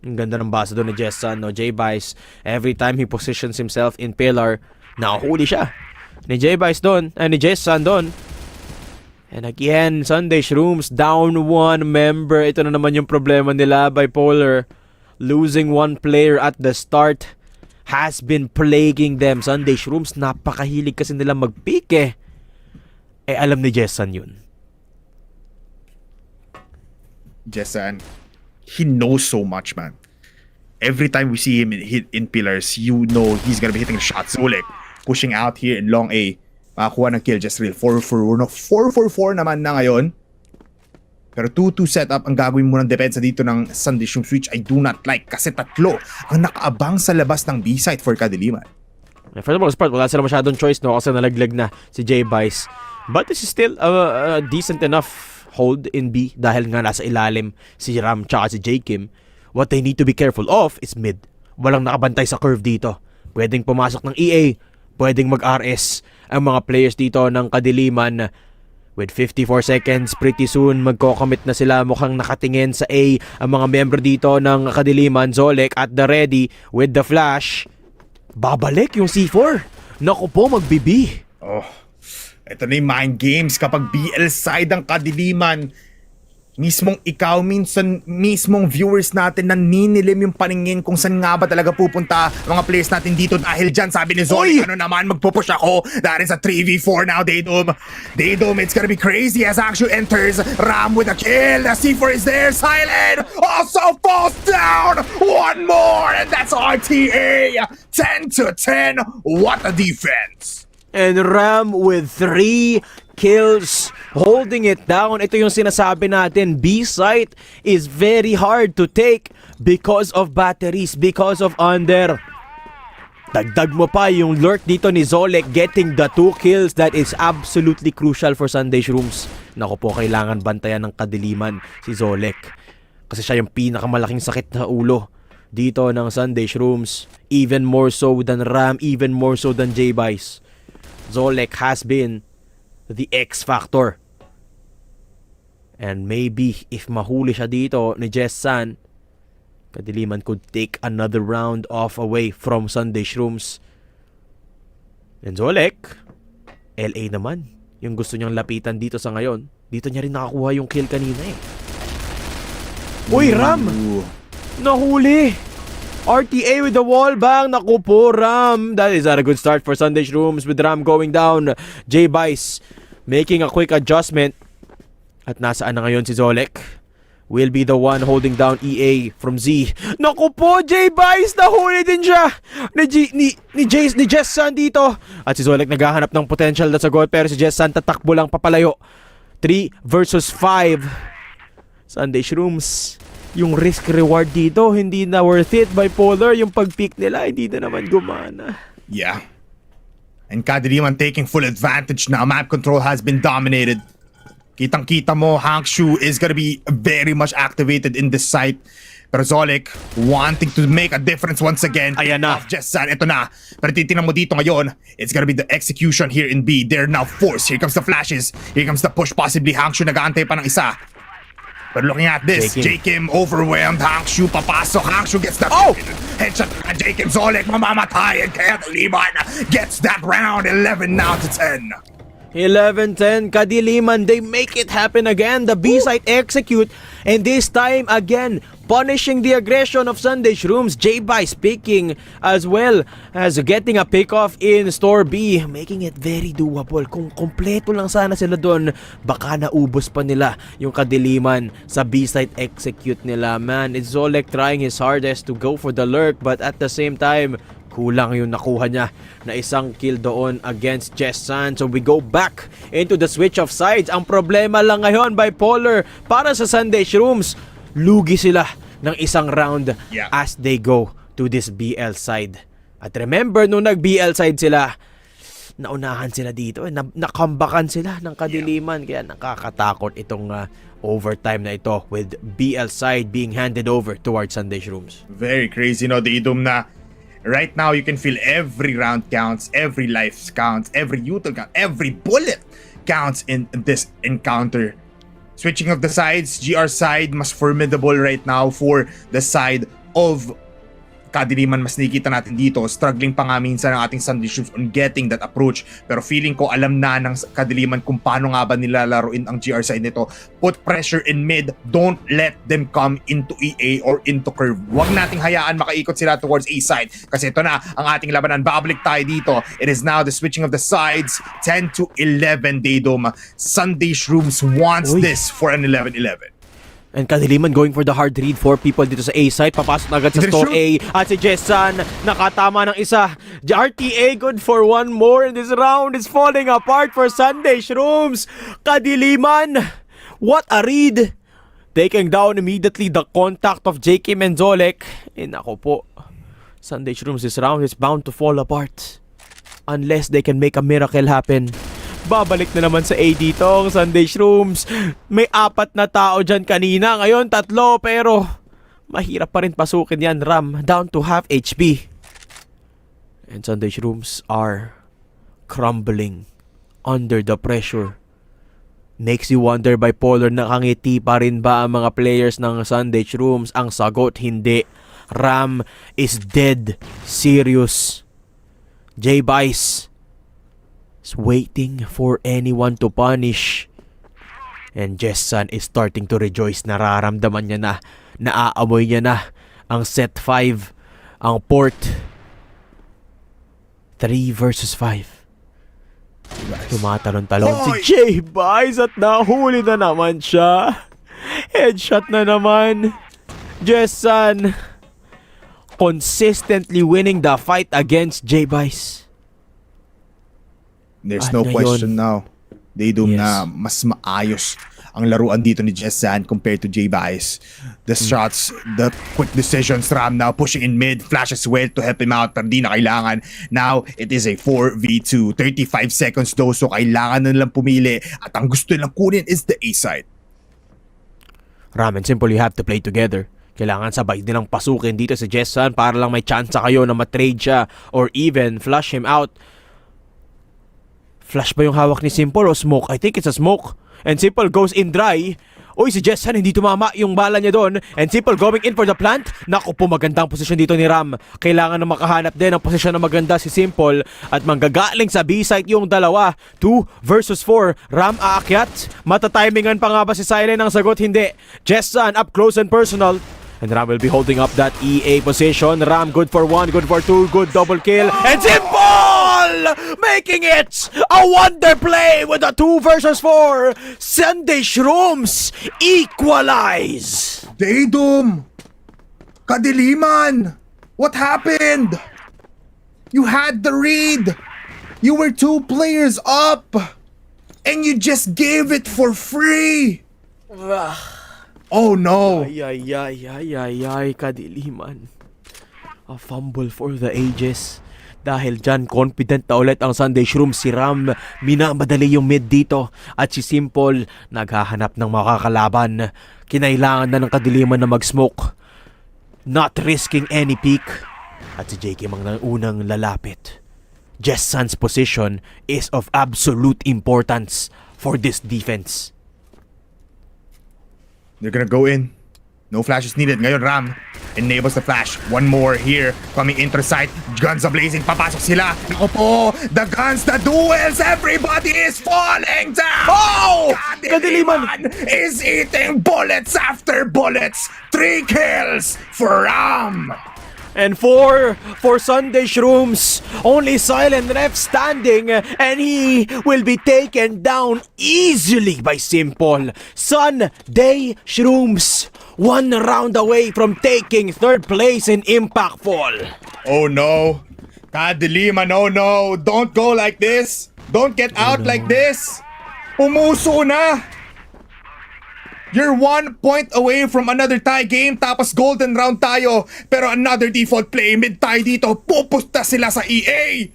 Ang ganda ng basa doon ni Jessan, no? J-Bice, every time he positions himself in pillar, nakahuli siya ni J-Bice doon, ni Jessan doon. And again, Sunday Shrooms down 1 member. Ito na naman yung problema nila, Bipolar. Losing 1 player at the start has been plaguing them. Sunday Shrooms, napakahilig kasi nila mag-pick alam ni Jessan yun. Jessan, he knows so much, man. Every time we see him in pillars, you know he's gonna be hitting the shots. Zulik pushing out here in long A. Makakuha ng kill, just real 4-4 naman na ngayon. Pero 2-2 setup ang gagawin mo ng depensa dito ng Sunday Shrooms, which I do not like kasi 3 ang nakaabang sa labas ng B-site for Kadiliman. For the most part, wala sila masyadong choice, no? Kasi nalaglag na si J-Bice. But this is still a decent enough hold in B dahil nga nasa ilalim si Ram tsaka si J-Kim. What they need to be careful of is mid. Walang nakabantay sa curve dito. Pwedeng pumasok ng EA, pwedeng mag-RS ang mga players dito ng Kadiliman. With 54 seconds, pretty soon magko-commit na sila. Mukhang nakatingin sa A ang mga member dito ng Kadiliman. Zolek at the ready with the flash. Babalik yung C4. Naku po, mag-BB. Oh, ito na yung mind games kapag BL side ang Kadiliman. Mismong ikaw, minsan mismong viewers natin naninilim yung paningin kung saan nga ba talaga pupunta mga players natin dito dahil dyan sabi ni Zoe, ano naman magpupush ako dahil sa 3v4 now. Daydom, it's gonna be crazy as Akshu enters. Ram with a kill, the C4 is there, silent, also falls down, 1 more, and that's RTA, 10-10, what a defense. And Ram with 3 kills, holding it down. Ito yung sinasabi natin, B-site is very hard to take because of batteries, because of under. Dagdag mo pa yung lurk dito ni Zolek getting the 2 kills. That is absolutely crucial for Sunday Shrooms. Naku po, kailangan bantayan ng Kadiliman si Zolek. Kasi siya yung pinakamalaking sakit na ulo dito ng Sunday Shrooms. Even more so than Ram, even more so than J-Bice. Zolek has been the X factor. And maybe if mahuli siya dito ni Jessan, Kadiliman could take another round off away from Sunday Shrooms. And Zolek, LA naman yung gusto niyang lapitan dito sa ngayon. Dito niya rin nakakuha yung kill kanina Uy, Ram! Nahuli! RTA with the wall bang. Naku po, Ram. That is not a good start for Sunday SHROOMS with Ram going down. J-Bice making a quick adjustment. At nasaan na ngayon si Zolek? Will be the one holding down EA from Z. Naku po, J-Bice! Nahuli din siya! Ni Jessan dito. At si Zolek naghahanap ng potential na sa goal. Pero si Jessan tatakbo lang papalayo. 3 versus 5. Sunday SHROOMS. Yung risk-reward dito, hindi na worth it. Bipolar, yung pag-pick nila, hindi na naman gumana. Yeah. And KADILIMAN taking full advantage now. Map control has been dominated. Kitang-kita mo, Hangshu is gonna be very much activated in this site. Pero Zolek wanting to make a difference once again. Ayan na. Jessan, ito na. Pero titignan mo dito ngayon, it's gonna be the execution here in B. They're now forced. Here comes the flashes. Here comes the push. Possibly Hangshu nag-aantay pa ng isa. But looking at this, J-Kim overwhelmed. Hangshu papasok. Hangshu gets the headshot. J-Kim Zolek mamamatay. And KADILIMAN gets that round. 11 now to 10. 11-10, KADILIMAN, they make it happen again. The B-side execute, and this time again, punishing the aggression of Sunday SHROOMS. J-Bice speaking as well as getting a pick-off in Store B, making it very doable. Kung kompleto lang sana sila doon, baka naubos pa nila yung KADILIMAN sa B-side execute nila. Man, it's Zolek trying his hardest to go for the lurk, but at the same time, kulang yung nakuha niya na isang kill doon against Jessan. So we go back into the switch of sides. Ang problema lang ngayon, Bipolar, para sa Sunday SHROOMS, lugi sila ng isang round as they go to this BL side. At remember, nung nag-BL side sila, naunahan sila dito. Nakambakan sila ng KADILIMAN. Kaya nakakatakot itong overtime na ito with BL side being handed over towards Sunday SHROOMS. Very crazy, no? The idom na right now, you can feel every round counts, every life counts, every util counts, every bullet counts in this encounter. Switching of the sides, GR side, mas formidable right now for the side of KADILIMAN. Mas nakikita natin dito, struggling pa nga minsan ang ating Sunday SHROOMS on getting that approach. Pero feeling ko alam na ng KADILIMAN kung paano nga ba nilalaruin ang GR side nito. Put pressure in mid, don't let them come into EA or into curve. Huwag nating hayaan makaikot sila towards A side. Kasi ito na ang ating labanan. Babalik tayo dito. It is now the switching of the sides. 10 to 11, Daydom. Sunday SHROOMS wants this for an 11-11. And KADILIMAN going for the hard read. 4 people dito sa A side. Papasok na agad sa store A. At si Jessan nakatama ng isa. RTA good for one more in this round. It's falling apart for Sunday SHROOMS. KADILIMAN, what a read. Taking down immediately the contact of J-Kim and Zolek. Nako po, Sunday SHROOMS, this round is bound to fall apart unless they can make a miracle happen. Babalik na naman sa A dito ang Sunday SHROOMS. May 4 na tao dyan kanina. Ngayon 3, pero mahirap pa rin pasukin yan. Ram down to half HP. And Sunday SHROOMS are crumbling under the pressure. Makes you wonder, Bipolar, nakangiti pa rin ba ang mga players ng Sunday SHROOMS? Ang sagot, hindi. Ram is dead serious. J-Bice is waiting for anyone to punish. And Jessan is starting to rejoice. Nararamdaman niya na, naaamoy niya na ang set 5, ang port. 3 versus 5. Tumatalon-talon si J-Bice at nahuli na naman siya. Headshot na naman. Jessan consistently winning the fight against J-Bice. There's no question now, Daydom, na mas maayos ang laruan dito ni Jessan compared to J-Bice. The shots, the quick decisions, Ram now pushing in mid, flashes well to help him out, pero di na kailangan. Now, it is a 4v2, 35 seconds though, so kailangan na nilang pumili, at ang gusto nilang kunin is the A side. Ram and Simple, you have to play together. Kailangan sabay nilang pasukin dito si Jessan para lang may chance kayo na matrade siya or even flush him out. Flash ba yung hawak ni Simple o smoke? I think it's a smoke. And Simple goes in dry. Uy, si Jessan hindi tumama yung bala niya doon. And Simple going in for the plant. Naku po, magandang posisyon dito ni Ram. Kailangan na makahanap din ng posisyon na maganda si Simple. At manggagaling sa B-site yung dalawa. 2 versus 4. Ram aakyat. Matatimingan pa nga ba si Silent? Ang sagot, hindi. Jessan up close and personal. And Ram will be holding up that EA position. Ram good for 1, good for 2, good double kill. And Simple making it a wonder play with a 2 versus 4. Sunday Shrooms equalize. Daydom! Kadiliman! What happened? You had the read! You were 2 players up! And you just gave it for free! Oh no! Ay, Kadiliman. A fumble for the ages. Dahil dyan, confident na ulit ang Sunday Shrooms. Si Ram, minamadali yung mid dito. At si Simple, naghahanap ng makakalaban. Kinailangan na ng Kadiliman na mag-smoke. Not risking any peek. At si JK mang unang lalapit. Jessan's position is of absolute importance for this defense. They're gonna go in. No flashes needed. Ngayon, Ram enables the flash. One more here. Coming intersite. Guns are blazing. Papasok sila. Ako po. The guns, the duels. Everybody is falling down. Oh! Kadiliman is eating bullets after bullets. 3 kills for Ram. And for Sunday Shrooms, only Silent left standing, and he will be taken down easily by Simple. Sunday Shrooms, 1 round away from taking 3rd place in Impact Fall. Oh no. Kadiliman, oh no. Don't go like this. Don't get out like this. Pumuso na. You're 1 point away from another tie game, tapos golden round tayo. Pero another default play, mid tayo dito, pupusta sila sa EA.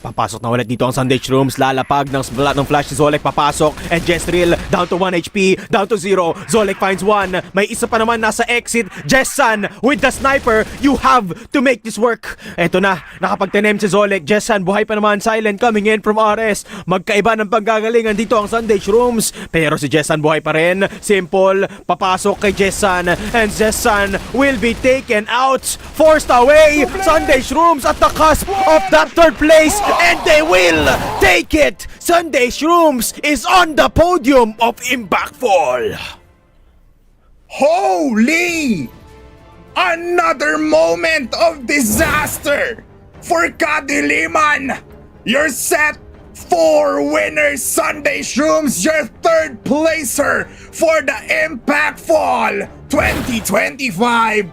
Papasok na ulit dito ang Sunday Shrooms. Lalapag ng flash si Zolek. Papasok. And Jestril down to 1 HP. Down to 0. Zolek finds 1. May isa pa naman nasa exit. Jessan with the sniper. You have to make this work. Eto na. Nakapagtanim si Zolek. Jessan buhay pa naman. Silent coming in from RS. Magkaiba ng panggagalingan dito ang Sunday Shrooms. Pero si Jessan buhay pa rin. Simple. Papasok kay Jessan. And Jessan will be taken out. Forced away. Sunday Shrooms at the cusp of that 3rd place. And they will take it! Sunday Shrooms is on the podium of Impact Fall! Holy! Another moment of disaster for Kadiliman! Your set 4 winners, Sunday Shrooms, your 3rd placer for the Impact Fall 2025!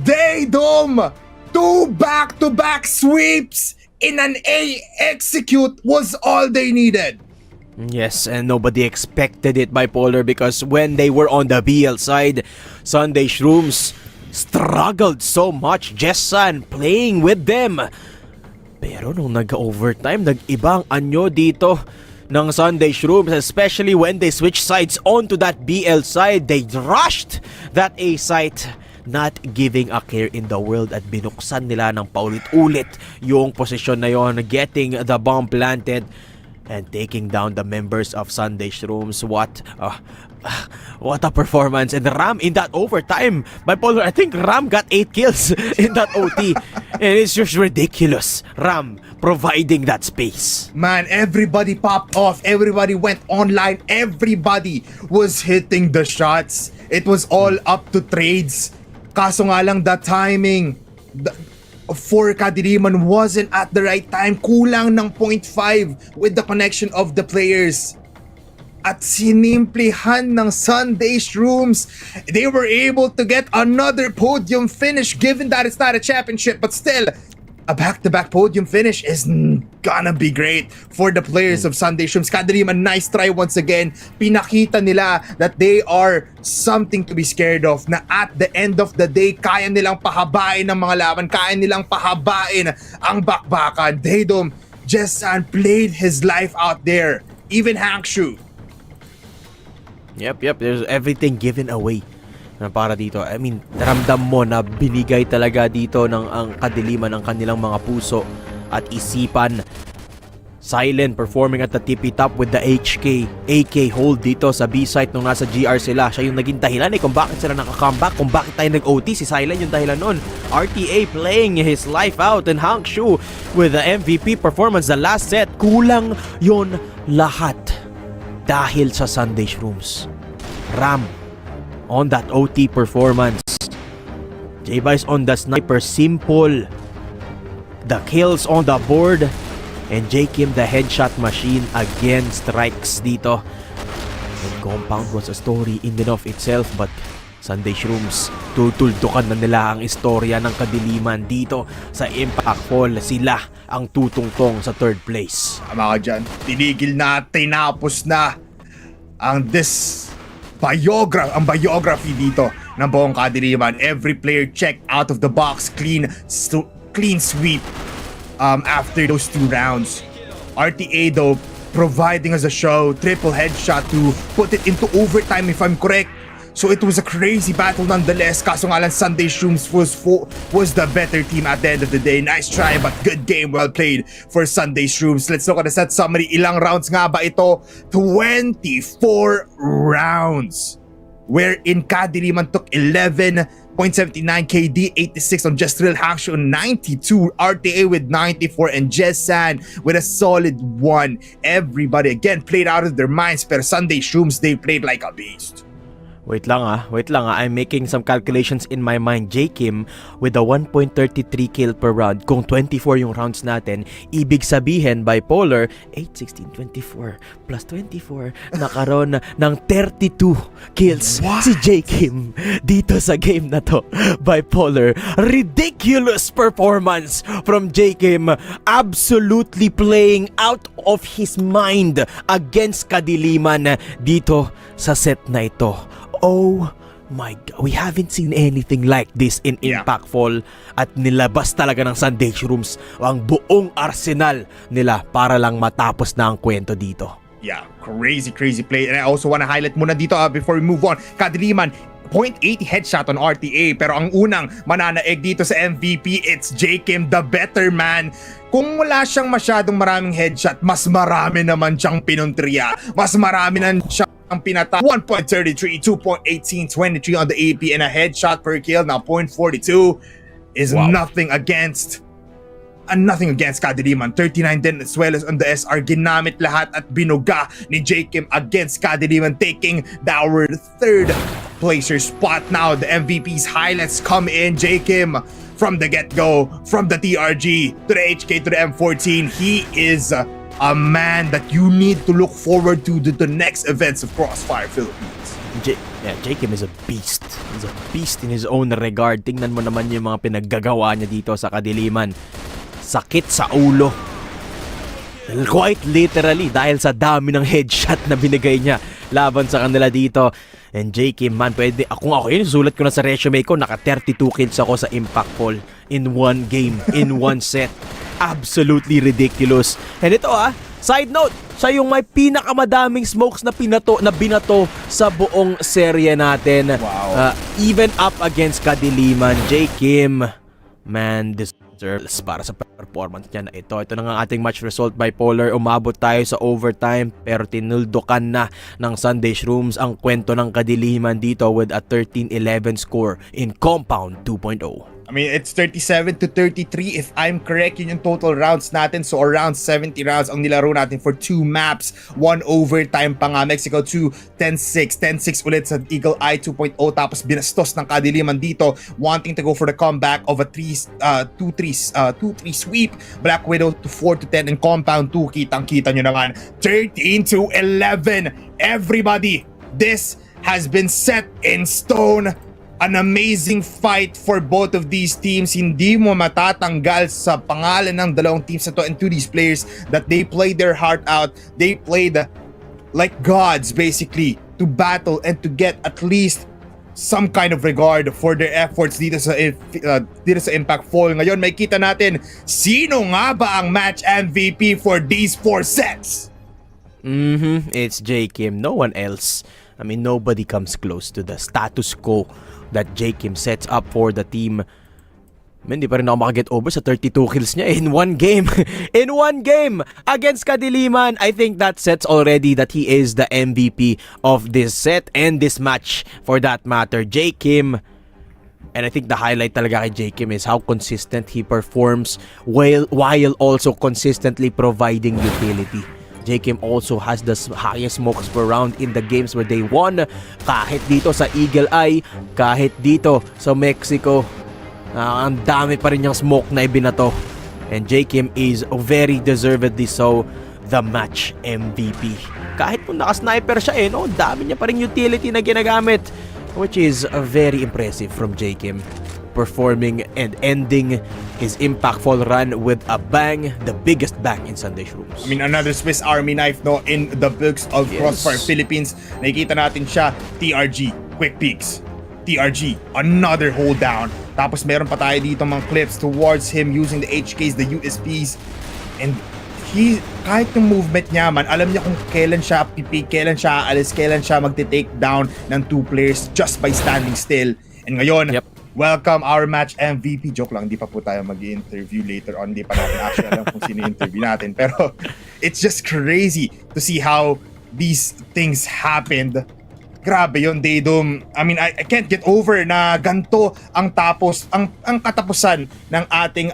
Daydom! 2 back-to-back sweeps in an A execute was all they needed. Yes, and nobody expected it, Bipolar, because when they were on the BL side, Sunday Shrooms struggled so much. Jessan playing with them. Pero nung nag-overtime, nag-ibang anyo dito ng Sunday Shrooms, especially when they switched sides onto that BL side. They rushed that A site, not giving a care in the world, at binuksan nila ng paulit-ulit yung posisyon na yon, getting the bomb planted and taking down the members of Sunday Shrooms. What a performance. And Ram in that overtime, Bipolar, I think Ram got 8 kills in that OT. And it's just ridiculous. Ram providing that space. Man, everybody popped off. Everybody went online. Everybody was hitting the shots. It was all up to trades. Kaso nga lang, the timing for Kadiliman wasn't at the right time. Kulang ng 0.5 with the connection of the players. At sinimplihan ng Sunday Shrooms, they were able to get another podium finish, given that it's not a championship, but still, a back-to-back podium finish is gonna be great for the players of Sunday Shrooms. Kadiliman, nice try once again. Pinakita nila that they are something to be scared of, na at the end of the day, kaya nilang pahabain ng mga laban, kaya nilang pahabain ang bakbakan. Daydom, Jessan played his life out there. Even Hangshu. Yep, there's everything given away na para dito. I mean, ramdam mo na binigay talaga dito ng ang Kadiliman ang kanilang mga puso at isipan Silent performing at the tippy top with the AK hold dito sa B-site nung nasa GR sila. Siya yung naging dahilan kung bakit sila nakaka-comeback, kung bakit tayo nag-OT. Si Silent yung dahilan nun. RTA playing his life out, and Hank Shu with the MVP performance the last set. Kulang yon lahat dahil sa Sunday Shrooms. Ram on that OT performance. J-Vice on the sniper, simple. The kills on the board. And J-Kim, the headshot machine, again strikes dito. And Compound was a story in and of itself, but Sunday Shrooms, tutuldukan na nila ang istorya ng Kadiliman dito sa Impact Fall. Sila ang tutungtong sa third place. Tama ka dyan. Tinigil na, tinapos na ang biography dito ng buong Kadiliman. Every player checked out of the box, clean sweep. After those 2 rounds. RTA though providing us a show, triple headshot to put it into overtime if I'm correct. So it was a crazy battle nonetheless. Kaso nga lang Sunday Shrooms was the better team at the end of the day. Nice try but good game, well played for Sunday Shrooms. Let's look at the set summary. Ilang rounds nga ba ito? 24 rounds. Wherein Kadiliman took 11.79, KD 86 on Just Real, Hakshu 92, RTA with 94, and Jessan with a solid 1. Everybody again played out of their minds, pero Sunday Shrooms, they played like a beast. Wait lang ah. I'm making some calculations in my mind. J-Kim with a 1.33 kill per round. Kung 24 yung rounds natin, ibig sabihin bipolar 8, 16, 24 plus 24, nakaroon ng 32 kills. What? Si J-Kim dito sa game na to. Bipolar, ridiculous performance from J-Kim. Absolutely playing out of his mind against Kadiliman dito sa set na ito. Oh my God, we haven't seen anything like this in Impact Fall, at nilabas talaga ng Sunday Shrooms ang buong arsenal nila para lang matapos na ang kwento dito. Yeah, crazy play. And I also want to highlight muna dito before we move on. Kadiliman, 0.80 headshot on RTA, pero ang unang mananaig dito sa MVP, it's J-Kim, the better man. Kung wala siyang masyadong maraming headshot, mas marami naman siyang pinuntriya. Mas marami na siyang pinata. 1.33, 2.18, 23 on the AP, and a headshot per kill. Now 0.42 is nothing against Kadiliman. 39 din as well as on the SR. Ginamit lahat at binuga ni J-Kim against Kadiliman, taking our third placer spot. Now the MVP's highlights come in. J-Kim from the get-go, from the TRG to the HK to the M14. He is a man that you need to look forward to the next events of Crossfire Philippines. J-Kim is a beast. He's a beast in his own regard. Tingnan mo naman yung mga pinaggagawa niya dito sa Kadiliman. Sakit sa ulo. Quite literally, dahil sa dami ng headshot na binigay niya laban sa kanila dito. And J-Kim, man, pwede, kung ako yun, sulat ko na sa resume ko, naka 32 kills ako sa Impact Fall in one game, in one set. Absolutely ridiculous. And ito side note, siya yung may pinakamadaming smokes na binato sa buong serye natin. Wow. Even up against Kadiliman, J-Kim, man, deserves para sa performance niya na ito. Ito na nga ating match result, bipolar. Umabot tayo sa overtime, pero tinuldukan na ng Sunday Shrooms ang kwento ng Kadiliman dito with a 13-11 score in Compound 2.0. I mean, it's 37 to 33 if I'm correct. Yun yung total rounds natin. So around 70 rounds ang nilaro natin for 2 maps. 1 overtime pa nga. Mexico 2, 10-6. 10-6 ulit sa Eagle Eye 2.0. Tapos binastos ng Kadiliman dito, wanting to go for the comeback of a 2-3 sweep. Black Widow to 4-10 and Compound 2. Kitang-kita nyo naman. 13 to 11. Everybody, this has been set in stone. An amazing fight for both of these teams. Hindi mo matatanggal sa pangalan ng dalawang teams na to and to these players that they played their heart out. They played like gods basically to battle and to get at least some kind of regard for their efforts dito sa Impact Fall. Ngayon may kita natin sino nga ba ang match MVP for these 4 sets. It's J-Kim, no one else. I mean, nobody comes close to the status quo that J-Kim sets up for the team. Hindi pa rin ako makaget over sa 32 kills niya in one game. In one game against Kadiliman. I think that sets already that he is the MVP of this set and this match for that matter. J. Kim. And I think the highlight talaga kay J. Kim is how consistent he performs while also consistently providing utility. J. Kim also has the highest smokes per round in the games where they won. Kahit dito sa Eagle Eye, kahit dito sa Mexico. Ang dami pa rin yung smoke na ibinato. And J. Kim is very deservedly so the match MVP. Kahit kung naka-sniper siya no, dami niya pa rin utility na ginagamit. Which is very impressive from J. Kim. Performing and ending his impactful run with a bang, the biggest bang in Sunday Shrooms. I mean, another Swiss Army knife no in the books of Crossfire Philippines. Nakikita natin siya, TRG, quick peeks. TRG, another hold down. Tapos meron pa tayo dito mga clips towards him using the HKs, the USPs. And kahit yung movement niya man, alam niya kung kailan siya pipig, kailan siya aalis, kailan siya magte-take down ng 2 players just by standing still. And ngayon, welcome our match MVP. Joke lang, hindi pa po tayo mag-interview later on. Hindi pa natin actually alam kung sino yung interview natin. Pero it's just crazy to see how these things happened. Grabe yun, Daydom. I mean, I can't get over na ganto ang katapusan ng ating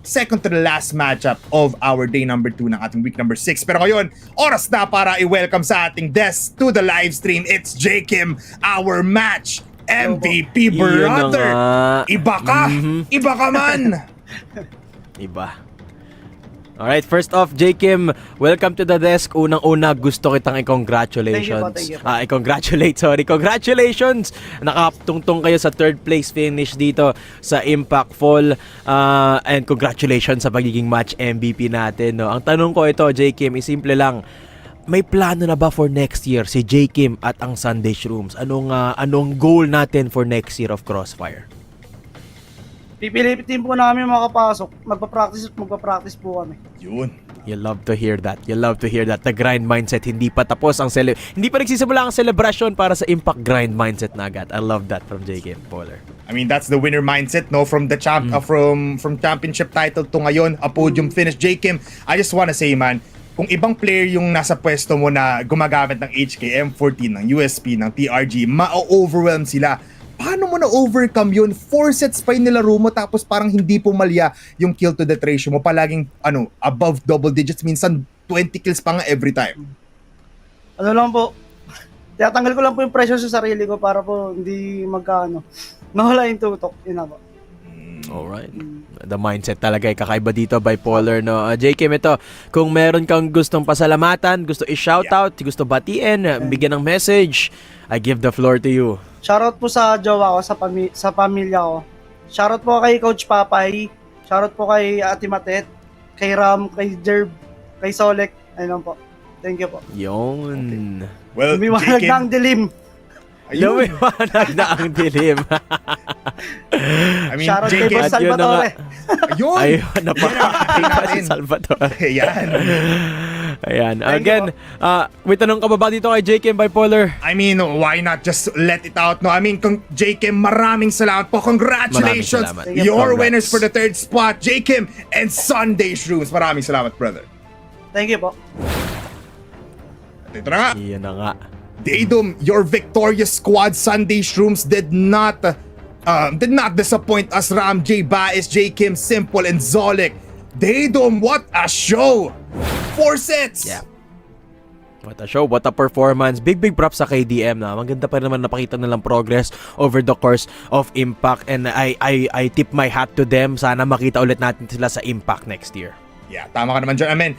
second to the last matchup of our day number 2 ng ating week number 6. Pero ngayon, oras na para i-welcome sa ating desk to the live stream. It's J. Kim, our match MVP, brother. Iba ka! Iba ka man! Iba. Alright, first off, J. Kim, welcome to the desk. Unang-una, gusto kitang i-congratulations. Thank you po. Congratulations! Nakatungtong kayo sa 3rd place finish dito sa Impact Fall. And congratulations sa pagiging match MVP natin. No? Ang tanong ko ito, J. Kim, is simple lang. May plano na ba for next year si J. Kim at ang Sunday Shrooms? Anong goal natin for next year of Crossfire? Pipilitin po namin makapasok. Magpa-practice po kami. Yun. You love to hear that. The grind mindset. Hindi pa tapos ang hindi pa nagsisimula ang celebration para sa Impact grind mindset na agad. I love that from J. Kim Polar. I mean, that's the winner mindset, no? From the from championship title to ngayon, a podium finish. J. Kim, I just wanna say, man, kung ibang player yung nasa pwesto mo na gumagamit ng HK, M14, ng USP, ng TRG, ma-overwhelm sila. Paano mo na-overcome yun? 4 sets pa yung nilaro mo tapos parang hindi pumalya yung kill to death ratio mo. Palaging above double digits. Minsan 20 kills pa nga every time. Ano lang po, tinatanggal ko lang po yung pressure sa sarili ko para po hindi mawala yung tutok. Yun na po. Alright. The mindset talaga ay kakaiba dito, bipolar, no? J. Kim, ito, kung meron kang gustong pasalamatan, gusto i-shoutout, gusto batiin, bigyan ng message, I give the floor to you. Shoutout po sa jowa ko, sa pamilya ko. Shoutout po kay Coach Papay. Shoutout po kay Ate Matet, kay Ram, kay Jerb, kay Solek. Ayun po. Thank you po. Yun. Well, Lumiwanag na ang dilim. Lumiwanag na ang dilim. I mean, Shoutout kay JK, Boss Salvatore. Ayun! Ayun, napakakita si Salvatore. Ayan. Again, may tanong ka ba dito kay J. Kim Bipolar? I mean, why not just let it out, no? I mean, J. Kim, maraming salamat po. Congratulations! Maraming salamat. Your Congrats. winners for the 3rd spot, J. Kim and Sunday Shrooms. Maraming salamat, brother. Thank you po. At ito na nga. Iyan na nga. Daydom, your victorious squad Sunday Shrooms did not disappoint us. Ram, J. Baez, J. Kim, Simple, and Zolik. Daydom, what a show! 4 sets! Yeah. What a show, what a performance. Big props sa KDM na. Maganda pa naman napakita nilang progress over the course of Impact, and I tip my hat to them. Sana makita ulit natin sila sa Impact next year. Yeah, tama ka naman dyan. I mean,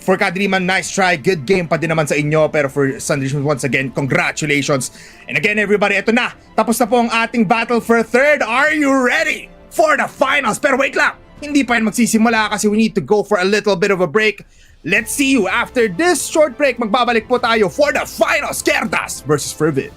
for KADILIMAN, nice try. Good game pa din naman sa inyo. Pero for Sunday Shrooms, once again, congratulations. And again, everybody, ito na. Tapos na po ang ating battle for 3rd. Are you ready for the finals? Pero wait lang. Hindi pa yan magsisimula kasi we need to go for a little bit of a break. Let's see you after this short break. Magbabalik po tayo for the finals. QUERDAS versus FERVID.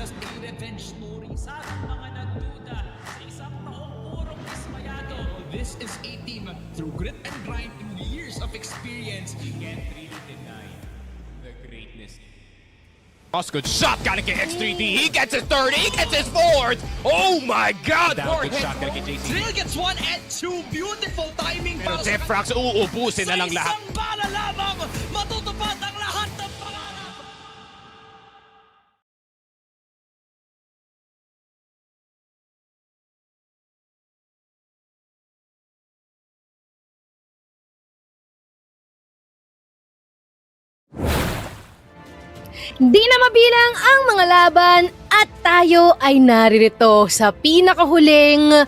just a revenge story. Sa mga nagduda sa isang taong purong dismayado. This is a team through grit and grind and years of experience. You can't really deny the greatness. Good shot, gotta get X3D. He gets his third, he gets his fourth. Oh my God! Good shot, gotta get JC. Drill gets 1 and 2. Beautiful timing Pero para sa Defrax, uubusin na lang lahat. isang bala lamang, matutupad ang lahat ng pangarap. Di na mabilang ang mga laban at tayo ay naririto sa pinakahuling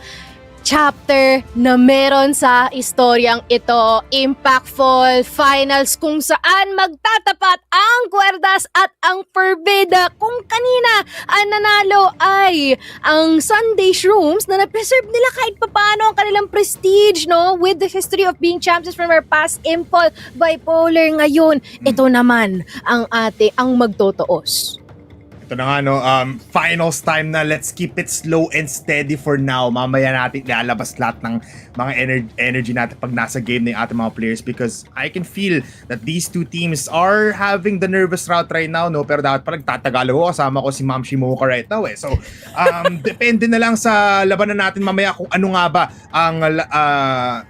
chapter na meron sa istoryang ito. Impactful finals kung saan magtatapat ang QUERDAS at ang FERVID. Kung kanina ang nanalo ay ang Sunday SHROOMS na na-preserve nila kahit papaano ang kanilang prestige, no? With the history of being champions from our past, Impol, Bipolar. Ngayon, ito naman ang magtotoos. Ito na nga, no, finals time na. Let's keep it slow and steady for now. Mamaya natin lalabas lahat ng mga energy natin pag nasa game ng ating mga players, because I can feel that these two teams are having the nervous route right now, no? Pero dapat pa nagtatagalo ko, kasama ko si Ma'am Shimoka right now eh. So, depende na lang sa labanan natin mamaya kung ano nga ba ang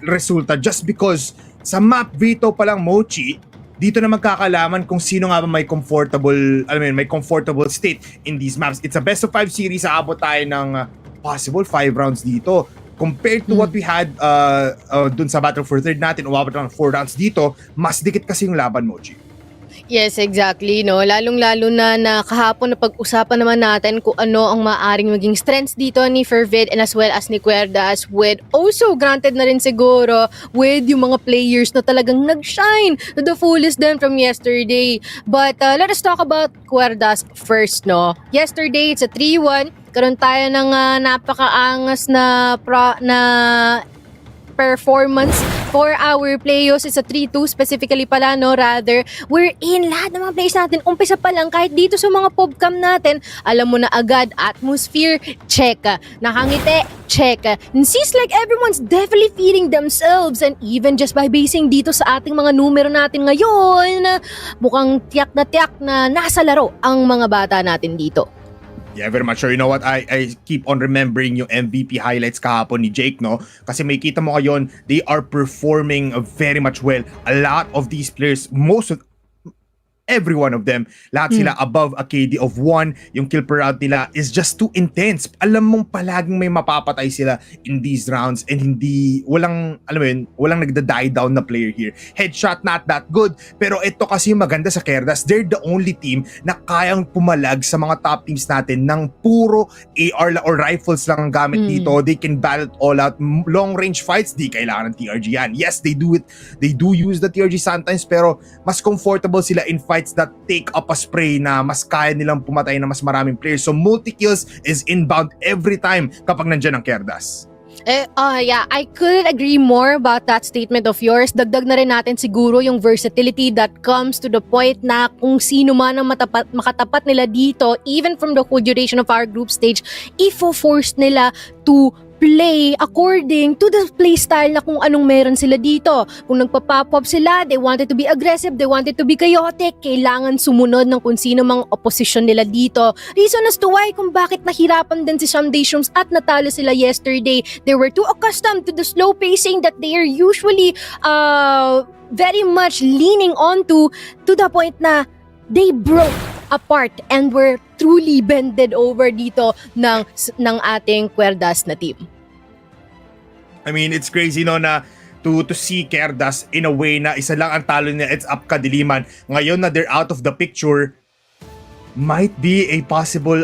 resulta, just because sa map veto pa lang, Mochi, dito na magkakalaman kung sino nga ba may comfortable state in these maps. It's a best of 5 series. Aabot tayo ng possible 5 rounds dito. Compared to what we had dun sa Battle for Third natin, umabot ng 4 rounds dito, mas dikit kasi yung laban, Mochi. Yes, exactly, no. Lalong-lalo na kahapon na pag-usapan naman natin kung ano ang maaring maging strengths dito ni FERVID and as well as ni QUERDAS, with also granted na rin siguro with yung mga players na talagang nag-shine to the fullest din from yesterday. But let us talk about QUERDAS first, no. Yesterday, it's a 3-1. Karoon tayo ng napakaangas na performance for our players. It's a 3-2 specifically pala, no, rather. We're in lahat ng mga players natin. Umpisa pa lang, kahit dito sa mga pobcam natin, alam mo na agad, atmosphere, check. Nakangiti, check. And seems like everyone's definitely feeling themselves, and even just by basing dito sa ating mga numero natin ngayon, mukhang tiyak na nasa laro ang mga bata natin dito. Yeah, very much sure. You know what? I keep on remembering yung MVP highlights kahapon ni Jake, no? Kasi may kita mo ngayon, they are performing very much well. A lot of these players, every one of them, lahat sila above a KD of 1. Yung kill per round nila is just too intense. Alam mong palaging may mapapatay sila in these rounds, and walang nagda-die down na player here. Headshot not that good, pero ito kasi maganda sa QUERDAS. They're the only team na kayang pumalag sa mga top teams natin ng puro AR or rifles lang ang gamit dito. They can battle it all out. Long range fights, di kailangan ng TRG yan. Yes, they do it. They do use the TRG sometimes, pero mas comfortable sila in fights that take up a spray na mas kaya nilang pumatay na mas maraming players. So multi-kills is inbound every time kapag nandiyan ang QUERDAS. Yeah, I couldn't agree more about that statement of yours. Dagdag na rin natin siguro yung versatility that comes to the point na kung sino man ang makatapat nila dito, even from the whole duration of our group stage, ifo-force nila to play according to the play style na kung anong meron sila dito. Kung nagpa-pop up sila, they wanted to be aggressive, they wanted to be chaotic, kailangan sumunod ng kung sino mang opposition nila dito. Reason as to why kung bakit nahirapan din si Sunday SHROOMS at natalo sila yesterday. They were too accustomed to the slow pacing that they are usually very much leaning on to the point na they broke apart and were truly bended over dito ng ating QUERDAS na team. I mean, it's crazy, no, na to see QUERDAS in a way na isa lang ang talo niya, it's up KADILIMAN. Ngayon na they're out of the picture, might be a possible,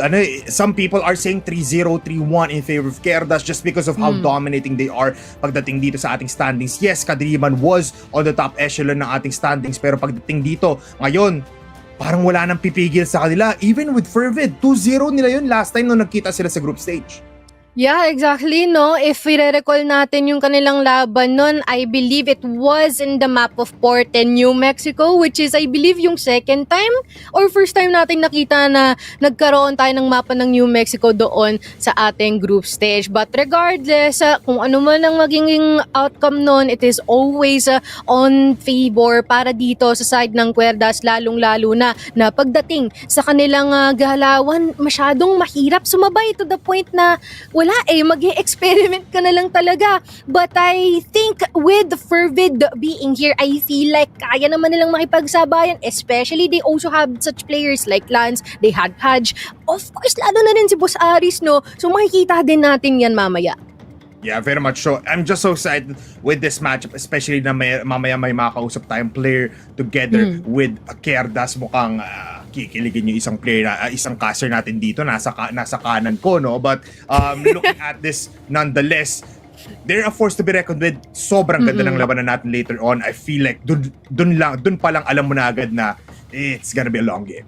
some people are saying 3-0, 3-1 in favor of QUERDAS just because of how dominating they are pagdating dito sa ating standings. Yes, KADILIMAN was on the top echelon ng ating standings, pero pagdating dito, ngayon, parang wala nang pipigil sa kanila. Even with FERVID, 2-0 nila yun last time nung nagkita sila sa group stage. Yeah, exactly, no? If we recall natin yung kanilang laban nun, I believe it was in the map of Porte, New Mexico, which is, I believe, yung second time or first time natin nakita na nagkaroon tayo ng mapa ng New Mexico doon sa ating group stage. But regardless, kung ano man ang magiging outcome nun, it is always on favor para dito sa side ng QUERDAS, lalong-lalo na pagdating sa kanilang galawan, masyadong mahirap sumabay to the point na wala mag-experiment ka na lang talaga. But I think with FERVID being here, I feel like kaya naman nilang makipagsabayan, especially they also have such players like Lance, they had Haj. Of course, lalo na rin si Boss Aris, no? So makikita din natin yan mamaya. Yeah, very much so. I'm just so excited with this matchup, especially na mamaya may makakausap tayong player together with KUERDAS. Mukhang kikiligin yung isang player, isang caster natin dito, nasa kanan ko, no? But looking at this, nonetheless, they're a force to be reckoned with. Sobrang ganda ng labanan natin later on. I feel like dun pa lang alam mo na agad na it's gonna be a long game.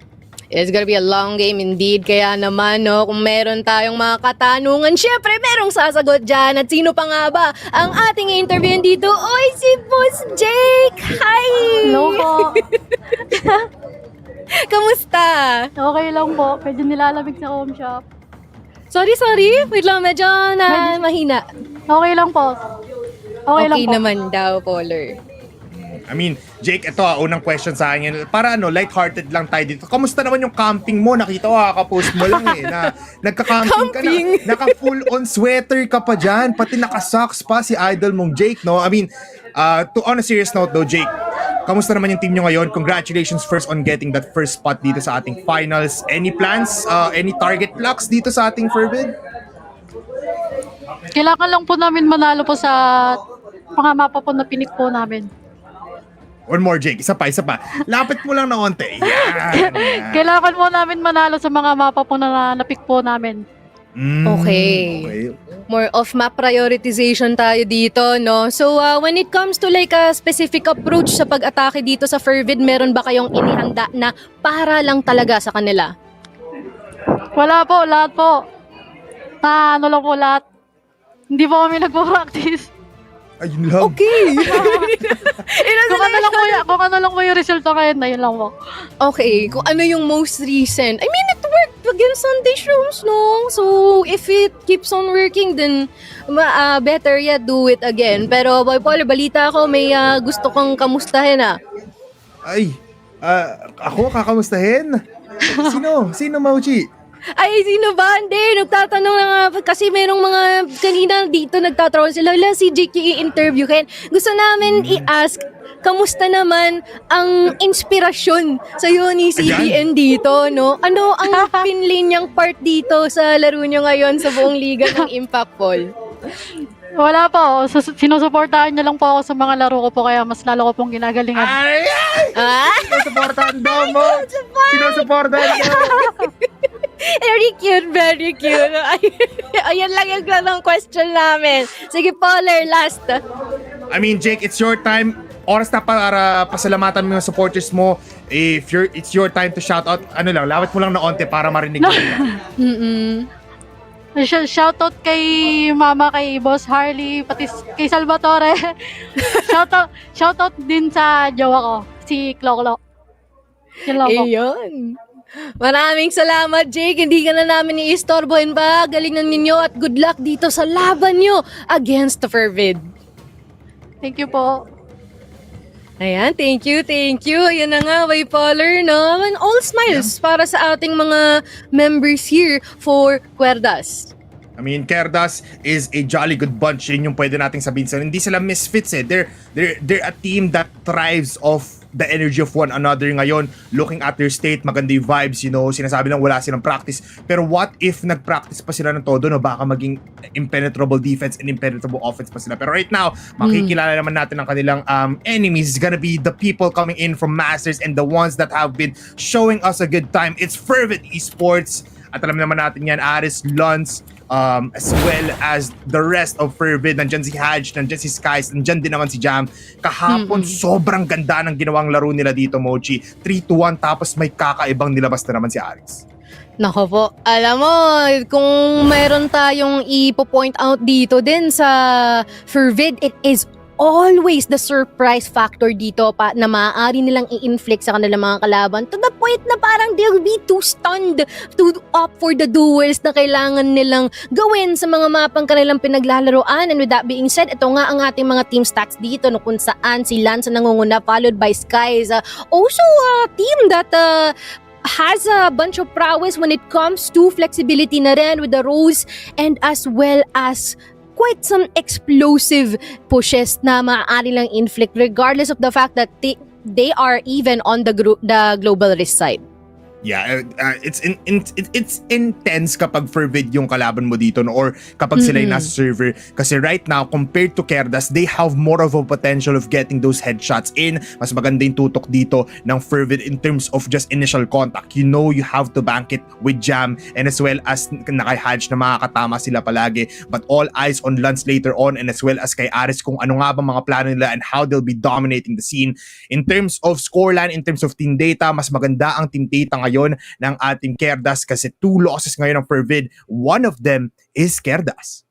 It's gonna be a long game indeed. Kaya naman, no, kung meron tayong mga katanungan, syempre merong sasagot dyan. At sino pa nga ba ang ating interview dito? Oy, si Boss Jake! Hi! Hello po. Kamusta? Okay lang po. Medyo nilalamig sa home shop. Sorry. Wait lang, medyo mahina. Okay lang po. Okay lang po. naman daw, Polar. I mean, Jake, ito unang question sa akin. Para lighthearted lang tayo dito. Kamusta naman yung camping mo? Nakita ko, kakapost mo lang na nagka-camping ka na. Naka-full on sweater ka pa dyan. Pati naka-socks pa si idol mong Jake, no? I mean, on a serious note though, Jake, kamusta naman yung team nyo ngayon? Congratulations first on getting that first spot dito sa ating finals. Any plans? Any target locks dito sa ating FERVID? Kailangan lang po namin manalo po sa mga mapa po na pinik po namin. One more, Jake. Isa pa. Lapit mo lang na onte. Yan. Kailangan po namin manalo sa mga mapa po na napik po namin. Okay. More of map prioritization tayo dito, no? So, when it comes to like a specific approach sa pag-atake dito sa FERVID, meron ba kayong inihanda na para lang talaga sa kanila? Wala po, lahat po. Ano lang po lahat. Hindi po kami nagpo-practice. Ayun lang. Okay. Kung ano lang po yung resulta ngayon, na yun lang po. Okay, kung ano yung most recent. I mean, it worked against Sunday Shrooms, no? So, if it keeps on working, then better yet, do it again. Pero, Boy Paul, balita ko, may gusto kang kamustahin, Ay, ako kakamustahin? Sino Mauchi? Ay, sino ba? Hindi, nagtatanong na nga. Kasi merong mga kanina dito nagtatrawl sila. Wala, si Jake i-interview. Kaya gusto namin i-ask, kamusta naman ang inspirasyon sa'yo ni CBN dito, no? Ano ang pinlinyang part dito sa laro nyo ngayon sa buong liga ng Impact, Paul? Wala po. Sinusuportahan niya lang po ako sa mga laro ko po, kaya mas lalo ko pong ginagalingan. Ay! Sinusuportahan daw mo! Sinusuportahan daw! Very cute. Ayan lang yung ng question namin. Sige, Pauler, last. I mean, Jake, it's your time. Oras na para pasalamatan mo yung supporters mo. It's your time to shout out. Lawat mo lang na onte para marinig mo. Shoutout kay Mama, kay Boss Harley, pati kay Salvatore. Shoutout din sa jowa ko, si Kloklo. Yun lang po. Ayun. Maraming salamat, Jake. Hindi ka na namin iistorbohin pa. Galingan ninyo at good luck dito sa laban nyo against the FERVID. Thank you po. Ayan, thank you. Ayan na nga, Bipolar, no? And all smiles para sa ating mga members here for QUERDAS. I mean, KUERDAS is a jolly good bunch. Yun yung pwede nating sabihin sa. Hindi sila misfits eh. They're a team that thrives off the energy of one another ngayon. Looking at their state, maganda yung vibes, sinasabi lang wala silang practice. Pero what if nag-practice pa sila ng todo, no? Baka maging impenetrable defense and impenetrable offense pa sila. Pero right now, makikilala naman natin ang kanilang enemies. It's gonna be the people coming in from Masters and the ones that have been showing us a good time. It's FERVID ESPORTS. At alam naman natin yan, Aris, Lance, as well as the rest of FERVID. Nandyan si Haj, nandyan si Skies, nandyan din naman si Jam. Kahapon, sobrang ganda ng ginawang laro nila dito, Mochi. 3-1, tapos may kakaibang nilabas na naman si Aris. Nako po, alam mo, kung meron tayong ipo-point out dito din sa FERVID, it is always the surprise factor dito pa na maaari nilang i-inflict sa kanilang mga kalaban to the point na parang they'll be too stunned to opt for the duels na kailangan nilang gawin sa mga mapang kanilang pinaglalaroan. And with that being said, ito nga ang ating mga team stats dito no, kung saan si Lance ang nangunguna followed by Skies. Also a team that has a bunch of prowess when it comes to flexibility na rin with the Rose and as well as quite some explosive pushes na maaari lang inflict regardless of the fact that they are even on the global risk side. Yeah, it's intense kapag FERVID yung kalaban mo dito no, or kapag sila yung nasa server. Kasi right now, compared to KERDAS, they have more of a potential of getting those headshots in. Mas maganda yung tutok dito ng FERVID in terms of just initial contact. You know you have to bank it with Jam and as well as naka-hedge na makakatama sila palagi. But all eyes on Lance later on and as well as kay Aris kung ano nga ba mga plano nila and how they'll be dominating the scene. In terms of scoreline, in terms of team data, mas maganda ang team data ngayon ng ating KERDAS kasi 2 losses ngayon ng FERVID. One of them is KERDAS.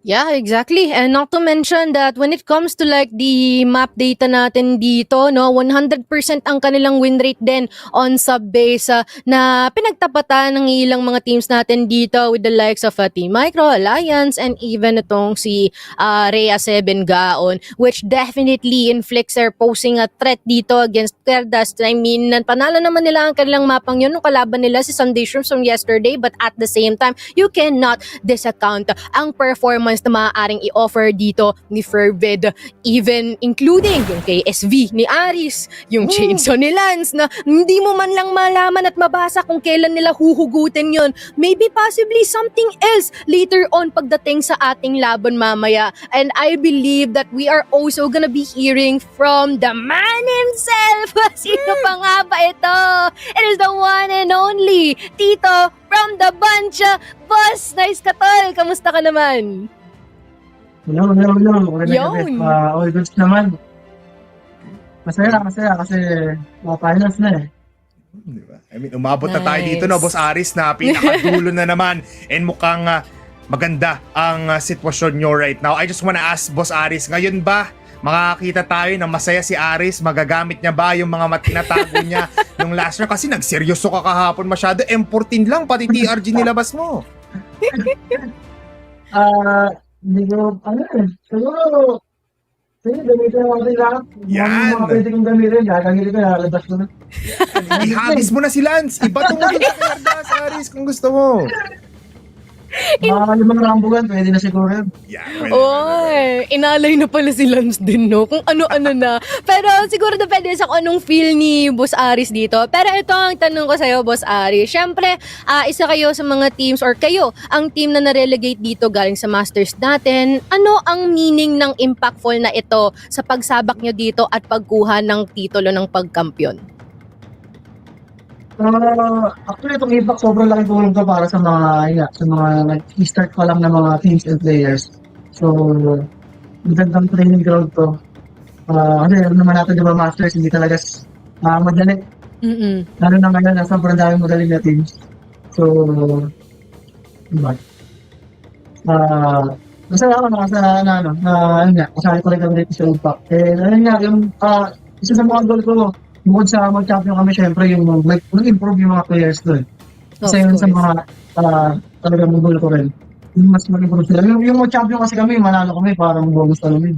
Yeah, exactly. And not to mention that when it comes to like the map data natin dito, no, 100% ang kanilang win rate din on sub-base na pinagtapatan ng ilang mga teams natin dito with the likes of Team Micro, Alliance, and even itong si Rhea 7 Gaon, which definitely inflicts or posing a threat dito against KERDAS. I mean, panalo naman nila ang kanilang mapang yun nung kalaban nila si Sunday Shrooms from yesterday, but at the same time, you cannot disaccount ang performance na maaaring i-offer dito ni FERVID, even including yung KSV ni Aris, yung chainsaw ni Lance na hindi mo man lang malaman at mabasa kung kailan nila huhugutin yun. Maybe possibly something else later on pagdating sa ating laban mamaya. And I believe that we are also gonna be hearing from the man himself. Sino pa nga ba ito? It is the one and only Tito from the bunch. Boss, nice ka tol. Kamusta ka naman? Hello. Yun. All goods naman. Masaya kasi finals na eh. Diba? I mean, umabot na tayo dito no, Boss Aris, na pinakadulo na naman and mukhang maganda ang sitwasyon nyo right now. I just wanna ask, Boss Aris, ngayon ba makakita tayo na masaya si Aris? Magagamit niya ba yung mga tinatago niya nung last year? Kasi nagseryoso ka kahapon masyado. M14 lang, pati TRG nilabas mo. Hindi ko, siguro, gamitin natin lahat. Yan! Mga pwede kong gamitin, gagamitin ko, lalabas ko na. Ihabis mo na si Lance. Iba mo na KERDAS, Aris, kung gusto mo. Mga 5 rambugan, pwede na siguro yun. Yeah, Oy, inalay na pala si Lance din, no? Kung ano-ano na. Pero siguro depende sa kung anong feel ni Boss Aris dito. Pero ito ang tanong ko sa'yo, Boss Aris. Siyempre, isa kayo sa mga teams or kayo ang team na na-relegate dito galing sa Masters natin. Ano ang meaning ng impactful na ito sa pagsabak nyo dito at pagkuha ng titulo ng pagkampiyon? Actually, itong impact sobrang laki tulong to para sa mga nag-start pa lang ng mga teams and players. So, magandang training ground to. Kasi naman natin, di ba, Masters, hindi talaga madali. Lalo na ngayon, sobrang daming magaling na teams. So, diba? Masaya ako kasali ko rin kami dito sa impact. Isa sa mga goal ko, bukod sa mag-champion kami, syempre, yung mag-improve yung mga players doon. Kasi yun sa mga talagang goal ko rin. Yung mas mag-improve sila. Yung mag-champion kasi kami, manalo kami, parang bonus talamin.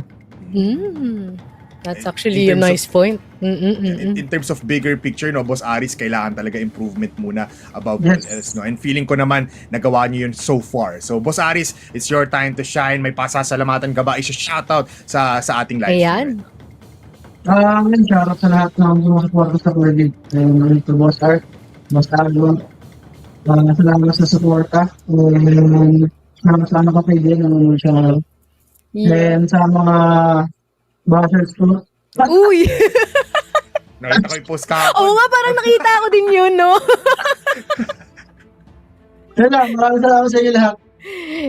That's actually a nice point. In terms of bigger picture, no, Boss Aris, kailangan talaga improvement muna above all else. No? And feeling ko naman, nagawa niyo yun so far. So, Boss Aris, it's your time to shine. May pasasalamatan ka ba? Shoutout sa ating live stream. Shoutout sa lahat ng mga supporters sa FERVID. To Boss Art, Boss Aldo, salamat sa suporta. Salamat ka pwede ng channel. Then sa mga bashers ko. Uy! Nakita ko yung post ka. Oo nga, parang nakita ko din yun, no? Maraming salamat sa inyo lahat.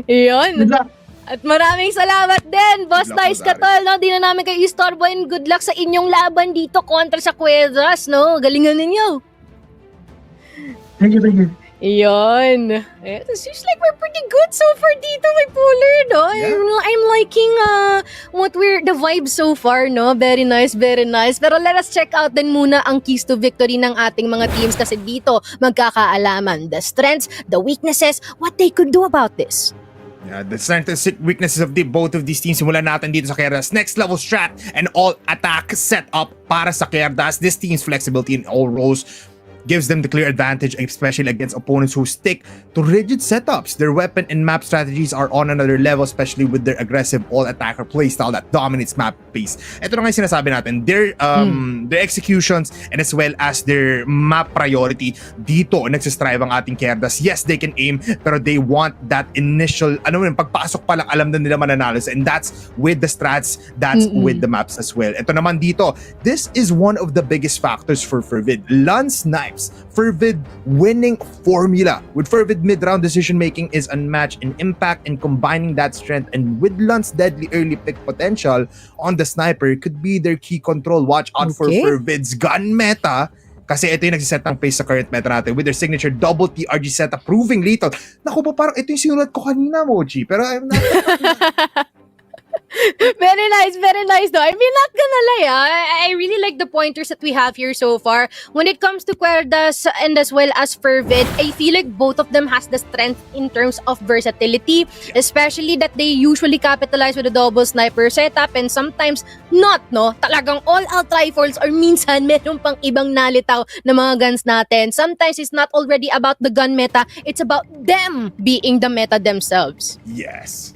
Yun. Good luck. At maraming salamat din, Boss Nice Katol, no? Di na namin kayo istorbo and good luck sa inyong laban dito kontra sa QUERDAS, no? Galingan ninyo. Thank you. Yun. It seems like we're pretty good so far dito kay Puller, no? I'm liking the vibe so far, no? Very nice, very nice. Pero let us check out din muna ang keys to victory ng ating mga teams kasi dito magkakaalaman the strengths, the weaknesses, what they could do about this. Yeah, the strengths and weaknesses of both of these teams. Simulan natin dito sa KUERDAS. Next level strat and all attack setup para sa KUERDAS. This team's flexibility in all roles gives them the clear advantage, especially against opponents who stick to rigid setups. Their weapon and map strategies are on another level, especially with their aggressive all-attacker playstyle that dominates map pace. Ito na nga yung sinasabi natin, their executions and as well as their map priority, dito nagsistrive ang ating KUERDAS. Yes, they can aim, pero they want that initial, pagpasok pa lang, alam na nila mananalo. And that's with the strats, that's with the maps as well. Ito naman dito, this is one of the biggest factors for FERVID. Lun Snipes, FERVID winning formula. With FERVID, mid-round decision-making is unmatched in impact, and combining that strength and with Lun's deadly early pick potential on the sniper could be their key control. Watch out for FERVID's gun meta, kasi ito yung nagsiset ng pace sa current meta natin with their signature double TRG setup proving lethal. Naku po, parang ito yung sinulat ko kanina, Mochi. Pero I'm not... Very nice though. I mean, not gonna lie, I really like the pointers that we have here so far. When it comes to QUERDAS and as well as FERVID, I feel like both of them has the strength in terms of versatility, especially that they usually capitalize with a double sniper setup and sometimes not, no? Talagang all-out rifles or minsan meron pang ibang nalitaw na mga guns natin. Sometimes it's not already about the gun meta, it's about them being the meta themselves. Yes.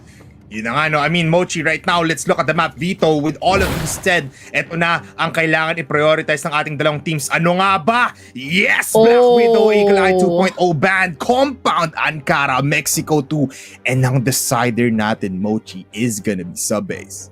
Yun na nga, no? I mean, Mochi, right now, let's look at the map Vito. With all of these said, eto na ang kailangan i-prioritize ng ating dalawang teams. Ano nga ba? Yes! Black Widow, Eagle Eye 2.0 Band, Compound, Ankara, Mexico 2. And ang decider natin, Mochi, is gonna be Subbase.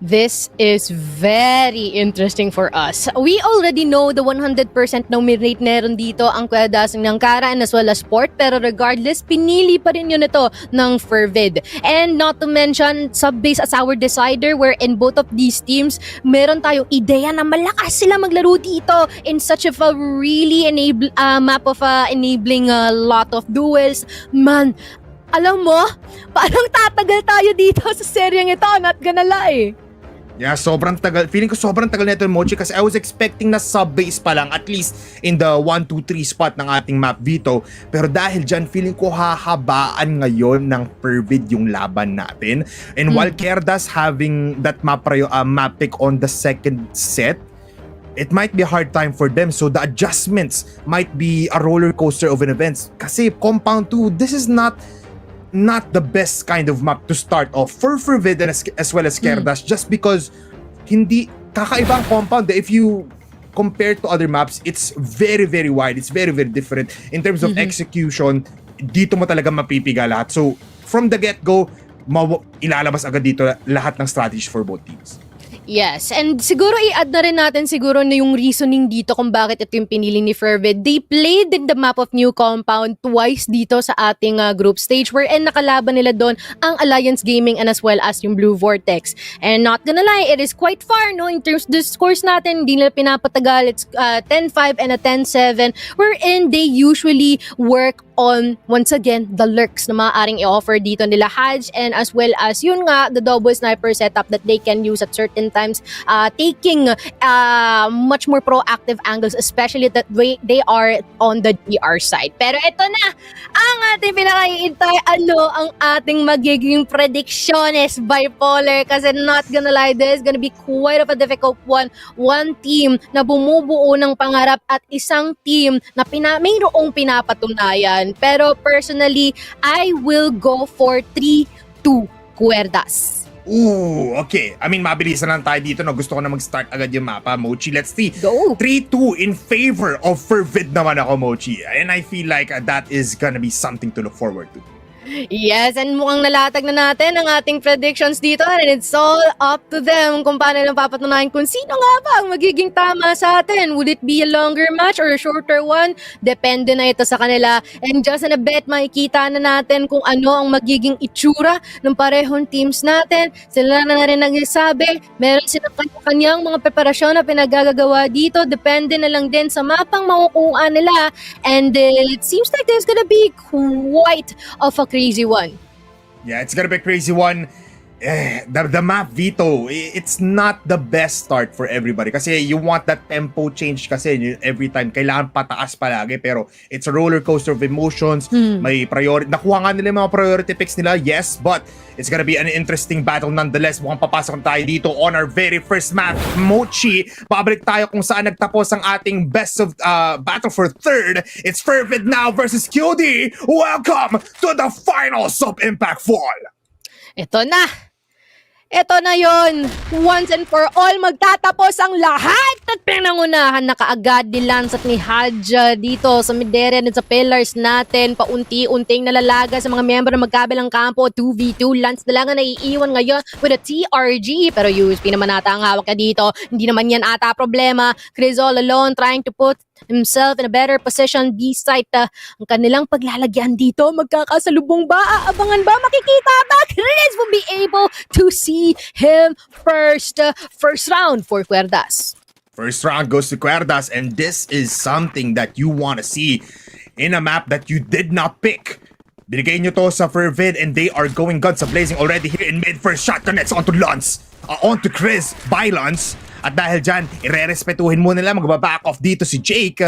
This is very interesting for us. We already know the 100% nominate meron dito ang QUERDAS ng Ankara and as well as Sport, pero regardless, pinili pa rin yun ito ng FERVID. And not to mention, Subbase as our decider, where in both of these teams, meron tayong ideya na malakas sila maglaro dito in such of a really map of enabling a lot of duels. Man, alam mo, parang tatagal tayo dito sa seryeng ito, not gonna lie. Yeah, sobrang tagal. Feeling ko sobrang tagal nito, Mochi, kasi I was expecting na Subbase pa lang, at least in the 1, 2, 3 spot ng ating map Vito. Pero dahil dyan, feeling ko hahabaan ngayon ng FERVID yung laban natin. And while QUERDAS having that map pick on the second set, it might be a hard time for them. So the adjustments might be a roller coaster of an event. Kasi Compound 2, this is not the best kind of map to start off for FERVID and as well as QUERDAS, just because hindi kakaibang Compound. If you compare to other maps, it's very, very wide. It's very, very different in terms of execution. Dito mo talaga mapipiga lahat. So from the get-go, ilalabas agad dito lahat ng strategies for both teams. Yes, and siguro i-add na rin natin siguro na yung reasoning dito kung bakit ito yung pinili ni FERVID. They played in the map of New Compound twice dito sa ating group stage, wherein nakalaban nila doon ang Alliance Gaming and as well as yung Blue Vortex. And not gonna lie, it is quite far, no? In terms of the scores natin, hindi nila pinapatagal. It's 10-5 and a 10-7, wherein they usually work on, once again, the lurks na maaaring i-offer dito nila Haj, and as well as yun nga, the double sniper setup that they can use at certain times, taking much more proactive angles, especially that they are on the GR side. Pero ito na ang ating pinakaiintay, ano ang ating magiging predictions, Bipolar, kasi not gonna lie, this is gonna be quite of a difficult one. One team na bumubuo ng pangarap at isang team na mayroong pinapatunayan. Pero personally, I will go for 3-2 QUERDAS. Ooh, okay. I mean, mabilisan lang tayo dito, no? Gusto ko na mag-start agad yung mapa, Mochi. Let's see. Go. 3-2 in favor of FERVID naman ako, Mochi. And I feel like that is gonna be something to look forward to. Yes, and mukhang nalatag na natin ang ating predictions dito and it's all up to them kung paano lang papatunayan kung sino nga ba ang magiging tama sa atin. Would it be a longer match or a shorter one? Depende na ito sa kanila. And just in a bet, makikita na natin kung ano ang magiging itsura ng parehong teams natin. Sila na rin nagsasabi, meron silang kanyang mga preparasyon na pinagagagawa dito. Depende na lang din sa mapang makukuha nila. And it seems like there's gonna be quite of a crazy one. Yeah, it's gonna be a crazy one. The map Vito, it's not the best start for everybody kasi you want that tempo change kasi every time kailangan pataas palagi pero it's a roller coaster of emotions. May priority, nakuha nga nila yung mga priority picks nila, yes, but it's gonna be an interesting battle nonetheless. Mukhang papasok na tayo dito on our very first map, Mochi. Pabalik tayo kung saan nagtapos ang ating best of battle for third. It's Fervid now versus QD. Welcome to the finals of Impact Fall. Ito na! Ito na yon. Once and for all, magtatapos ang lahat at pinangunahan na kaagad ni Lance at ni Hadja dito sa midere at sa pillars natin. Paunti-unting nalalaga sa mga member na magkabilang kampo. 2v2. Lance na lang ang naiiwan ngayon with a TRG. Pero USP naman ata ang hawak ka dito. Hindi naman yan ata problema. Chris all alone trying to put himself in a better position beside ang kanilang paglalagyan dito. Magkakasalubong ba? Aabangan ba? Makikita ba? Chris will be able to see him first round for QUERDAS. First round goes to QUERDAS, and this is something that you want to see in a map that you did not pick. Binigay nyo to sa Fervid and they are going guns blazing already here in mid. First shot connects onto Lance. Onto Chris by Lance. At dahil dyan, irerespetuhin mo nila, magbaback off dito si Jake.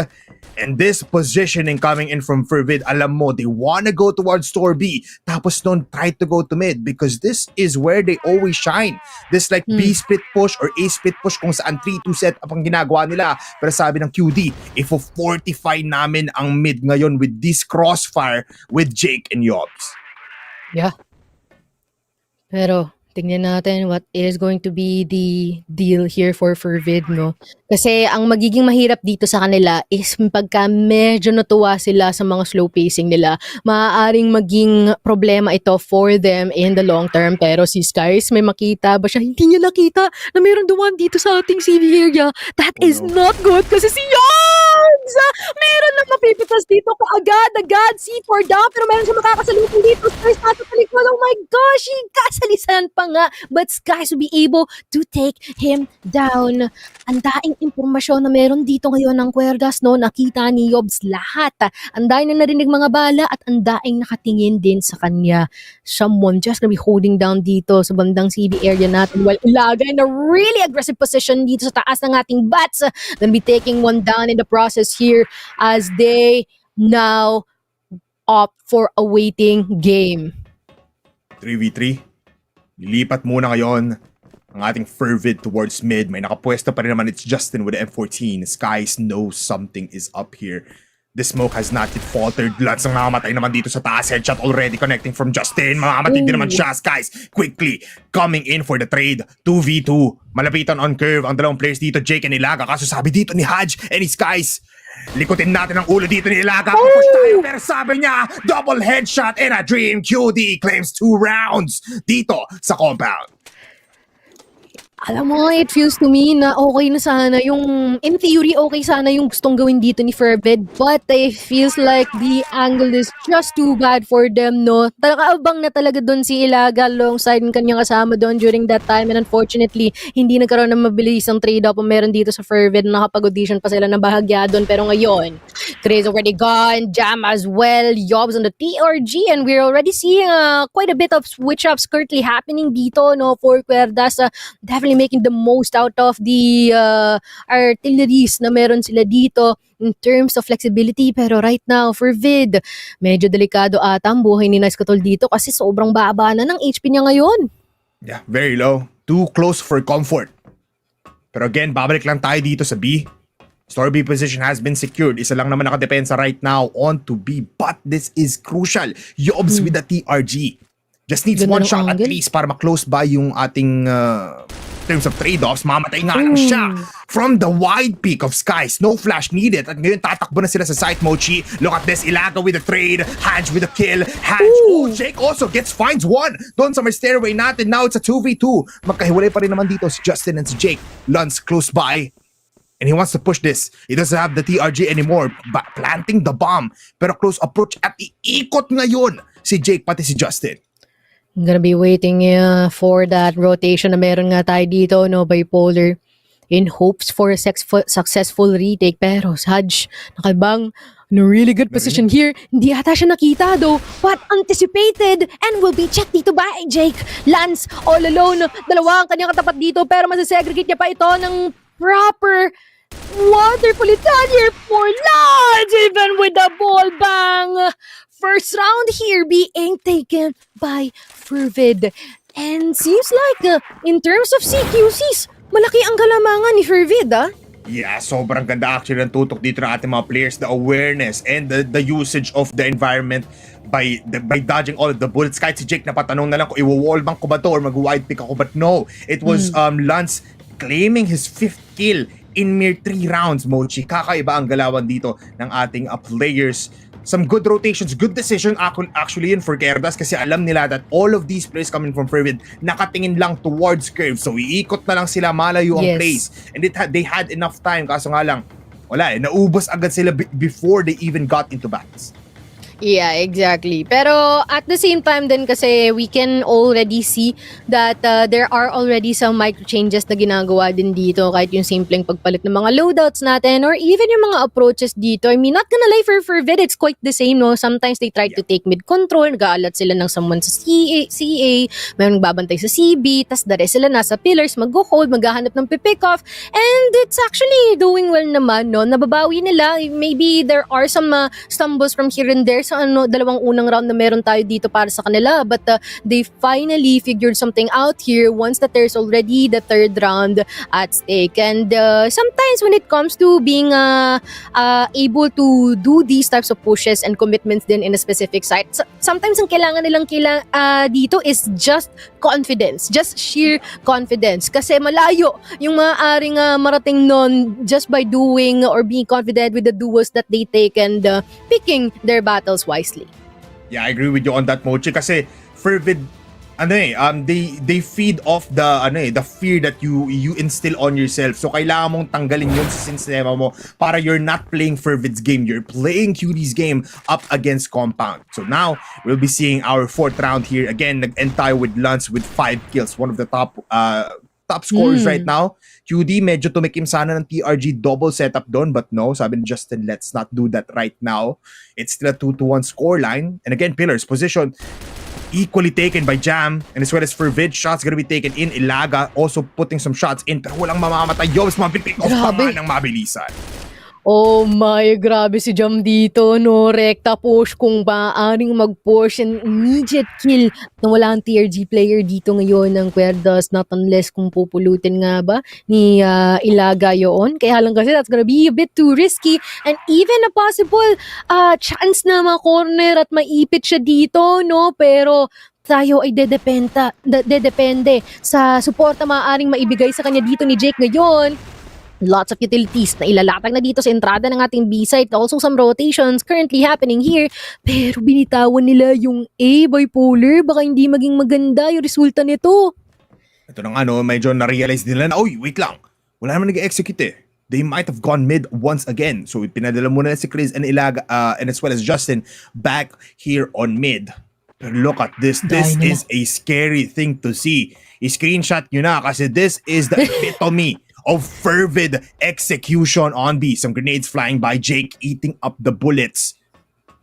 And this positioning coming in from Fervid, alam mo, they wanna go towards store B. Tapos don't try to go to mid because this is where they always shine. This like B split push or A split push kung saan 3-2 set up ang ginagawa nila. Pero sabi ng QD, ifo-fortify namin ang mid ngayon with this Crossfire with Jake and Yobs. Yeah. Pero tingnan natin what is going to be the deal here for Fervid, no? Kasi ang magiging mahirap dito sa kanila is pagka medyo natuwa sila sa mga slow pacing nila, maaaring maging problema ito for them in the long term. Pero si Skies, may makita ba siya? Hindi niya nakita na mayroon dumaan dito sa ating CV area. That is not good kasi si Yogs! Meron lang mapipitas dito kaagad-agad. C4 down pero meron siya makakasalubong dito. Skies nasa talikod. Oh my gosh! Kasalisan pa nga. But Skies will be able to take him down. Ang daing impormasyon na meron dito ngayon ng QUERDAS, no? Nakita ni Yobs lahat. Ang daing na narinig mga bala at ang daing nakatingin din sa kanya. Someone just gonna be holding down dito sa bandang CB area natin while Ilaga in a really aggressive position dito sa taas ng ating bats. Gonna be taking one down in the process here as they now opt for a waiting game. 3v3. Lilipat muna ngayon ang ating Fervid towards mid. May nakapwesto pa rin naman. It's Justin with the M14. Skies knows something is up here. The smoke has not yet faltered. Lance ang nakamatay naman dito sa taas. Headshot already connecting from Justin. Mamamatay din naman siya. Skies quickly coming in for the trade. 2v2. Malapitan on curve ang dalawang players dito. Jake and Ilaga. Kaso sabi dito ni Hadj and ni Skies, likutin natin ang ulo dito ni Ilaga. Pupush tayo pero sabi niya, double headshot in a dream. QD claims 2 rounds dito sa compound. Alam mo, it feels to me na okay na sana yung, in theory, okay sana yung gustong gawin dito ni Fervid, but it feels like the angle is just too bad for them, no? Talaga-abang na talaga doon si Ilaga alongside ng kanyang kasama doon during that time, and unfortunately, hindi nagkaroon ng mabilisang trade-off kung meron dito sa Fervid. Nakapag-audition pa sila ng bahagya doon, pero ngayon, Chris already gone, Jam as well, Yobs on the TRG, and we're already seeing quite a bit of switch-ups currently happening dito, no, for QUERDAS. Definitely making the most out of the artilleries na meron sila dito in terms of flexibility. Pero right now, Fervid, medyo delikado ata ang buhay ni Nice Katol dito kasi sobrang baba na ng HP niya ngayon. Yeah, very low. Too close for comfort. Pero again, babalik lang tayo dito sa B. Store B position has been secured. Isa lang naman nakadepensa right now on to B. But this is crucial. Yobs with the TRG. Just needs Ganda one ng shot at angle. least para ma-close by yung ating terms of trade-offs, mamatay nga lang siya. From the wide peak of Skies, no flash needed. At ngayon tatakbo na sila sa site, Mochi. Look at this, Ilaga with a trade, Hadj with a kill. Hadj, Jake also finds one. Doon sa may stairway natin, now it's a 2v2. Magkahiwalay pa rin naman dito si Justin and si Jake. Luns close by. And he wants to push this. He doesn't have the TRG anymore. Planting the bomb. Pero close approach at iikot ngayon si Jake pati si Justin. I'm gonna be waiting for that rotation na meron nga tayo dito, no, bipolar. In hopes for a successful retake. Pero Hadj, nakabang in a really good position here. Hindi ata siya nakita though. What anticipated and will be checked dito by Jake. Lance all alone. Dalawa ang kanyang katapat dito pero masasegregate niya pa ito ng proper wonderful here for Lance. Even with the ball bang. First round here being taken by FERVID. And seems like in terms of CQCs, malaki ang kalamangan ni FERVID, ah. Yeah, sobrang ganda actually ng tutok dito ng ating mga players. The awareness and the usage of the environment by dodging all of the bullets. Kahit si Jake napatanong na lang kung iwo-wallbang ko ba to or mag-wide pick ako. But no, it was Lance claiming his 5th kill in mere 3 rounds, Mochi. Kakaiba ang galawan dito ng ating players. Some good rotations, good decision actually yun for KUERDAS kasi alam nila that all of these players coming from FERVID nakatingin lang towards curve. So iikot na lang sila, malayo ang place. And they had enough time kaso nga lang, wala naubos agad sila before they even got into bats. Yeah, exactly. Pero at the same time din kasi we can already see that there are already some micro changes na ginagawa din dito kahit yung simpleng pagpalit ng mga loadouts natin or even yung mga approaches dito. I mean, not gonna lie, for FERVID, it's quite the same, no? Sometimes they try to take mid-control, nag-aalat sila ng someone sa CA, mayroong babantay sa CB, tas dare sila nasa pillars, mag-hold, maghahanap ng pick off, and it's actually doing well naman, no? Nababawi nila. Maybe there are some stumbles from here and there sa dalawang unang round na meron tayo dito para sa kanila, but they finally figured something out here once that there's already the 3rd round at stake. And sometimes when it comes to being able to do these types of pushes and commitments din in a specific site, sometimes ang kailangan nilang dito is just confidence, just sheer confidence, kasi malayo yung maaaring marating nun just by doing or being confident with the duels that they take and picking their battles wisely. Yeah, I agree with you on that, Mochi, kasi FERVID they feed off the fear that you instill on yourself. So kailangan mong tanggalin yun sa sistema mo para you're not playing FERVID's game, you're playing QD's game up against Compound. So now we'll be seeing our 4th round here again, nag-end tayo with Lance with 5 kills, one of the top scorers right now. QD medyo tumikim sana ng TRG double setup doon, but no, sabi ni Justin, let's not do that right now. It's still a 2-1 scoreline. And again, pillars position equally taken by Jam, and as well as FERVID, shots gonna be taken in. Ilaga also putting some shots in, pero walang mamamatay. Yobs, mapipick off pa nga ng mabilisan. Oh my, grabe si Jam dito, no? Rekta push kung maaaring mag-push and immediate kill na wala ang TRG player dito ngayon ng QUERDAS, not unless kung pupulutin nga ba ni Ilaga yun. Kaya lang kasi that's gonna be a bit too risky and even a possible chance na ma-corner at maipit siya dito, no? Pero tayo ay dedepende sa suporta maaaring maibigay sa kanya dito ni Jake ngayon. Lots of utilities na ilalatag na dito sa entrada ng ating B-site. Also some rotations currently happening here. Pero binitawan nila yung A, bipolar. Baka hindi maging maganda yung resulta nito. Ito nang medyo na-realize nila na, wait lang. Wala naman nag-execute eh. They might have gone mid once again. So pinadala muna si Chris and Ilaga and as well as Justin back here on mid. Pero look at this. This is a scary thing to see. I-screenshot nyo na kasi this is the epitome of FERVID execution on B. Some grenades flying by, Jake eating up the bullets.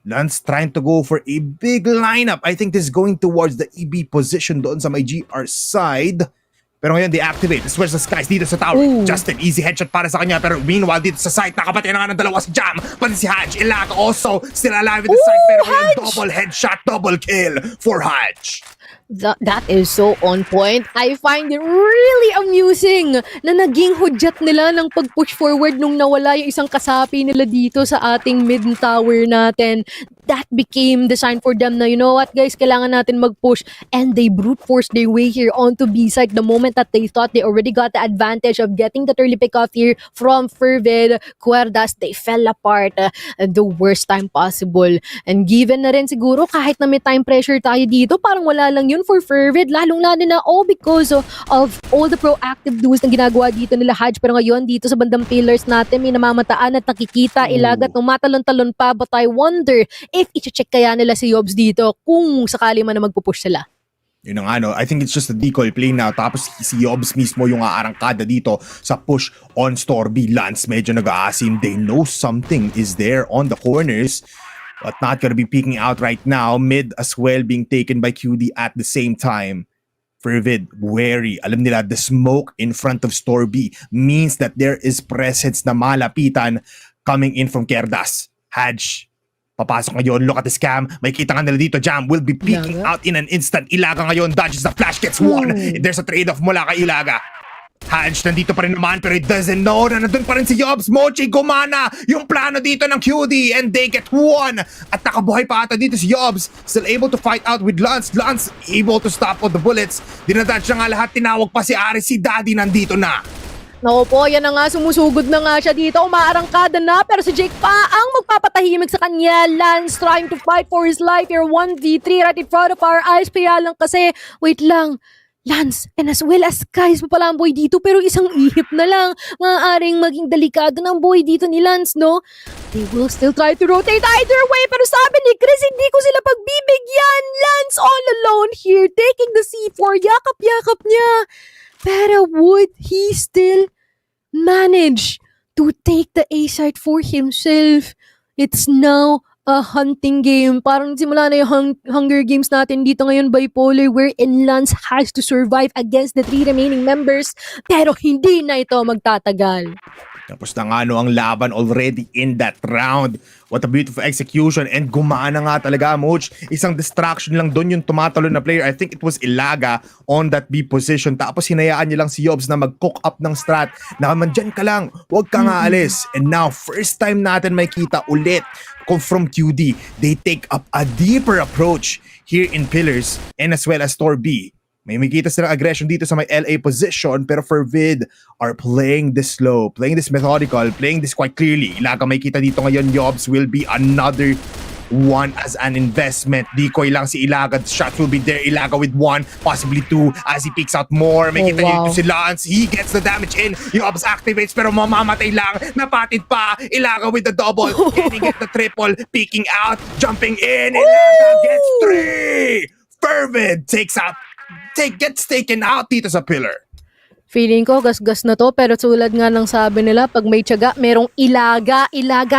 Lance trying to go for a big lineup. I think this is going towards the EB position doon sa may GR side. Pero ngayon, they activate. Switch the skies dito sa tower. Justin, easy headshot para sa kanya. Pero meanwhile, dito sa site, nakapatay na nga ng dalawa si Jam. Pati si Hadj. Ilaga also still alive in the site. Pero ngayon, double headshot, double kill for Hadj. That is so on point. I find it really amusing na naging hudyat nila ng pag-push forward nung nawala yung isang kasapi nila dito sa ating mid tower natin. that became the sign for them na, you know what guys, kailangan natin mag-push. And they brute force their way here onto B side the moment that they thought they already got the advantage of getting the early pick off here from FERVID. QUERDAS, they fell apart at the worst time possible. And given na rin siguro kahit na may time pressure tayo dito, parang wala lang yun for FERVID, lalong-lalo na all because of all the proactive do's na ginagawa dito nila Haj. Pero ngayon dito sa bandang pillars natin may namamataan at nakikita Ilagat nung matalon-talon pa, but I wonder if i-check kaya nila si Yobs dito kung sakali man na magpupush sila. Yun ang ano, I think it's just a decoy play now. Tapos si Yobs mismo yung aarangkada dito sa push on Storby. Lance medyo nag-aasim. They know something is there on the corners, but not gonna be peeking out right now. Mid as well being taken by QD at the same time. FERVID, wary. Alam nila, the smoke in front of Storby means that there is presence na malapitan coming in from QUERDAS. Haj, papasok ngayon. Look at the scam. May kita nga nila dito. Jam will be peeking out in an instant. Ilaga ngayon. Dodges the flash. Gets one. There's a trade-off mula kay Ilaga. Haj, nandito pa rin naman pero it doesn't know na nandun pa rin si Yobs. Mochi, gumana yung plano dito ng QD and they get one. At nakabuhay pa ata dito si Yobs. Still able to fight out with Lance. Lance able to stop all the bullets. Dinadodge na nga lahat. Tinawag pa si Aris. Si Daddy nandito na. Naku po, yan na nga, sumusugod na nga siya dito, umaarangkada na, pero si Jake pa ang magpapatahimik sa kanya. Lance trying to fight for his life here, 1v3 right in front of our eyes, kaya lang kasi, wait lang, Lance, and as well as guys, pa pala ang boy dito, pero isang ihip na lang, maaaring maging delikado ng boy dito ni Lance, no? They will still try to rotate either way, pero sabi ni Chris, hindi ko sila pagbibigyan. Lance all alone here, taking the C4, yakap-yakap niya. Pero would he still manage to take the A side for himself? It's now a hunting game. Parang simula na yung Hunger Games natin dito ngayon, bipolar, wherein Lance has to survive against the 3 remaining members. Pero hindi na ito magtatagal. Tapos na nga ang laban already in that round. What a beautiful execution. And gumana nga talaga, Moch. Isang distraction lang doon yung tumatalo na player. I think it was Ilaga on that B position. Tapos hinayaan niya lang si Yobs na mag-cook up ng strat. Nakamandyan ka lang. Huwag ka nga alis. And now, first time natin may kita ulit from QD. They take up a deeper approach here in Pillars and as well as Tor B. May makita silang aggression dito sa may LA position, pero FERVID are playing this slow, playing this methodical, playing this quite clearly. Ilaga may kita dito ngayon, Yobs will be another one as an investment. Decoy lang si Ilaga, the shots will be there. Ilaga with 1, possibly 2 as he picks out more. May kita dito si Lance, he gets the damage in. Yobs activates pero mamamatay lang. Napatid pa, Ilaga with the double. Can he get the triple? Peeking out, jumping in. Ilaga gets 3. FERVID gets taken out dito sa pillar. Feeling ko, gas-gas na to, pero tulad nga ng sabi nila, pag may tiyaga, merong Ilaga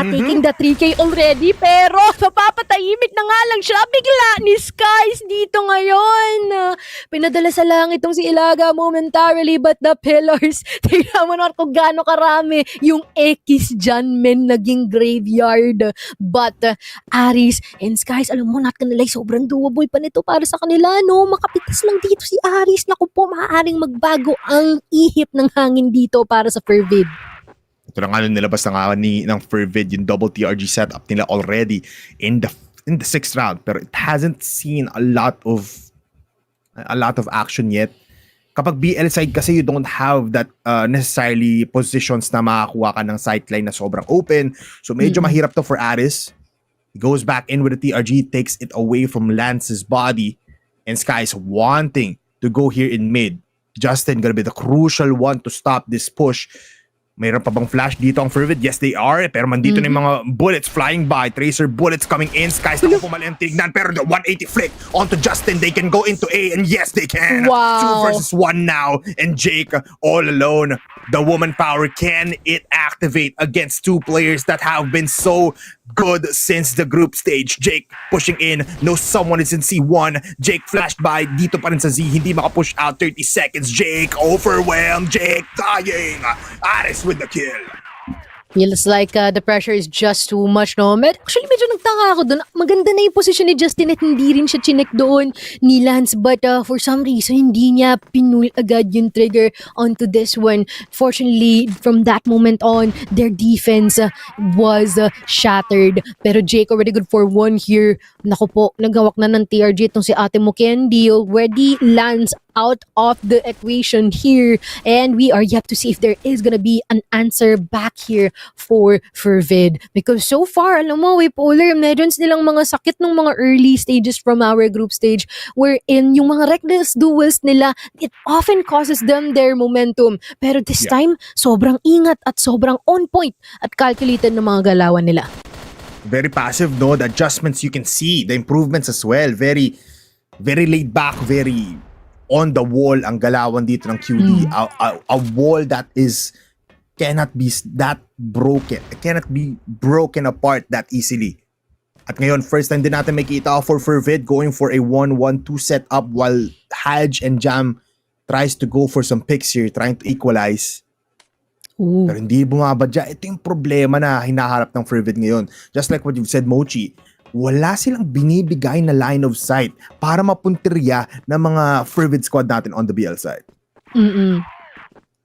taking the 3K already, pero mapapatahimik na nga lang siya, bigla ni Skies dito ngayon. Pinadala sa langit itong si Ilaga momentarily, but the pillars, tingnan mo naman kung gaano karami yung X dyan, men, naging graveyard. But Aris and Skies, alam mo, not gonna lie, sobrang doable pa nito para sa kanila, no? Makapitas lang dito si Aris, naku po, maaaring magbago ang ihip ng hangin dito para sa FERVID. Ito na nga nilabas na nga ng FERVID yung double TRG setup nila already in the 6th round, pero it hasn't seen a lot of action yet. Kapag BL side kasi you don't have that necessarily positions na makakuha ka ng sightline na sobrang open, so medyo mahirap to for Aris. He goes back in with the TRG, takes it away from Lance's body, and Sky's wanting to go here in mid. Justin gonna be the crucial one to stop this push. Mayroon pa bang flash dito ang FERVID? Yes, they are. Pero mandito na yung mga bullets flying by. Tracer bullets coming in. Sky's na pumali ang tignan. Pero the 180 flick onto Justin. They can go into A. And yes, they can. Wow. 2 versus 1 now. And Jake all alone. The woman power, can it activate against 2 players that have been so good since the group stage? Jake pushing in, knows someone is in C1. Jake flashed by, dito pa rin sa Z, hindi makapush out. 30 seconds, Jake overwhelmed. Jake dying. Aris with the kill. Feels like the pressure is just too much, no? Actually, medyo nagtaka ako doon. Maganda na yung posisyon ni Justin at hindi rin siya chinek doon ni Lance. But for some reason, hindi niya pinul agad yung trigger onto this one. Fortunately, from that moment on, their defense was shattered. Pero Jake already good for one here. Naku po, naghawak na ng TRG itong si Ate Mo Candy. Already Lance out of the equation here, and we are yet to see if there is gonna be an answer back here for FERVID, because so far, alam mo, Polar, medyo nilang mga sakit ng mga early stages from our group stage, wherein yung mga reckless duels nila, it often causes them their momentum, pero this time, sobrang ingat at sobrang on point at calculated ng mga galawan nila. Very passive, no? The adjustments you can see, the improvements as well. Very laid back, very on the wall ang galawan dito ng QD. A wall that cannot be that broken. It cannot be broken apart that easily. At ngayon, first time din natin makita for FERVID going for a 1-1-2 setup while Haj and Jam tries to go for some picks here, trying to equalize. Pero hindi bumabadya. Ito yung problema na hinaharap ng FERVID ngayon. Just like what you've said, Mochi, wala silang binibigay na line of sight para mapuntirya ng mga FERVID squad natin on the BL side.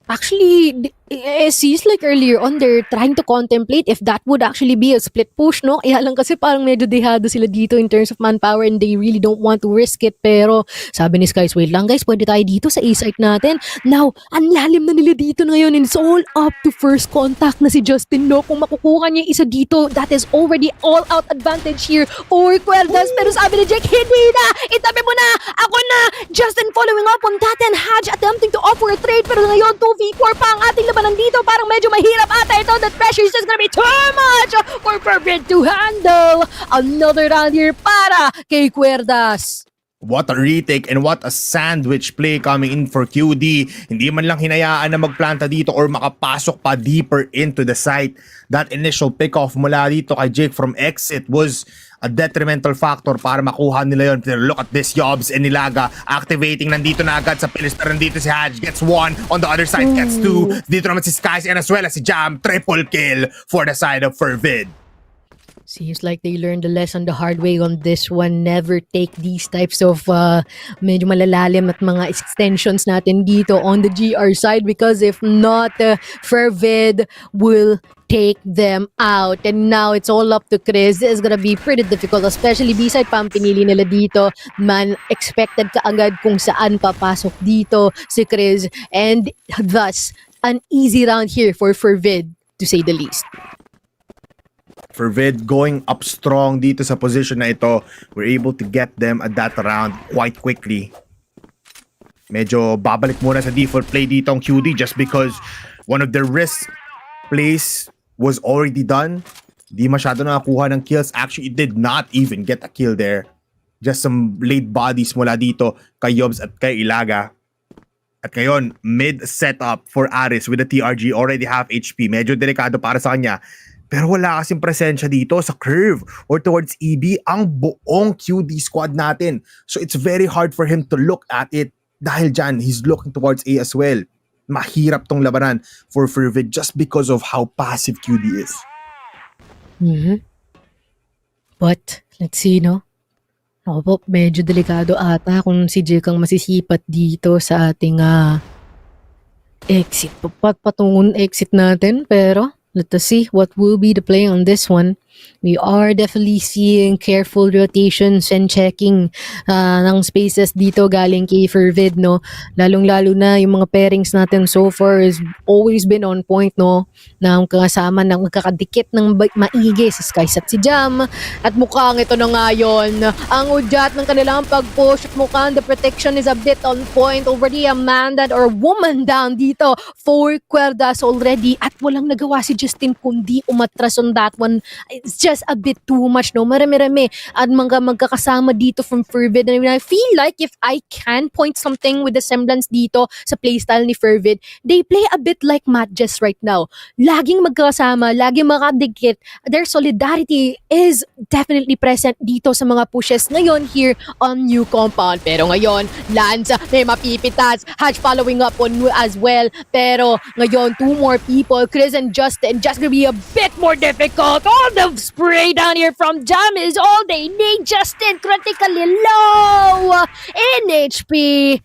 Actually, it seems like earlier on, they're trying to contemplate if that would actually be a split push, no? Kaya lang kasi parang medyo dehado sila dito in terms of manpower and they really don't want to risk it. Pero sabi ni Skies, wait lang guys, pwede tayo dito sa A-site natin. Now, ang lalim na nila dito ngayon and it's all up to first contact na si Justin, no? Kung makukuha niya yung isa dito, that is already all-out advantage here for QUERDAS. Pero sabi ni Jake, hindi na! Itabi mo na! Ako na! Justin following up on that and Haj attempting to offer a trade, pero ngayon 2v4 pa ang ating labanan dito. Parang medyo mahirap ata ito. The pressure is just gonna be too much for FERVID to handle. Another round here para kay QUERDAS. What a retake and what a sandwich play coming in for QD. Hindi man lang hinayaan na magplanta dito or makapasok pa deeper into the site. That initial pick-off mula dito kay Jake from exit was a detrimental factor para makuha nila yun. Pero look at this, Yobs and Nilaga activating. Nandito na agad sa Pilister. Nandito si Haj gets one. On the other side gets two. Dito naman si Skies and as well as si Jam. Triple kill for the side of FERVID. Seems like they learned the lesson the hard way on this one. Never take these types of medyo malalalim at mga extensions natin dito on the GR side, because if not, FERVID will take them out. And now it's all up to Chris. This is gonna be pretty difficult, especially B-side pa ang pinili nila dito. Man, expected ka agad kung saan papasok dito si Chris. And thus, an easy round here for FERVID, to say the least. FERVID going up strong dito sa position na ito. We're able to get them at that round quite quickly. Medyo babalik muna sa default play dito ang QD just because one of their risk plays was already done. Di masyado nakakuha ng kills. Actually, it did not even get a kill there. Just some late bodies mula dito kay Yobs at kay Ilaga. At ngayon, mid setup for Aris with the TRG, already half HP. Medyo delikado para sa kanya. Pero wala kasing presensya dito sa curve or towards EB ang buong QD squad natin. So it's very hard for him to look at it dahil dyan, he's looking towards A as well. Mahirap tong labanan for FERVID just because of how passive QD is. But, let's see, no? Ako po, medyo delikado ata kung si Jake ang masisipat dito sa ating exit. Patungon exit natin, pero let us see what will be the play on this one. We are definitely seeing careful rotations and checking ng spaces dito galing kay FERVID, no? Lalong-lalo na yung mga pairings natin so far has always been on point, no? Na ang kasama ng magkakadikit ng maigi si Skies at si Jam. At mukhang ito na nga yun. Ang udyat ng kanilang pag-push at mukhang the protection is a bit on point. Already a man down or woman down dito for QUERDAS already. At walang nagawa si Justin kundi umatras on that one. It's just a bit too much, no? Marami-rami at mga magkakasama dito from FERVID. And I feel like if I can point something with the semblance dito sa playstyle ni FERVID, they play a bit like Matches right now. Laging magkakasama, laging makadikit. Their solidarity is definitely present dito sa mga pushes ngayon here on New Compound. Pero ngayon, Lance may mapipitas. Haj following up on as well. Pero ngayon, two more people, Chris and Justin, just gonna be a bit more difficult. All the spray down here from Jam is all they need. Justin critically low in HP.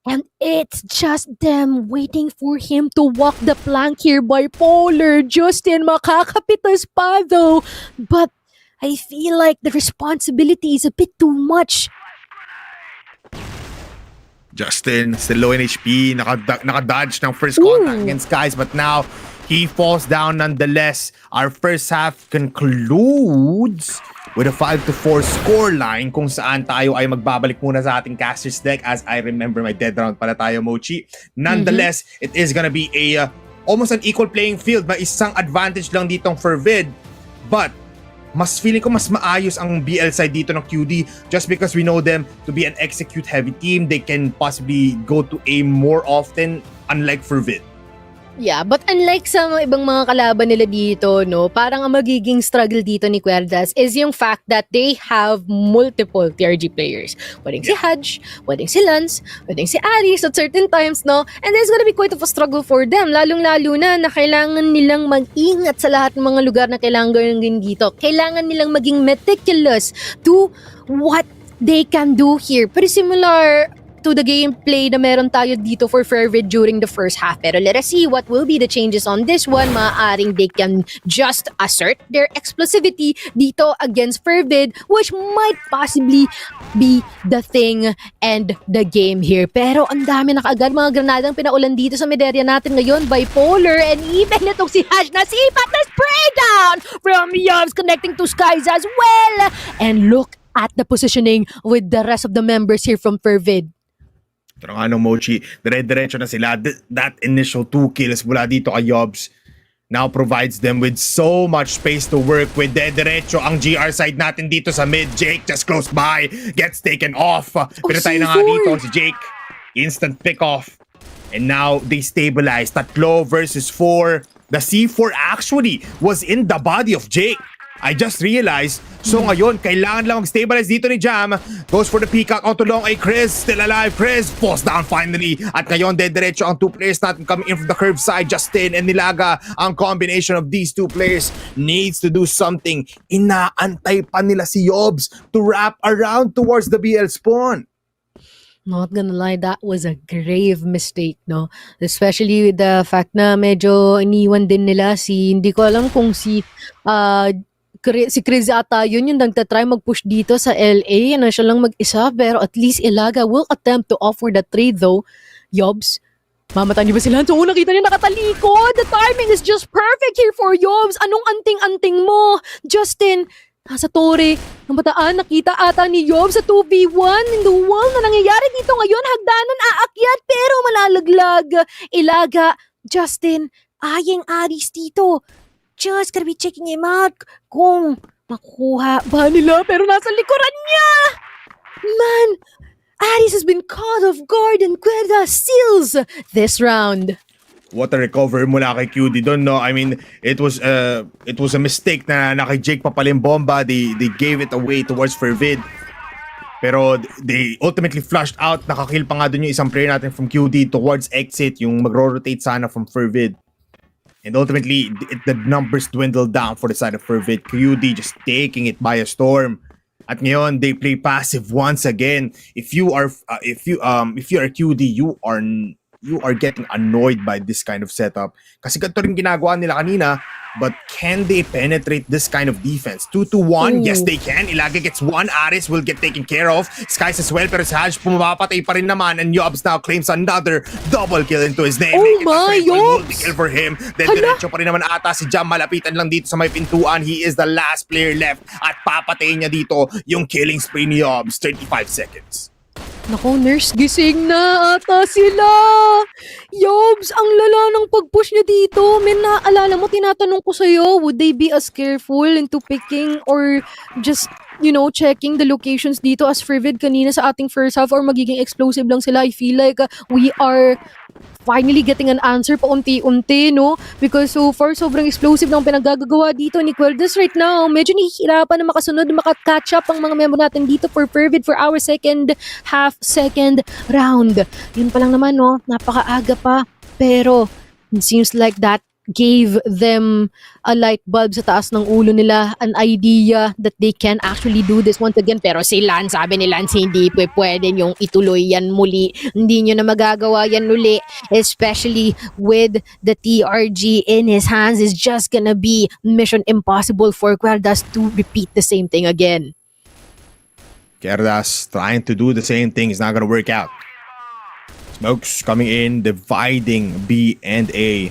And it's just them waiting for him to walk the plank here. Bipolar, Justin, makakapitas pa though. But I feel like the responsibility is a bit too much. Justin, still low in HP, naka-dodge ng first contact against Skies, but now he falls down nonetheless. Our first half concludes with a 5-4 scoreline kung saan tayo ay magbabalik muna sa ating caster's deck. As I remember, my dead round pala tayo, Mochi. Nonetheless, it is gonna be a almost an equal playing field. May isang advantage lang ditong FERVID, but mas feeling ko mas maayos ang BL side dito ng QD just because we know them to be an execute heavy team. They can possibly go to aim more often, unlike FERVID. Yeah, but unlike sa mga ibang mga kalaban nila dito, no, parang ang magiging struggle dito ni QUERDAS is yung fact that they have multiple TRG players. Pwedeng si Haj, pwedeng si Lance, pwedeng si Aris at certain times, no? And there's gonna be quite of a struggle for them, lalong-lalo na kailangan nilang mag-ingat sa lahat ng mga lugar na kailangan gawin dito. Kailangan nilang maging meticulous to what they can do here. Pretty similar to the gameplay na meron tayo dito for FERVID during the first half. Pero let us see what will be the changes on this one. Maaaring they can just assert their explosivity dito against FERVID, which might possibly be the thing and the game here. Pero ang dami na kaagad mga granadang pinaulan dito sa Mederia natin ngayon. Bipolar, and even itong si Hash na sipat na spray down from Yums connecting to Skies as well. And look at the positioning with the rest of the members here from FERVID. Ito nga Mochi, dire-diretso na sila. That initial 2 kills mula dito kay Yobs now provides them with so much space to work with. Dire-diretso ang GR side natin dito sa mid. Jake just close by, gets taken off. Pero tayo na nga dito si Jake. Instant pick off. And now they stabilize. 3 versus 4. The C4 actually was in the body of Jake. I just realized. So ngayon, kailangan lang mag-stabilize dito ni Jam. Goes for the peacock onto long A. Chris, still alive. Chris falls down finally. At ngayon, diretso ang 2 players natin coming in from the curve side. Justin and Nilaga. Ang combination of these 2 players needs to do something. Inaantay pa nila si Yobs to wrap around towards the BL spawn. Not gonna lie, that was a grave mistake, no? Especially with the fact na medyo iniwan din nila hindi ko alam kung si Chris ata yun yung nagtatry mag-push dito sa LA. Ano siya lang mag-isa, pero at least Ilaga will attempt to offer the trade though. Yobs, mamata niyo ba sila? So, nakita niyo nakatalikod. The timing is just perfect here for Yobs. Anong anting-anting mo? Justin, nasa tore ng bataan, nakita ata ni Yobs sa 2v1 in the wall na nangyayari dito ngayon. Hagdanan aakyat pero malalaglag. Ilaga, Justin, ayeng Aris dito. Just gotta be checking him out kung makukuha ba nila, pero nasa likuran niya. Man, Aris has been caught off guard and QUERDAS steals this round. What a recovery mula kay QD doon, no? I mean, it was a mistake na kay Jake pa pala yung bomba. They gave it away towards FERVID. Pero they ultimately flushed out. Nakakill pa nga doon yung isang player natin from QD towards exit, yung magro-rotate sana from FERVID. And ultimately, the numbers dwindled down for the side of FERVID. QD just taking it by a storm. At ngayon, they play passive once again. If you are QD, you are getting annoyed by this kind of setup. Kasi ganito rin ginagawa nila kanina. But can they penetrate this kind of defense? 2-1, yes they can. Ilaga gets 1, Aris will get taken care of. Skies as well, pero si Haj pumapatay pa rin naman. And Yobs now claims another double kill into his name. Oh my, Yobs! Multi-kill for him. Then diretso pa rin naman ata si Jam. Malapitan lang dito sa may pintuan. He is the last player left. At papatayin niya dito yung killing spree ni Yobs. 35 seconds. Naku, nurse, gising na ata sila. Yobs, ang lala ng pag-push niya dito. Men, naalala mo, tinatanong ko sa'yo, would they be as careful into picking or just, checking the locations dito as FERVID kanina sa ating first half, or magiging explosive lang sila? I feel like we are finally getting an answer paunti-unti, no? Because so far, sobrang explosive ng pinagagagawa dito ni QUERDAS right now. Medyo nahihirapan na makasunod, maka-catch up ang mga member natin dito for FERVID for our second round. Yun pa lang naman, no? Napakaaga pa. Pero, it seems like that gave them a light bulb sa taas ng ulo nila, an idea that they can actually do this once again. Pero si Lance, sabi ni Lance, hindi pwede yung ituloy yan muli. Hindi nyo na magagawa yan uli, especially with the TRG in his hands. It's just gonna be mission impossible for QUERDAS to repeat the same thing again. QUERDAS trying to do the same thing is not gonna work out. Smokes coming in, dividing B and A.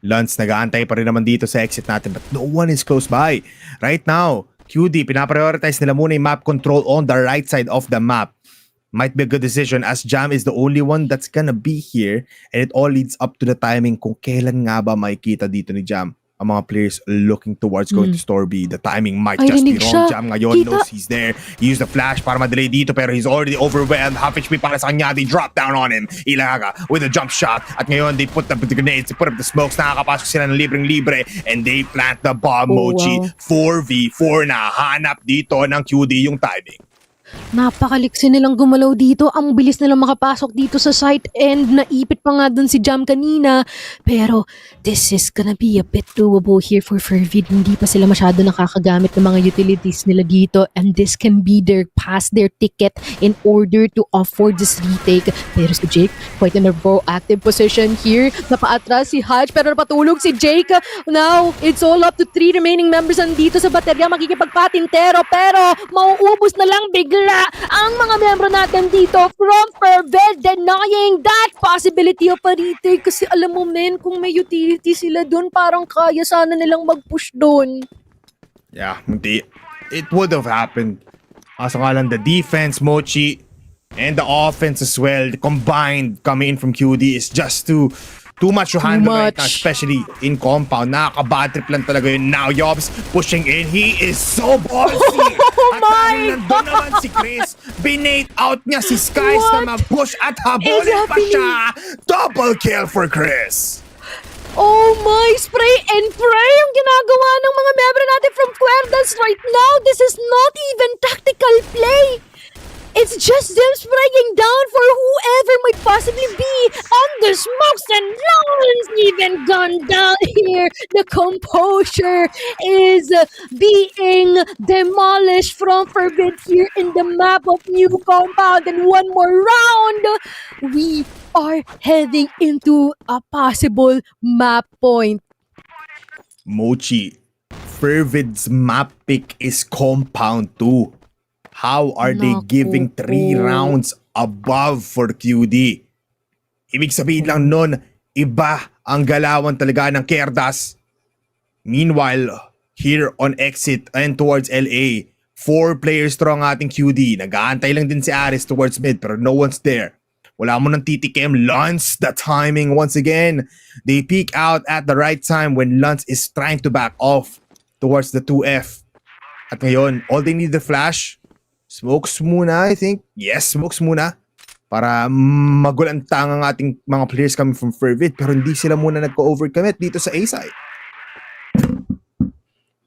Lance nag-aantay pa rin naman dito sa exit natin, but no one is close by. Right now, QD, pinaprioritize nila muna yung map control on the right side of the map. Might be a good decision as Jam is the only one that's gonna be here, and it all leads up to the timing kung kailan nga ba makikita dito ni Jam ang mga players looking towards going to store B. The timing might just be wrong. Jam ngayon knows he's there. He used the flash para madelay dito pero he's already overwhelmed. Half HP para sa kanya. They drop down on him. Ilaga with a jump shot. At ngayon they put up the grenades. They put up the smokes. Nakakapasok sila ng libreng-libre. And they plant the bomb. Mochi. 4v4 na. Hanap dito ng QD yung timing. Napakaliksi nilang gumalaw dito. Ang bilis nilang makapasok dito sa site and naipit pa nga dun si Jam kanina. Pero this is gonna be a bit doable here for FERVID. Hindi pa sila masyado nakakagamit ng mga utilities nila dito and this can be past their ticket in order to afford this retake. Pero si Jake, quite in a proactive position here. Napaatras si Hatch pero napatulog si Jake. Now, it's all up to 3 remaining members andito sa baterya. Makikipagpatintero pero mauubos na lang bigla ang mga membro natin dito from FERVID, denying that possibility of a retake kasi alam mo men, kung may utility sila dun, parang kaya sana nilang mag-push dun. Yeah, hindi. It would have happened. Kaso nga lang, the defense, Mochi, and the offense as well, combined coming in from QD is just too much to handle right now, especially in compound. Nakaka-bad trip lang talaga yun. Now, Yobs pushing in. He is so ballsy. Oh my nandun naman si Chris. Binate out niya si Skies na mag-push at habulin pa siya. Double kill for Chris. Oh my, spray and pray yung ginagawa ng mga membro natin from QUERDAS right now. This is not even tactical play. It's just them spraying down for whoever might possibly be. And the smokes and Lance even gone down here. The composure is being demolished from FERVID here in the map of New Compound. And one more round, we are heading into a possible map point. Mochi, FERVID's map pick is Compound 2. How are they giving 3 rounds above for QD? Ibig sabihin lang nun, iba ang galawan talaga ng QUERDAS. Meanwhile, here on exit and towards LA, 4 players strong ating QD. Nag-aantay lang din si Aris towards mid pero no one's there. Wala mo ng titikim. Lance, the timing once again. They peek out at the right time when Lance is trying to back off towards the 2F. At ngayon, all they need the flash. Smokes muna, I think. Yes, smokes muna. Para magulantang ang ating mga players coming from FERVID. Pero hindi sila muna nagko-overcommit dito sa A-side.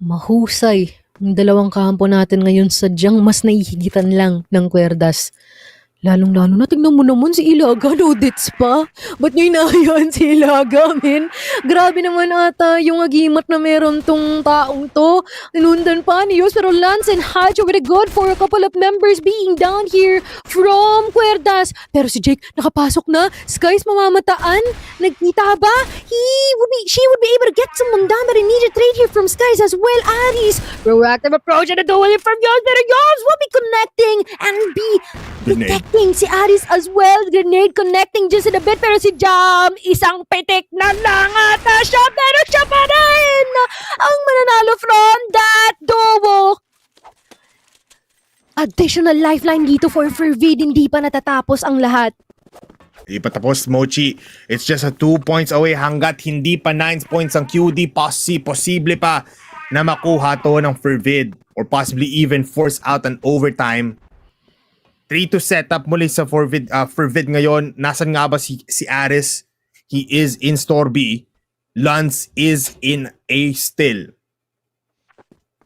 Mahusay. Ang dalawang kampo natin ngayon sadyang mas nahihigitan lang ng QUERDAS. Lalong-lalo na, tignan mo naman si Ilaga, no dits pa. Ba't nyo inahayaan si Ilaga, men? Grabe naman ata yung agimat na meron tong taong to. Inundan pa ni Yos, pero Lance and Hatch over the good for a couple of members being down here from QUERDAS. Pero si Jake, nakapasok na. Skies mamamataan. Nagkita ba? She would be able to get some mundana immediate trade here from Skies as well. Aris, proactive approach and a duel from Yos, pero Yos will be connecting and be protecting si Aris as well. Grenade connecting just in a bit. Pero si Jam, isang pitik na lang ata siya. Pero siya pa rin ang mananalo from that duo. Additional lifeline dito for FERVID. Hindi pa natatapos ang lahat. Hindi pa tapos, Mochi. It's just a 2 points away hanggat hindi pa 9 points ang QD. Posible pa na makuha to ng FERVID or possibly even force out an overtime. 3 to set up muli sa FERVID ngayon. Nasaan nga ba si Aris? He is in store B. Lance is in A still.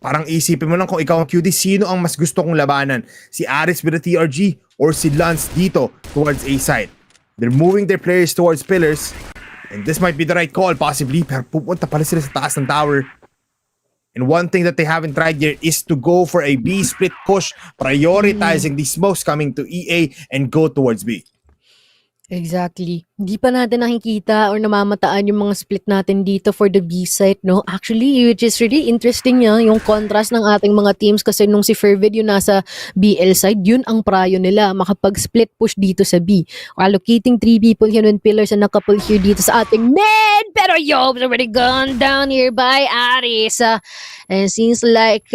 Parang isipin mo lang kung ikaw ang QD, sino ang mas gusto kong labanan? Si Aris with the TRG or si Lance dito towards A side? They're moving their players towards pillars. And this might be the right call, possibly. Pero pupunta pala sila sa taas ng tower. And one thing that they haven't tried yet is to go for a B split push, prioritizing the smokes coming to EA and go towards B. Exactly. Hindi pa natin nakikita or namamataan yung mga split natin dito for the B site, no? Actually, which is really interesting yung contrast ng ating mga teams kasi nung si Fervid yung nasa BL side, yun ang prayo nila, makapag-split push dito sa B. Allocating 3 people here and pillars and a couple here dito sa ating mid! Pero Yob's already gone down here by Aris. And seems like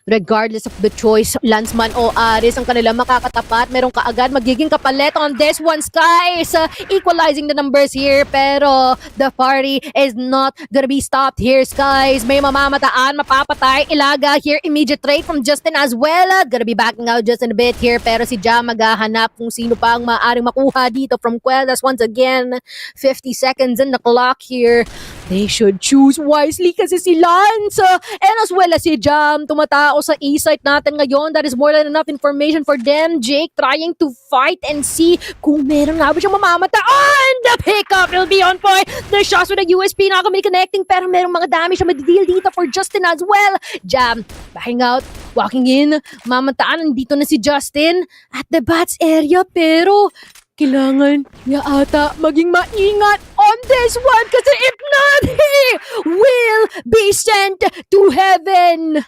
regardless of the choice, Landsman o Aris ang kanila makakatapat. Meron kaagad magiging kapalit on this one, Skies. Equalizing the numbers here, pero the party is not gonna be stopped here, Skies. May mamamataan, mapapatay. Ilaga here, immediate trade from Justin as well. Gonna be backing out just in a bit here, pero si Jam maghahanap kung sino pa ang maaaring makuha dito from QUERDAS. Once again, 50 seconds in the clock here. They should choose wisely kasi si Lance and as well as si Jam tumatao sa E-site natin ngayon. That is more than enough information for them. Jake trying to fight and see kung meron nga ba siyang mamamataan. The pickup will be on point. The shots with the USP not gonna be connecting pero merong mga damage na madideal dito for Justin as well. Jam backing out, walking in. Mamataan, nandito na si Justin at the bats area pero kailangan niya ata maging maingat on this one kasi if not, he will be sent to heaven.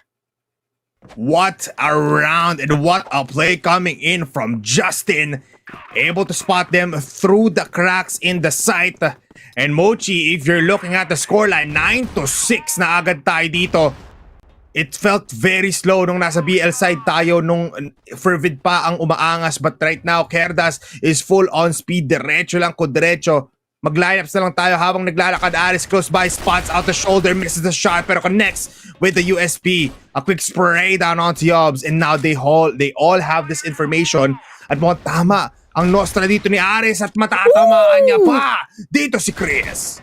What a round and what a play coming in from Justin. Able to spot them through the cracks in the site. And Mochi, if you're looking at the scoreline, 9-6 na agad tayo dito. It felt very slow nung nasa BL side tayo nung Fervid pa ang umaangas, but right now QUERDAS is full on speed, diretso lang ko diretso. Mag-lineups na lang tayo habang naglalakad. Aris close by, spots out the shoulder, misses the shot pero connects with the USP. A quick spray down onto Yobs and now they all have this information at mukhang tama ang nostra dito ni Aris at matatamaan niya pa dito si Chris.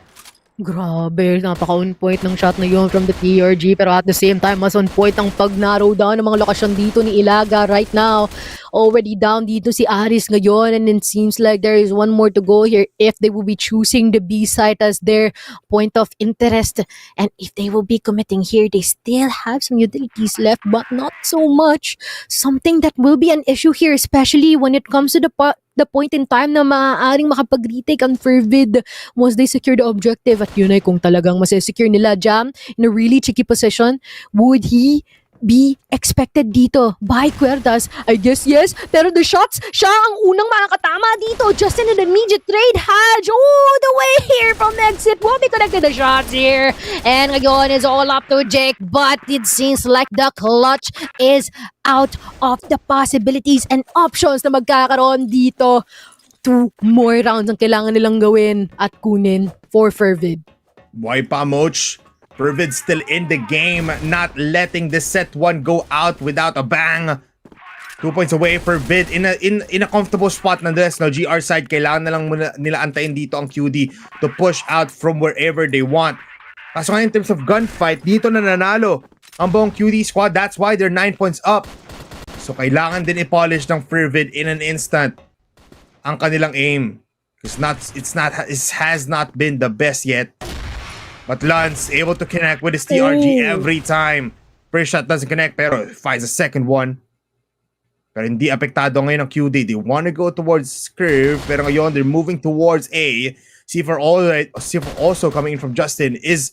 Grabe, napaka-on point ng shot na yun from the TRG pero at the same time, mas on point ang pag-narrow down ng mga lokasyon dito ni Ilaga right now. Already down dito si Aris ngayon and it seems like there is one more to go here if they will be choosing the B site as their point of interest. And if they will be committing here, they still have some utilities left but not so much. Something that will be an issue here, especially when it comes to the point in time na maaaring makapag-retake ang Fervid once they secure the objective. At yun ay kung talagang masesecure nila Jam in a really tricky position, would he be expected dito by QUERDAS? I guess yes, pero the shots, siya ang unang makakatama dito. Just in an immediate trade, Haj all the way here from exit. Won't be connected the shots here. And ngayon is all up to Jake, but it seems like the clutch is out of the possibilities and options na magkakaroon dito. 2 more rounds ang kailangan nilang gawin at kunin for Fervid. Why pa, Moch? Fervid still in the game, not letting this set 1 go out without a bang. 2 points away for Vid in a comfortable spot nonetheless. No, GR side, kailangan na lang nila antayin dito ang QD to push out from wherever they want. Kaso nga in terms of gunfight, dito na nanalo ang buong QD squad. That's why they're 9 points up. So kailangan din i-polish ng Fervid in an instant ang kanilang aim. Because it has not been the best yet. But Lance able to connect with his TRG every time. First shot doesn't connect pero finds a second one. Pero hindi apektado ngayon ang QD. They want to go towards curve pero ngayon they're moving towards A. C4 also coming in from Justin is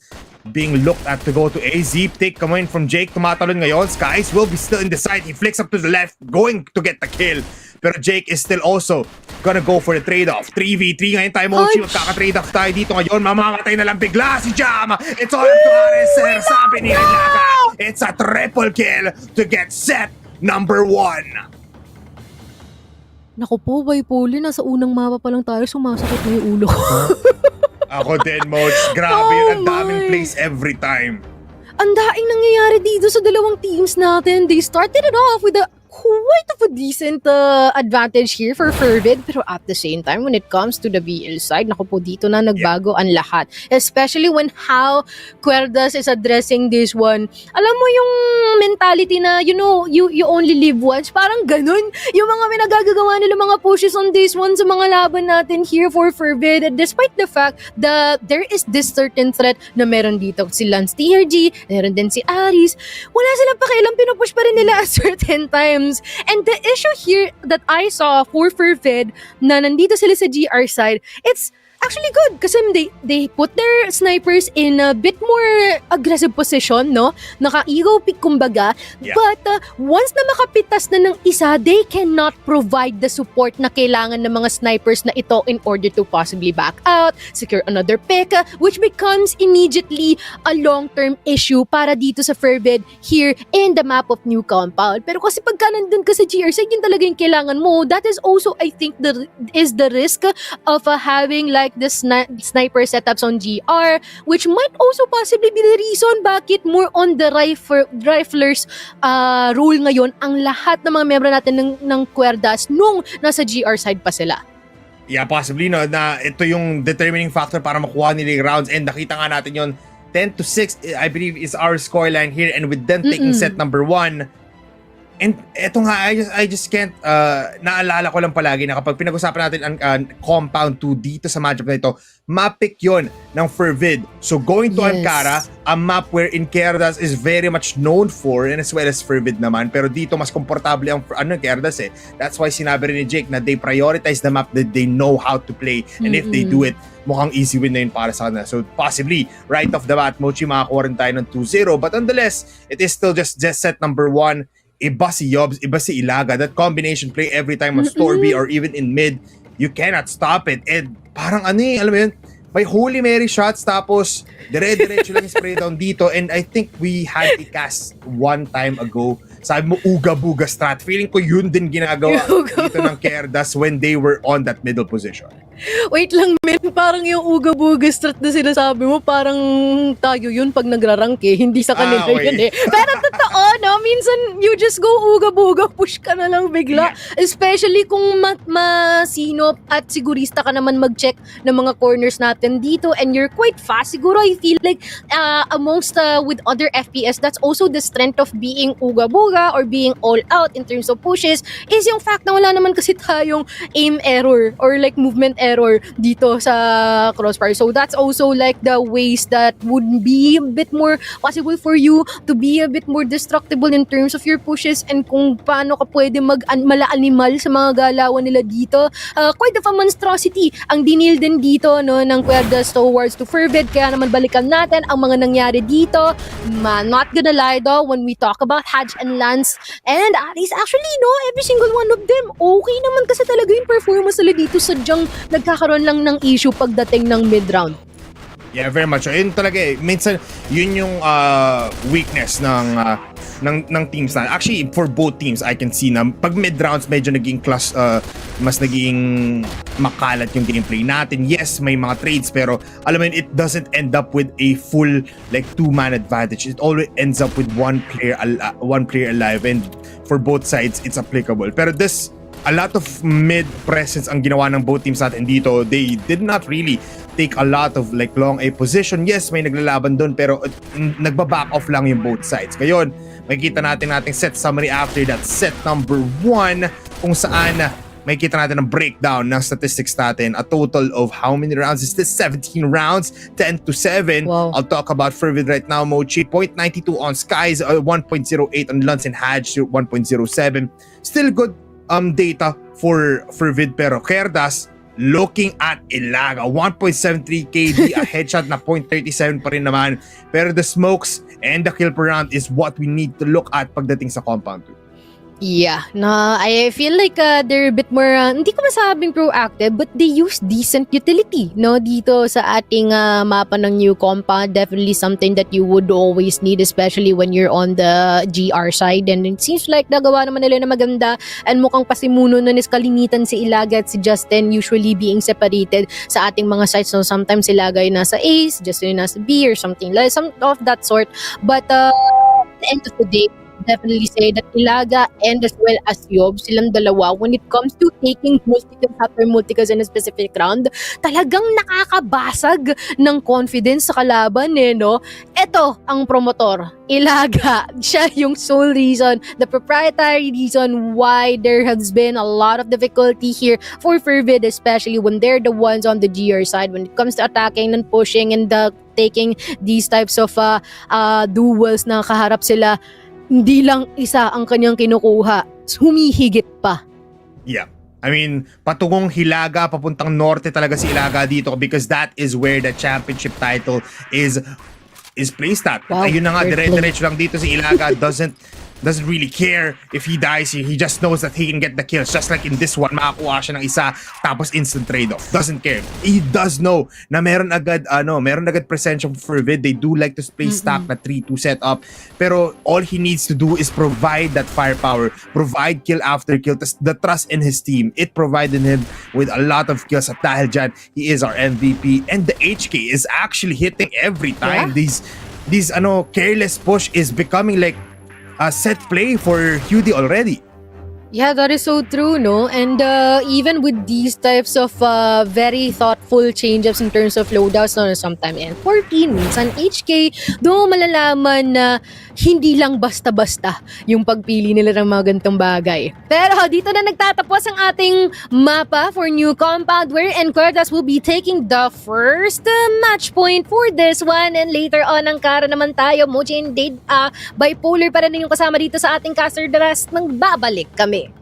being looked at to go to A. Zeep take coming from Jake. Tumatalon ngayon. Skies will be still in the side. He flicks up to the left going to get the kill. Pero Jake is still also gonna go for the trade-off. 3v3 ngayon tayo, Mochi. Magkaka-trade-off tayo dito ngayon. Mamamatay na lang bigla si Jam. It's all up to Ares, sir. Sabi ni Ilaga. It's a triple kill to get set number 1. Naku po, Bipoli, nasa unang mapa pa lang tayo, sumasakit na yung ulo ko. Ako din, Moch. Grabe yun. Ang daming plays every time. Ang daing nangyayari dito sa dalawang teams natin. They started it off with quite of a decent advantage here for Fervid. Pero at the same time, when it comes to the BL side, naku po, dito na nagbago ang lahat. Especially when how QUERDAS is addressing this one. Alam mo yung mentality na, you know, you only live once. Parang ganun. Yung mga pinagagagawa nila mga pushes on this one sa mga laban natin here for FERVID. Despite the fact that there is this certain threat na meron dito si Lance TRG, meron din si Aris. Wala silang pakialam, pinupush pa rin nila at certain times. And the issue here that I saw for FERVID na nandito sila sa GR side, it's actually good kasi they put their snipers in a bit more aggressive position, no? Naka-ego pick kumbaga. Yeah. But once na makapitas na ng isa, they cannot provide the support na kailangan ng mga snipers na ito in order to possibly back out, secure another pick, which becomes immediately a long-term issue para dito sa FERVID here in the map of New Compound. Pero kasi pagka nandun ka sa GR side, yun talaga yung kailangan mo. That is also, I think, the risk of having like the sniper setups on GR, which might also possibly be the reason bakit more on the riflers role ngayon ang lahat ng mga membro natin ng QUERDAS nung nasa GR side pa sila. Yeah, possibly, no, na ito yung determining factor para makuha nila yung rounds, and nakita nga natin yun, 10-6, I believe, is our scoreline here, and with them taking set number 1. And eto nga, I just can't, naalala ko lang palagi na kapag pinag-usapan natin ang Compound 2 dito sa matchup na ito, map-pick yun ng FERVID. So going to Ankara, a map wherein KUERDAS is very much known for, and as well as FERVID naman. Pero dito mas komportable ang KUERDAS eh. That's why sinabi rin ni Jake na they prioritize the map that they know how to play. And if they do it, mukhang easy win na yun para sa kanila. So possibly, right off the bat, Mochi makakuha rin tayo ng 2-0. But nonetheless, it is still just set number 1. Iba si Yobs, iba si Ilaga. That combination play every time on Storby or even in mid, you cannot stop it. And parang alam mo yun, may Holy Mary shots tapos dire-diretso lang yung spray down dito. And I think we had a cast one time ago. Sabi mo, uga-buga strat. Feeling ko yun din ginagawa dito ng KUERDAS when they were on that middle position. Wait lang, men. Parang yung uga-buga strat na sinasabi mo, parang tayo yun pag nagrarank eh. Hindi sa kanila yun eh. Pero totoo, no? Minsan, you just go uga-buga, push ka na lang bigla. Yeah. Especially kung masinop at sigurista ka naman mag-check ng mga corners natin dito and you're quite fast. Siguro, I feel like amongst with other FPS, that's also the strength of being uga-buga or being all out in terms of pushes is yung fact na wala naman kasi tayong aim error or like movement error dito sa Crossfire. So that's also like the ways that would be a bit more possible for you to be a bit more destructible in terms of your pushes and kung paano ka pwede mala-animal sa mga galawan nila dito. Quite of a monstrosity ang dinil din dito, no, ng QUERDAS towards to FERVID. Kaya naman balikan natin ang mga nangyari dito. Not gonna lie though, when we talk about Haj and Lance and Aris, actually no, every single one of them okay naman kasi talaga yung performance nila dito, sadyang nagkakaroon lang ng issue pagdating ng mid-round. Yeah, very much. So, yun talaga eh. Minsan, yun yung weakness ng teams na. Actually, for both teams, I can see na pag mid-rounds, medyo naging mas naging makalat yung gameplay natin. Yes, may mga trades, pero alam mo yun, it doesn't end up with a full like 2-man advantage. It always ends up with one player alive, and for both sides, it's applicable. Pero a lot of mid presence ang ginawa ng both teams natin dito. They did not really take a lot of like long A position. Yes, may naglalaban doon pero nagba-back off lang yung both sides. Ngayon, makikita natin set summary after that set number 1 kung saan makikita natin ang breakdown ng statistics natin. A total of how many rounds is this? 17 rounds, 10-7. Wow. I'll talk about FERVID right now. Mochi, 0.92 on Skies, 1.08 on Luns and Haj, 1.07. Still good data for FERVID, pero KUERDAS looking at Ilaga, 1.73 KD, a headshot na 0.37 pa rin naman. Pero the smokes and the kill per round is what we need to look at pagdating sa Compound 2. Yeah, I feel like they're a bit more, hindi ko masabing proactive, but they use decent utility, no? Dito sa ating mapa ng New Compound, definitely something that you would always need, especially when you're on the GR side. And it seems like nagawa naman nila na maganda, and mukhang pasimuno nun is kalimitan si Ilaga at si Justin usually being separated sa ating mga sites. So sometimes Ilaga yung nasa A, si Justin yung nasa B or something like some of that sort. But at the end of the day, definitely say that Ilaga and as well as Yob, silang dalawa, when it comes to taking multicast after multicast in a specific round, talagang nakakabasag ng confidence sa kalaban no? Ito ang promotor, Ilaga. Siya yung sole reason, the proprietary reason why there has been a lot of difficulty here for FERVID, especially when they're the ones on the GR side when it comes to attacking and pushing and taking these types of duels na kaharap sila. Hindi lang isa ang kanyang kinukuha, humihigit pa. Yeah. I mean, patungong Hilaga, papuntang norte talaga si Ilaga dito because that is where the championship title is placed at. Wow, Ayun na nga, fair play. dire-diretso lang dito si Ilaga doesn't really care if he dies. He just knows that he can get the kills. Just like in this one, makakuha siya ng isa tapos instant trade-off. Doesn't care. He does know na meron agad presensya for FERVID. They do like to play stack na 3-2 setup. Pero all he needs to do is provide that firepower, provide kill after kill, the trust in his team. It provided him with a lot of kills at dahil dyan, he is our MVP. And the HK is actually hitting every time. Yeah. These careless push is becoming like a set play for QD already. Yeah, that is so true, no? And even with these types of very thoughtful changes in terms of loadouts, no, sometimes N14, minsan HK, doon malalaman na hindi lang basta-basta yung pagpili nila ng mga gantong bagay. Pero dito na nagtatapos ang ating mapa for new compound wherein QUERDAS will be taking the first match point for this one. And later on, ang kara naman tayo, Mochi and Dade, bipolar pa rin yung kasama dito sa ating caster. The rest, magbabalik kami.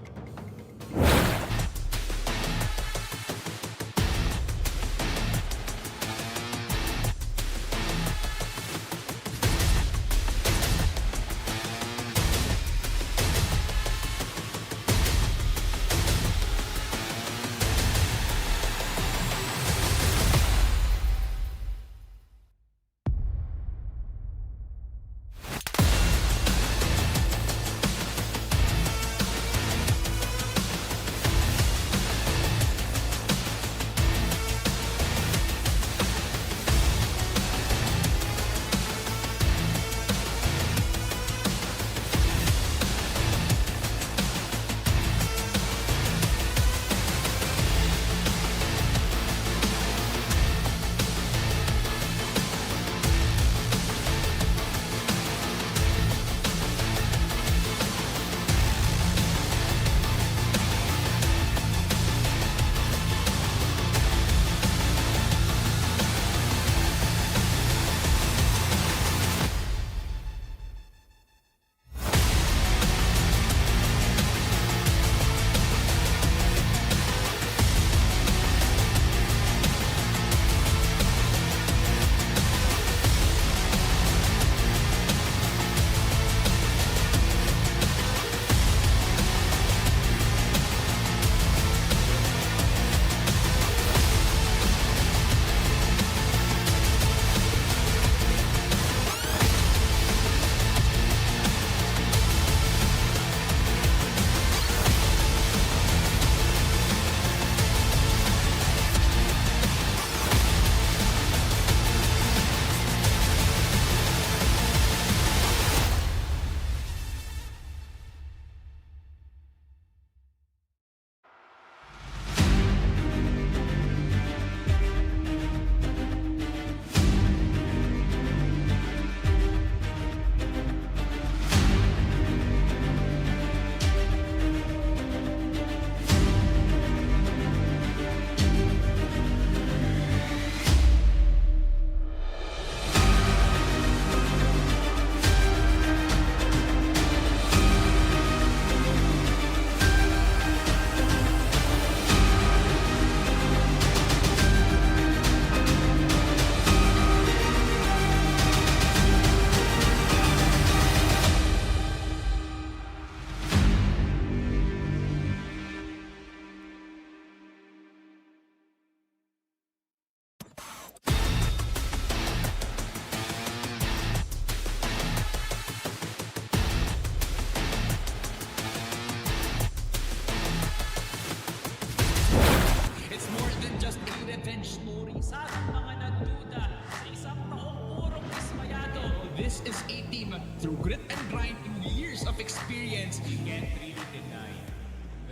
This is a team through grit and grind through years of of experience, you can't really deny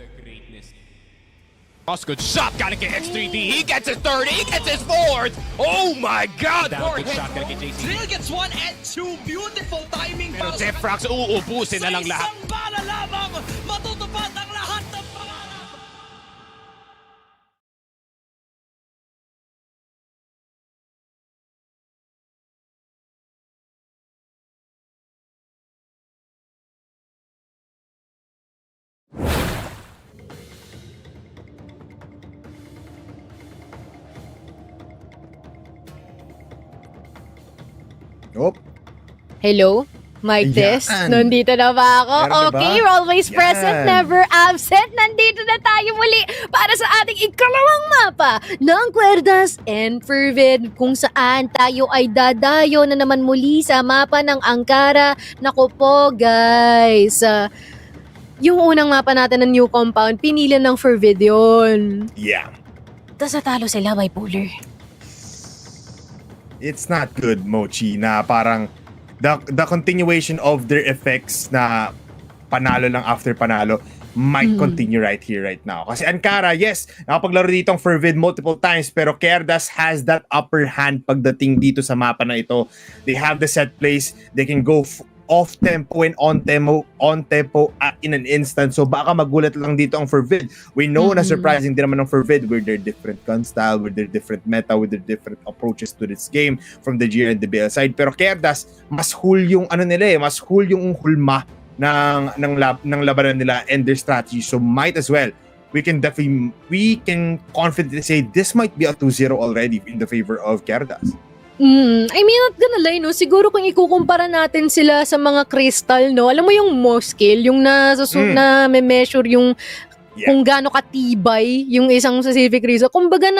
the greatness. Good shot, gotta get X3D. He gets his third, he gets his fourth. Oh my God! Good shot, gotta get JC. Drill gets 1 and 2. Beautiful timing Pero para sa Zefrax, uubusin na lang lahat. isang bala lamang, matutupad ang lahat ng pangarap. Yup. Hello? Mic test? Ayan. Nandito na ba ako? Meron na ba? Okay, you're always Yan. present, never absent. Nandito na tayo muli para sa ating ikalawang mapa ng QUERDAS and FERVID, kung saan tayo ay dadayo na naman muli sa mapa ng Ankara. Naku po, guys. Yung unang mapa natin ng new compound, pinili ng FERVID yun. Yeah. Tapos natalo sila, bipolar. It's not good, Mochi, na parang the continuation of their effects na panalo lang after panalo might continue right here, right now. Kasi Ankara, yes, nakapaglaro dito ang FERVID multiple times, pero KUERDAS has that upper hand pagdating dito sa mapa na ito. They have the set plays, they can go off tempo and on tempo in an instant. So baka magulat lang dito ang FERVID. We know na surprising din naman ng FERVID with their different gun style, with their different meta, with their different approaches to this game from the GR and the BL side. Pero KUERDAS, mas cool yung mas cool yung hulma ng labanan nila and their strategy. So might as well, we can confidently say this might be a 2-0 already in the favor of KUERDAS. I mean, not gonna lie, no? Siguro kung ikukumpara natin sila sa mga crystal, no? Alam mo yung Mohs scale, yung na may measure yung kung gaano katibay yung isang specific reason. Kumbaga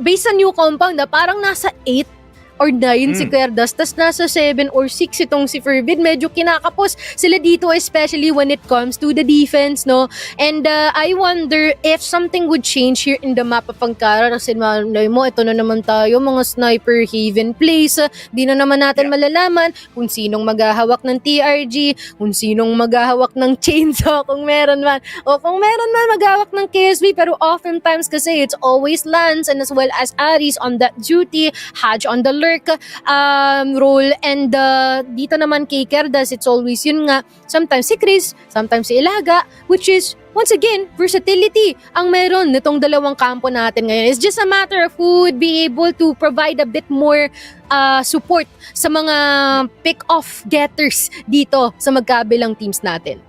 based sa new compound, parang nasa 8 or 9 si KUERDAS, tas nasa 7 or 6 itong si FERVID. Medyo kinakapos sila dito, especially when it comes to the defense, no? And I wonder if something would change here in the map of Ankara. Kasi malay mo, ito na naman tayo, mga sniper haven place. Di na naman natin malalaman kung sinong maghahawak ng TRG, kung sinong maghahawak ng chainsaw, kung meron man. O kung meron man maghahawak ng KSB, pero oftentimes kasi it's always Lance and as well as Aris on that duty, Haj on the role, and dito naman kay KUERDAS, it's always yun nga, sometimes si Chris, sometimes si Ilaga, which is once again versatility ang meron nitong dalawang kampo natin ngayon. It's just a matter of who would be able to provide a bit more support sa mga pick-off getters dito sa magkabilang teams natin.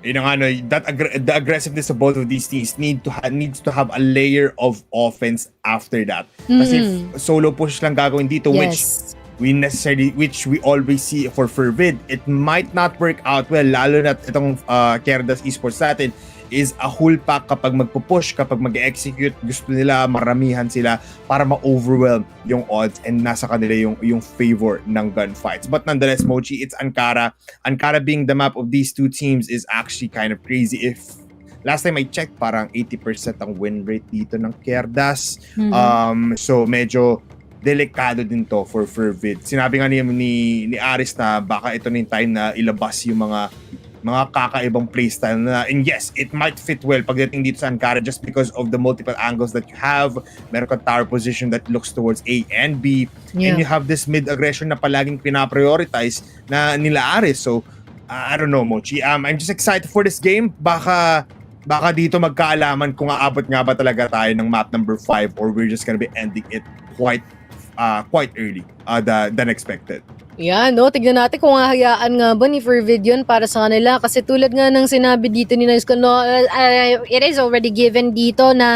Yun ang the aggressiveness of both of these teams needs to have a layer of offense after that. Kasi if solo push lang gagawin dito, Yes. which we always see for FERVID, it might not work out well, lalo na itong KUERDAS esports natin is a whole pack kapag magpo-push, kapag mag-execute, gusto nila maramihan sila para ma-overwhelm yung odds and nasa kanila yung favor ng gunfights. But nonetheless, Mochi, it's Ankara. Ankara being the map of these two teams is actually kind of crazy. If last time I checked, parang 80% ang win rate dito ng KUERDAS. So medyo delikado din to for FERVID. Sinabi nga ni Aris na baka ito na yung time na ilabas yung mga kakaibang playstyle na, and yes, it might fit well pagdating dito sa Ankara just because of the multiple angles that you have. Meron ka tower position that looks towards A and B, and you have this mid aggression na palaging pinaprioritize na nila Aris. So I don't know, Mochi, I'm just excited for this game. Baka dito magkaalaman kung aabot nga ba talaga tayo ng map number 5 or we're just gonna be ending it quite early than expected. Yan, no? Tignan natin kung hahayaan nga ba ni FERVID yun para sa kanila. Kasi tulad nga ng sinabi dito ni Nice, no, it is already given dito na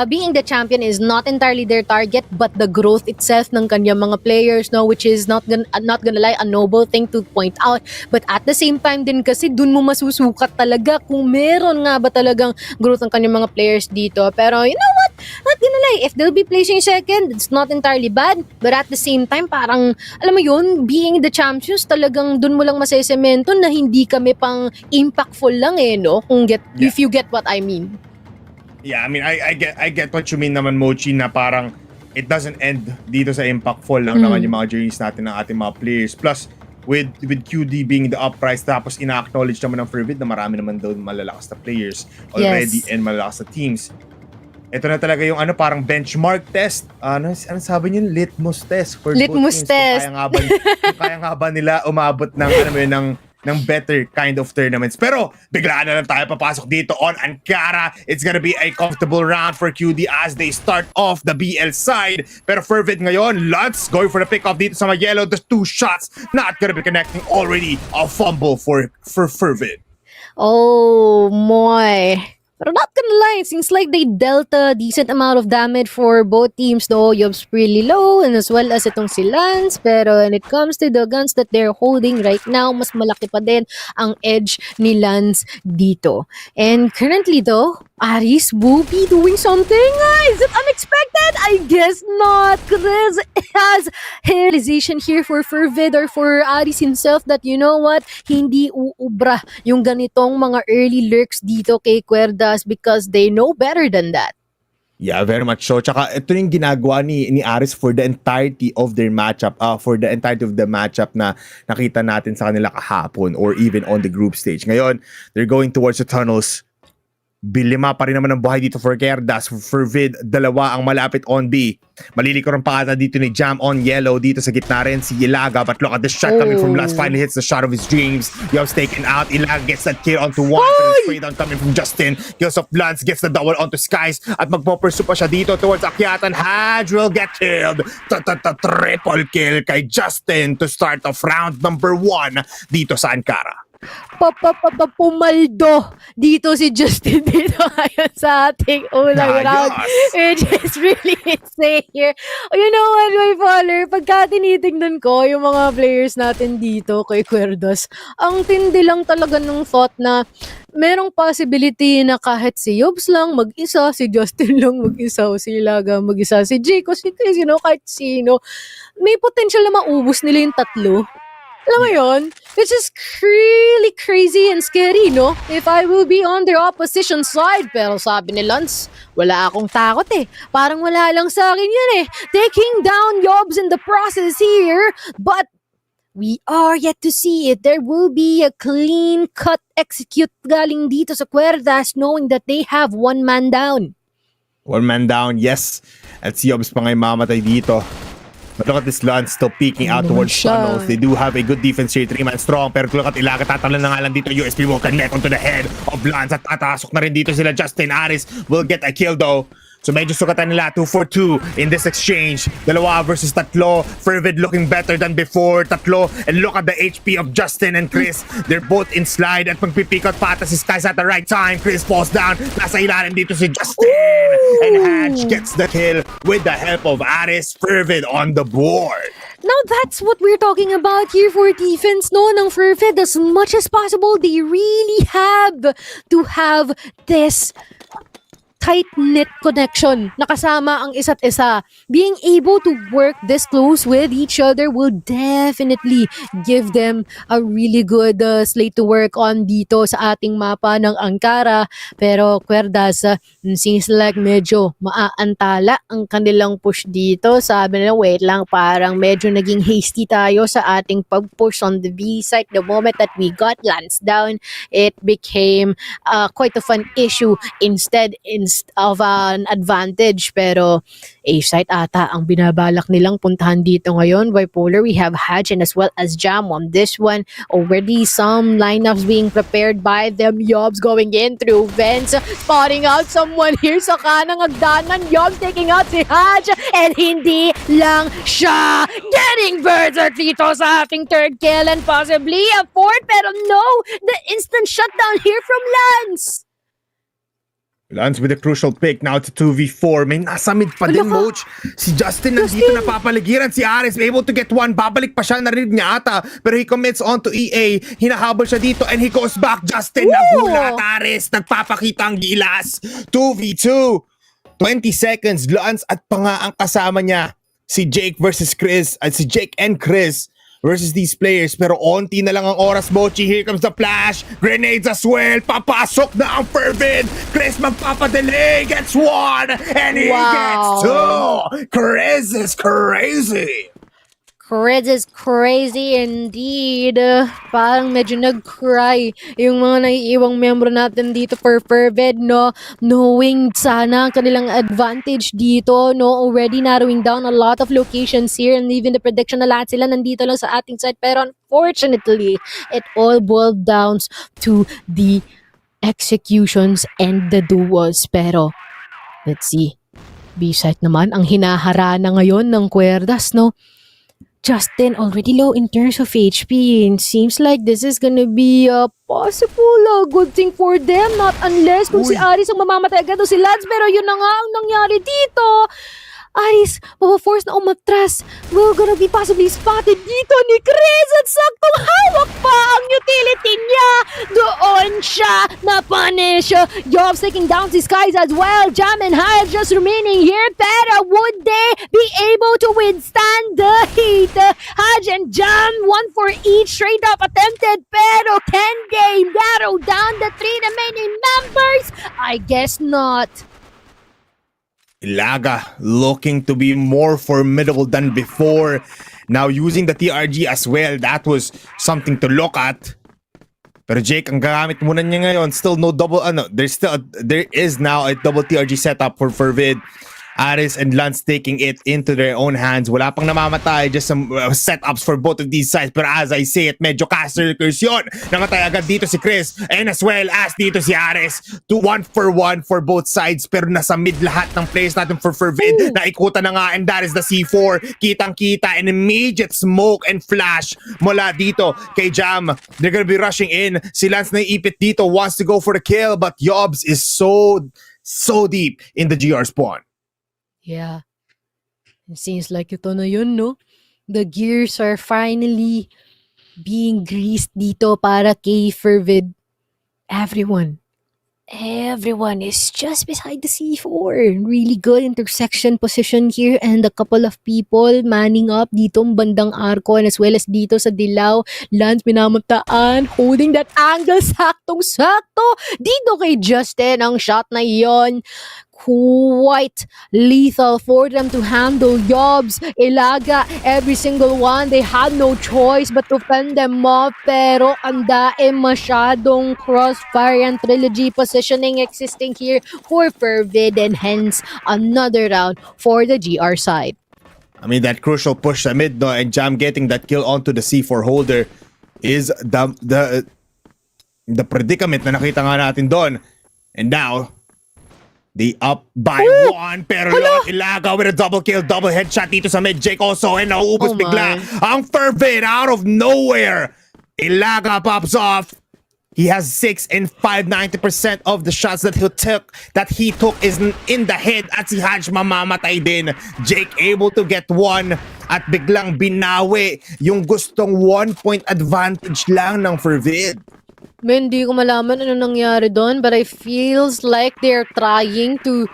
being the champion is not entirely their target, but the growth itself ng kanyang mga players, no, which is not gonna lie, a noble thing to point out. But at the same time din kasi dun mo masusukat talaga kung meron nga ba talagang growth ng kanyang mga players dito. Pero you know what? Not gonna lie, if they'll be placing second, it's not entirely bad. But at the same time, parang, alam mo yun, being the champions, talagang dun mo lang masesemento na hindi kami pang impactful lang no? If you get what I mean. Yeah, I mean, I get what you mean naman, Mochi, na parang it doesn't end dito sa impactful lang naman yung mga journeys natin ng ating mga players. Plus, with QD being the uprise, tapos ina-acknowledge naman ng Fervid na marami naman daw malalakas na players already and malalakas na teams. Ito na talaga yung parang benchmark test. Ano sabi niyo? Litmus test for Litmus both teams. test. Kung kaya nga ba nila umabot ng ng better kind of tournaments. Pero biglaan na lang tayo papasok dito on Ankara. It's gonna be a comfortable round for QD as they start off the BL side. Pero Fervid ngayon, Lutz going for the pick-off dito sa mga yellow. There's 2 shots. Not gonna be connecting already. A fumble for Fervid. Oh, my. Pero not gonna lie, it seems like they dealt a decent amount of damage for both teams though. Yob's really low and as well as itong si Lance. Pero when it comes to the guns that they're holding right now, mas malaki pa din ang edge ni Lance dito. And currently though, Aris will be doing something. Is it unexpected? I guess not. Chris has realization here for Fervid or for Aris himself that you know what, hindi uubra yung ganitong mga early lurks dito kay QUERDAS because they know better than that. Yeah, very much so. Tsaka ito yung ginagawa ni Aris for the entirety of their matchup, na nakita natin sa kanila kahapon or even on the group stage. Ngayon, they're going towards the tunnels. Bilima pa rin naman ang buhay dito for QUERDAS. Fervid, dalawa ang malapit on B. Maliliko rin pa ata dito ni Jam on yellow. Dito sa gitna rin si Ilaga. But look at the shot coming from Lance. Finally hits the shot of his dreams. Yob's taken out. Ilaga gets that kill onto 1. Pero spray down coming from Justin. Kills off Lance. Gets the double onto Skies. At magpo-pursue pa siya dito towards Akyatan. Hadj will get killed. Triple kill kay Justin to start off round number 1 dito sa Ankara. Pumaldo dito si Justin dito ngayon sa ating unang round, which is really insane here. You know what, my father, pagka tinitignan ko yung mga players natin dito kay QUERDAS, ang tindi lang talaga ng thought na merong possibility na kahit si Yobs lang mag-isa, si Justin lang mag-isa, o si Ilaga mag-isa, si Jake, o si Chris, kahit sino, may potential na maubos nila yung tatlo. Alam mo yun? Which is really crazy and scary, no? If I will be on their opposition side. Pero sabi ni Lance, wala akong takot eh. Parang wala lang sa akin yun eh. Taking down Yobs in the process here. But we are yet to see it. There will be a clean cut execute galing dito sa QUERDAS knowing that they have 1 man down. 1 man down, yes. At si Yobs pa nga'y mamatay dito. But look at this Lance still peeking out towards tunnels. They do have a good defense here, 3-man strong. Pero look at Ilaga, tatalan na nga lang dito. USP will connect onto the head of Lance. At tatasok na rin dito sila. Justin Aris will get a kill though. So medyo sukatan nila, 2 for 2 in this exchange. Dalawa versus tatlo. Fervid looking better than before. Tatlo. And look at the HP of Justin and Chris. They're both in slide. At magpipick out pa ata si Skies at the right time. Chris falls down. Nasa ilalim dito si Justin. And Hadj gets the kill with the help of Aris. Fervid on the board. Now that's what we're talking about here for defense, no, ng Fervid. As much as possible, they really have to have this tight-knit connection na kasama ang isa't isa. Being able to work this close with each other will definitely give them a really good slate to work on dito sa ating mapa ng Ankara. Pero QUERDAS, seems like medyo maaantala ang kanilang push dito. Sabi nila, wait lang, parang medyo naging hasty tayo sa ating pag-push on the B side. The moment that we got Lance down, it became quite of an issue instead of an advantage. Pero A-site ata ang binabalak nilang puntahan dito ngayon. Bipolar, we have Hadj and as well as Jam on this one. Already some lineups being prepared by them. Yobs going in through vents, spotting out someone here sa kanang agdanan. Yobs taking out si Hadj, and hindi lang siya getting berserk dito sa ating third kill and possibly a fourth. Pero no, the instant shutdown here from Lance. Lance with a crucial pick. Now it's a 2v4. May nasa mid pa din, Moch. Si Justin nandito napapaligiran. Si Aris able to get 1. Babalik pa siya. Narinig niya ata. Pero he commits on to EA. Hinahabol siya dito and he goes back. Justin nagulat. Aris nagpapakita ang gilas. 2v2. 20 seconds. Lance at pa nga ang kasama niya. Si Jake versus Chris. At si Jake and Chris versus these players. Pero onti na lang ang oras, Mochi. Here comes the flash. Grenades as well. Papasok na ang Fervid. Chris magpapadelay. Gets 1. And he gets 2. Chris is crazy. Chris is crazy indeed. Parang medyo nag-cry yung mga naiiwang membro natin dito for FERVID, no? Knowing sana ang kanilang advantage dito, no? Already narrowing down a lot of locations here and even the prediction na lahat sila nandito lang sa ating side. Pero unfortunately, it all boiled down to the executions and the duels. Pero, let's see. B-side naman ang hinaharana ngayon ng QUERDAS, no? Justin already low in terms of HP and seems like this is gonna be a possible good thing for them, not unless kung si Aris ang mamamatay agad o si Lance, pero yun na nga ang nangyari dito. Aris, mapaforce na umatras. We're gonna be possibly spotted dito ni Chris at saktong hawak pa ang utility niya. Doon siya na-punish. Yobs taking down the skies as well. Jam and Hyde just remaining here. Pero would they be able to withstand the heat? Haj and Jam, one for each straight up attempted. Pero can they narrow down the 3 remaining members? I guess not. Ilaga looking to be more formidable than before. Now using the TRG as well, that was something to look at. Pero Jake, ang gagamit muna niya ngayon, still no double, there is now a double TRG setup for FERVID. Aris and Lance taking it into their own hands. Wala pang namamatay, just some setups for both of these sides. Pero as I say it, medyo caster-curse yun. Namatay agad dito si Chris and as well as dito si Aris. 1 for 1 for both sides. Pero nasa mid lahat ng players natin for FERVID. Naikutan na nga and that is the C4. Kitang-kita an immediate smoke and flash mula dito kay Jam. They're gonna be rushing in. Si Lance naiipit dito, wants to go for the kill, but Yobs is so deep in the GR spawn. Yeah. It seems like ito na yun, no? The gears are finally being greased dito para kay FERVID. Everyone is just beside the C4. Really good intersection position here and a couple of people manning up dito bandang Arco and as well as dito sa Dilaw. Lance minamataan, holding that angle saktong-sakto. Dito kay Justin ang shot na iyon. Quite lethal for them to handle. Yobs, Ilaga, every single one, they had no choice but to fend them off. Pero ang daim masyadong Crossfire and Trilogy positioning existing here for FERVID and hence another round for the GR side. I mean, that crucial push sa mid, no, and Jam getting that kill onto the C4 holder is the predicament na nakita nga natin doon. And now, they up by 1, pero look, Ilaga with a double kill, double headshot dito sa mid. Jake also, and naubos bigla ang FERVID out of nowhere. Ilaga pops off. He has 6 and 5, 90% of the shots that he took is in the head at si Haj mamamatay din. Jake able to get 1 at biglang binawi yung gustong 1-point advantage lang ng FERVID. Hindi ko malaman ano nangyari doon, but I feels like they're trying to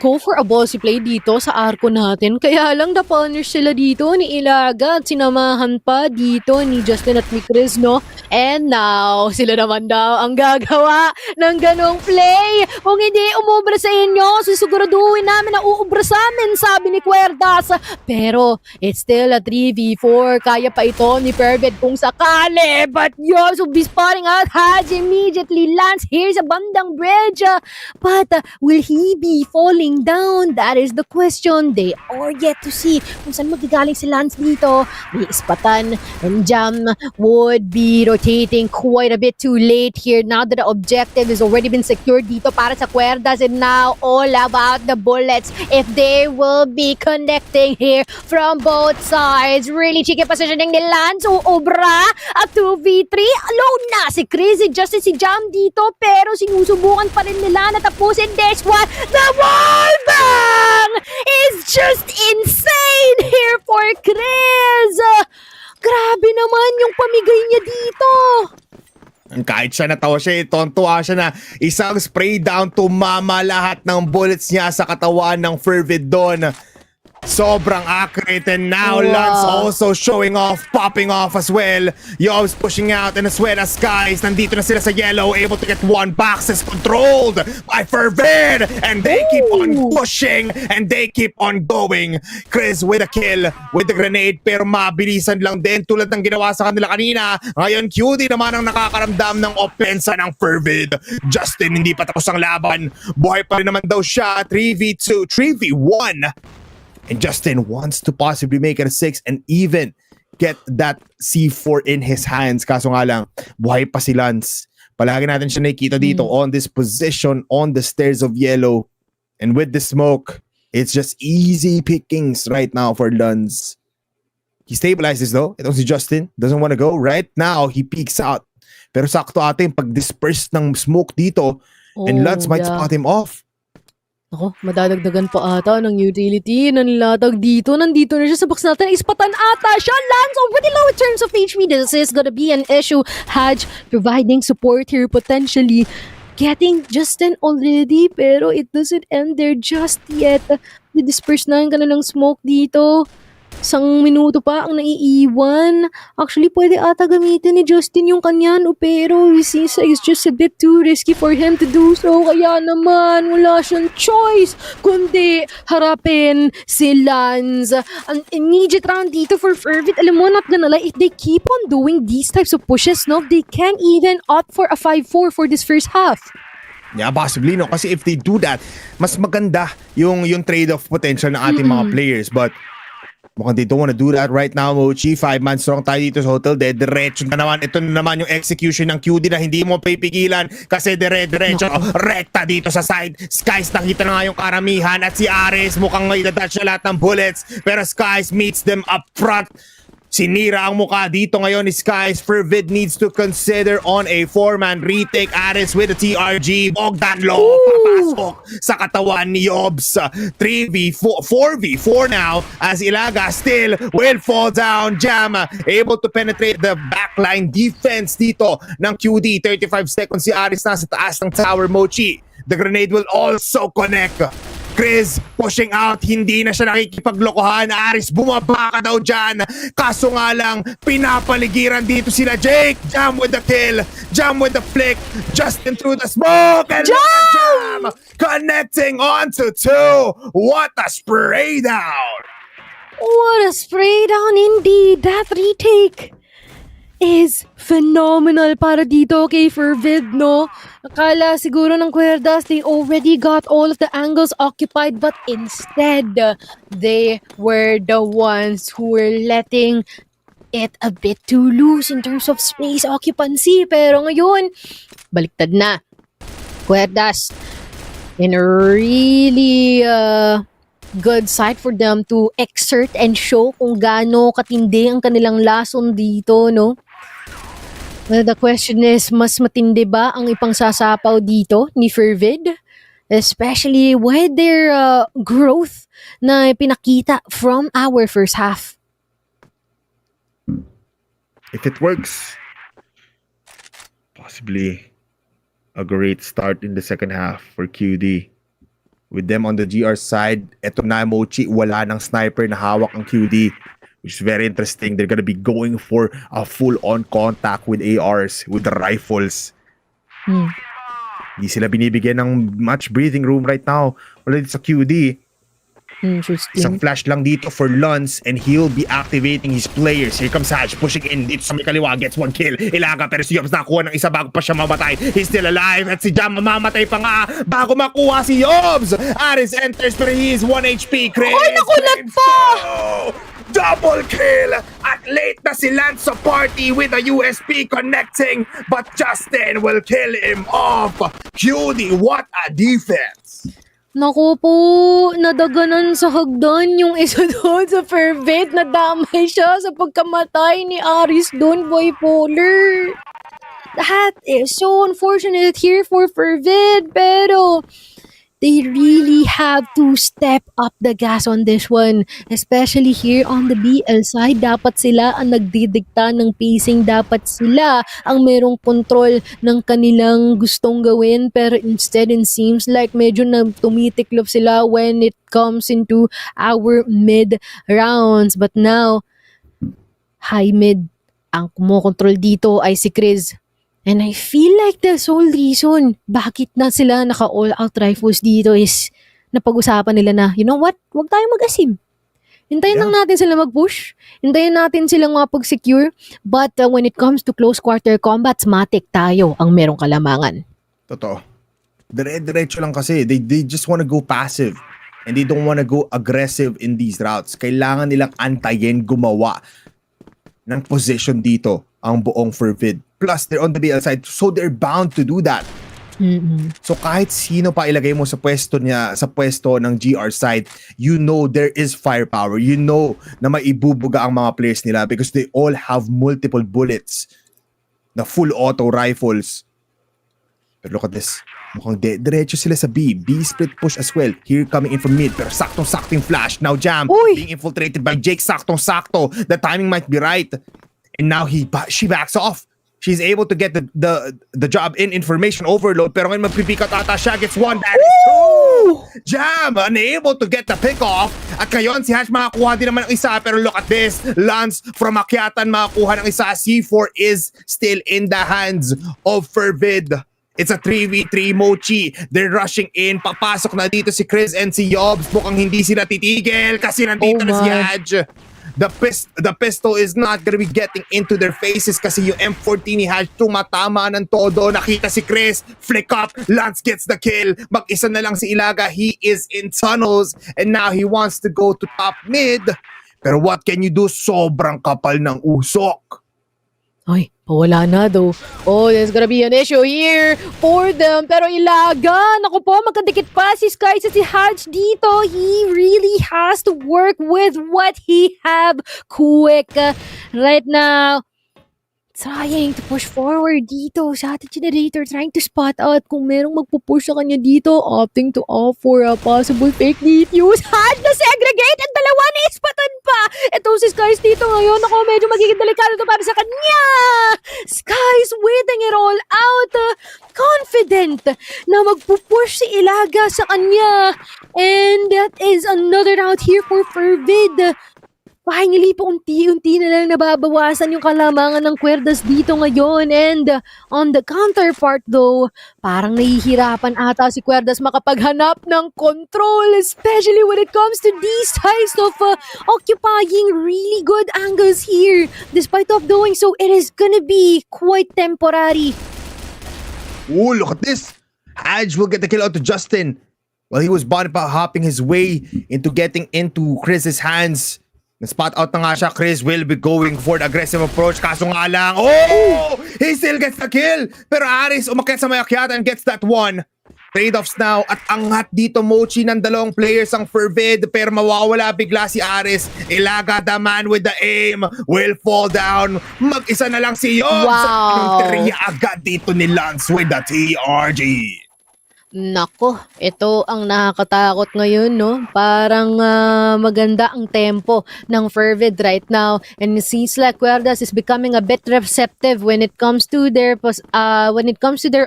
go for a ballsy play dito sa arko natin. Kaya lang na-punish sila dito ni Ilaga at sinamahan pa dito ni Justin at ni Chris, no? And now, sila naman daw ang gagawa ng ganong play. Kung hindi umubra sa inyo, susiguraduhin namin na uubra sa amin, sabi ni QUERDAS. Pero, it's still a 3v4. Kaya pa ito ni FERVID kung sakali. But Yobs will be spotting out Haj immediately. Lance here sa bandang bridge. But will he be falling down? That is the question. They are yet to see kung saan magagaling si Lance dito. May ispatan and Jam would be rotating quite a bit too late here now that the objective has already been secured dito para sa QUERDAS, and now all about the bullets if they will be connecting here from both sides. Really cheeky positioning ni Lance. Uubra at 2v3. Alone na si Crazy Justice, si Jam dito, pero sinusubukan pa rin nila na tapusin this one. The wall bang is just insane here for Chris. Grabe naman yung pamigay niya dito. Kahit siya natawa siya, tontuwa siya na isang spray down, tumama lahat ng bullets niya sa katawan ng FERVID doon. Sobrang accurate, and now Wow. Lance also showing off, popping off as well. Yobs pushing out, and as well as Skies. Nandito na sila sa yellow, able to get one. Boxes controlled by Fervid, and they keep on pushing, and they keep on going. Chris with a kill, with the grenade, pero mabilisan lang din tulad ng ginawa sa kanila kanina. Ngayon, QD naman ang nakakaramdam ng opensa ng Fervid. Justin, hindi pa tapos ang laban. Buhay pa rin naman daw siya. 3v2, 3v1. And Justin wants to possibly make it a 6 and even get that C4 in his hands. Kaso nga lang, buhay pa si Lance. Palagi natin siya nakikita dito on this position on the stairs of yellow. And with the smoke, it's just easy pickings right now for Lance. He stabilizes though. Itong si Justin doesn't want to go. Right now, he peeks out. Pero sakto ating pag-disperse ng smoke dito, and Lance might spot him off. Ako, madadagdagan pa ata ng utility. Nanlatag dito. Nandito na siya sa box natin. Ispatan ata siya. Lands already low in terms of HP. This is gonna be an issue. Haj providing support here, potentially getting Justin already, pero it doesn't end there just yet. Disperse na yung kanilang smoke dito. Isang minuto pa ang naiiwan. Actually, pwede ata gamitin ni Justin yung kanyan, pero it seems like it's just a bit too risky for him to do so. Kaya naman, wala siyang choice kundi harapin si Lance. An immediate round dito for Fervid. Alam mo, not gonna lie, if they keep on doing these types of pushes, no, they can't even opt for a 5-4 for this first half. Yeah, possibly, no? Kasi if they do that, mas maganda yung trade-off potential ng ating mga players. But mukhang they don't want to do that right now, Mochi. 5-man strong tayo dito sa Hotel Dead. Diretso na naman. Ito na naman yung execution ng QD na hindi mo pipigilan kasi diretso. Rekta dito sa side. Skies, nakita na nga yung karamihan. At si Ares, mukhang may dadatch na lahat ng bullets. Pero Skies meets them up front. Sinira ang mukha dito ngayon ni Skies. Fervid needs to consider on a 4-man retake. Ares with a TRG. Bogdan low. Papasok sa katawan ni Yobs. 4v4 now as Ilaga still will fall down. Jam able to penetrate the backline defense dito ng QD. 35 seconds si Ares na sa taas ng tower. Mochi. The grenade will also connect. Chris pushing out, hindi na siya nakikipaglokohan. Aris, bumaba ka daw dyan. Kaso nga lang, pinapaligiran dito sila Jake. Jam with the kill, Jam with the flick, Justin through the smoke, and Jam connecting onto 2. What a spray down! What a spray down indeed. That retake is phenomenal para dito kay Fervid, no? Akala siguro ng QUERDAS they already got all of the angles occupied, but instead, they were the ones who were letting it a bit too loose in terms of space occupancy. Pero ngayon, baliktad na. QUERDAS in a really good side for them to exert and show kung gaano katindi ang kanilang lason dito, no? The question is, mas matindi ba ang ipangsasapaw dito ni Fervid? Especially with their growth na pinakita from our first half. If it works, possibly a great start in the second half for QD. With them on the GR side, eto na Mochi, wala ng sniper na hawak ang QD. Which is very interesting. They're gonna be going for a full-on contact with ARs, with the rifles. Hindi sila binibigyan ng much breathing room right now. Wala dito sa QD. Isang flash lang dito for Lance and he'll be activating his players. Here comes Haj pushing in dito sa may kaliwa. Gets 1 kill. Ilaga pero si Yobs nakuha ng isa bago pa siya mamatay. He's still alive at si Jam mamamatay pa nga bago makuha si Yobs. Aris enters pero he is 1 HP. Chris! Ay, nakulat pa! Double kill! At late na si Lance sa party with a USP connecting, but Justin will kill him off. QD, what a defense! Naku po, nadaganan sa hagdan yung isa doon sa Fervid. Nadamay siya sa pagkamatay ni Aris doon, boy Polar. That is so unfortunate here for Fervid, pero they really have to step up the gas on this one. Especially here on the BL side, dapat sila ang nagdidikta ng pacing. Dapat sila ang merong control ng kanilang gustong gawin. Pero instead, it seems like medyo na tumitiklop sila when it comes into our mid rounds. But now, high mid, ang kumokontrol dito ay si Chris. And I feel like the sole reason bakit na sila naka all out rifles dito is napag-usapan nila na, you know what, wag tayong mag-asim. Hintayin lang natin sila mag-push. Hintayin natin silang mapag-secure. But when it comes to close quarter combats, matik tayo ang merong kalamangan. Totoo. Dire-diretso lang kasi. They just wanna go passive. And they don't wanna go aggressive in these routes. Kailangan nilang antayin gumawa ng position dito ang buong FERVID. Plus, they're on the BL side, so they're bound to do that. So kahit sino pa ilagay mo sa pwesto niya, sa pwesto ng GR side, you know there is firepower. You know na maibubuga ang mga players nila because they all have multiple bullets na full auto rifles. Pero look at this. Mukhang diretso sila sa B. B split push as well. Here coming in from mid. Pero saktong-sakting flash. Now Jam being infiltrated by Jake. Saktong-sakto. The timing might be right. And now she backs off. She's able to get the job in information overload. Pero ngayon magpipikat ata siya. Gets one. That is two. Jam unable to get the pick off. At ngayon si Hash makakuha din naman ng isa. Pero look at this. Lance from Akyatan makakuha ng isa. C4 is still in the hands of FERVID. It's a 3v3 Mochi. They're rushing in. Papasok na dito si Chris and si Yobs. Mukhang hindi sila titigil kasi nandito na si Hadj. The pistol is not gonna be getting into their faces kasi yung M14 ni Hadj tumatama ng todo. Nakita si Chris. Flick up. Lance gets the kill. Mag-isa na lang si Ilaga. He is in tunnels. And now he wants to go to top mid. Pero what can you do? Sobrang kapal ng usok. Ay, pawala na though. Oh, there's gonna be an issue here for them. Pero Ilaga, naku po, magkadikit pa si Sky sa si Hadj dito. He really has to work with what he have quick right now. Trying to push forward dito sa ating generator, trying to spot out kung merong magpupush sa kanya dito, opting to opt for a possible fake defuse. Hadj na segregate at dalawa na ispatan pa. Ito si Skies dito ngayon. Ako, medyo magiging delikado ito para sa kanya. Skies waiting it all out. Confident na magpupush si Ilaga sa kanya. And that is another round here for FERVID. Pahingili po unti-unti na lang nababawasan yung kalamangan ng QUERDAS dito ngayon. And on the counterpart though, parang nahihirapan ata si QUERDAS makapaghanap ng control, especially when it comes to these types of occupying really good angles here. Despite of doing so, it is gonna be quite temporary. Oh, look at this. Hadj will get the kill out to Justin. While he was hopping his way into getting into Chris's hands. Na-spot out na nga siya. Chris will be going for the aggressive approach. Kaso nga lang, oh! He still gets the kill! Pero Aris umakyat sa may akyat and gets that one. Trade-offs now. At angat dito, Mochi, ng dalawang players ang FERVID. Pero mawawala bigla si Aris. Ilaga, the man with the aim, will fall down. Mag-isa na lang si Yobs. Wow! Agad dito ni Lance with the TRG. Nako, ito ang nakakatakot ngayon, no? Parang maganda ang tempo ng FERVID right now. And it seems like QUERDAS is becoming a bit receptive when it comes to their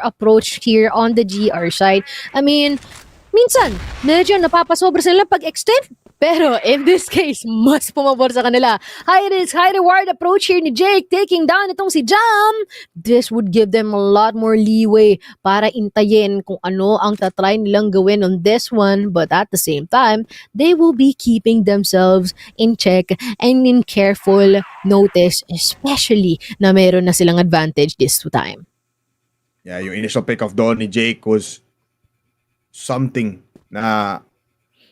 approach here on the GR side. I mean, minsan, medyo napapasobra sila pag-extend. Pero in this case, mas pumabor sa kanila. High risk, high reward approach here ni Jake, taking down itong si Jam. This would give them a lot more leeway para intayin kung ano ang tatry nilang gawin on this one. But at the same time, they will be keeping themselves in check and in careful notice, especially na meron na silang advantage this time. Yeah, yung initial pick-off doon ni Jake was something na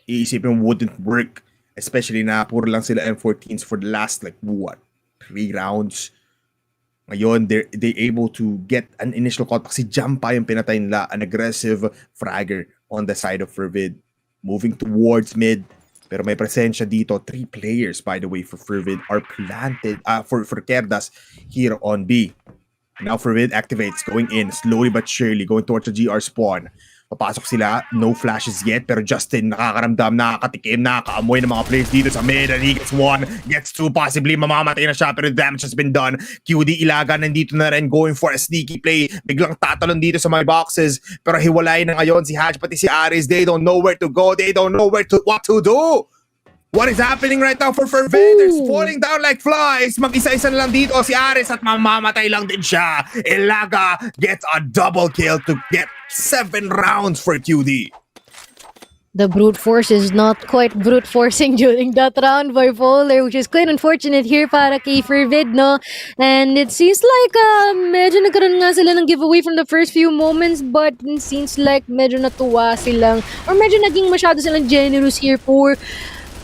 iisipin wouldn't work, especially na puro lang sila M14s for the last 3 rounds. Ngayon, they able to get an initial contact. Si Jam pa yung pinatay nila, an aggressive fragger on the side of FERVID. Moving towards mid, pero may presensya dito. 3 players, by the way, for FERVID are planted, for QUERDAS here on B. Now FERVID activates, going in, slowly but surely, going towards the GR spawn. Papasok sila, no flashes yet, pero Justin nakakaramdam, nakakatikim, nakakaamoy ng mga players dito sa mid, and he gets 1, gets 2, possibly mamamatay na siya, pero damage has been done. QD Ilaga nandito na rin, going for a sneaky play, biglang tatalon dito sa mga boxes, pero hiwalay na ngayon si Haj, pati si Aris, they don't know where to go, they don't know what to do. What is happening right now for Fervid? They're falling down like flies. Mag-isa-isa na lang dito si Aris at mamamatay lang din siya. Ilaga gets a double kill to get 7 rounds for QD. The brute force is not quite brute forcing during that round by Fowler, which is quite unfortunate here para kay Fervid, no? And it seems like medyo nagkaroon nga sila ng giveaway from the first few moments, but it seems like medyo natuwa silang, or medyo naging masyado silang generous here for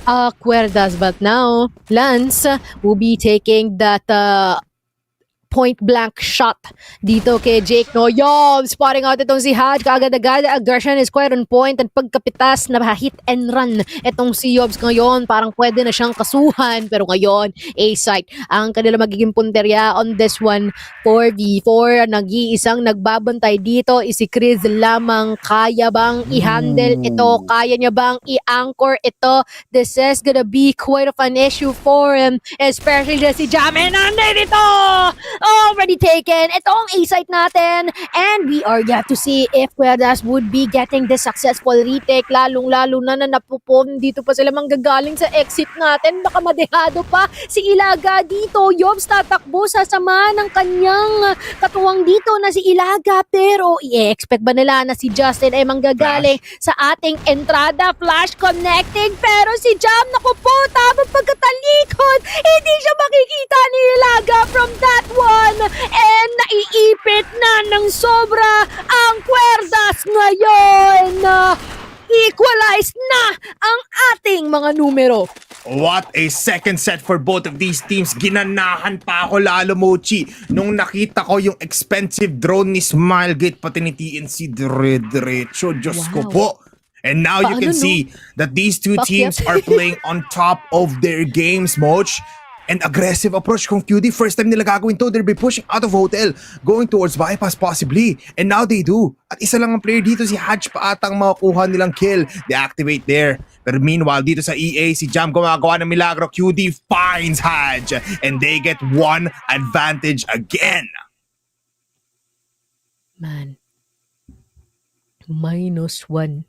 QUERDAS. But now, Lance will be taking that point-blank shot dito kay Jake, no? Spotting out itong si Haj, kaagad-agad, aggression is quite on point, at pagkapitas na hit and run itong si Yobs ngayon, parang pwede na siyang kasuhan, pero ngayon, A-site ang kanila magiging punterya on this one. 4v4, nag-iisang nagbabantay dito, is si Chris lamang. Kaya bang i-handle ito? Kaya niya bang i-anchor ito? This is gonna be quite of an issue for him, especially si Jamin nandito! Already taken. Ito ang A-site natin. And we are yet to see if QUERDAS would be getting the successful retake. Lalong-lalo na napupon. Dito pa sila manggagaling sa exit natin. Baka madehado pa si Ilaga dito. Yobs tatakbo, sasama ng kanyang katuwang dito na si Ilaga. Pero i-expect ba nila na si Justin ay manggagaling sa ating entrada? Flash connecting. Pero si Jam, naku po, tamang pagkatalikod. Hindi siya makikita ni Ilaga from that one. And naiipit na ng sobra ang QUERDAS ngayon. Equalized na ang ating mga numero. What a second set for both of these teams. Ginanahan pa ako lalo, Mochi, nung nakita ko yung expensive drone ni Smilegate pati ni TNC dire-diretso. Diyos ko po. And now you can see that these two teams are playing on top of their games, Moch. And aggressive approach kung QD. First time nila gagawin to, they'll be pushing out of hotel, going towards bypass possibly. And now they do. At isa lang ang player dito, si Haj pa atang makukuha nilang kill. They activate there. Pero meanwhile, dito sa EA, si Jam gumagawa ng milagro. QD finds Haj. And they get one advantage again. Man. -1.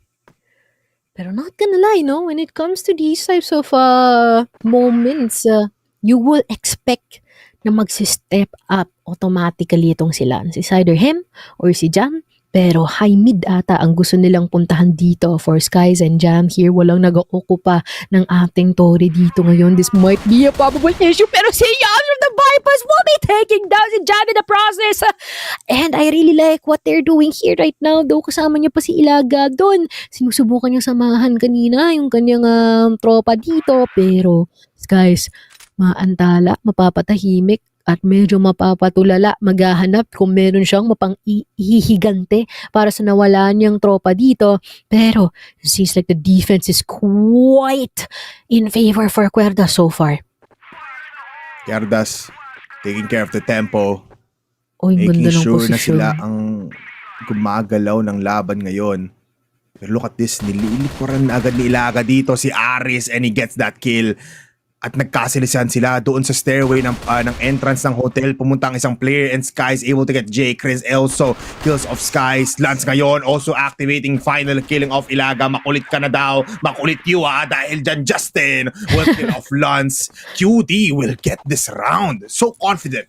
Pero not gonna lie, no? When it comes to these types of moments, you will expect na mag-step up automatically itong si Lance. It's either him or si Jam. Pero high mid ata ang gusto nilang puntahan dito for Skies and Jam here. Walang nag-okupa ng ating Tori dito ngayon. This might be a probable issue. Pero si Jam from the bypass will be taking down si Jam in the process. And I really like what they're doing here right now. Though kasama niya pa si Ilaga doon. Sinusubukan niya samahan kanina yung kanyang tropa dito. Pero Skies, maantala, mapapatahimik, at medyo mapapatulala, maghahanap kung meron siyang mapang-ihigante para sa nawalan niyang tropa dito. Pero it seems like the defense is quite in favor for QUERDAS so far. QUERDAS taking care of the tempo, Making sure na sila ang gumagalaw ng laban ngayon. Pero look at this, nililikuran na agad ni Ilaga dito si Aris, and he gets that kill. At nagkasilisan sila doon sa stairway ng entrance ng hotel. Pumunta ang isang player, and Sky is able to get Jay. Chris also kills of Skies. Lance ngayon also activating final killing of Ilaga. Makulit ka na daw. Makulit you dahil dyan Justin will kill off Lance. QD will get this round. So confident.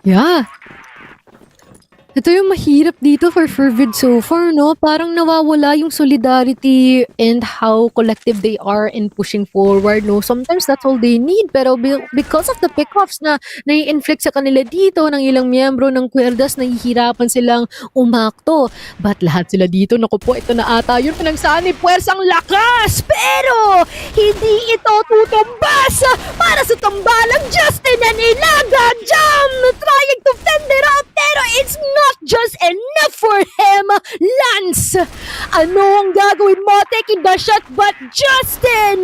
Yeah. Ito yung mahirap dito for Fervid so far, no? Parang nawawala yung solidarity and how collective they are in pushing forward, no? Sometimes that's all they need, pero because of the pickoffs na nai-inflict sa kanila dito ng ilang miyembro ng QUERDAS, nahihirapan silang umakto. But lahat sila dito, naku po, ito na ata yun pinagsanib, puwersang lakas! Pero hindi ito tutumbas para sa tambalang Justin and Ilaga. Jam trying to fend it up, pero it's not not just enough for him. Lance, ano ang gagawin mo? Taking the shot, but Justin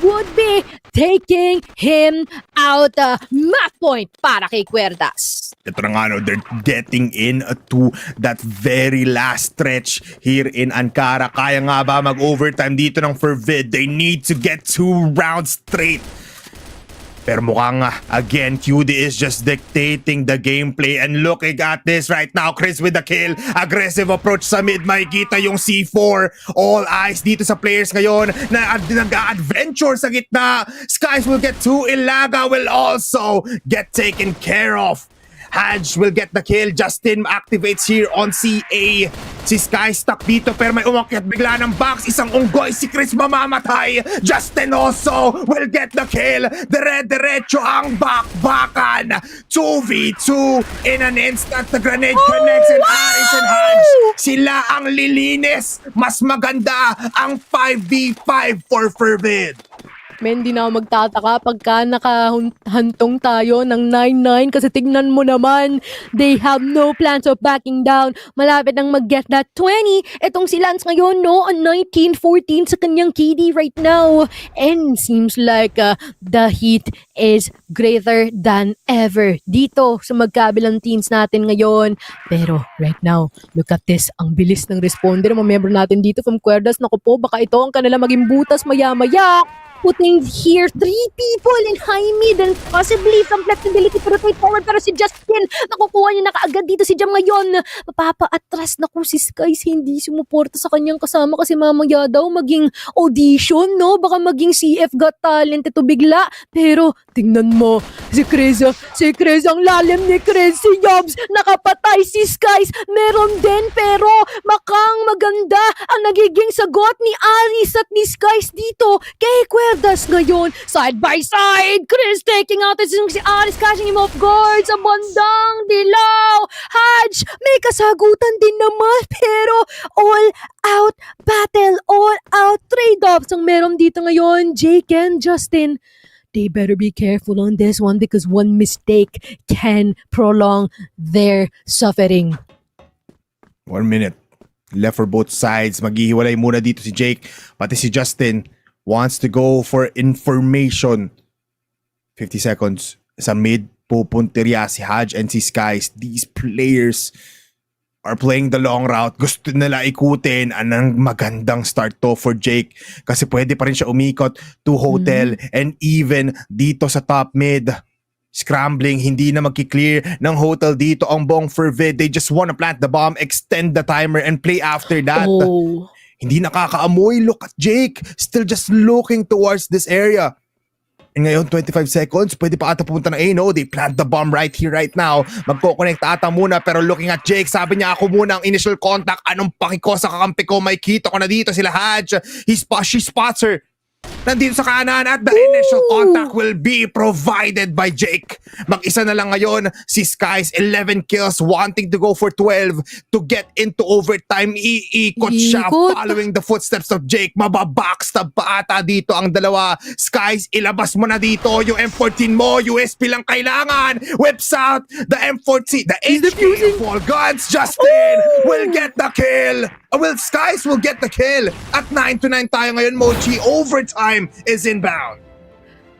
would be taking him out. Match point para kay QUERDAS. Ito na nga, no, they're getting in to that very last stretch here in Ankara. Kaya nga ba mag-overtime dito ng FERVID? They need to get 2 rounds straight. Pero mukhang again, QD is just dictating the gameplay. And looking at this right now, Chris with the kill. Aggressive approach sa mid. Makikita yung C4. All eyes dito sa players ngayon na nag-adventure sa gitna. Skies will get 2. Ilaga will also get taken care of. Hadj will get the kill. Justin activates here on CA. Si Sky stuck dito pero may umakyat bigla ng box. Isang unggoy. Si Chris mamamatay. Justin also will get the kill. Dire-diretso ang bakbakan. 2v2 in an instant. The grenade connects and Aris and Hadj. Sila ang lilinis. Mas maganda ang 5v5 for FERVID. Men, di na ako magtataka pagka nakahantong tayo ng 9-9 kasi tignan mo naman, they have no plans of backing down. Malapit nang mag-get that 20. Etong si Lance ngayon, no, on 19-14 sa kanyang KD right now. And seems like the heat is greater than ever dito sa magkabilang teams natin ngayon. Pero right now, look at this. Ang bilis ng responder ng mga member natin dito from QUERDAS. Naku po, baka ito ang kanila maging butas maya-maya. Putting here 3 people in high mid and possibly some flexibility pero straight forward. Pero si Justin, nakukuha niya na kaagad dito si Jam ngayon. Mapapa-atras na kung si Skies hindi sumuporta sa kanyang kasama kasi mamaya daw maging audition, no? Baka maging CF Got Talent ito bigla. Pero tingnan mo, si Chris ang lalim ni Chris. Si Yobs, nakapatay si Skies. Meron din pero makang maganda ang nagiging sagot ni Aris at ni Skies dito kay QUERDAS ngayon. Side by side, Chris taking out si Aris, catching him off guard sa bandang dilaw. Hadj, may kasagutan din naman pero all out battle, all out trade-offs ang meron dito ngayon. Jake and Justin, they better be careful on this one because one mistake can prolong their suffering. 1 minute left for both sides. Maghihiwalay muna dito si Jake. Pati si Justin wants to go for information. 50 seconds. Sa mid, pupuntirya si Hadj and si Skies. These players are playing the long route. Gusto nila ikutin. Anong magandang start to for Jake. Kasi pwede pa rin siya umikot to hotel. And even dito sa top mid, scrambling, hindi na magki-clear ng hotel dito ang buong FERVID. They just wanna plant the bomb, extend the timer, and play after that. Hindi nakakaamoy. Look at Jake. Still just looking towards this area. And ngayon, 25 seconds. Pwede pa ata pumunta ng A, no? They plant the bomb right here, right now. Magkoconnect ata muna. Pero looking at Jake, sabi niya ako muna ang initial contact. Anong pakiko sa kakampi ko? May kita ko na dito sila Hadj. She spots her. Nandito sa kanan at the initial contact will be provided by Jake. Mag-isa na lang ngayon si Skies, 11 kills, wanting to go for 12 to get into overtime. Iikot siya following the footsteps of Jake. Mababackstab pa ata dito ang dalawa. Skies, ilabas mo na dito yung M14 mo. USP lang kailangan. Whips out the M14, the HK of all guns. Justin will get the kill. Skies will get the kill. At 9-9 tayo ngayon, Mochi. Overtime is inbound.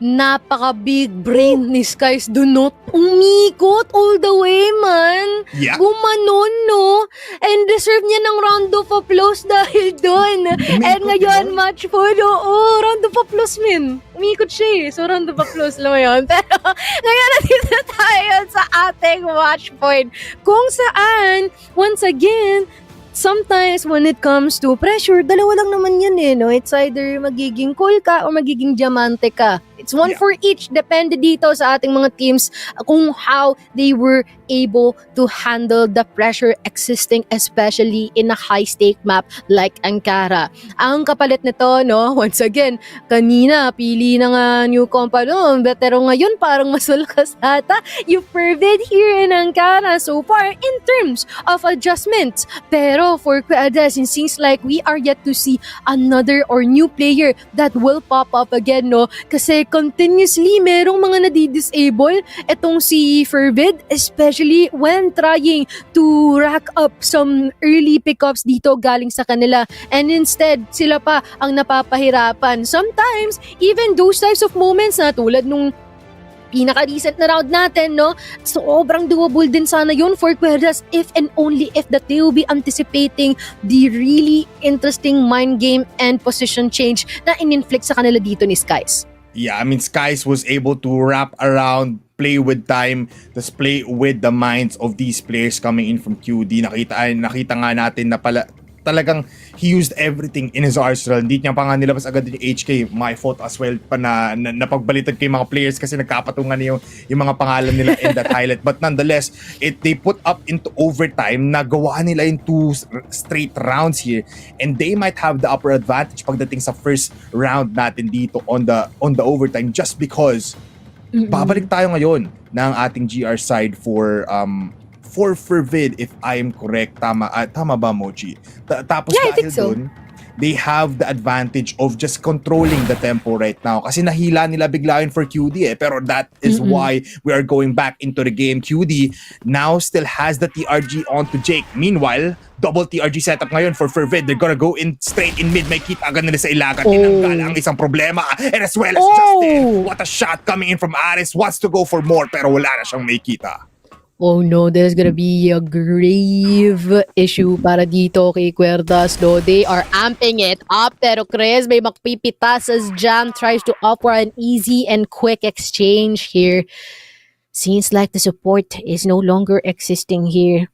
Napaka-big brain ni Skies. Do not umikot all the way, man. Yeah. Gumanon, no? And deserve niya ng round of applause dahil doon. And ngayon, match point. Oo, round of applause, min. Umikot siya eh. So, round of applause lang yun. Pero ngayon, nandito tayo sa ating match point. Kung saan, once again, sometimes when it comes to pressure, dalawa lang naman yan eh, no? It's either magiging cool ka or magiging diamante ka. It's one for each. Depende dito sa ating mga teams kung how they were able to handle the pressure existing, especially in a high-stake map like Ankara. Ang kapalit nito, no? Once again, kanina, pili na nga new compa noon. Pero ngayon, parang masulakas ata yung FERVID here in Ankara so far in terms of adjustments. Pero for QUERDAS, it seems like we are yet to see another or new player that will pop up again, no? Kasi continuously merong mga nadi-disable etong si Fervid, especially when trying to rack up some early pickups dito galing sa kanila, and instead sila pa ang napapahirapan. Sometimes even those types of moments na tulad nung pinaka-recent na round natin, no? Sobrang doable din sana yun for QUERDAS if and only if that they will be anticipating the really interesting mind game and position change na in-inflict sa kanila dito ni Skies. Yeah, I mean, Skies was able to wrap around, play with time, just play with the minds of these players coming in from QD. Nakita nga natin na talagang he used everything in his arsenal. Hindi niya pa nga nilabas agad yung HK. My fault as well pa na napagbalitan kay mga players kasi nagkapatungan yung mga pangalan nila in that highlight. But nonetheless, they put up into overtime. Nagawa nila yung 2 straight rounds here, and they might have the upper advantage pagdating sa first round natin dito on the overtime, just because babalik tayo ngayon ng ating GR side for FERVID, if I am correct. Tama ba, Mochi? Tapos Yeah, I dahil think so. dun, they have the advantage of just controlling the tempo right now. Kasi nahila nila bigla yun for QD eh. Pero that is why we are going back into the game. QD now still has the TRG onto Jake. Meanwhile, double TRG setup ngayon for FERVID. They're gonna go in straight in mid. May kita agad nila sa ilagan. Tinanggal ang isang problema. And as well as Justin. What a shot coming in from Aris. Wants to go for more pero wala na siyang may kita. Oh no, there's gonna be a grave issue para dito kay QUERDAS, though. They are amping it up, pero Chris may makpipitas as Jam tries to offer an easy and quick exchange here. Seems like the support is no longer existing here.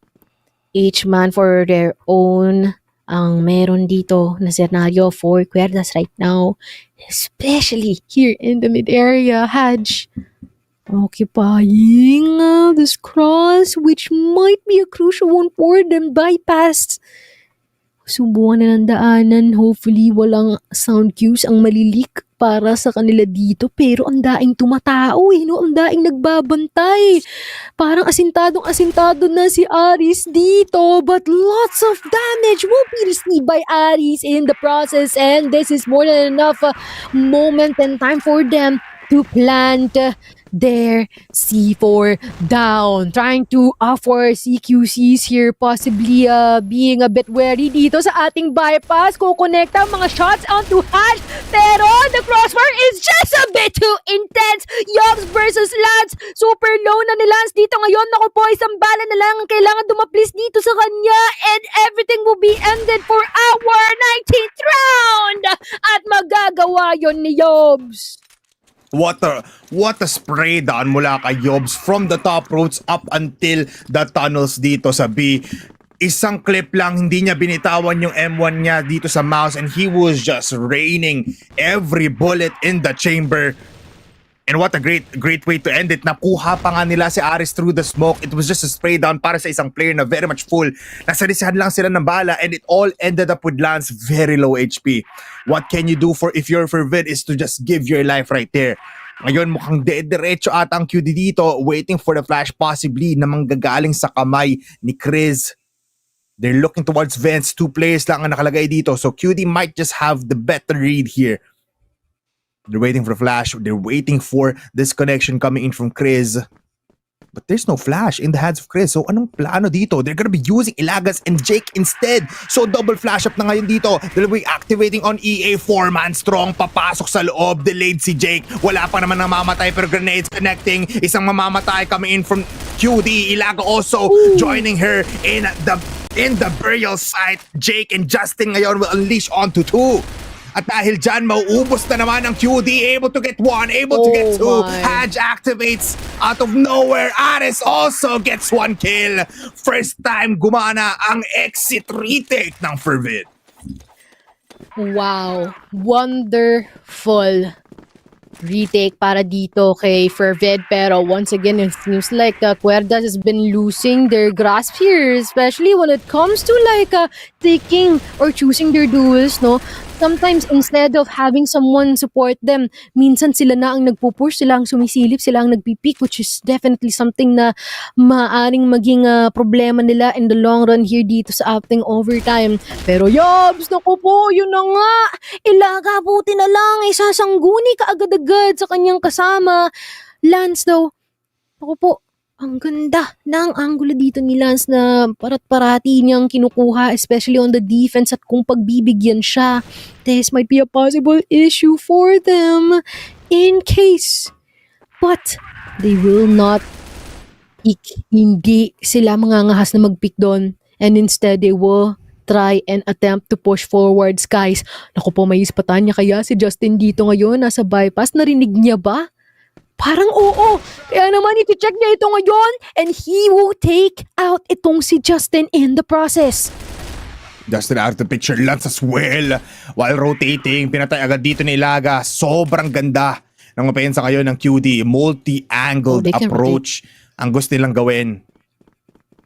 Each man for their own ang meron dito na scenario for QUERDAS right now, especially here in the mid area. Haj occupying this cross, which might be a crucial one for them. Bypassed. Subukan na ng daanan. Hopefully, walang sound cues ang malilik para sa kanila dito. Pero ang daing tumatao eh, no? Ang daing nagbabantay. Parang asintado na si Aris dito. But lots of damage will be received by Aris in the process. And this is more than enough moment and time for them to plant their C4 down. Trying to offer CQCs here, possibly being a bit wary dito sa ating bypass. Kukonekta mga shots onto Hash, pero the Crossfire is just a bit too intense. Yogs versus Lance, super low na ni Lance dito ngayon. Naku po, isang bala na lang ang kailangan dumaplis dito sa kanya, and everything will be ended for our 19th round. At magagawa yon ni Yobs. What a spray down mula kay Yobs from the top roads up until the tunnels dito sa B. Isang clip lang, hindi niya binitawan yung M1 niya dito sa mouse, and he was just raining every bullet in the chamber. And what a great way to end it. Nakuha pa nga nila si Aris through the smoke. It was just a spray down para sa isang player na very much full. Nasalisahan lang sila ng bala, and it all ended up with Lance very low HP. What can you do if you're FERVID is to just give your life right there. Ngayon mukhang diretso ata ang QD dito, waiting for the flash possibly na manggagaling sa kamay ni Chris. They're looking towards vents. 2 players lang ang nakalagay dito. So QD might just have the better read here. They're waiting for flash. They're waiting for this connection coming in from Chris. But there's no flash in the hands of Chris. So anong plano dito? They're gonna be using Ilagas and Jake instead. So double flash up na ngayon dito. They'll be activating on EA. 4-man strong. Papasok sa loob. Delayed si Jake. Wala pa naman namamatay pero grenades connecting. Isang mamamatay coming in from QD. Ilaga also joining her in the burial site. Jake and Justin ngayon will unleash onto 2. At dahil dyan, mauubos na naman ang QD. Able to get 1, able to get 2. Haj activates out of nowhere. Ares also gets 1 kill. First time gumana ang exit retake ng FERVID. Wow. Wonderful retake para dito kay FERVID, pero once again it seems like QUERDAS has been losing their grasp here, especially when it comes to taking or choosing their duels, no? Sometimes instead of having someone support them, minsan sila na ang nagpupush, sila ang sumisilip, sila ang nagpipick, which is definitely something na maaring maging problema nila in the long run here dito sa ating overtime. Pero Yobs, naku po, yun na nga, Ilaga, buti na lang, isasangguni ka agad-agad agad sa kanyang kasama. Lance daw, ako po, ang ganda ng angulo dito ni Lance na parat-parati niyang kinukuha, especially on the defense at kung pagbibigyan siya. This might be a possible issue for them in case. But they will not pick. Hindi sila mangangahas na mag-pick doon. And instead, they will try and attempt to push forwards, guys. Naku po, may ispatan niya kaya si Justin dito ngayon. Nasa bypass, narinig niya ba? Parang oo. Kaya naman iti-check niya ito ngayon and he will take out itong si Justin in the process. Justin out of the picture, Lance as well. While rotating, pinatay agad dito ni Ilaga. Sobrang ganda ng mapensa ngayon ng QD. Multi-angled they can approach ang gusto nilang gawin.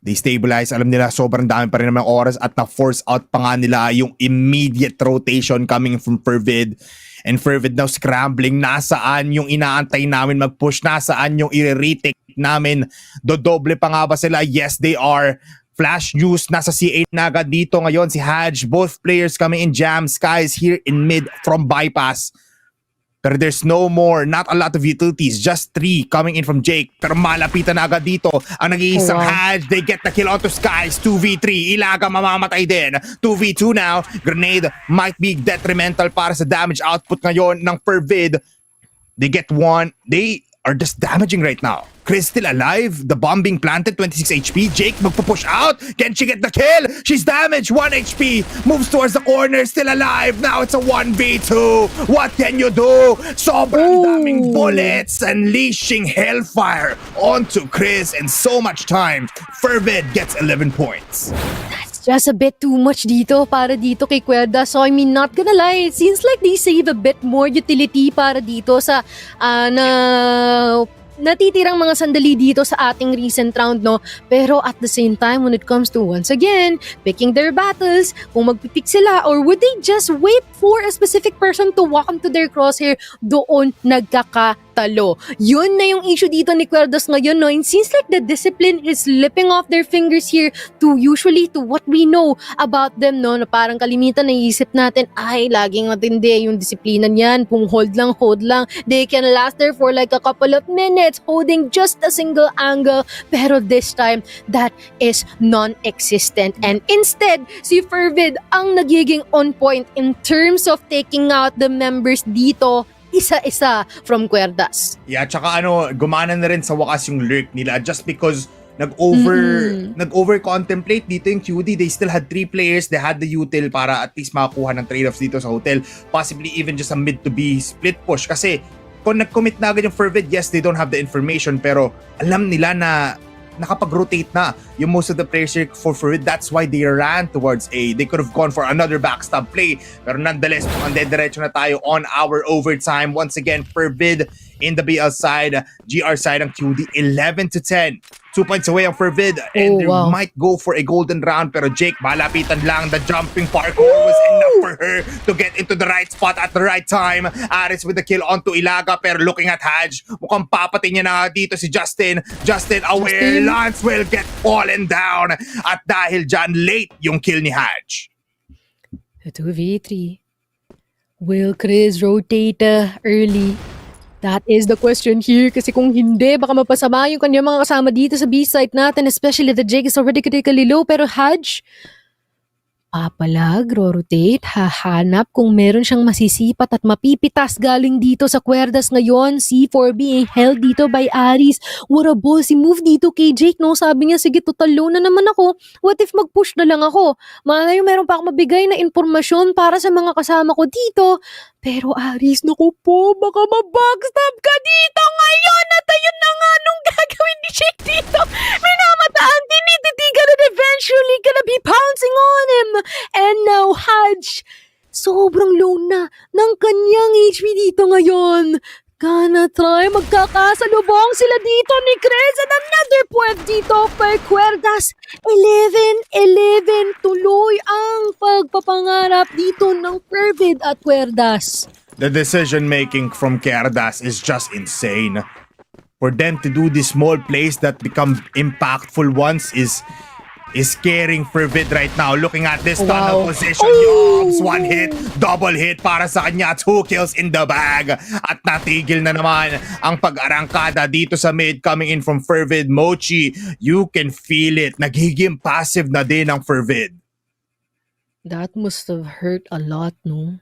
They stabilize. Alam nila, sobrang dami pa rin naman oras at na-force out pa nga nila yung immediate rotation coming from FERVID. And FERVID now scrambling. Nasaan yung inaantay namin mag-push? Nasaan yung i-retake namin? Dodoble pa nga ba sila? Yes, they are. Flash news, nasa C8 na agad dito ngayon si Haj. Both players coming in jam. Skies here in mid from bypass. Pero there's no more, not a lot of utilities, just 3 coming in from Jake. Pero malapitan na agad dito ang nag-iisang Haj. They get the kill onto Skies, 2v3. Ilaga mamamatay din. 2v2 now. Grenade might be detrimental para sa damage output ngayon ng FERVID. They get one. They are just damaging right now. Chris still alive. The bomb being planted, 26 HP. Jake magpupush out. Can she get the kill? She's damaged, 1 HP. Moves towards the corner, still alive. Now it's a 1v2. What can you do? Sobrang daming bullets. Unleashing hellfire onto Chris and so much time. FERVID gets 11 points. Just a bit too much dito para dito kay QUERDAS. So I mean, not gonna lie, it seems like they save a bit more utility para dito sa natitirang mga sandali dito sa ating recent round, no? Pero at the same time, when it comes to, once again, picking their battles, kung magpipick sila, or would they just wait for a specific person to walk into their crosshair, doon nagkakatalo. Yun na yung issue dito ni QUERDAS ngayon, no? It seems like the discipline is slipping off their fingers here to what we know about them, no? Na parang kalimitan naisip natin, ay, laging matindi yung disiplina niyan, kung hold lang. They can last there for like a couple of minutes, holding just a single angle, pero this time, that is non-existent. And instead, si FERVID ang nagiging on point in terms of taking out the members dito, isa-isa from QUERDAS. Yeah, tsaka gumana na rin sa wakas yung lurk nila just because nag-over contemplate dito yung QD. They still had 3 players. They had the util para at least makakuha ng trade-offs dito sa hotel. Possibly even just a mid to B split push. Kasi kung nag-commit na agad yung FERVID, yes, they don't have the information, pero alam nila na nakapag-rotate na yung most of the players here for FERVID. That's why they ran towards A. They could have gone for another backstab play, pero nonetheless, diretso na tayo on our overtime. Once again, FERVID in the BL side, GR side ang QD, 11-10. 2 points away ang FERVID, and they might go for a golden round, pero Jake, malapitan lang. The jumping parkour was enough for her to get into the right spot at the right time. Aris with the kill onto Ilaga, pero looking at Haj, mukhang papatay niya na dito si Justin. Justin aware, Lance will get fallen down. At dahil dyan, late yung kill ni Haj. 2v3. Will Chris rotate early? That is the question here, kasi kung hindi, baka mapasama yung kanyang mga kasama dito sa B-site natin, especially the Jake is already critically low, pero Haj, papalag, rotate, hahanap kung meron siyang masisipat at mapipitas galing dito sa QUERDAS ngayon. C4 being held dito by Aris. What a ballsy move dito kay Jake, no? Sabi niya, sige, total low na naman ako. What if mag-push na lang ako? Malayo, meron pa akong mabigay na impormasyon para sa mga kasama ko dito. Pero Aris, naku po, baka mabackstab ka dito ngayon. At ayun na nga, nung gagawin ni Jake dito, minamataan, tinititigan and eventually gonna be pouncing on him. And now, Haj, sobrang low na ng kanyang HP dito ngayon. Gonna try, magkakasalubong sila dito ni Chris, and another point dito kay QUERDAS. 11-11, tuloy ang pagpapangarap dito ng FERVID at QUERDAS. The decision making from QUERDAS is just insane. For them to do these small plays that become impactful ones is is carrying FERVID right now. Looking at this tunnel Wow. position, Yobs, one hit, double hit para sa kanya, 2 kills in the bag. At natigil na naman ang pag-arangkada dito sa mid coming in from FERVID. Mochi, you can feel it. Nagiging passive na din ang FERVID. That must have hurt a lot, no?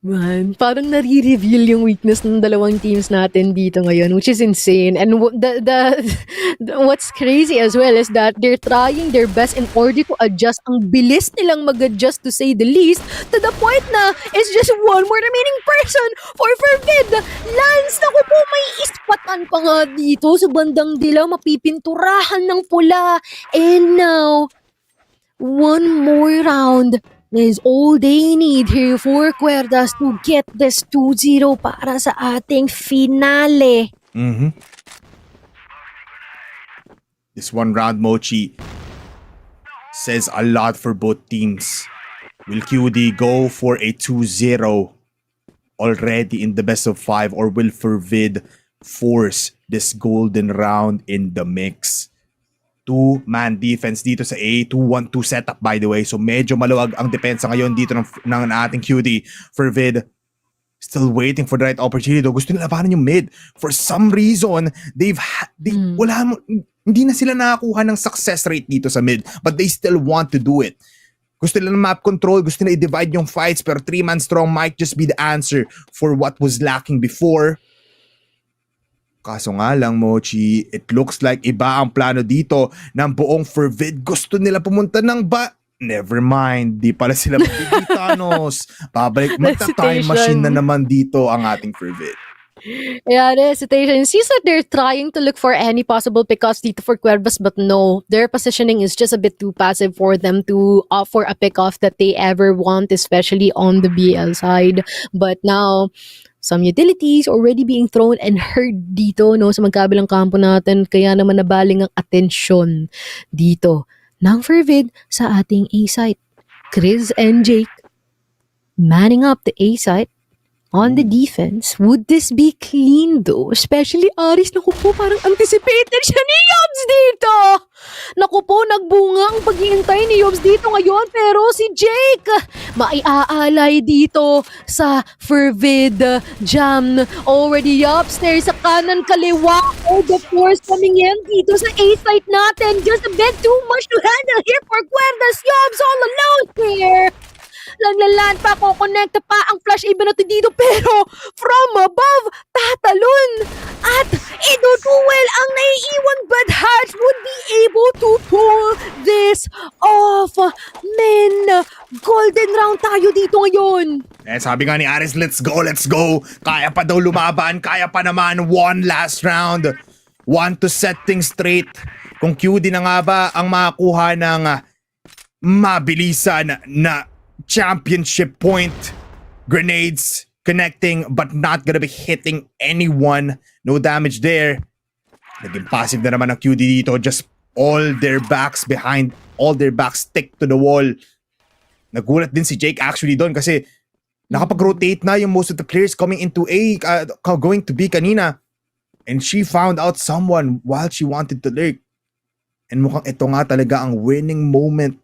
Man, parang nare-reveal yung weakness ng dalawang teams natin dito ngayon, which is insane. And what's crazy as well is that they're trying their best in order to adjust. Ang bilis nilang mag-adjust, to say the least, to the point na it's just one more remaining person for FERVID. Lance, naku po, may ispatan pa nga dito sa bandang dilaw, mapipinturahan ng pula. And now, one more round is all they need here for QUERDAS to get this 2-0 para sa ating finale. This one round, Mochi, says a lot for both teams. Will QD go for a 2-0 already in the best of 5, or will FERVID force this golden round in the mix? 2-man defense dito sa A, 2-1-2 setup by the way. So medyo maluwag ang depensa ngayon dito ng ating QD. FERVID still waiting for the right opportunity. Gusto nila labanan yung mid. For some reason, hindi na sila nakakuha ng success rate dito sa mid, but they still want to do it. Gusto nila ng map control, gusto nila i-divide yung fights, pero 3-man strong might just be the answer for what was lacking before. Kaso nga lang, Mochi, it looks like iba ang plano dito ng buong FERVID. Gusto nila pumunta ng Never mind, di pala sila magigitanos. Babalik, magta-time machine na naman dito ang ating FERVID. Yeah, the hesitation. Seems like they're trying to look for any possible pickoffs dito for QUERDAS, but no, their positioning is just a bit too passive for them to offer a pickoff that they ever want, especially on the BL side. But now, some utilities already being thrown and heard dito, no, sa magkabilang kampo natin, kaya naman nabaling ang atensyon dito ng FERVID sa ating A-site. Chris and Jake manning up the A-site on the defense. Would this be clean though? Especially Aris, naku po, parang anticipated siya ni Yobs dito. Naku po, nagbunga ang pag-iintay ni Yobs dito ngayon, pero si Jake maiaalay dito sa FERVID jam. Already upstairs sa kanan kaliwa. Oh, the force coming in dito sa A-site natin. Just a bit too much to handle here for QUERDAS. Yobs all alone here. Laglalaan pa, kukonekta pa ang flash even natin dito, pero from above, tatalon at iduduel ang naiiwan, but Hatch would be able to pull this off. Men, golden round tayo dito ngayon. Sabi nga ni Aris, let's go, let's go. Kaya pa daw lumaban, kaya pa naman. One last round. One to set things straight. Kung QD na nga ba ang makakuha ng mabilisan na championship point, grenades connecting but not gonna be hitting anyone, no damage there. Naging passive na naman ang QD dito, just all their backs stick to the wall. Nagulat din si Jake actually doon kasi nakapag-rotate na yung most of the players coming into A, going to B kanina, and she found out someone while she wanted to lurk. And mukhang ito nga talaga ang winning moment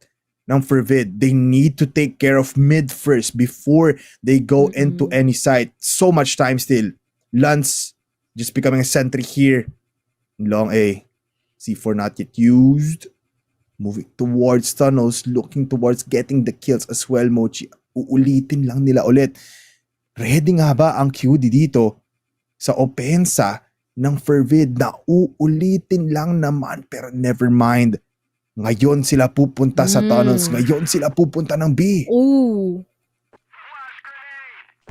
ng FERVID. They need to take care of mid first before they go into any site. So much time still. Lance just becoming a sentry here. Long A. C4 not yet used. Moving towards tunnels, looking towards getting the kills as well, Mochi. Uulitin lang nila ulit. Ready nga ba ang QD dito sa opensa ng FERVID na uulitin lang naman, pero never mind. Ngayon sila pupunta sa tunnels. Ngayon sila pupunta ng B. Ooh.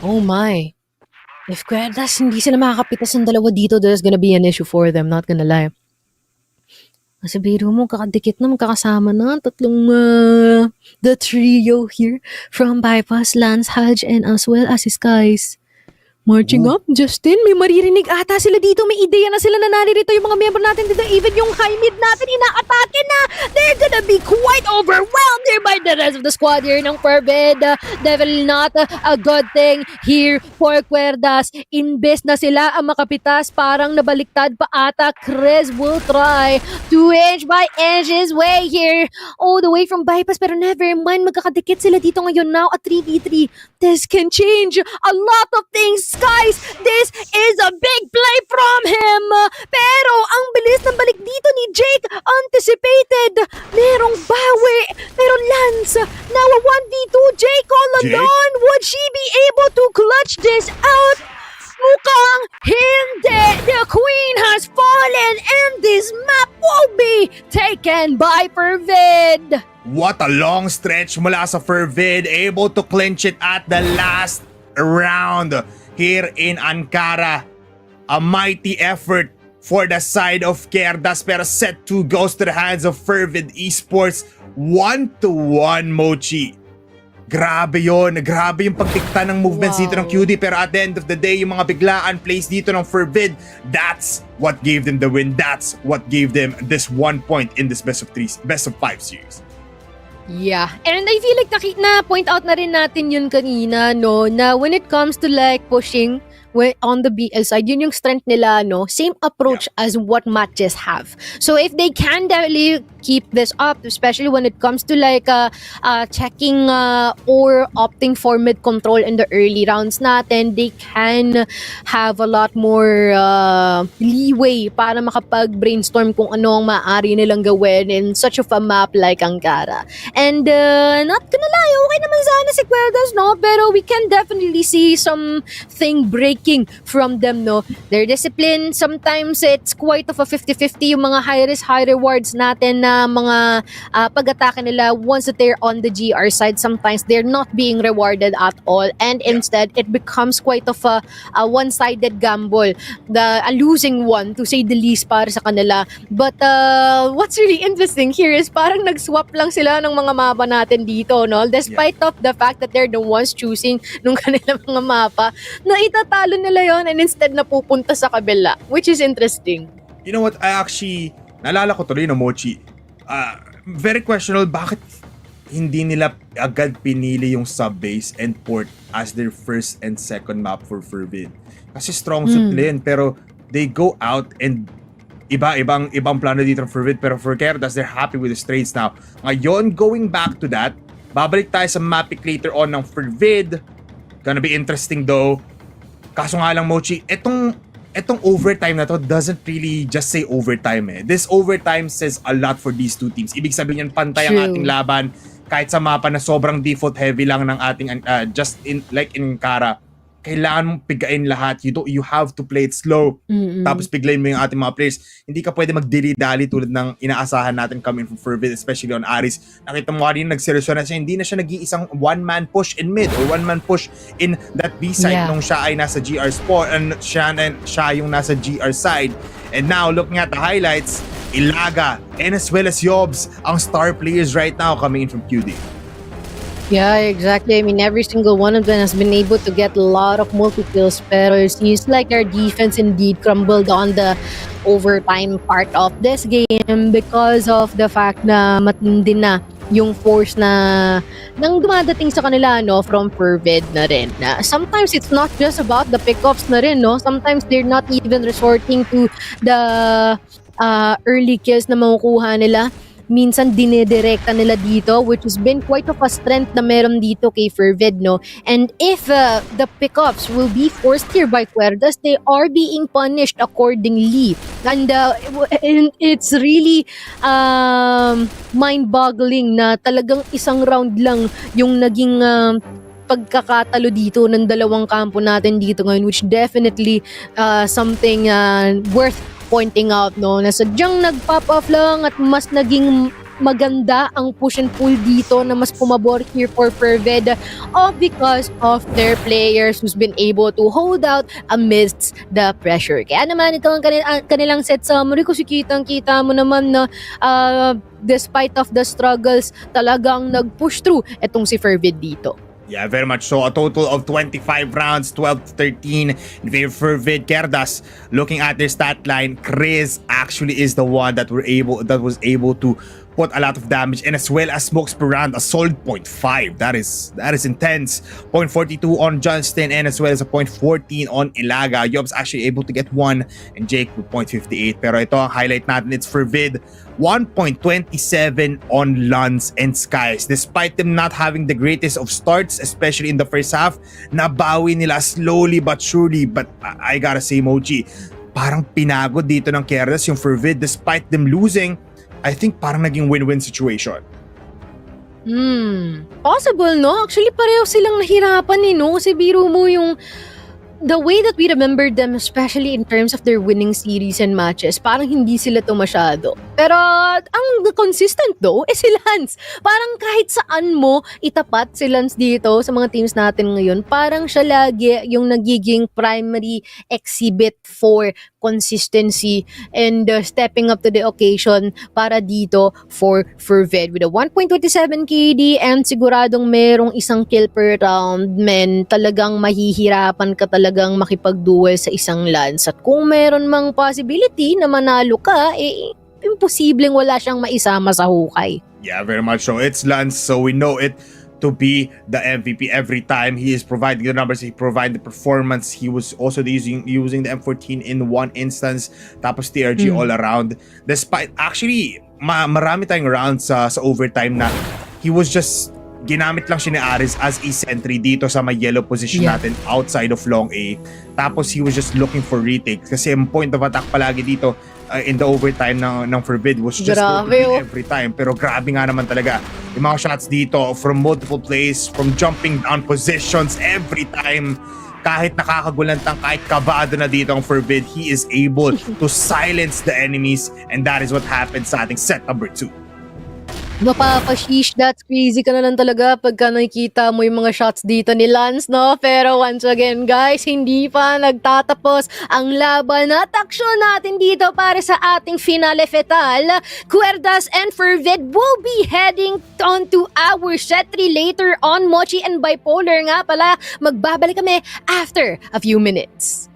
Oh my. If QUERDAS hindi sila makakapitas ng dalawa dito, there's gonna be an issue for them, not gonna lie. Kasi biro mo, kakadikit na, magkakasama na. Tatlong, the trio here from Bypass, Lance, Haj, and as well as his guys. Marching up, Justin, may maririnig ata sila dito. May ideya na sila na naririto yung mga member natin dito. Even yung high mid natin, inaatake na. They're gonna be quite overwhelmed here by the the rest of the squad here ng FERVID. Definitely not a good thing here for QUERDAS. Imbes na sila ang makapitas, parang nabaliktad pa ata. Chris will try to inch by inch his way here all the way from bypass, pero never mind, magkakadikit sila dito ngayon. Now a 3v3. This can change a lot of things, guys. This is a big play from him. Pero ang bilis ng balik dito ni Jake, anticipated. Merong bawi, pero Lance. Now a 1v2, Jake all alone. Would she be able to clutch this out? Mukhang hindi. The queen has fallen and this map will be taken by FERVID. What a long stretch mula sa FERVID, able to clinch it at the last round here in Ankara. A mighty effort for the side of QUERDAS, pero set 2 goes to the hands of FERVID Esports. 1-1, Mochi. Grabe yon, grabe yung pagdikta ng movements dito ng QD, pero at the end of the day, yung mga biglaan plays dito ng FERVID, that's what gave them the win. That's what gave them this 1 point in this best of 5 series. Yeah, and I feel like na-point out na rin natin yun kanina, no, na when it comes to like pushing on the BL side, yun yung strength nila, no, same approach as what matches have. So if they can definitely keep this up, especially when it comes to like checking or opting for mid control in the early rounds natin, they can have a lot more leeway para makapag-brainstorm kung ano ang maaari nilang gawin in such of a map like Ankara. And not gonna lie, okay naman sana si QUERDAS, no? Pero we can definitely see something breaking from them, no? Their discipline, sometimes it's quite of a 50-50 yung mga high risk, high rewards natin na mga pag-atake nila once that they're on the GR side. Sometimes they're not being rewarded at all, and instead it becomes quite of a one-sided gamble, a losing one to say the least para sa kanila. But what's really interesting here is parang nag-swap lang sila ng mga mapa natin dito, no? Despite of the fact that they're the ones choosing nung kanilang mga mapa, na itatalo nila yon and instead napupunta sa kabila, which is interesting. You know what, I actually, naalala ko tuloy na Mochi, very questionable bakit hindi nila agad pinili yung sub-base and port as their first and second map for FERVID. Kasi strong suit nila yun, pero they go out and ibang plano dito ng FERVID, pero for QUERDAS, they're happy with the trades now. Ngayon, going back to that, babalik tayo sa map pick later on ng FERVID. Gonna be interesting though. Kaso nga lang, Mochi, etong overtime na to doesn't really just say overtime eh. This overtime says a lot for these two teams. Ibig sabihin yan, pantay ang ating laban kahit sa mapa na sobrang default heavy lang ng ating just in like in Ankara. Kailangan mong pigain lahat. You have to play it slow. Tapos piglayin mo yung ating mga players. Hindi ka pwede magdili-dali tulad ng inaasahan natin coming from FERVID, especially on Aris. Nakita mo kanina, nagseryoso na siya. Hindi na siya nag-iisang one-man push in mid or one-man push in that B-side nung siya ay nasa GR spot and siya yung nasa GR side. And now, looking at the highlights, Ilaga and as well as Yobs, ang star players right now coming in from QD. Yeah, exactly. I mean, every single one of them has been able to get a lot of multi-kills, pero it seems like their defense indeed crumbled on the overtime part of this game because of the fact na matindi na yung force na nang dumadating sa kanila, no, from FERVID na rin. Sometimes it's not just about the pickups na rin, no? Sometimes they're not even resorting to the early kills na makukuha nila. Minsan dinedirekta nila dito, which has been quite of a strength na meron dito kay FERVID, no? And if the pickups will be forced here by QUERDAS, they are being punished accordingly. And it's really mind-boggling na talagang isang round lang yung naging pagkakatalo dito ng dalawang kampo natin dito ngayon, which definitely something worth pointing out, no, na sadyang nag-pop off lang at mas naging maganda ang push and pull dito na mas pumabor here for FERVID, all because of their players who's been able to hold out amidst the pressure. Kaya naman ito ang kanilang set summary, kasi kitang-kita mo naman na despite of the struggles, talagang nag-push through itong si FERVID dito. Yeah, very much so. A total of 25 rounds, 12-13 in favor of FERVID. QUERDAS, looking at their stat line, Chris actually is the one that was able to put a lot of damage, and as well as smokes per round, a solid 0.5. That is intense. 0.42 on Johnston, and as well as a 0.14 on Ilaga. Yob's actually able to get 1, and Jake with 0.58. Pero ito ang highlight natin, it's Fervid. 1.27 on Lance and Skies. Despite them not having the greatest of starts, especially in the first half, nabawi nila slowly but surely. But I gotta say, Mochi, parang pinagod dito ng KUERDAS yung Fervid. Despite them losing, I think parang naging win-win situation. Possible, no? Actually, pareho silang nahirapan no? Kasi biro mo yung the way that we remember them, especially in terms of their winning series and matches, parang hindi sila to masyado. Pero ang consistent though, si Lance. Parang kahit saan mo itapat si Lance dito sa mga teams natin ngayon, parang siya lagi yung nagiging primary exhibit for consistency and stepping up to the occasion para dito for FERVID. With a 1.27 KD and siguradong merong isang kill per round, men, talagang mahihirapan ka talagang makipag-duel sa isang Lance. At kung meron mang possibility na manalo ka, imposibleng wala siyang maisama sa hukay. Yeah, very much so. It's Lance, so we know it to be the MVP every time. He is providing the numbers, he provided the performance. He was also using the M14 in one instance, tapos TRG all around. Despite, actually, marami tayong rounds sa overtime na he was just ginamit lang siya ni Aris as a sentry dito sa may yellow position natin outside of long A. Tapos he was just looking for retakes kasi ang point of attack palagi dito in the overtime ng FERVID was just every time. Pero grabe nga naman talaga yung mga shots dito from multiple plays, from jumping down positions every time. Kahit nakakagulantang, kahit kabado na dito ang FERVID, he is able to silence the enemies, and that is what happened sa ating set number 2. Mapapashish, that's crazy ka na lang talaga pagka nakikita mo yung mga shots dito ni Lance, no? Pero once again, guys, hindi pa nagtatapos ang laban at aksyon natin dito para sa ating finale fetal. QUERDAS and FERVID will be heading on to our set 3 later on. Mochi and Bipolar nga pala, magbabalik kami after a few minutes.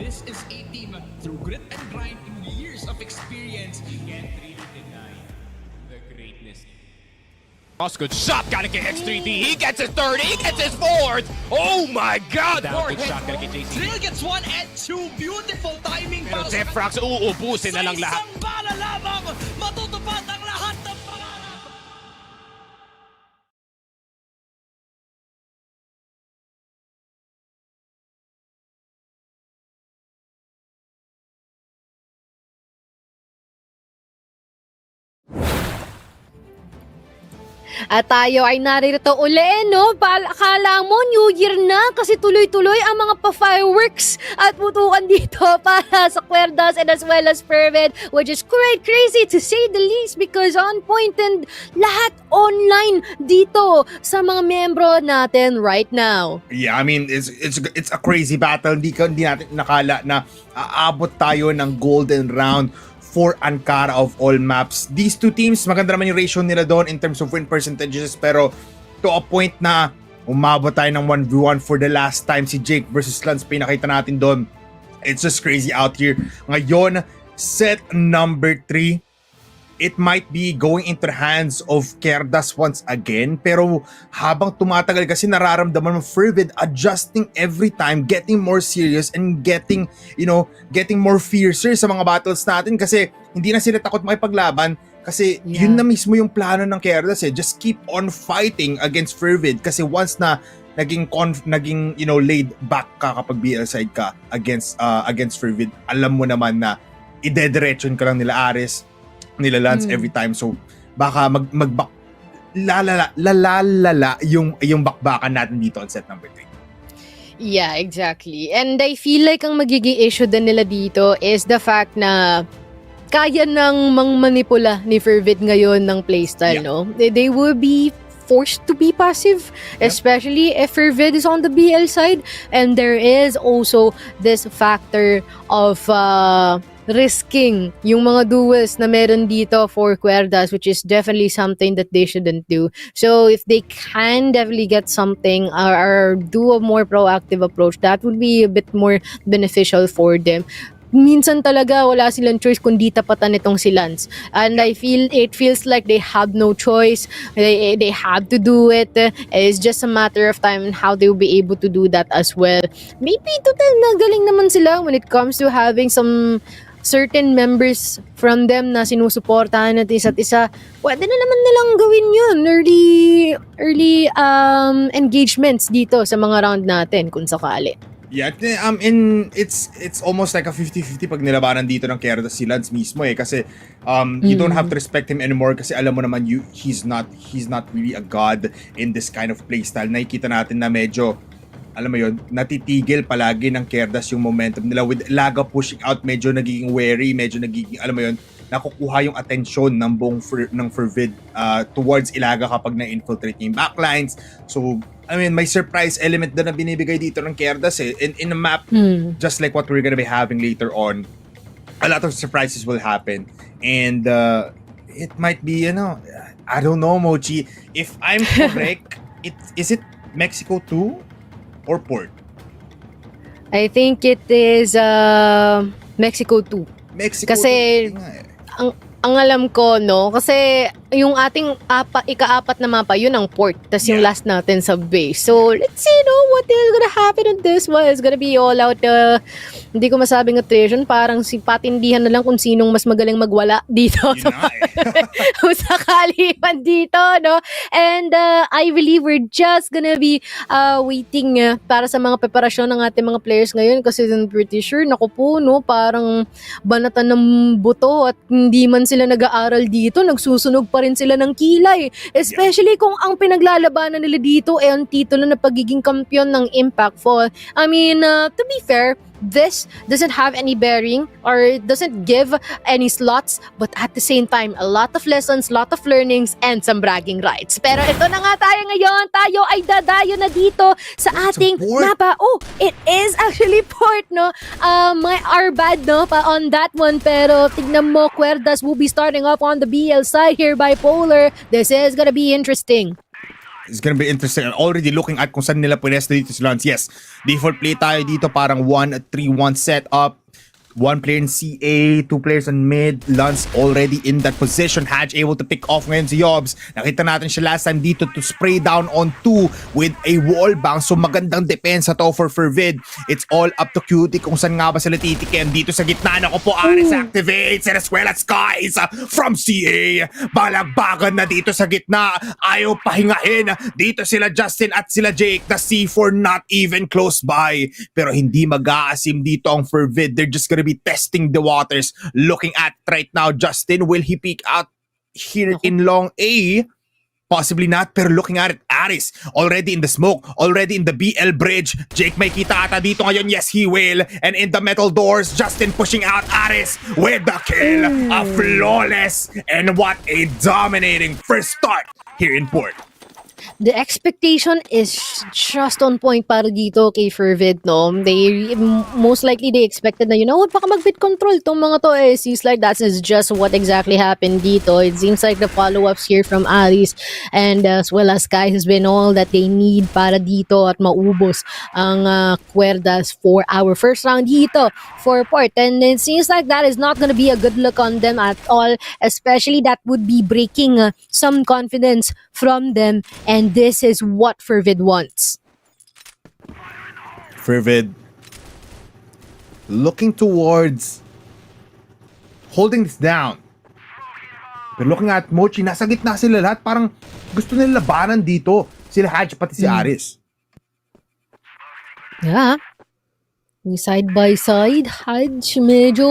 This is a team through grit and grind and years of experience. You can't really deny the greatness. Good shot, gotta get X3D. He gets his third, he gets his fourth. Oh my God! Good shot, gotta get JC. Drill gets 1 and 2. Beautiful timing Pero para Zefrax, uubusin na lang lahat. Sa isang bala lamang, matutupad ang lahat ng pangarap. At tayo ay naririto uli, no? Akala mo, New Year na kasi tuloy-tuloy ang mga pa-fireworks at putukan dito para sa QUERDAS and as well as FERVID, which is quite crazy to say the least because on point and lahat online dito sa mga membro natin right now. Yeah, I mean, it's a crazy battle. Hindi natin nakala na aabot tayo ng golden round for Ankara of all maps. These two teams, maganda naman yung ratio nila doon in terms of win percentages, pero to a point na umabot tayo ng 1v1 for the last time si Jake versus Lance, pinakita natin doon. It's just crazy out here. Ngayon, set number 3, it might be going into the hands of QUERDAS once again, pero habang tumatagal kasi nararamdaman mo FERVID adjusting every time, getting more serious and getting more fiercer sa mga battles natin kasi hindi na sila takot makipaglaban kasi yun na mismo yung plano ng QUERDAS just keep on fighting against FERVID kasi once na naging laid back ka kapag BL side ka against FERVID, alam mo naman na idediretson ka lang nila Ares, nila Lance every time, so baka lalala yung bakbakan natin dito on set number 3. Yeah, exactly. And I feel like ang magiging issue din nila dito is the fact na kaya nang mangmanipula ni FERVID ngayon ng playstyle, no? They will be forced to be passive, especially if FERVID is on the BL side, and there is also this factor of risking yung mga duels na meron dito for QUERDAS, which is definitely something that they shouldn't do. So if they can definitely get something or do a more proactive approach, that would be a bit more beneficial for them. Minsan talaga wala silang choice kundi tapatan itong si Lance. And I feel it feels like they have no choice. They have to do it. It's just a matter of time and how they will be able to do that as well. Maybe total nagaling naman sila when it comes to having some certain members from them na sinusuportahan at isa't isa. Pwede na naman nilang gawin yun. Early engagements dito sa mga round natin kung sakali. Yeah, it's almost like a 50-50 pag nilabanan dito ng QUERDAS si Lance mismo kasi you don't have to respect him anymore kasi alam mo naman he's not really a god in this kind of playstyle. Nakikita natin na medyo alam mo yun, natitigil palagi ng QUERDAS yung momentum nila with Laga pushing out, medyo nagiging wary, medyo nagiging, alam mo yun, nakukuha yung atensyon ng buong ng FERVID towards Ilaga kapag na-infiltrate yung backlines. So, I mean, may surprise element na binibigay dito ng QUERDAS in a map, just like what we're gonna be having later on. A lot of surprises will happen. And it might be, I don't know, Mochi. If I'm correct, is it Mexico 2? Or port? I think it is Mexico 2. Mexico kasi 2. Ang alam ko, no? Kasi yung ating ika-apat na mapa, yun ang port. Tas yung last natin sa base. So, let's see, what is gonna happen on this one. It's gonna be all out, hindi ko masabing attrition. Parang patindihan na lang kung sinong mas magaling magwala dito. Sa kaliman dito, no? And I believe we're just gonna be waiting para sa mga preparasyon ng ating mga players ngayon kasi I'm pretty sure, naku po, no? Parang banatan ng buto at hindi man sila nag-aaral dito, nagsusunog pa rin sila ng kilay. Especially kung ang pinaglalabanan nila dito ay ang titulo na pagiging kampiyon ng Impact Fall. I mean, to be fair, this doesn't have any bearing or it doesn't give any slots, but at the same time, a lot of lessons, lot of learnings, and some bragging rights. Pero ito na nga tayo ngayon. Tayo ay dadayo na dito sa ating mapa. Oh, it is actually port, no? My R-bad, no? Pa on that one. Pero tignan mo, QUERDAS will be starting off on the BL side here by Polar. This is gonna be interesting. It's gonna be interesting. I'm already looking at kung saan nila pwesto dito si Lance. Yes, default play tayo dito, parang 1-3-1 setup. One player in CA, two players in mid. Lance already in that position. Hatch able to pick off ngayon si Yobs. Nakita natin siya last time dito to spray down on 2 with a wall bang. So magandang depensa to for Fervid. It's all up to Cutie kung saan nga ba sila titikim. Dito sa gitna na ko po, Aris activates and as well as Skies from CA. Balagbagan na dito sa gitna. Ayaw pahingahin. Dito sila Justin at sila Jake. The C4 not even close by. Pero hindi mag-aasim dito ang Fervid. They're just gonna be testing the waters. Looking at right now, Justin, will he peek out here in long A? Possibly not, pero looking at it, Aris already in the smoke, already in the BL bridge. Jake may kita ata dito ngayon. Yes, he will. And in the metal doors, Justin pushing out Aris with the kill. A flawless and what a dominating first start here in Port. The expectation is just on point para dito kay Fervid, no? They, most likely, they expected na, you know what, baka mag-bit control tong mga to eh. Seems like that is just what exactly happened dito. It seems like the follow-ups here from Aris and as well as Sky has been all that they need para dito at maubos ang QUERDAS for our first round dito for Port. And it seems like that is not gonna be a good look on them at all, especially that would be breaking some confidence from them. And this is what Fervid wants. Fervid looking towards holding this down. Pero looking at Mochi, nasa gitna sila lahat. Parang gusto nila labanan dito. Sila Hatch pati si Aris. Yeah. Side by side, Hadj medyo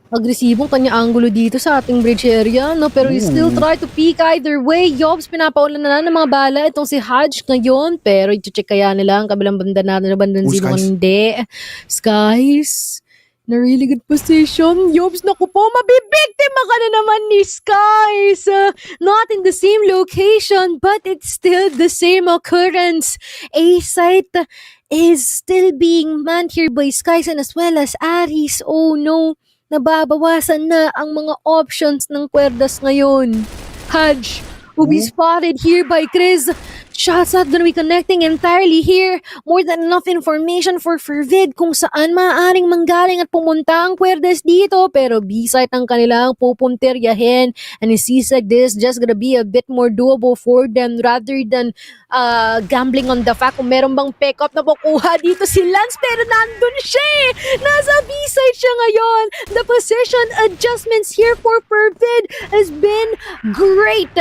agresibong kanya angulo dito sa ating bridge area, no? Pero he still try to peek either way. Yobs, pinapaulan na ng mga bala itong si Hadj ngayon. Pero i-check kaya nila ang kabilang banda natin na bandang sino hindi. Skies, na really good position. Yobs, naku po, mabibiktima ka na naman ni Skies. Not in the same location, but it's still the same occurrence. A site is still being manned here by Skies and as well as Aris. Oh no, nababawasan na ang mga options ng QUERDAS ngayon. Hadj will be spotted here by Chris. Shots not gonna be connecting entirely here. More than enough information for Fervid kung saan maaaring manggaling at pumunta ang QUERDAS dito. Pero B-site ang kanilang pupunteryahin. And it seems like this just gonna be a bit more doable for them rather than gambling on the fact kung meron bang pick-up na kukuha dito si Lance. Pero nandun siya eh. Nasa B-site siya ngayon. The position adjustments here for Fervid has been great.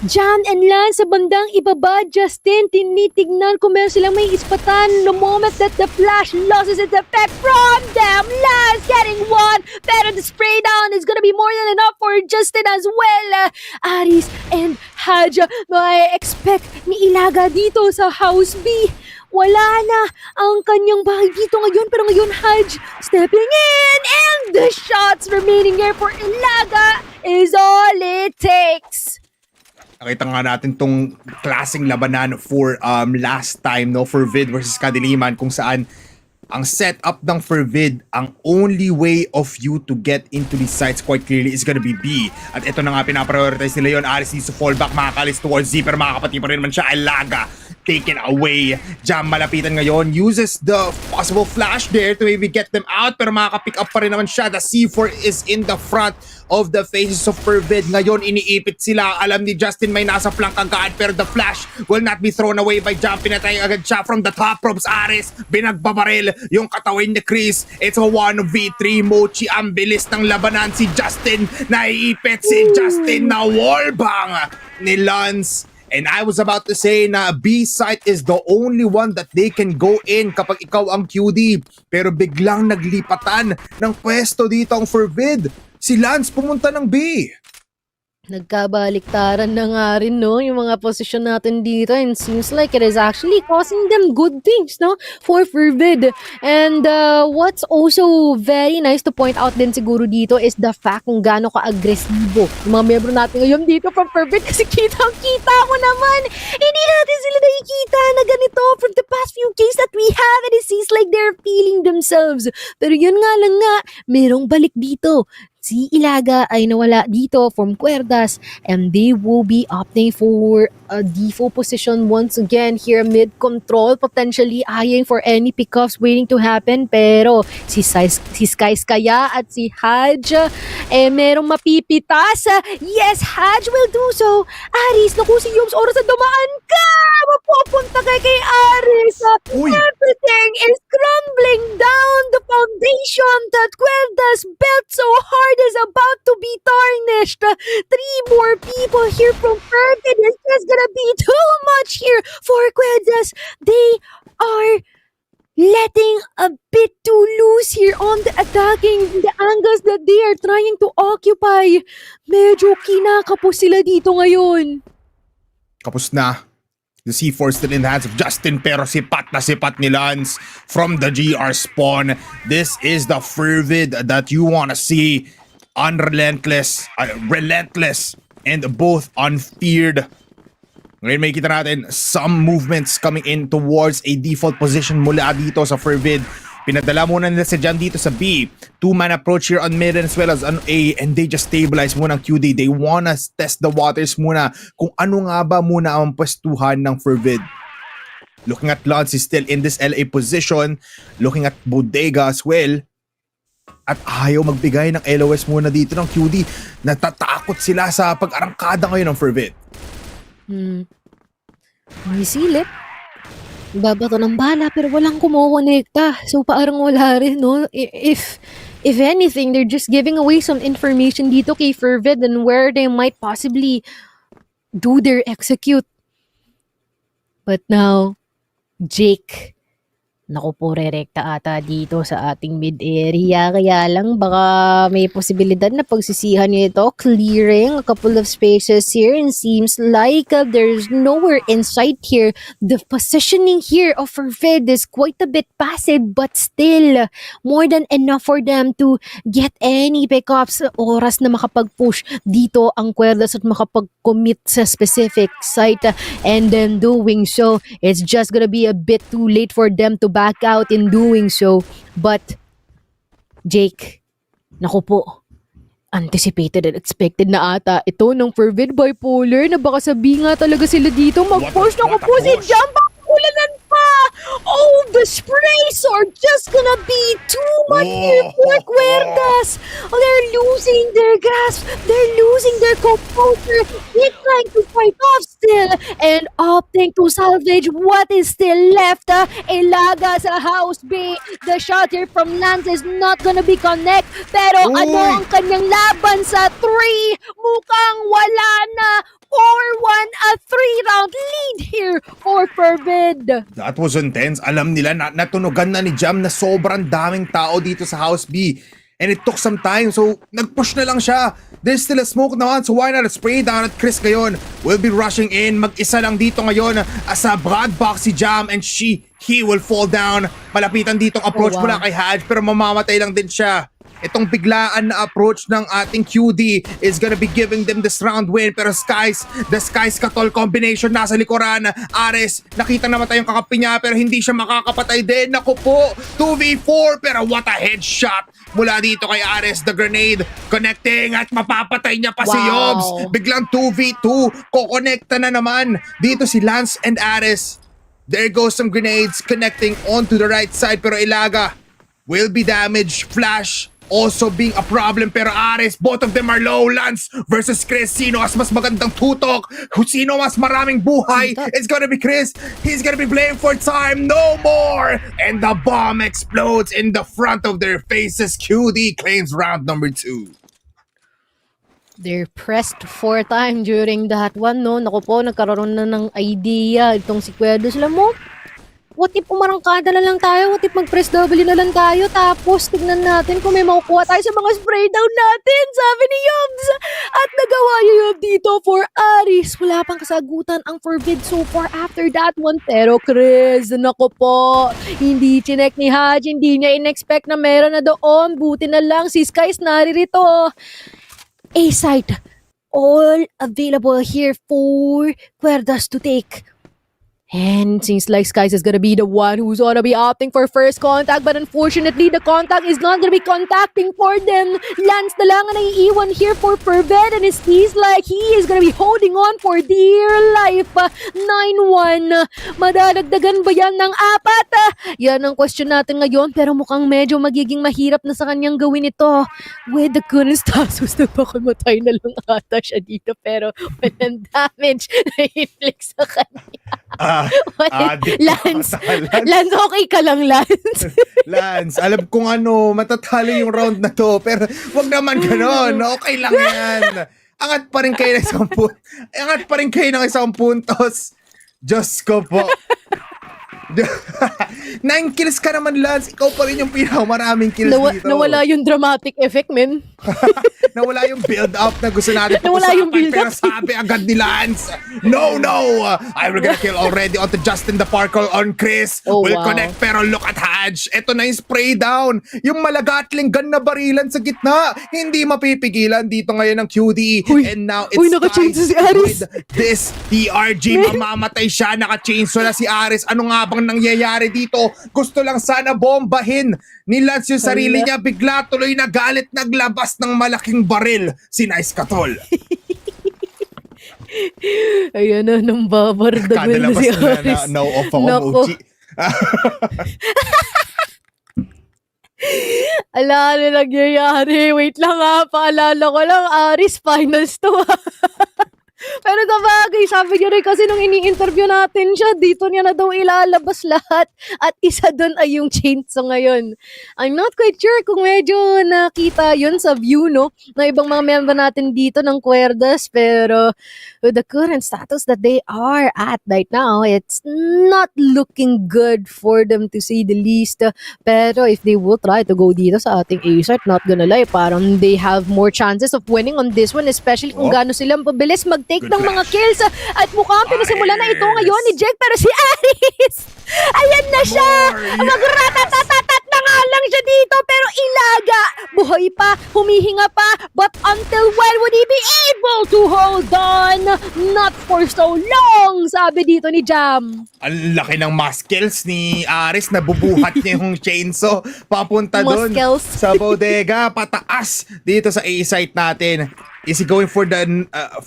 Jan and Lance sa bandang ibaba. Justin, tinitignan kung meron silang may ispatan the moment that the flash loses its effect from them. Lance getting one, pero the spray down is gonna be more than enough for Justin as well. Aris and Hadj, may expect ni Ilaga dito sa House B. Wala na ang kanyang bahay dito ngayon, pero ngayon Hadj stepping in and the shots remaining here for Ilaga is all it takes. Nakita nga natin tong klaseng labanan for last time, no, Fervid versus KADILIMAN, kung saan ang setup ng Fervid, ang only way of you to get into these sites quite clearly is gonna be B. At ito na nga pinaprioritize nila yun. Aris needs to fall back, makakalis towards Z, pero makakapati pa rin naman siya. Ilaga taken away. Jam malapitan ngayon, uses the possible flash there to maybe get them out, pero makaka-pick up pa rin naman siya. The C4 is in the front of the faces of Fervid. Ngayon, iniipit sila. Alam ni Justin may nasa flank agad, pero the flash will not be thrown away by Jam. Pinatay agad siya from the top ropes. Aris, binagbabaril yung katawin ni Chris. It's a 1v3. Mochi, ang bilis ng labanan. Si Justin, naiipit si Justin na wallbang ni Lance. And I was about to say na B-site is the only one that they can go in kapag ikaw ang QD. Pero biglang naglipatan ng pwesto dito ang Fervid. Si Lance pumunta ng B. Nagkabaliktaran na nga rin, no, yung mga posisyon natin dito, and seems like it is actually causing them good things, no, for Fervid. And what's also very nice to point out din siguro dito is the fact kung gaano ka-agresibo yung mga membro natin ngayon dito from Fervid, kasi kitang-kita ko naman, hindi natin sila nakikita na ganito from the past few games that we have, and it seems like they're feeling themselves. Pero yun nga lang nga, merong balik dito. si Ilaga ay nawala dito from QUERDAS and they will be opting for a default position once again here mid-control, potentially eyeing for any pickoffs waiting to happen. Pero si Skies kaya at si Haj merong mapipitas. Yes, Haj will do so. Aris, naku si Yoms, oras na dumaan ka! Mapupunta kay Aris. Uy! Everything is crumbling down. The foundation that QUERDAS built so hard is about to be tarnished. 3 more people here from FERVID. It's just gonna be too much here for QUERDAS. They are letting a bit too loose here on the attacking the angles that they are trying to occupy. Medyo kinakapos sila dito ngayon. Kapos na. The C4 still in the hands of Justin, pero sipat na sipat ni Lance from the GR spawn. This is the fervid that you wanna see. Unrelentless, relentless, and both unfeared. Ngayon may kita natin some movements coming in towards a default position mula dito sa fervid. Pinadala muna nila si Jam dito sa B. 2-man approach here on mid as well as on A, and they just stabilize muna ang QD. They wanna test the waters muna kung ano nga ba muna ang pwestuhan ng fervid. Looking at Lance is still in this LA position. Looking at Bodega as well. At ayaw magbigay ng LOS muna dito ng QD. Natatakot sila sa pag-arangkada ngayon ng fervid. May silip. Babato ng bala pero walang kumukonekta. So parang wala rin, no? If anything, they're just giving away some information dito kay FERVID and where they might possibly do their execute. But now, Jake, naku po, rerekta ata dito sa ating mid-area. Kaya lang baka may posibilidad na pagsisihan nito. Clearing a couple of spaces here and seems like there's nowhere in sight here. The positioning here of FERVID is quite a bit passive but still more than enough for them to get any pickups. Oras na makapag-push dito ang QUERDAS at makapag-commit sa specific site. And then doing so, it's just gonna be a bit too late for them to back out in doing so. But Jake, naku po, anticipated and expected na ata ito ng FERVID bipolar na baka sabi nga talaga sila dito mag-push. Naku po si Jam, ulanan pa! Oh, the sprays are just gonna be too much here for QUERDAS. They're losing their grasp. They're losing their composure. They're trying to fight off still and opting to salvage what is still left. Ilaga sa house B. The shot here from Lance is not gonna be connect. Pero ano ang kanyang laban sa 3? Mukhang wala na. 4-1, a 3-round lead here for FERVID. That was intense. Alam nila na natunugan na ni Jam na sobrang daming tao dito sa House B. And it took some time, so nag-push na lang siya. There's still a smoke naman, so why not spray down at Chris ngayon? Will be rushing in. Mag-isa lang dito ngayon sa broad box si Jam and he will fall down. Malapitan ditong approach mula kay Haj pero mamamatay lang din siya. Itong biglaan na approach ng ating QD is gonna be giving them this round win. Pero the Skies Katol combination nasa likuran. Ares, nakita namatay yung kakapi niya pero hindi siya makakapatay din. Naku po, 2v4 pero what a headshot mula dito kay Ares. The grenade connecting at mapapatay niya pa si Yobs. Biglang 2v2, kokonekta na naman. Dito si Lance and Ares. There goes some grenades connecting onto the right side pero Ilaga will be damaged. Flash also being a problem pero Ares, both of them are low. Lance versus Chris, sino mas magandang tutok? Sino mas maraming buhay? It's gonna be Chris. He's gonna be blamed for time. No more! And the bomb explodes in the front of their faces. QD claims round number 2. They're pressed 4 times during that one, no? Naku po, nagkaroon na ng idea itong si QUERDAS. Alam mo, what if umarangkada na lang tayo? What if mag-press W na lang tayo? Tapos tignan natin kung may makukuha tayo sa mga spray down natin, sabi ni Yobs. At nagawa niyo yun dito for Aris. Wala pang kasagutan ang FERVID so far after that one. Pero Chris, naku po, hindi chinek ni Haj, hindi niya in-expect na meron na doon. Buti na lang si Skies naririto. A-site, all available here for QUERDAS to take. And seems like Skies is gonna be the one who's gonna be opting for first contact, but unfortunately, the contact is not gonna be contacting for them. Lance na lang ang naiiwan here for FERVID, and it seems like he is gonna be holding on for dear life. 9-1. Madadagdagan ba yan ng 4? Yan ang question natin ngayon, pero mukhang medyo magiging mahirap na sa kanyang gawin ito. With the current status, nagpakamatay na lang ata siya dito, pero walang damage na inflict sa kanya. Lance, Lance, okay ka lang, Lance? Lance, alam kong matatalo yung round na to, pero wag naman ganon. Okay lang yan. Angat pa rin kayo ng isang puntos. Diyos ko po. 9 kills ka naman, Lance. Ikaw pa rin yung pinakamaraming kills dito. Nawala yung dramatic effect, men. Nawala yung build-up na gusto natin Nawala yung pero build-up. sabi agad ni Lance, no! I will gonna kill already onto Justin the Parkour on Chris. Oh, Will wow. connect, pero look at Hadj. Ito na yung spray down. Yung malagatling gun na barilan sa gitna. Hindi mapipigilan dito ngayon ng QD. And now it's naka-chainsaw si Aris. with this TRG. Mamamatay siya. Naka-chainsaw na si Aris. Ano nga bang nangyayari dito? Gusto lang sana bombahin ni Lance yung sarili niya. Bigla tuloy na galit, naglabas ng malaking baril si Nice Katol. Ayan na, nang babardagan na Kadalabas si na Aris. na-off ako, Nako. Mochi. Ala, ano nangyayari? Wait lang ha, paalala ko lang, Aris, finals to ha. Pero sa bagay, sabi niya rin kasi nung ini-interview natin siya, dito niya na daw ilalabas lahat. At isa doon ay yung chainsaw ngayon. I'm not quite sure kung medyo nakita yun sa view, no? Na ibang mga member natin dito ng QUERDAS. Pero with the current status that they are at right now, it's not looking good for them to say the least. Pero if they will try to go dito sa ating A-Sart, not gonna lie, parang they have more chances of winning on this one, especially kung gaano silang pabilis mag-take ng mga kills. At mukhang pinasimulan na ito ngayon ni Jake, pero si Aris, ayan na siya! Magratatatat na nga lang siya dito, pero ilaga! Buhay pa, humihinga pa, but until when would he be able to hold on? Not for so long, sabi dito ni Jam. Ang laki ng muscles ni Aris, nabubuhat niya yung chainsaw papunta doon Muscles. sa bodega, pataas dito sa A-site natin. Is he going for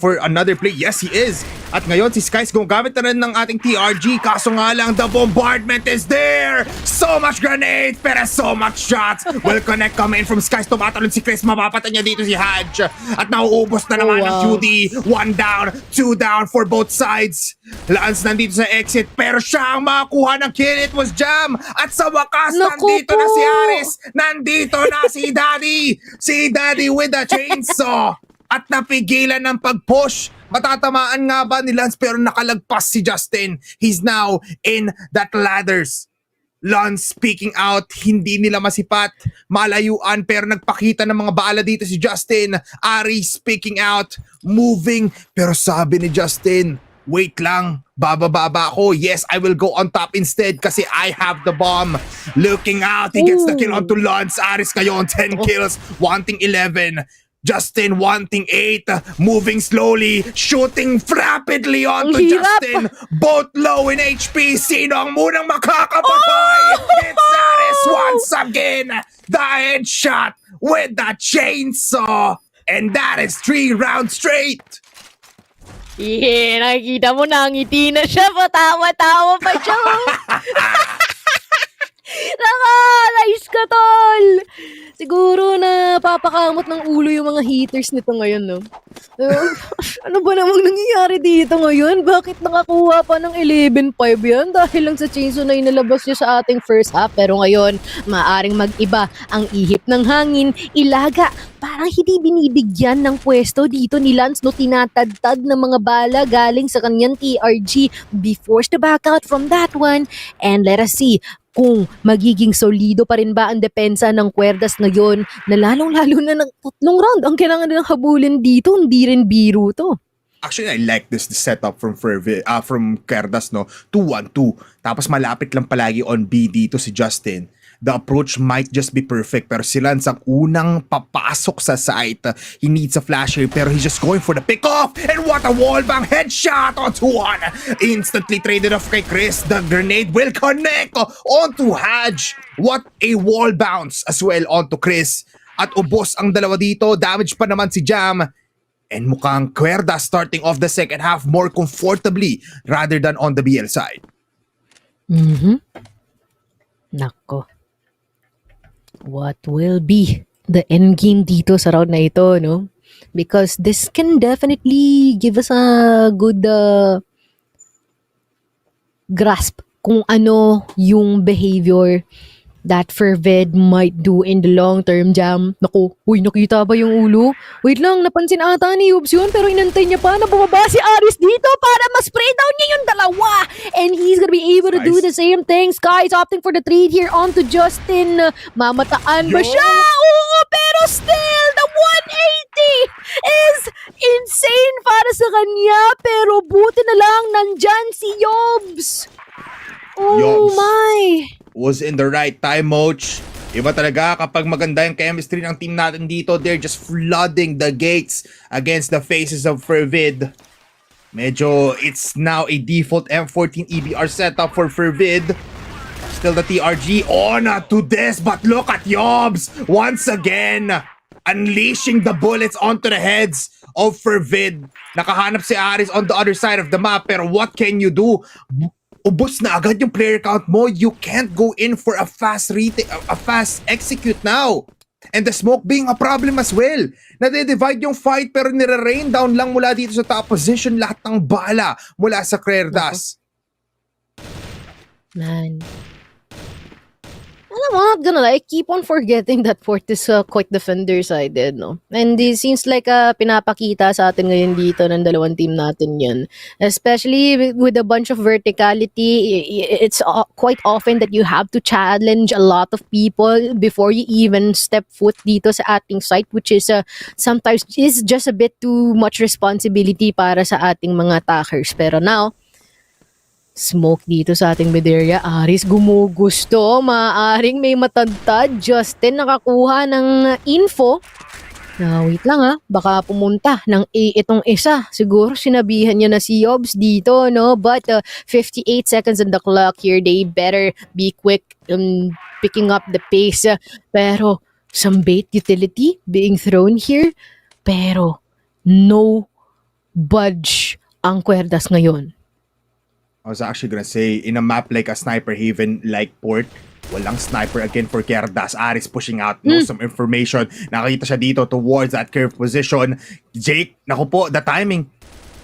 for another play? Yes, he is. At ngayon, si Skies gumagamit na rin ng ating TRG. Kaso nga lang, the bombardment is there! So much grenade, pero so much shots. Will connect come in from Skies. Tumatalon si Chris. Mapapatay niya dito si Hadj. At nauubos na naman ng QD. 1 down, 2 down for both sides. Lance nandito sa exit, pero siya ang makakuha ng kill. It was Jam. At sa wakas, Naku nandito po. na si Aris. Nandito na si Daddy. Si Daddy with the chainsaw. At napigilan ng pag-push. Matatamaan nga ba ni Lance pero nakalagpas si Justin. He's now in that ladders. Lance speaking out, hindi nila masipat, malayuan pero nagpakita ng mga bala dito si Justin. Ari speaking out, moving pero sabi ni Justin, wait lang, bababa ako. Yes, I will go on top instead kasi I have the bomb. Looking out, he gets the kill onto Lance. Aris ngayon, 10 kills, wanting 11. Justin wanting 8, moving slowly, shooting rapidly onto Ang hirap. Justin. Both low in HP. Sino ang munang makakapatay? It's Aris once again. The headshot with the chainsaw. And that is 3 rounds straight. Nakikita mo na, ngiti na siya, patawa-tawa pa siya. Nice ka, tol! Siguro na papakamot ng ulo yung mga haters nito ngayon, no? Ano ba namang nangyayari dito ngayon? Bakit nakakuha pa ng 11-5 yan? Dahil lang sa chainsaw na inalabas niya sa ating first half. Pero ngayon, maaring mag-iba ang ihip ng hangin. Ilaga, parang hindi binibigyan ng pwesto dito ni Lance, no? Tinatadtad ng mga bala galing sa kanyang TRG. Be forced to back out from that one. And let us see kung magiging solido pa rin ba ang depensa ng QUERDAS ngayon na lalong-lalo na ng 3 round ang kailangan nilang habulin dito. Hindi rin biro to. Actually, I like this setup from from QUERDAS, no? 2-1-2. Tapos malapit lang palagi on B dito si Justin. the approach might just be perfect. Pero si Lance ang unang papasok sa site. He needs a flasher pero he's just going for the pick-off. And what a wallbang headshot onto one. Instantly traded off kay Chris. The grenade will connect onto Haj. What a wall bounce as well onto Chris. At ubos ang dalawa dito. Damage pa naman si Jam. And mukhang QUERDAS starting off the second half more comfortably rather than on the BL side. Nako. What will be the end game dito sa round na ito, no? Because this can definitely give us a good grasp kung ano yung behavior that FERVID might do in the long term, Jam. Naku, uy, nakita ba yung ulo? Wait lang, napansin ata ni Yubs yun, pero inantay niya pa na bumaba si Aris dito para ma-spray down niya yung dalawa. And he's gonna be able to do the same thing. Sky is opting for the trade here onto Justin. Mamataan ba siya? Oo, pero still, the 180 is insane para sa kanya. Pero buti na lang, nandyan si Yobs. Oh Yobs my! Was in the right time, Moch. Iba talaga kapag maganda yung chemistry ng team natin dito. They're just flooding the gates against the faces of FERVID. Medyo, it's now a default M14 EBR setup for FERVID. Still the TRG on to this, but look at Yobs once again unleashing the bullets onto the heads of FERVID. Nakahanap si Aris on the other side of the map, pero what can you do? Ubos na agad yung player count mo. You can't go in for a fast execute now. And the smoke being a problem as well. Nade-divide yung fight pero nire-rain down lang mula dito sa top position lahat ng bala mula sa QUERDAS. Man. I'm not gonna lie, I keep on forgetting that Fort is quite defender-sided, no? And it seems like pinapakita sa atin ngayon dito ng dalawang team natin yan. Especially with a bunch of verticality, it's quite often that you have to challenge a lot of people before you even step foot dito sa ating site, which is sometimes is just a bit too much responsibility para sa ating mga attackers. Pero now, smoke dito sa ating Bederia. Aris gumugusto. Maaring may matantad. Justin nakakuha ng info. Wait lang baka pumunta ng A itong isa. Siguro sinabihan niya na si Yobs dito, no? But 58 seconds on the clock here. They better be quick in picking up the pace. Pero some bait utility being thrown here. Pero no budge ang QUERDAS ngayon. I was actually gonna say, in a map like a Sniper Haven like Port, walang sniper again for QUERDAS. Aris pushing out, knows some information. Nakita siya dito towards that curve position. Jake, naku po, the timing.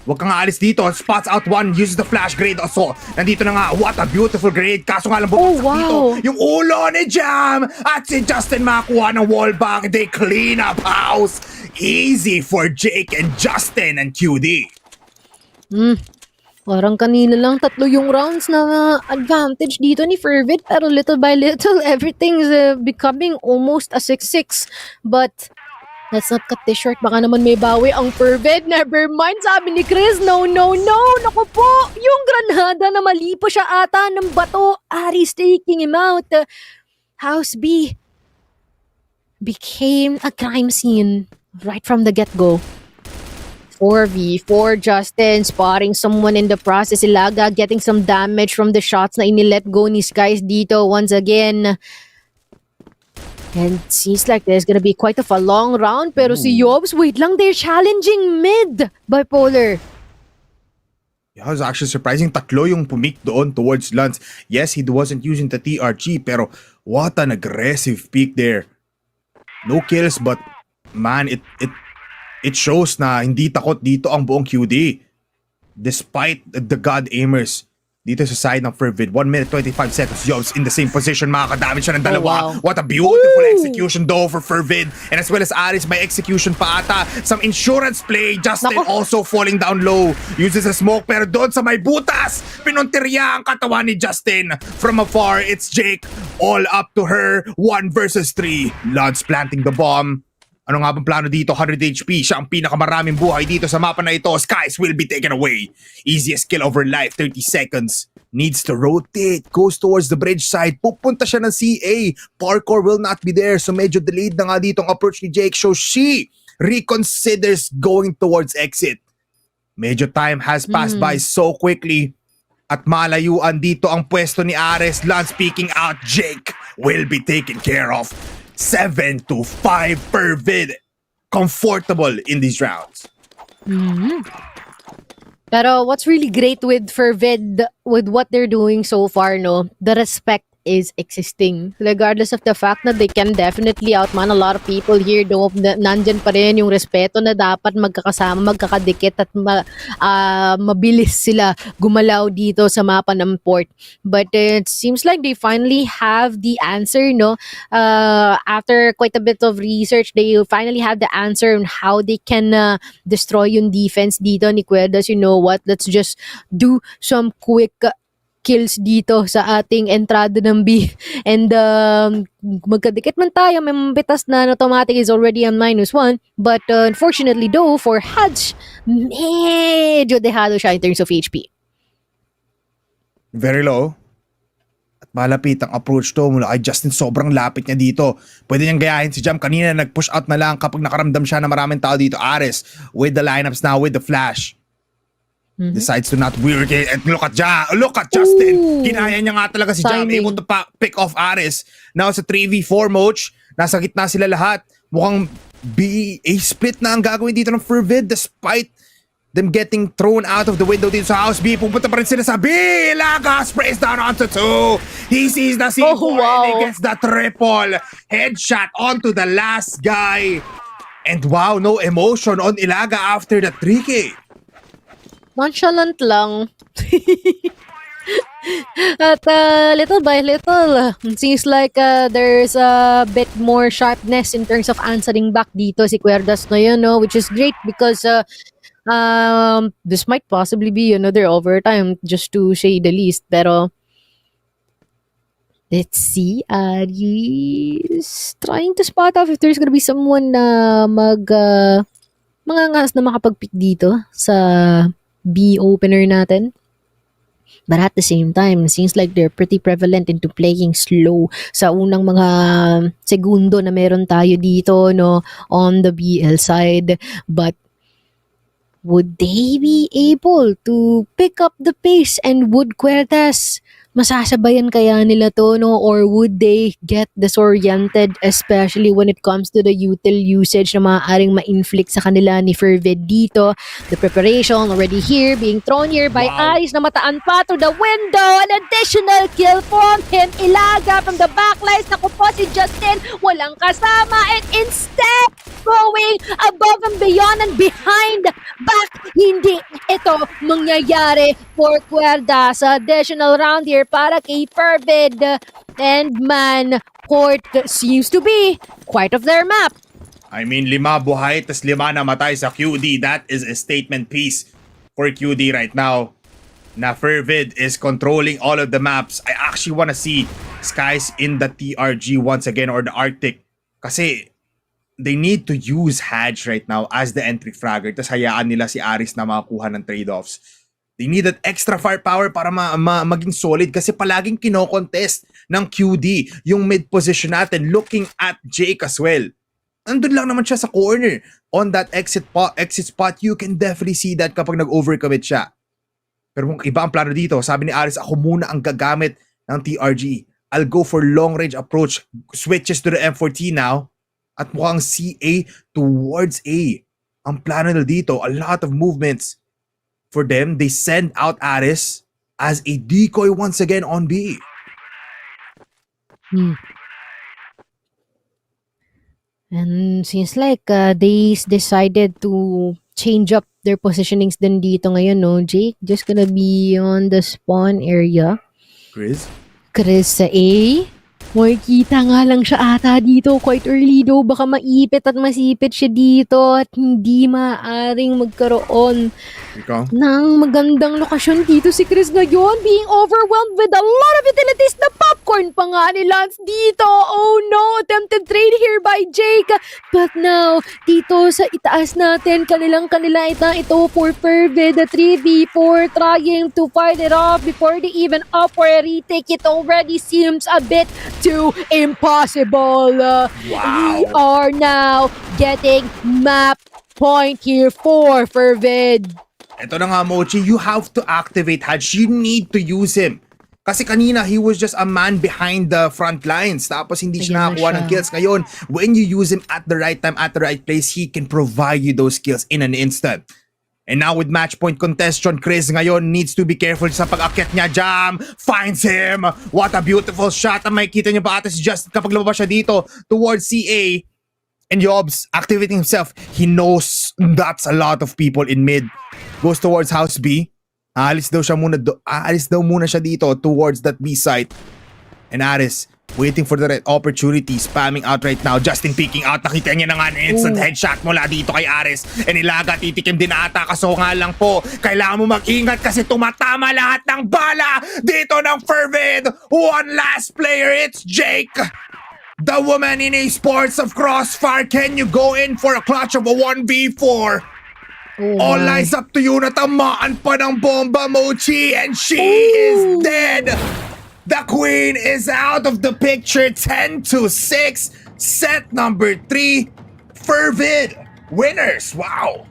Huwag kang aalis dito. Spots out one, uses the flash grade. Also, nandito na nga, what a beautiful grade. Kaso nga lang bumagsak dito. Yung ulo ni Jam at si Justin makakuha ng wallbang. They clean up house. Easy for Jake and Justin and QD. Parang kanina lang 3 yung rounds na advantage dito ni FERVID, pero little by little everything's becoming almost a 6-6. But let's not cut this short, baka naman may bawi ang FERVID. Never mind, sabi ni Chris. No. Naku po, yung granada na mali po siya ata ng bato. Aris taking him out. House B became a crime scene right from the get-go. 4v4 Justin spotting someone in the process. Ilaga getting some damage from the shots na inilet go ni Skies dito once again. And seems like there's gonna be quite of a long round. Pero si Yobs, wait lang, they're challenging mid. Bipolar. Yeah, it was actually surprising. 3 yung pumik doon towards Lance. Yes, he wasn't using the TRG, pero what an aggressive peak there. No kills, but man, it shows na hindi takot dito ang buong QD. Despite the God Aimers dito sa side ng FERVID. 1 minute 25 seconds. Yobs in the same position. Makakadamage siya ng dalawa. wow. What a beautiful execution though for FERVID. And as well as Aris, may execution pa ata. Some insurance play. Justin also falling down low. Uses a smoke pero doon sa may butas. Pinuntirya ang katawan ni Justin. From afar, it's Jake. All up to her. 1 versus 3. Lance planting the bomb. Ano nga bang plano dito? 100 HP. Siya ang pinakamaraming buhay dito sa mapa na ito. Skies will be taken away. Easiest kill over life. 30 seconds. needs to rotate, goes towards the bridge side, pupunta siya ng CA, parkour will not be there, so medyo delayed na nga dito ang approach ni Jake, so she reconsiders going towards exit. Medyo time has passed by so quickly, at malayuan dito ang pwesto ni Ares. Lance speaking out, Jake will be taken care of. 7-5 FERVID, comfortable in these rounds. Pero what's really great with Fervid, with what they're doing so far, no, the respect is existing. Regardless of the fact that they can definitely outman a lot of people here, though nandyan pa rin yung respeto na dapat magkakasama, magkakadikit at mabilis sila gumalaw dito sa mapa ng port. But it seems like they finally have the answer, no? After quite a bit of research, they finally have the answer on how they can destroy yung defense dito ni QUERDAS. You know what? Let's just do some quick kills dito sa ating entrada ng B. And magkadikit man tayo, may mabitas na automatic is already on -1. But unfortunately though, for Hadj, medyo dehado siya in terms of HP. Very low. At malapit ang approach to mula kay Justin. Sobrang lapit niya dito. Pwede niyang gayahin si Jam. Kanina nag-push out na lang kapag nakaramdam siya na maraming tao dito. Ares with the lineups now with the flash. Decides to not weird it. And look at Justin. Kinaya niya nga talaga si Jam. Able to pick off Ares. Now sa 3v4 mode, nasa gitna sila lahat. Mukhang a split na ang gagawin dito ng FERVID despite them getting thrown out of the window dito sa house B. Pupunta pa rin sila sa B. Laga sprays down onto 2. He sees the C4 and he gets the triple headshot onto the last guy. And wow, no emotion on Ilaga after the 3K. Nonchalant lang. At little by little, it seems like there's a bit more sharpness in terms of answering back dito si QUERDAS na yun, no? Which is great because this might possibly be another overtime, just to say the least. Pero let's see, Aries trying to spot off if there's gonna be someone na mangangas na makapag-pick dito sa B opener natin. But at the same time, it seems like they're pretty prevalent into playing slow sa unang mga segundo na meron tayo dito, no, on the BL side. But would they be able to pick up the pace, and would QUERDAS masasabayan kaya nila to, no? Or would they get disoriented, especially when it comes to the util usage na maaaring ma-inflict sa kanila ni FERVID dito? The preparation already here, being thrown here by Aris na mataan pa to the window. An additional kill from him. Ilaga from the backlines. Naku po si Justin, walang kasama, and instead going above and beyond and behind back. Hindi ito mangyayari for QUERDAS. Additional round here para kay FERVID, and man, Port seems to be quite of their map. I mean, 5 buhay, tas 5 namatay sa QD. That is a statement piece for QD right now. Na FERVID is controlling all of the maps. I actually wanna see Skies in the TRG once again, or the Arctic. Kasi they need to use Hadj right now as the entry fragger. Tas hayaan nila si Aris na makakuha ng trade-offs. They need that extra firepower para maging solid, kasi palaging kino-contest ng QD yung mid position natin. Looking at Jake as well. Nandun lang naman siya sa corner. On that exit spot, you can definitely see that kapag nag-overcommit siya. Pero kung iba ang plano dito, sabi ni Aris, ako muna ang gagamit ng TRG. I'll go for long range approach. Switches to the M14 now. At mukhang CA towards A. Ang plano nila dito, a lot of movements. For them, they send out Aris as a decoy once again on B. And seems like they decided to change up their positionings din dito ngayon, no? Jake just gonna be on the spawn area. Chris Sa A. Makikita nga lang siya ata dito quite early though. Baka maipit at masipit siya dito at hindi maaaring magkaroon ng magandang lokasyon dito si Chris ngayon. Being overwhelmed with a lot of utilities. Na popcorn pa nga ni Lance dito. Oh no! Attempted trade here there by Jake. But now, dito sa itaas natin, kanila ito for Fervid, the 3v4 trying to fight it off before they even up for a retake. It already seems a bit too impossible. We are now getting map point here for Fervid. Ito na nga, Mochi, you have to activate Hadge. You need to use him. Kasi kanina, he was just a man behind the front lines. Tapos hindi siya nakakuha ng kills. Ngayon, when you use him at the right time, at the right place, he can provide you those kills in an instant. And now with match point contestation, Chris ngayon needs to be careful sa pag-akyat niya. Jam finds him. What a beautiful shot. Ang makikita niyo pa ata si Just kapag lumabas siya dito towards CA. And Yobs activating himself. He knows that's a lot of people in mid. Goes towards house B. Aalis daw muna siya dito towards that B site. And Aris waiting for the right opportunity, spamming out right now. Justin peeking out. Nakita niya na nga an instant headshot mula dito kay Aris. And Ilaga titikim din ata. Kaso nga lang po, kailangan mo mag-ingat kasi tumatama lahat ng bala dito ng Fervid. One last player, it's Jake. The woman in esports of Crossfire. Can you go in for a clutch of a 1v4? All eyes up to you. Natamaan pa ng bomba, Mochi, and she is dead. The queen is out of the picture. 10-6. Set number 3. Fervid winners. Wow.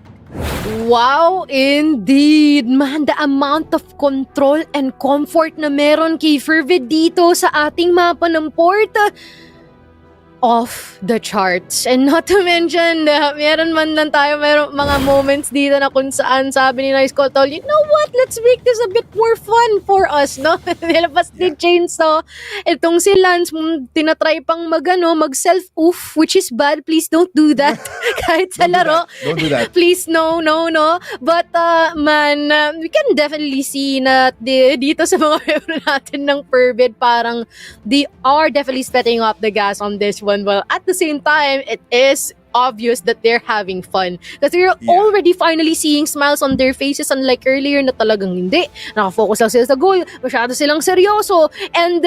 Wow, indeed. Man, the amount of control and comfort na meron kay Fervid dito sa ating mapa ng port, off the charts. And not to mention, meron mga moments dito na kung saan sabi ni Nice Cotol, you know what, let's make this a bit more fun for us, no? Nilabas ni Chainsaw. Itong si Lance, tinatry pang mag-self-oof, which is bad. Please don't do that. Kahit sa laro. Don't do that. Please, no. But, man, we can definitely see na dito sa mga member natin ng Fervid, parang they are definitely stepping up the gas on this one. Well, at the same time, it is obvious that they're having fun. Kasi you're already finally seeing smiles on their faces, unlike earlier na talagang hindi. Nakafocus lang sila sa goal, masyado silang seryoso. And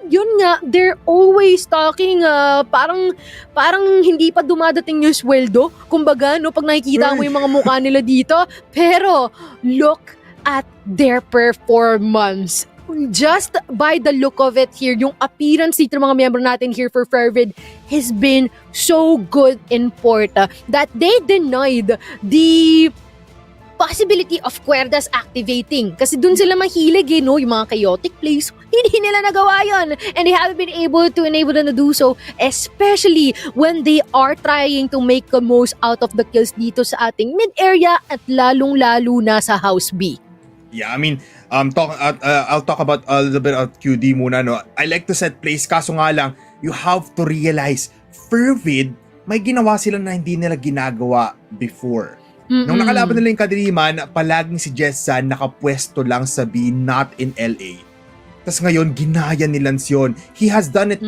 yun nga, they're always talking, parang hindi pa dumadating yung sweldo. Kumbaga, no, pag nakikita mo yung mga mukha nila dito. Pero, look at their performance. Just by the look of it here, yung appearance dito ng mga member natin here for Fervid has been so good in Porta that they denied the possibility of QUERDAS activating. Kasi dun sila mahilig no? Yung mga chaotic plays, hindi nila nagawa yun. And they haven't been able to enable them to do so, especially when they are trying to make the most out of the kills dito sa ating mid-area at lalong-lalo na sa House B. Yeah, I mean, I'll talk about a little bit of QD muna, no? I like to set plays, kaso nga lang, you have to realize, Fervid, may ginawa sila na hindi nila ginagawa before. Nung nakalaban nila yung Kadiliman, palaging si Jessan nakapwesto lang sa B, not in LA. Tapos ngayon, ginaya ni Lance yun. He has done it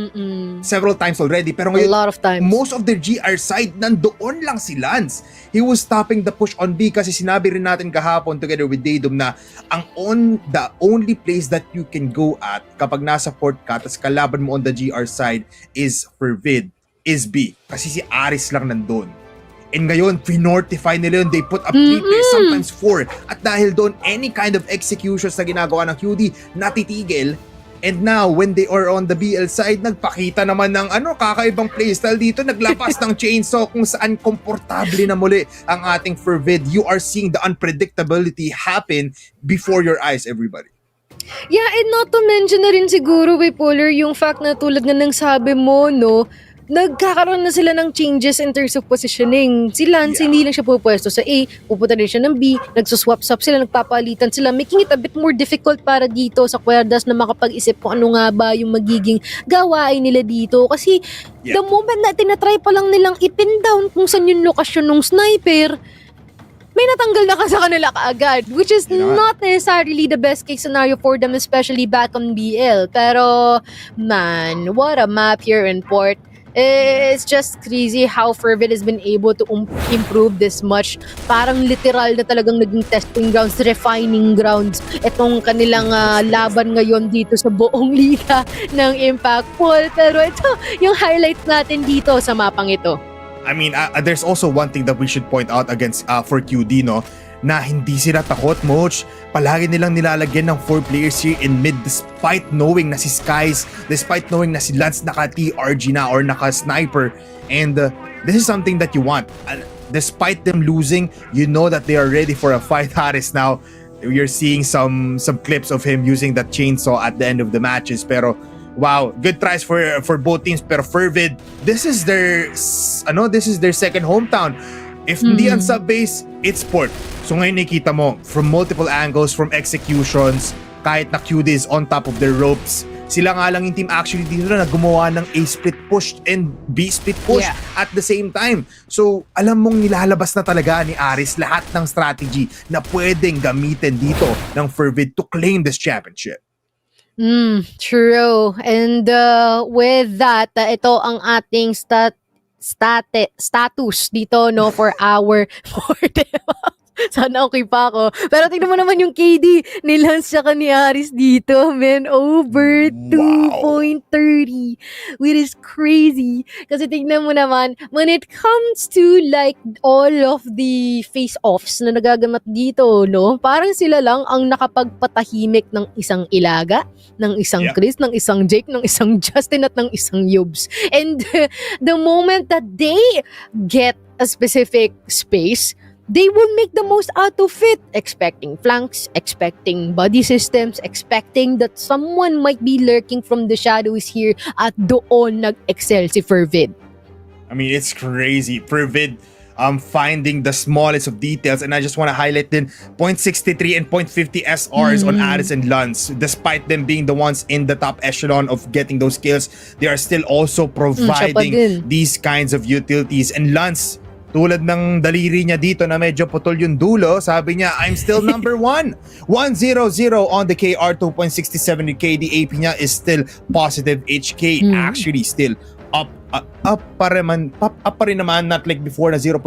several times already. Pero ngayon, a lot of times. Most of their GR side, nandoon lang si Lance. He was stopping the push on B kasi sinabi rin natin kahapon together with Daydom na the only place that you can go at kapag nasa port ka, tapos kalaban mo on the GR side is Fervid, is B. Kasi si Aris lang nandun. And ngayon, finortify nila yun. They put up 3 players, sometimes 4. At dahil doon, any kind of executions na ginagawa ng QD, natitigil. And now, when they are on the BL side, nagpakita naman ng kakaibang playstyle dito. Naglapas ng chainsaw kung saan komportable na muli ang ating Fervid. You are seeing the unpredictability happen before your eyes, everybody. Yeah, and not to mention na rin siguro, Polar, yung fact na tulad nga ng sabi mo, no, nagkakaroon na sila ng changes in terms of positioning. Si Lance, hindi lang siya pupwesto sa A, pupunta rin siya ng B, nagsuswap-swap sila, nagpapalitan sila, making it a bit more difficult para dito sa QUERDAS na makapag-isip kung ano nga ba yung magiging gawain nila dito. Kasi the moment na tinatry pa lang nilang ipin down kung saan yung lokasyon ng sniper, may natanggal na ka sa kanila kaagad, which is not necessarily the best case scenario for them, especially back on BL. Pero, man, what a map here in Port. It's just crazy how Fervid has been able to improve this much. Parang literal na talagang naging testing grounds, refining grounds. Itong kanilang laban ngayon dito sa buong liga ng Impact Pool. Pero ito, yung highlights natin dito sa mapang ito. I mean, there's also one thing that we should point out against for QD, no? Na hindi sila takot, Moch. Palagi nilang nilalagyan ng 4 players here in mid despite knowing na si Skies, despite knowing na si Lance naka-TRG na or naka-sniper. And this is something that you want. Despite them losing, you know that they are ready for a fight. Harris now, you're seeing some clips of him using that chainsaw at the end of the matches. Pero wow, good tries for both teams. Pero Fervid, this is their second hometown. If hindi ang sub-base, it's port. So ngayon nakita mo, from multiple angles, from executions, kahit na QD is on top of their ropes, sila nga lang yung team actually dito na gumawa ng A split push and B split push at the same time. So alam mong nilalabas na talaga ni Aris lahat ng strategy na pwedeng gamitin dito ng Fervid to claim this championship. True. And with that, ito ang ating status dito, no, for our sana okay pa ako. Pero tingnan mo naman yung KD ni Lance tsaka ni Aris dito, man. Over 2.30. Which is crazy. Kasi tingnan mo naman, when it comes to like all of the face-offs na nagaganap dito, no? Parang sila lang ang nakapagpatahimik ng isang Ilaga, ng isang Chris, ng isang Jake, ng isang Justin at ng isang Yubs. And the moment that they get a specific space, they will make the most out of it, expecting flanks, expecting body systems, expecting that someone might be lurking from the shadows here at doon nag-excel si Fervid. I mean, it's crazy. Fervid finding the smallest of details, and I just want to highlight din 0.63 and 0.50 SRs on Aris and Lance. Despite them being the ones in the top echelon of getting those kills, they are still also providing these kinds of utilities. And Lance, tulad ng daliri niya dito na medyo putol yung dulo, sabi niya, I'm still number 1. 1-0-0 on the KR, 2.67 yung KD. AP niya is still positive. HK actually still up pa rin naman, not like before na 0.08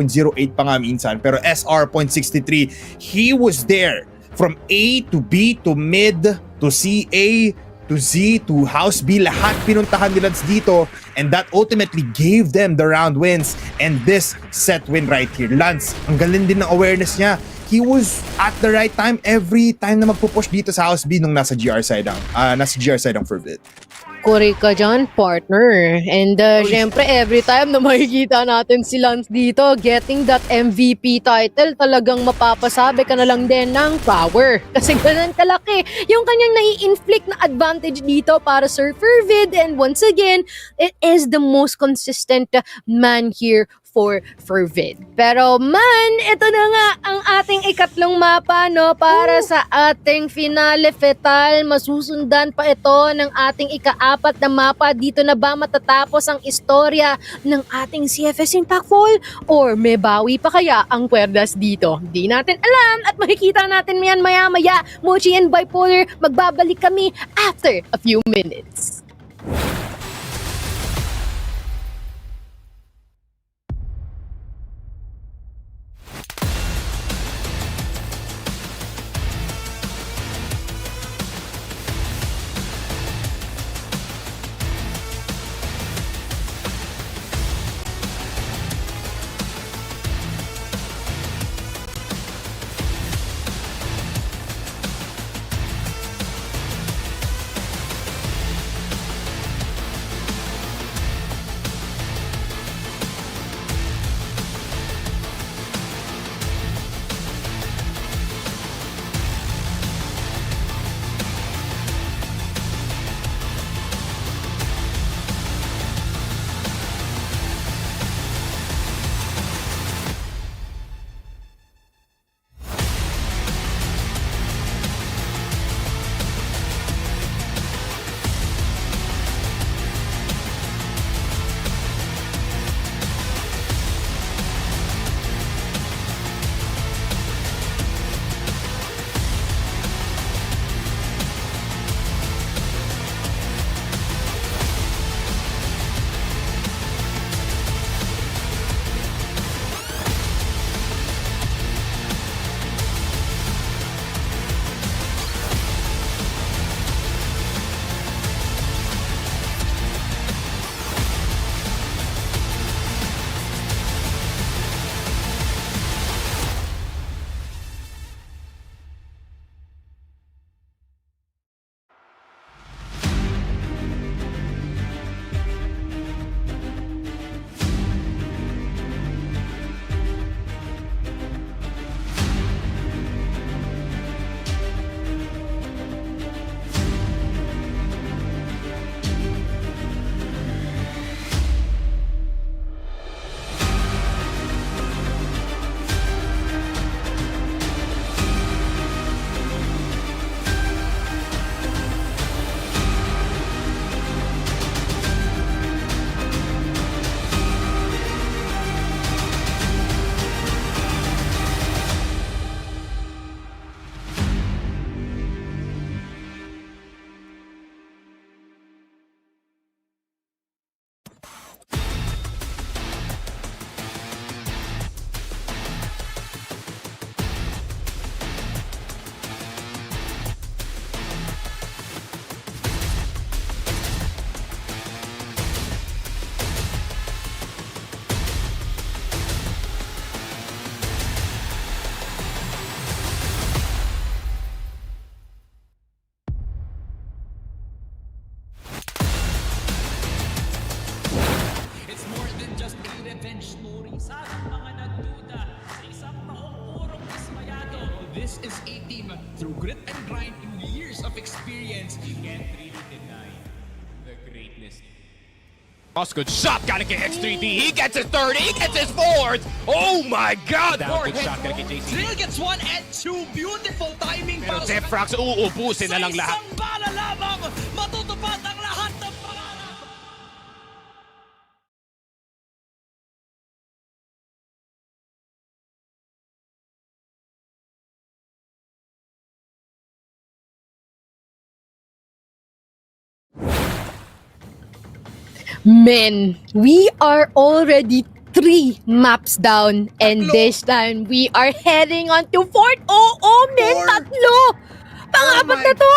pa nga minsan. Pero SR 0.63, he was there from A to B to mid to CA to Z to House B, lahat pinuntahan nila dito, and that ultimately gave them the round wins and this set win right here. Lance, ang galing din ng awareness niya. He was at the right time every time na magpupush dito sa House B nung nasa GR side ang Fervid. Correct ka dyan, partner. And syempre, every time na makikita natin si Lance dito getting that MVP title, talagang mapapasabi ka na lang din ng power. Kasi ganun kalaki yung kanyang nai-inflict na advantage dito para Sir Fervid. And once again, it is the most consistent man here for Fervid. Pero man, ito na nga ang ating ikatlong mapa, no, para sa ating finale fetal. Masusundan pa ito ng ating ika-4 na mapa. Dito na ba matatapos ang istorya ng ating CFS Impact Fall? Or may bawi pa kaya ang QUERDAS dito? Di natin alam at makikita natin yan maya-maya. Mochi and Bipolar, magbabalik kami after a few minutes. through grit and grind and years of experience, you can't really deny the greatness. Good shot, gotta get X3D. He gets his third, he gets his fourth. Oh my God! Good shot, gotta get JC. Drill gets one and two. Beautiful timing Pero para sa Zepfrax, uubusin na lang lahat. isang bala lamang, matutupad ang lahat ng pangarap. Men, we are already 3 maps down and this time we are heading on to 4th. Oo, men, Four. tatlo! Pang-apat na to!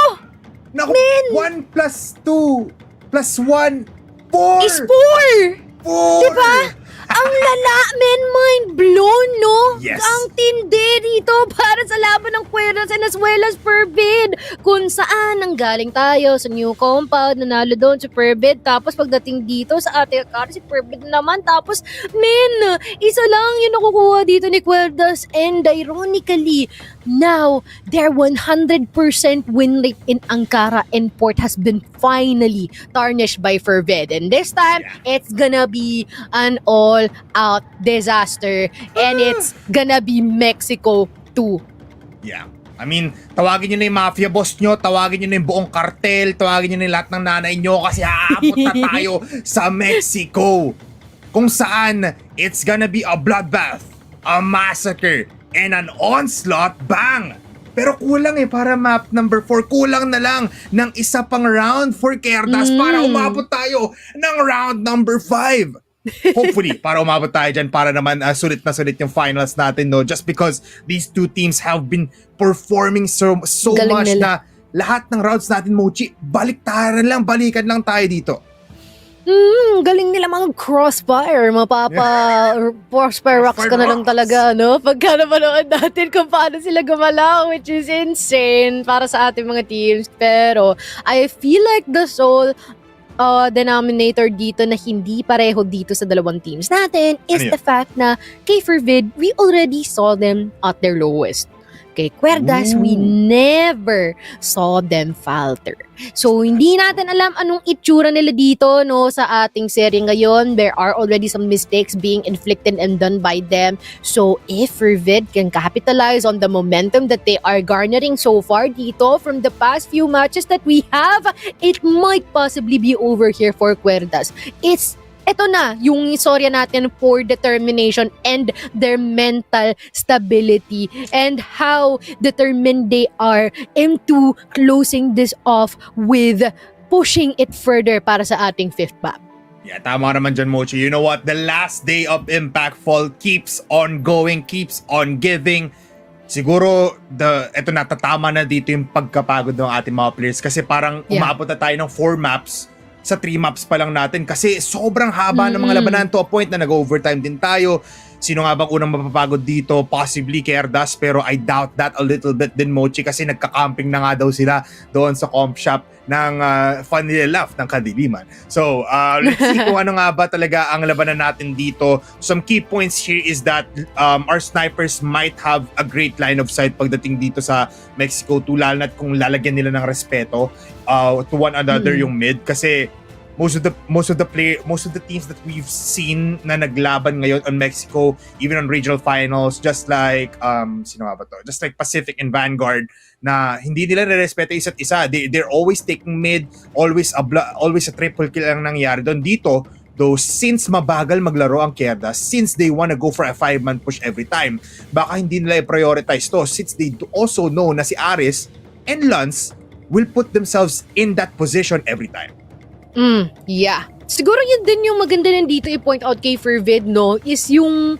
Naku, Men! 1 plus 2 plus 1, 4! Is 4! 4! Diba? Ang lala, men, mind blown, no? Yes. Ang tindi dito para sa laban ng QUERDAS and as well as FERVID. Kung saan nanggaling tayo sa new compound, nanalo doon si FERVID. Tapos pagdating dito sa ating akari, si FERVID naman. Tapos, men, isa lang yung nakukuha dito ni QUERDAS. And ironically, now, their 100% win rate in Ankara and Port has been finally tarnished by FERVID. And this time, it's gonna be an all-out disaster. And it's gonna be Mexico 2. Yeah. I mean, tawagin nyo na yung mafia boss nyo, tawagin nyo na yung buong kartel, tawagin nyo na yung lahat ng nanay nyo kasi haabot na tayo sa Mexico. Kung saan, it's gonna be a bloodbath, a massacre, and an onslaught, bang! Pero kulang para map number 4, kulang na lang ng isa pang round for QUERDAS para umabot tayo ng round number 5. Hopefully, para umabot tayo dyan, para naman sulit na sulit yung finals natin, no? Just because these two teams have been performing so Galing much nila. na lahat ng rounds natin, Mochi, balikan lang tayo dito. Galing nila mga Crossfire. Crossfire rocks ka na lang talaga, no? Pagka napanood natin kung paano sila gumalaw, which is insane para sa ating mga teams. Pero, I feel like the sole denominator dito na hindi pareho dito sa dalawang teams natin is Ano yun? the fact na kay FERVID, we already saw them at their lowest. Kay QUERDAS, we never saw them falter. So, hindi natin alam anong itsura nila dito, no, sa ating serye ngayon. There are already some mistakes being inflicted and done by them. So, if FERVID can capitalize on the momentum that they are garnering so far dito from the past few matches that we have, it might possibly be over here for QUERDAS. Ito na yung istorya natin for determination and their mental stability and how determined they are into closing this off with pushing it further para sa ating 5th map. Yeah, tama naman dyan, Mochi. You know what? The last day of Impactful keeps on going, keeps on giving. Siguro, eto na, tatama na dito yung pagkapagod ng ating mga players kasi parang umabot na tayo ng 4 maps sa 3 maps pa lang natin kasi sobrang haba ng mga labanan to a point na nag-overtime din tayo. Sino nga bang unang mapapagod dito? Possibly QUERDAS, pero I doubt that a little bit din, Mochi, kasi nagka-camping na nga daw sila doon sa comp shop ng Funny Laugh ng Kadiliman. So, let's see kung ano nga ba talaga ang labanan natin dito. Some key points here is that our snipers might have a great line of sight pagdating dito sa Mexico 2, lalo na kung lalagyan nila ng respeto to one another yung mid kasi most of the teams that we've seen na naglaban ngayon on Mexico, even on regional finals, just like sino nga ba to? Just like Pacific and Vanguard, na hindi nila nirespeto isa't isa. They're always taking mid, always a triple kill ang nangyari doon. Dito, though, since mabagal maglaro ang QUERDAS, since they wanna go for a 5-man push every time, baka hindi nila i-prioritize to since they also know na si Aris and Lance will put themselves in that position every time. Yeah. Siguro yun din yung maganda din dito i-point out kay FERVID, no, is yung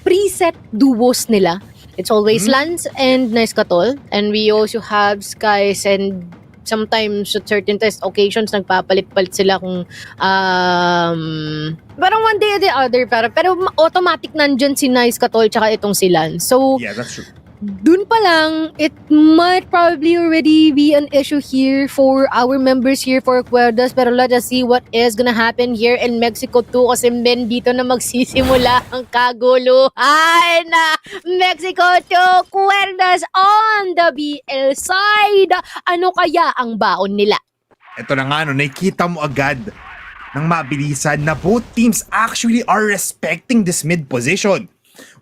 preset duos nila. It's always Lance and Nice Katol. And we also have Skies and sometimes at certain test occasions nagpapalit-palit sila kung parang one day or the other pero automatic nandyan si Nice Katol tsaka itong si Lance. So Yeah, that's true. dun pa lang, it might probably already be an issue here for our members here for QUERDAS. Pero let us see what is gonna happen here in Mexico too. Kasi men, dito na magsisimula ang kaguluhan. Mexico 2, QUERDAS on the BL side. Ano kaya ang baon nila? Ito na nga, no, nakikita mo agad ng mabilisan na both teams actually are respecting this mid position.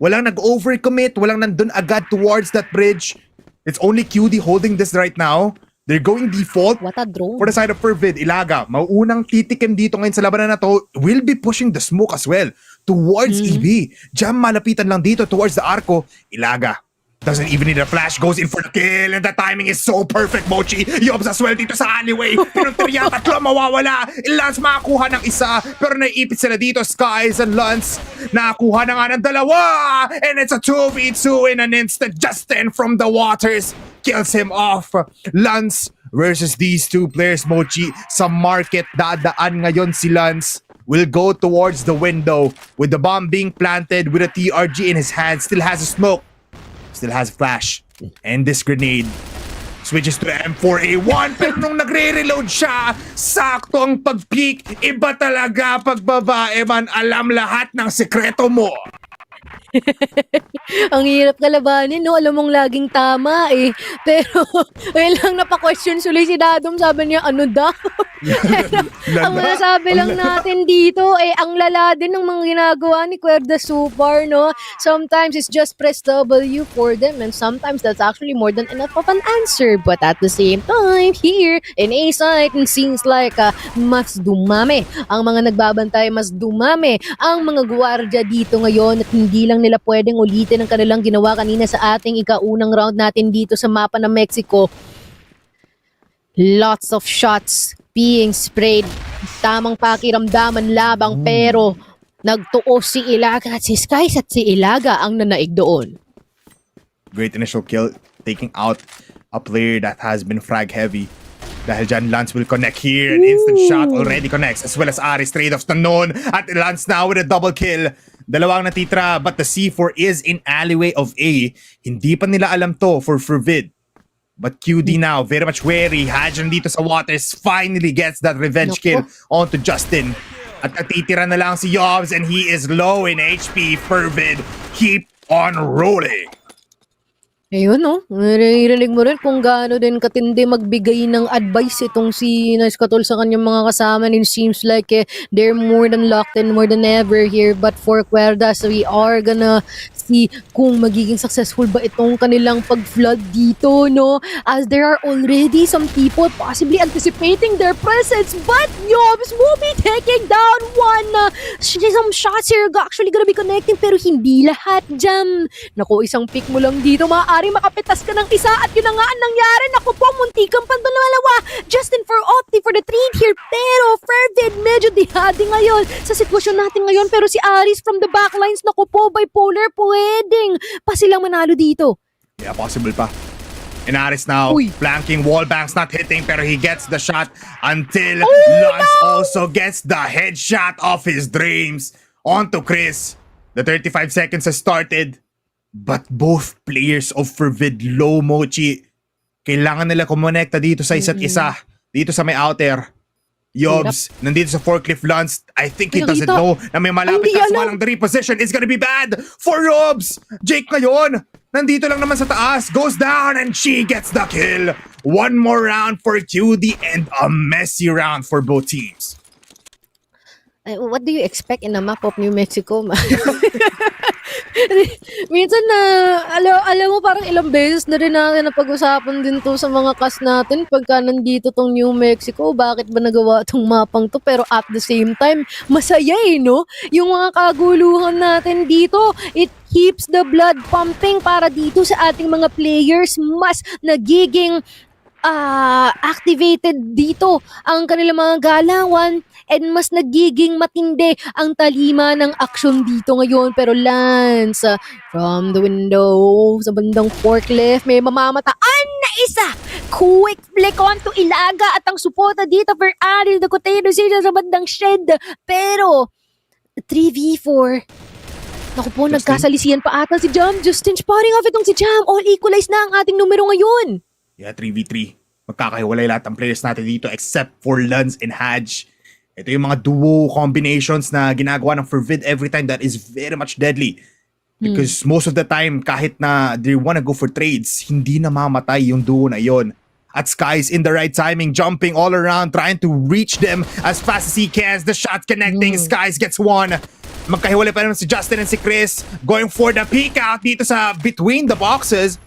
Walang nag-overcommit, walang nandun agad towards that bridge. It's only QD holding this right now. They're going default. What a drone. For the side of FERVID, Ilaga, mauunang titikim dito ngayon sa labanan na to, will be pushing the smoke as well towards EB. Jam malapitan lang dito towards the arco. Ilaga doesn't even need a flash, goes in for the kill, and the timing is so perfect, Mochi. Yobs as well dito sa alleyway. Pinunteriya, tatlo mawawala. Lance makakuha ng isa, pero naiipit sila dito. Skies and Lance nakakuha na nga ng dalawa. And it's a 2v2 in an instant. Justin from the waters kills him off. Lance versus these two players, Mochi. Sa market, dadaan ngayon si Lance. Will go towards the window with the bomb being planted with a TRG in his hand. Still has a smoke. Still has flash. And this grenade switches to M4A1. Pero nung nagre-reload siya, sakto ang pag-peek. Iba talaga pag babae man, alam lahat ng sekreto mo. Ang hirap kalabanin, no? Alam mong laging tama eh. Pero, lang napa-question sulit si Dadom. Sabi niya, ano daw? Ang masasabi lang natin dito, ang lala din ng mga ginagawa ni QUERDAS so far, no? Sometimes it's just press W for them, and sometimes that's actually more than enough of an answer. But at the same time, here in A site, it seems like mas dumami ang mga nagbabantay, mas dumami ang mga gwardiya dito ngayon, at hindi lang nila pwedeng ulitin ang kanilang ginawa kanina sa ating ikaunang round natin dito sa mapa ng Mexico. Lots of shots being sprayed. Tamang pakiramdaman labang, pero nagtuo si Ilaga at si Skies at si Ilaga ang nanaig doon. Great initial kill, taking out a player that has been frag heavy. Dahil dyan, Lance will connect here. An instant shot already connects, as well as Aris trade-offs na noon. At Lance now with a double kill. Dalawang natitra, but the C4 is in alleyway of A. Hindi pa nila alam to for FERVID. But QD now, very much wary. Hadjan dito sa waters, finally gets that revenge kill onto Justin. At natitira na lang si Yobs, and he is low in HP. FERVID, keep on rolling. Ayun, no? Naririnig mo rin kung gaano din katindi magbigay ng advice itong si Nice Katol sa kanyang mga kasama. And it seems like they're more than locked in, more than ever here. But for QUERDAS, we are gonna see kung magiging successful ba itong kanilang pag-flood dito, no? As there are already some people possibly anticipating their presence. But Yobs will be taking down one. Some shots here actually gonna be connecting, pero hindi lahat, Jam. Naku, isang pick mo lang dito, maaari makapitas ka ng isa, at yun na nga ang nangyari. Naku po, muntikan pa dalawa. Justin for opting for the trade here, pero FERVID medyo dihadi ngayon sa sitwasyon natin ngayon. Pero si Aris from the backlines, naku po, bipolar, pwedeng pa silang manalo dito. Yeah, possible pa. And Aris now, flanking, wallbangs not hitting, pero he gets the shot until Lance also gets the headshot of his dreams onto Chris. The 35 seconds has started. But both players of FERVID low, Mochi. Kailangan nila kumonekta dito sa isa't isa. Dito sa may outer. Yobs, nandito sa forklift Lance. I think he doesn't know na may malapit na swalang the reposition. It's gonna be bad for Yobs. Jake ngayon, nandito lang naman sa taas. Goes down and she gets the kill. One more round for QD and a messy round for both teams. What do you expect in a map of New Mexico, man? Minsan na, alam mo, parang ilang beses na rin natin napag-usapan din to sa mga cast natin pagka nandito tong New Mexico. Bakit ba nagawa tong mapang to? Pero at the same time, masaya no? Yung mga kaguluhan natin dito, it keeps the blood pumping para dito sa ating mga players. Mas nagiging activated dito ang kanilang mga galawan, and mas nagiging matindi ang talima ng aksyon dito ngayon. Pero Lance, from the window sa bandang forklift, may mamamataan na isa. Quick flick on to Ilaga, at ang suporta dito for Adil the Container sa bandang shed. Pero 3v4, Naku po, nagkasalisiyan pa ata si Jam. Justin, sparring off itong si Jam. All equalized na ang ating numero ngayon. Yeah, 3v3. Magkakahiwalay lahat ng players natin dito except for Luns and Hadj. Ito yung mga duo combinations na ginagawa ng FERVID every time that is very much deadly. Because most of the time, kahit na they wanna go for trades, hindi na mamatay yung duo na yon. At Sky's in the right timing, jumping all around, trying to reach them as fast as he can. The shot's connecting, Sky's gets one. Magkahiwalay pa naman si Justin and si Chris, going for the peek out dito sa between the boxes.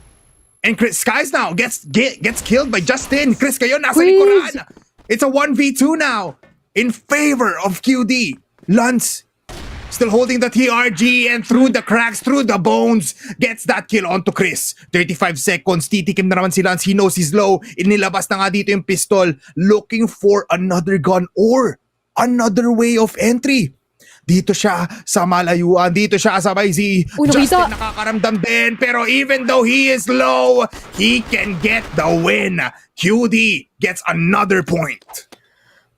And Chris Skies now gets killed by Justin. Chris kayo nasa likuran. It's a 1v2 now in favor of QD. Luns still holding the TRG and through the cracks, through the bones, gets that kill onto Chris. 35 seconds, titikim na naman si Luns. He knows he's low. Inilabas na nga dito yung pistol, looking for another gun or another way of entry. Dito siya sa malayuan. Dito siya sabay si Justin nakakaramdam din. Pero even though he is low, he can get the win. QD gets another point.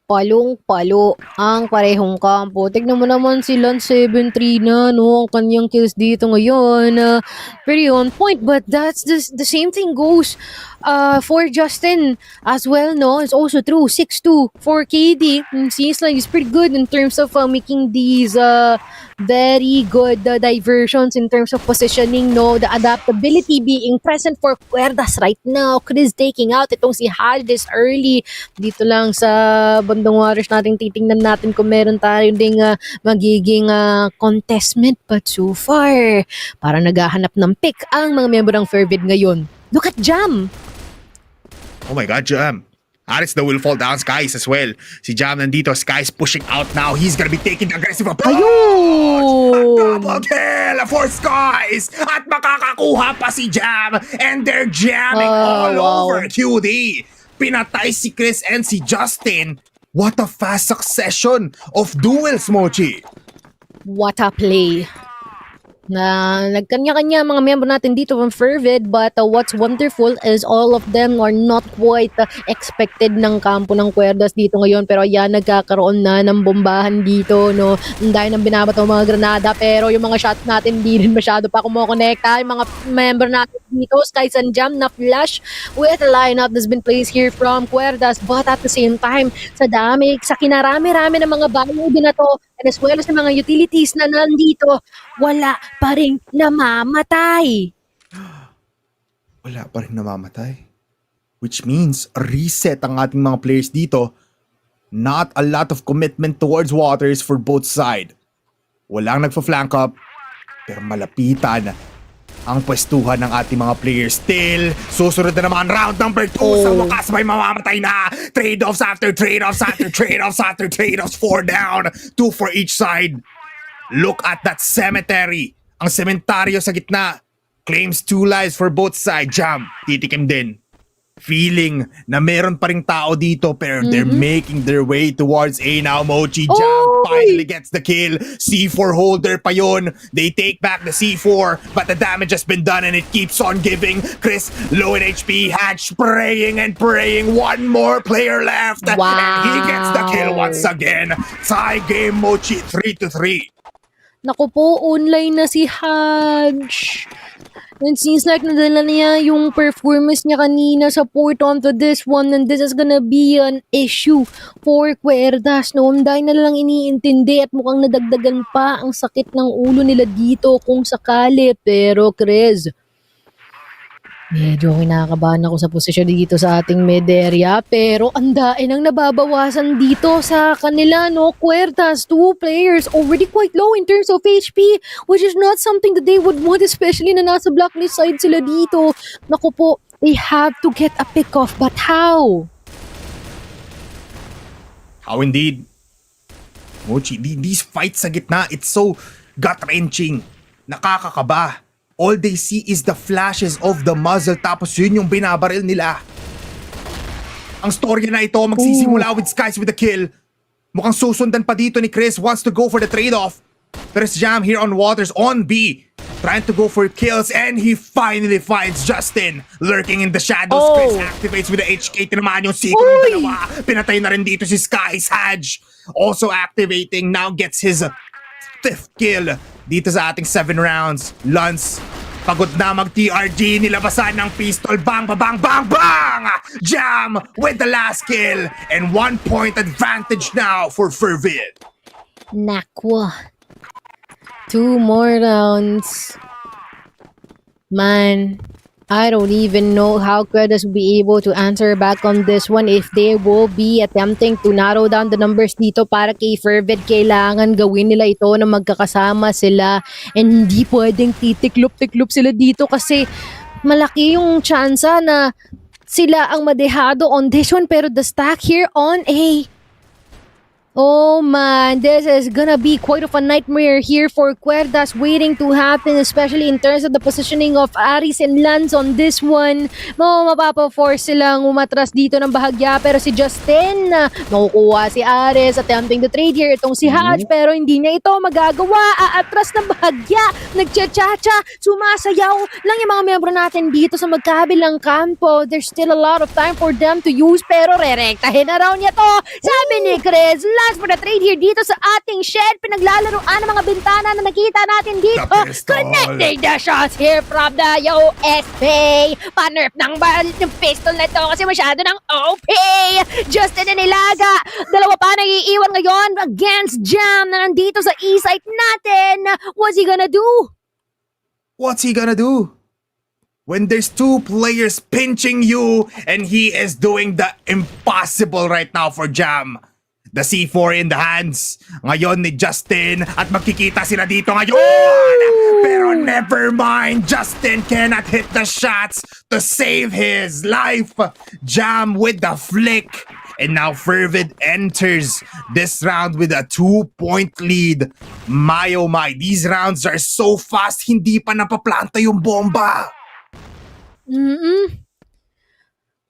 Palong-palo ang parehong kampo. Tignan mo naman si Lance 7-3 na, no? Ang kanyang kills dito ngayon. Very on point, but that's the same thing goes for Justin as well, no? It's also true. 6-2 for KD. Seems like he's pretty good in terms of making these very good diversions in terms of positioning, no? The adaptability being present for QUERDAS right now. Chris taking out itong si Haldis early. Dito lang sa bandang waters natin titingnan natin kung meron tayo ding magiging contestment. But so far, para naghahanap ng pick ang mga miyembro ng FERVID ngayon. Look at Jam! Oh my God, Jam. Aris the will fall down. Skies as well. Si Jam nandito. Skies pushing out now. He's gonna be taking the aggressive approach. Ayun! Double kill for Skies. At makakakuha pa si Jam. And they're jamming all over QD. Pinatay si Chris and si Justin. What a fast succession of duels, Mochi. What a play. Na nagkanya-kanya mga miyembro natin dito from FERVID, but what's wonderful is all of them are not quite expected ng kampo ng QUERDAS dito ngayon, pero ayan, nagkakaroon na ng bombahan dito, no? Dahil nang binabato mga granada, pero yung mga shots natin hindi rin masyado pa kumukonekta. Yung mga member natin dito, Skies and Jam na flash with a lineup that's been placed here from QUERDAS, but at the same time, sa dami, sa kinarami-rami ng mga bayo din na to, and as well as ng mga utilities na nandito, wala pa rin namamatay. Wala pa rin namamatay. Which means, reset ang ating mga players dito. Not a lot of commitment towards waters for both side. Walang nagpa-flank up, pero malapitan ang pwestuhan ng ating mga players. Still, susunod na naman round number 2. Sa wakas may mamamatay na. Trade-offs after trade-offs after trade-offs after trade-offs. 4 down, 2 for each side. Look at that cemetery. Ang sementaryo sa gitna. Claims 2 lives for both sides. Jam, titikim din. Feeling na meron pa ring tao dito, pero they're making their way towards A now. Mochi Jam finally gets the kill. C4 holder pa yun. They take back the C4, but the damage has been done and it keeps on giving. Chris low in HP. Hatch praying and praying. One more player left. Wow. And he gets the kill once again. Tie game, Mochi, 3-3. Naku po, online na si Hadj. And seems like nadala niya yung performance niya kanina sa port onto this one, and this is gonna be an issue for QUERDAS, no? Dahil na lang iniintindi at mukhang nadagdagan pa ang sakit ng ulo nila dito kung sakali. Pero Chris, medyo kinakabahan ako sa posisyon dito sa ating mid area, pero ang daing ang nababawasan dito sa kanila, no? QUERDAS, 2 players already quite low in terms of HP, which is not something that they would want, especially na nasa blacklist side sila dito. Naku po, they have to get a pick off, but how? How indeed? Mochi, these fights sa gitna, it's so gut-wrenching. Nakakakaba. All they see is the flashes of the muzzle, tapos yun yung binabaril nila. Ang storya na ito magsisimula with Skies with the kill. Mukhang susundan pa dito ni Chris, wants to go for the trade-off. Pero si Jam here on waters, on B, trying to go for kills, and he finally finds Justin lurking in the shadows. Chris activates with the HK. Tinamaan yung secret ng dalawa. Pinatay na rin dito si Skies. Hadj also activating, now gets his 5th kill dito sa ating 7 rounds. Lance, pagod na mag-TRG, nilabasan ng pistol. Bang, bang, bang, bang! Jam with the last kill. And 1 point advantage now for FERVID. Nakwa. 2 more rounds. Man, I don't even know how QUERDAS will be able to answer back on this one if they will be attempting to narrow down the numbers dito para kay FERVID. Kailangan gawin nila ito na magkakasama sila and hindi pwedeng titiklop-tiklop sila dito kasi malaki yung tsansa na sila ang madehado on this one pero the stack here on A. Oh man, this is gonna be quite of a nightmare here for QUERDAS waiting to happen, especially in terms of the positioning of Aris and Lance on this one. Mapapaforce silang umatras dito ng bahagya pero si Justin, makukuha si Aris, attempting to trade here itong si Hatch pero hindi niya ito magagawa, aatras ng bahagya, nagcha-cha-cha, sumasayaw lang yung mga miyembro natin dito sa magkabilang kampo. There's still a lot of time for them to use pero re-rektahin na raw niya to. Sabi ni Chris, last for the trade here dito sa ating shed. Pinaglalaroan ng mga bintana na nakita natin dito. Connecting the shots here from the USP. Panerf ng pistol na ito kasi masyado ng OP. Justin and Ilaga. Dalawa pa nag-iiwan ngayon against Jam na nandito sa E-site natin. What's he gonna do? What's he gonna do? When there's 2 players pinching you and he is doing the impossible right now for Jam. The C4 in the hands ngayon ni Justin at magkikita sila dito ngayon. Pero never mind, Justin cannot hit the shots to save his life. Jam with the flick. And now FERVID enters this round with a 2-point lead. My oh my, these rounds are so fast, hindi pa napaplanta yung bomba.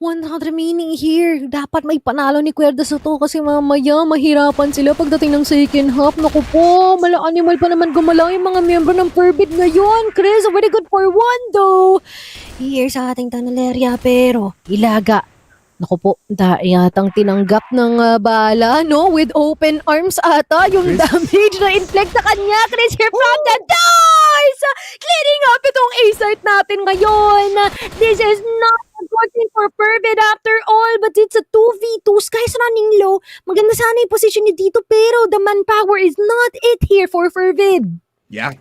1 round remaining here. Dapat may panalo ni QUERDAS sa to kasi mamaya mahirapan sila pagdating ng second half. Naku po, mala-animal pa naman gumalaw yung mga miyembro ng FERVID ngayon. Chris, very good for 1 though. Here sa ating tunnel area pero Ilaga. Naku po, yatang tinanggap ng bala, no? With open arms ata yung damage na inflict sa kanya. Chris here from the doors! Clearing up itong A-site natin ngayon. This is not working for FERVID after all, but it's a 2v2. Sky's running low. Maganda sana yung position niya dito, pero the manpower is not it here for FERVID. Yeah.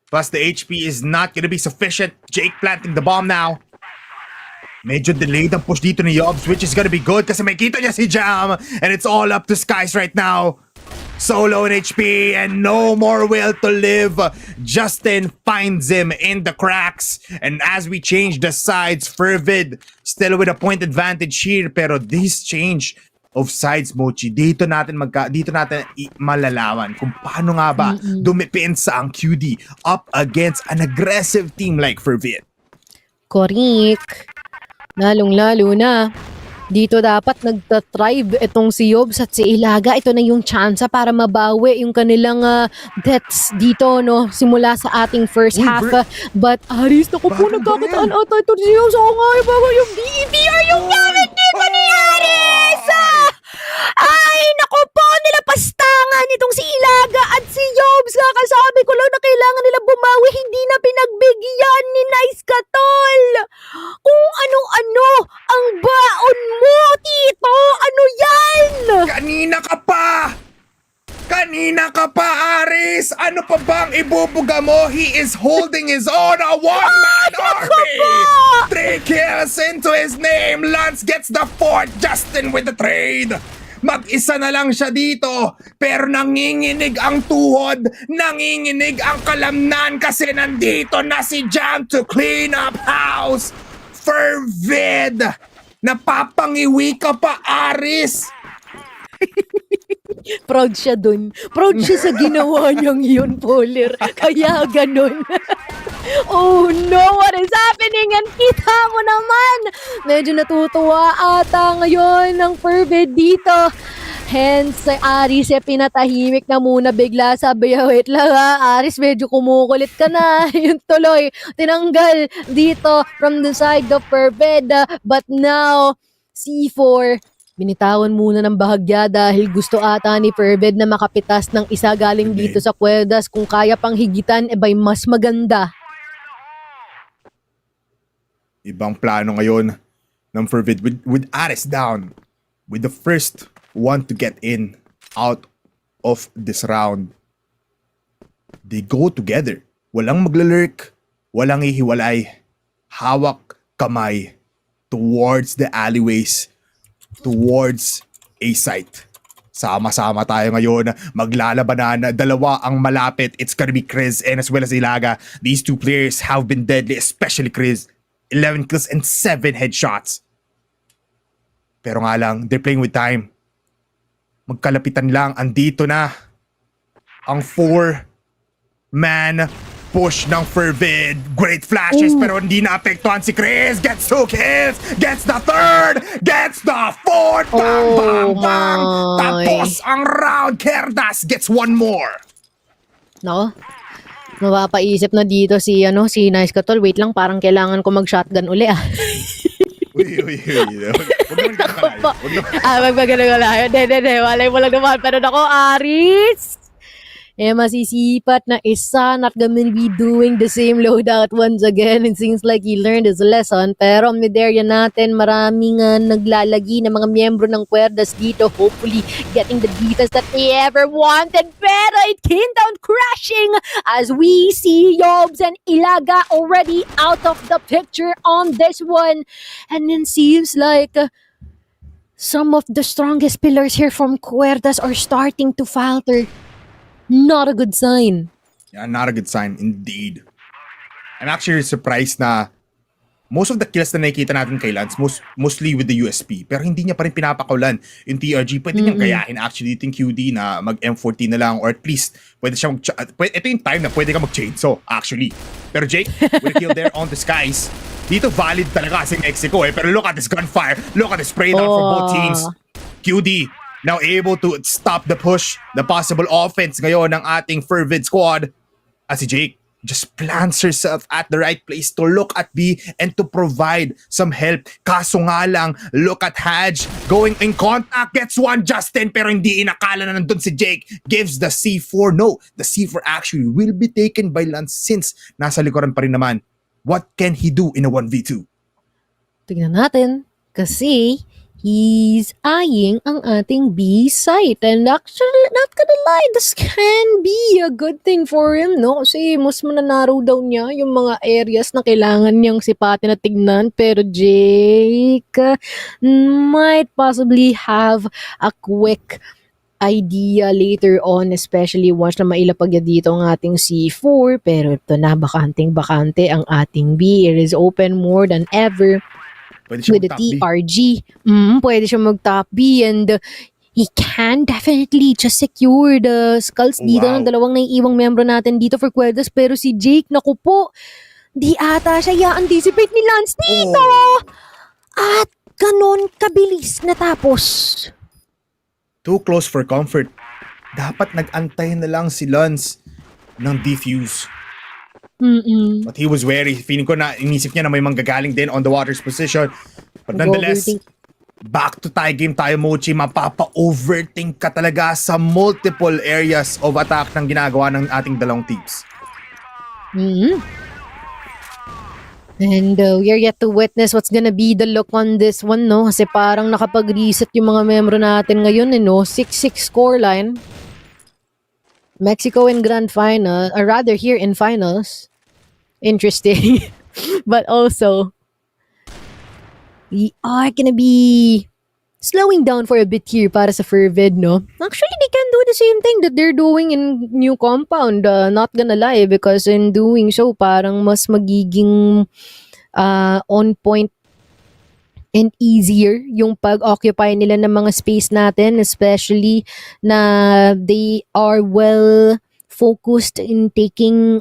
Plus the HP is not gonna be sufficient. Jake planting the bomb now. Medyo delayed ang push dito ni Yobs, which is gonna be good kasi may kita niya si Jam and it's all up to Skies right now. Solo in HP and no more will to live. Justin finds him in the cracks. And as we change the sides, FERVID still with a point advantage here. Pero this change of sides, Mochi, dito natin malalaman kung paano nga ba dumipensa ang QD up against an aggressive team like FERVID. Correct. Lalong-lalo na. Dito dapat nagtatribe itong si Yobs at si Ilaga. Ito na yung tsansa para mabawi yung kanilang deaths dito, no? Simula sa ating first half. But Aris, naku po, nagkakitaan ata ito si Yobs. Oo nga, bago yung BBR yung gamit dito ni Aris! Ay, naku po, nilapastangan itong si Ilaga at si Yobs. Kakasabi ko lang na kailangan nila bumawi. Hindi na pinagbigyan ni Nice Katol. Kung ano-ano ang baon mo, Tito. Ano yan? Kanina ka pa, Aris! Ano pa bang ibubuga mo? He is holding his own, a one-man army! 3 kills into his name! Lance gets the 4th, Justin with the trade! Mag-isa na lang siya dito, pero nanginginig ang tuhod, nanginginig ang kalamnan kasi nandito na si Jam to clean up house! FERVID! Napapangiwi ka pa, Aris! Proud siya dun. Proud siya sa ginawa niyang yun, Poler. Kaya ganun. Oh no, what is happening? And kita mo naman, medyo natutuwa ata ngayon ng FERVID dito. Hence, si Aris pinatahimik na muna bigla. Sabi, wait lang ha, Aris, medyo kumukulit ka na. Yun tuloy, tinanggal dito from the side of FERVID. But now, C4 Binitawan muna ng bahagya dahil gusto ata ni FERVID na makapitas ng isa galing dito sa QUERDAS. Kung kaya pang higitan, ba'y mas maganda. Ibang plano ngayon ng FERVID with Ares down. With the first one to get in out of this round. They go together. Walang maglalurk, walang ihiwalay. Hawak kamay towards the alleyways, towards a site. Sama-sama tayo ngayon, maglalabanan. Dalawa ang malapit. It's gonna be Chris and as well as Ilaga. These two players have been deadly, especially Chris. 11 kills and 7 headshots. Pero nga lang, they're playing with time. Magkalapitan lang, andito na ang 4-man push ng FERVID. Great flashes pero hindi naapektuhan si Chris. Gets 2 kills, gets the 3rd, gets the 4th. Bang, bang, bang. Tapos ang round. QUERDAS gets 1 more. No? Mapapaisip na dito si Nice Katol. Wait lang, parang kailangan ko mag-shotgun uli ah. Uy. Huwag naman ka malayo. Magpagaling wala. Hindi. Walay mo lang naman. Pero nako, Aris! Masisipat na isa, not gonna be doing the same loadout once again. It seems like he learned his lesson. Pero ang mid-area natin, maraming naglalagi ng mga miyembro ng QUERDAS dito. Hopefully, getting the defense that they ever wanted. Pero it came down crashing as we see Yobs and Ilaga already out of the picture on this one. And it seems like some of the strongest pillars here from QUERDAS are starting to falter. Not a good sign. Yeah, not a good sign indeed. I'm actually surprised na most of the kills na nakikita natin kay Lance, mostly with the USP, pero hindi niya pa rin pinapakawalan yung TRG. Pwede niyang gayahin actually yung QD na mag M14 na lang or at least pwede siya ito yung time na pwede ka mag-chainsaw actually. Pero Jake, with a kill there on the skies, dito valid talaga kasing Mexico pero look at this gunfire, look at the spray down from both teams. QD now able to stop the push, the possible offense ngayon ng ating FERVID squad. As si Jake just plants herself at the right place to look at B and to provide some help. Kaso nga lang, look at Haj going in contact, gets one Justin pero hindi inakala na nandun si Jake. Gives the C4. No, the C4 actually will be taken by Lance since nasa likuran pa rin naman. What can he do in a 1v2? Tignan natin kasi he's eyeing ang ating B site. And actually, not gonna lie, this can be a good thing for him, no? Kasi mas mananarrow down niya yung mga areas na kailangan niyang sipatin at tignan. Pero Jake might possibly have a quick idea later on, especially once na mailapag niya dito ang ating C4. Pero ito na, bakante ang ating B. It is open more than ever. With the TRG. Pwede siya mag-top B and he can definitely just secure the skulls dito ng dalawang naiiwang membro natin dito for QUERDAS. Pero si Jake, naku po, di ata siya i-anticipate ni Lance dito. At ganon kabilis natapos. Too close for comfort. Dapat nag-antay na lang si Lance ng defuse. But he was wary. Feeling ko na inisip niya na may manggagaling din on the water's position. But nonetheless, back to tie game tayo, Mochi. Mapapa-overthink ka talaga sa multiple areas of attack ng ginagawa ng ating dalawang teams. And we're yet to witness what's gonna be the look on this one, no? Kasi parang nakapag-reset yung mga membro natin ngayon, no? 6-6 scoreline. Mexico in grand final, or rather here in finals. Interesting. But also, we are gonna be slowing down for a bit here para sa FERVID, no? Actually, they can do the same thing that they're doing in new compound. Not gonna lie, because in doing so, parang mas magiging on point and easier yung pag-occupy nila ng mga space natin, especially na they are well focused in taking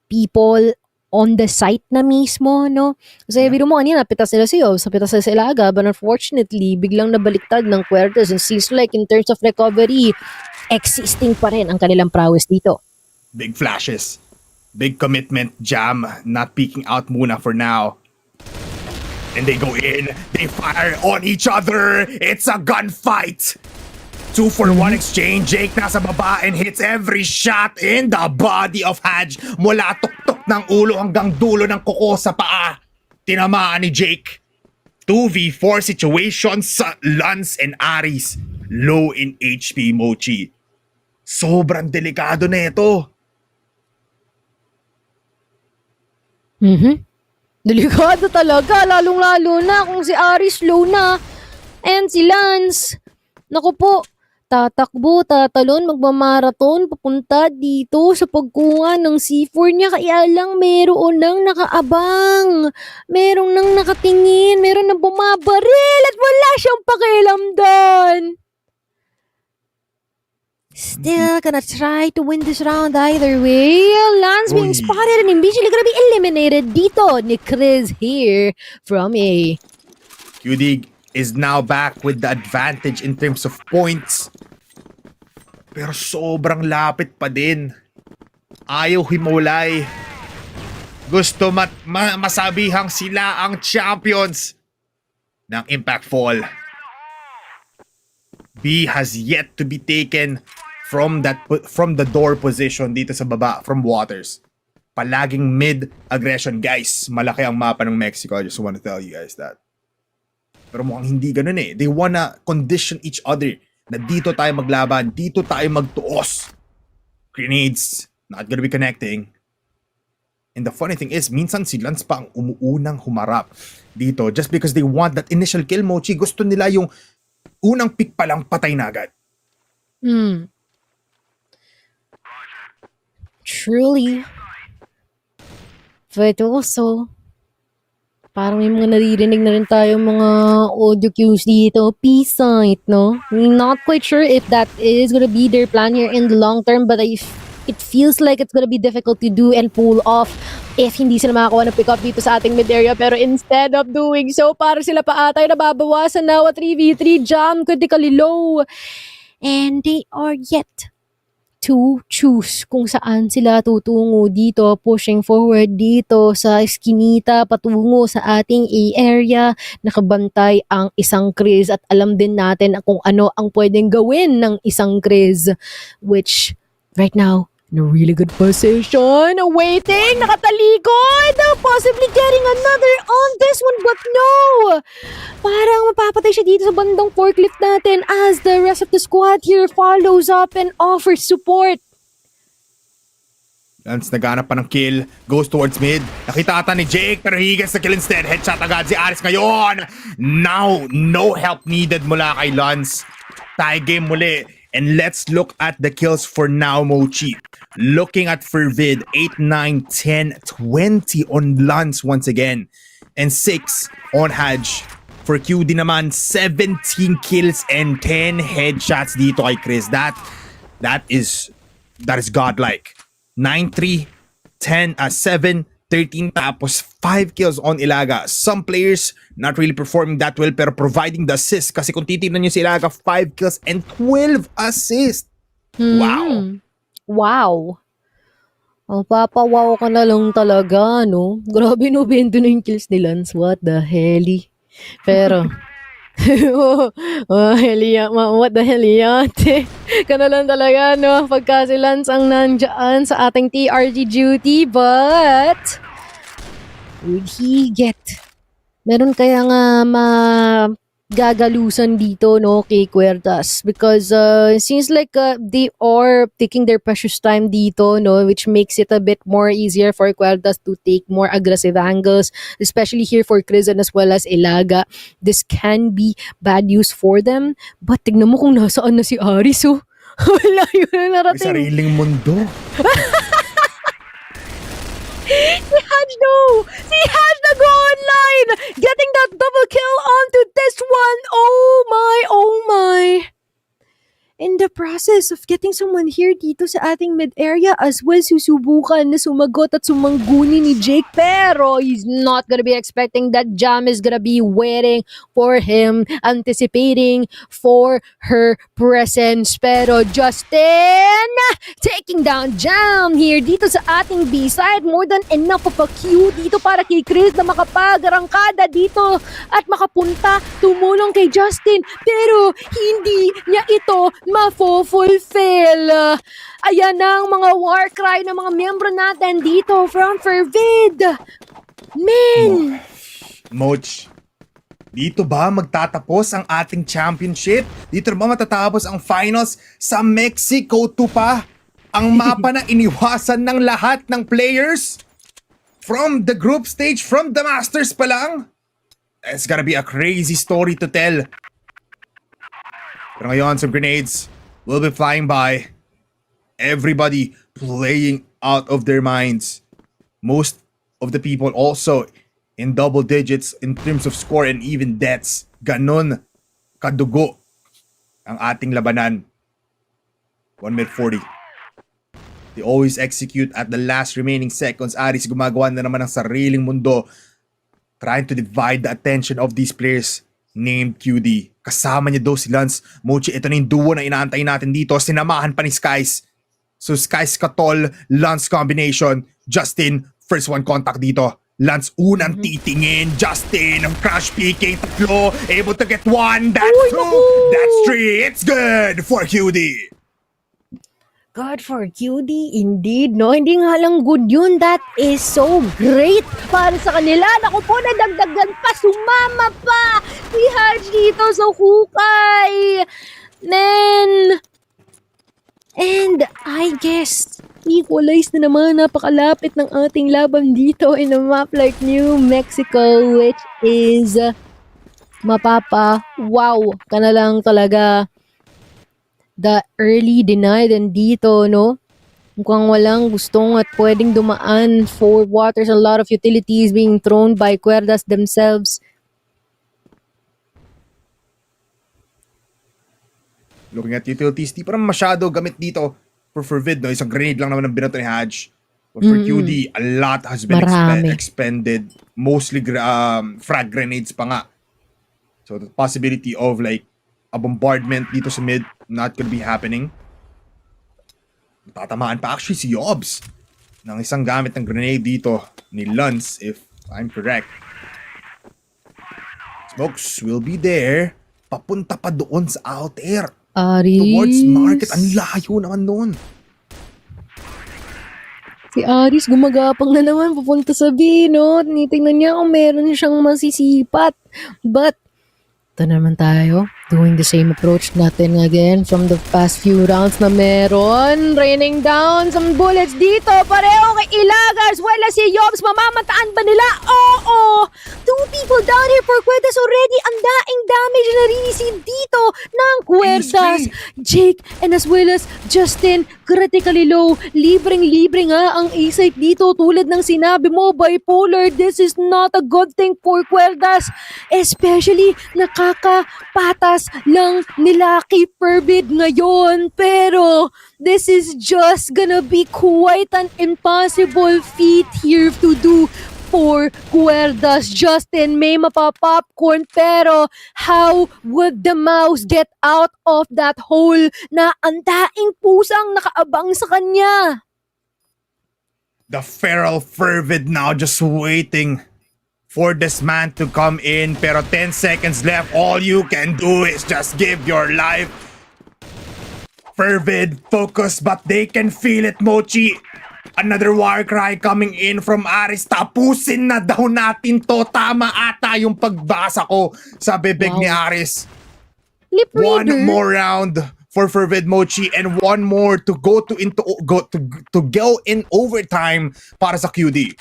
people on the site na mismo, no? Kasi biro mo kanina, napitas nila si Yobs, napitas nila si Ilaga, but unfortunately, biglang nabaliktad ng QUERDAS and seems like in terms of recovery, existing pa rin ang kanilang prowess dito. Big flashes. Big commitment, Jam. Not peeking out muna for now. And they go in, they fire on each other. It's a gunfight. 2-for-1 exchange. Jake nasa baba and hits every shot in the body of Haj. Mula tuktok ng ulo hanggang dulo ng kuko sa paa. Tinamaan ni Jake. 2v4 situation sa Lance and Aris. Low in HP, Mochi. Sobrang delikado na ito. Delikado talaga, lalong-lalo na kung si Aris low na. And si Lance, naku po, tatakbo, tatalon, magmamaraton, papunta dito sa pagkuha ng C4 niya. Kaya lang meron nang nakaabang, meron nang nakatingin, meron nang bumabaril at wala siyang pakialam doon. Still gonna try to win this round either way. Lance being spotted and immediately gonna be eliminated dito ni Chris here from A. QD is now back with the advantage in terms of points. Pero sobrang lapit pa din. Ayaw himulay. Gusto masabihang sila ang champions ng Impact Fall. B has yet to be taken from the door position dito sa baba from Waters. Palaging mid aggression, guys. Malaki ang mapa ng Mexico. I just want to tell you guys that. Pero mukhang hindi ganun eh. They wanna condition each other na dito tayo maglaban, dito tayo magtuos. Grenades, not gonna be connecting. And the funny thing is, minsan si Lance pa ang umuunang humarap dito just because they want that initial kill, Mochi. Gusto nila yung unang pick pa lang patay na agad. Truly. But also, parang may mga naririnig na rin tayo mga audio cues dito. P-site, no? Not quite sure if that is gonna be their plan here in the long term, but it feels like it's gonna be difficult to do and pull off if hindi sila makakuha ng pick up dito sa ating mid area. Pero instead of doing so, para sila pa atay nababawasan now at 3v3 jam, critically low. And they are yet to choose kung saan sila tutungo dito, pushing forward dito sa eskinita patungo sa ating A area. Nakabantay ang isang Chris at alam din natin kung ano ang pwedeng gawin ng isang Chris, which right now in a really good position, waiting, nakatalikod, possibly getting another on this one, but no! Parang mapapatay siya dito sa bandang forklift natin as the rest of the squad here follows up and offers support. Lance naghanap pa ng kill, goes towards mid. Nakita ata ni Jake pero he gets the kill instead. Headshot agad si Aris ngayon. Now, no help needed mula kay Lance. Tie game muli. And let's look at the kills for now, Mochi. Looking at FERVID, 8, 9, 10, 20 on Lance once again. And 6 on Haj. For QD naman, 17 kills and 10 headshots dito kay Chris. That is godlike. 9, 3, 10, 7, 13 tapos 5 kills on Ilaga. Some players not really performing that well pero providing the assist. Kasi kung titignan nyo si Ilaga, 5 kills and 12 assists. Wow. Wow. Papawaw ka na lang talaga, no? Grabe no, bendo na yung kills ni Lance. What the hell? Pero, what the hell yate? Kana lang talaga, no? Pagka si Lance ang nandyan sa ating TRG duty, but would he get? Meron kaya nga gagalusan dito, no, kay QUERDAS, because it seems like they are taking their precious time dito, no, which makes it a bit more easier for QUERDAS to take more aggressive angles, especially here for Chris and as well as Ilaga. This can be bad news for them, but tignan mo kung nasaan na si Aris, oh. Wala yun na narating. May sariling mundo. Si Haj, no! Si Haj nag-go online! Getting that double kill onto this one! Oh my, oh my! in the process of getting someone here dito sa ating mid area as well, susubukan na sumagot at sumangguni ni Jake, pero he's not gonna be expecting that Jam is gonna be waiting for him, anticipating for her presence. Pero Justin taking down Jam here dito sa ating B-side. More than enough of a cue dito para kay Chris na makapagarangkada dito at makapunta, tumulong kay Justin, pero hindi niya ito mafo-fulfill. Ayan na ang mga war cry ng mga miyembro natin dito from FERVID. Men! Moch, dito ba magtatapos ang ating championship? Dito ba matatapos ang finals sa Mexico 2 pa? Ang mapa na iniwasan ng lahat ng players? From the group stage, from the Masters pa lang? It's gonna be a crazy story to tell. Pero ngayon, some grenades will be flying by. Everybody playing out of their minds. Most of the people also in double digits in terms of score and even deaths. Ganon kadugo ang ating labanan. 1 minute 40. They always execute at the last remaining seconds. Aris gumagawa na naman ng sariling mundo, trying to divide the attention of these players named QD. Kasama niya daw si Lance. Mochi, ito na yung duo na inaantay natin dito. Sinamahan pa ni Skies. So Skies Katol, Lance combination. Justin, first one contact dito. Lance unang titingin. Justin, crush peeking. Tatlo, able to get one. That's two. That's three. It's good for QD. God for QD, indeed, no? Hindi nga lang good yun. That is so great para sa kanila. Naku po, nadagdagan pa, sumama pa si Haj dito sa hukay. Then, and I guess, equalize na naman. Napakalapit ng ating laban dito in a map like New Mexico, which is wow ka na lang talaga. The early deny din dito, no? Mukhang walang gustong at pwedeng dumaan for waters. A lot of utilities being thrown by QUERDAS themselves. Looking at utilities, di pa naman masyado gamit dito for FERVID, no? Isang grenade lang naman ang binato ni Haj. But for QD, a lot has been expended. Mostly frag grenades pa nga. So the possibility of like a bombardment dito sa mid, not gonna be happening. Tatamaan pa actually si Yobs ng isang gamit ng grenade dito ni Lance, if I'm correct. Smokes will be there. Papunta pa doon sa outer. Aris. Towards market. Ang layo naman doon. Si Aris gumagapang na naman papunta sa B, no? Tinitingnan niya kung meron siyang masisipat. But, ito naman tayo, doing the same approach natin again from the past few rounds na meron. Raining down some bullets dito. Pareho kay Ilaga as well as si Yobs. Mamamataan ba nila? Oo! 2 people down here for QUERDAS already. Ang daing damage na receive dito ng QUERDAS. Jake and as well as Justin, critically low. Libreng-libre nga ang A-site dito. Tulad ng sinabi mo, bipolar. This is not a good thing for QUERDAS. Especially nakakapatas lang nila kay FERVID ngayon. Pero this is just gonna be quite an impossible feat here to do for QUERDAS. Justin, may mapapopcorn, pero how would the mouse get out of that hole na ang daing pusang nakaabang sa kanya? The feral FERVID now just waiting for this man to come in. Pero 10 seconds left. All you can do is just give your life. FERVID focus, but they can feel it, Mochi. Another war cry coming in from Aris. Tapusin na daw natin to. Tama ata yung pagbasa ko sa bibig ni Aris. Lip One reader. more round for FERVID, Mochi, and one more to go in overtime para sa QD.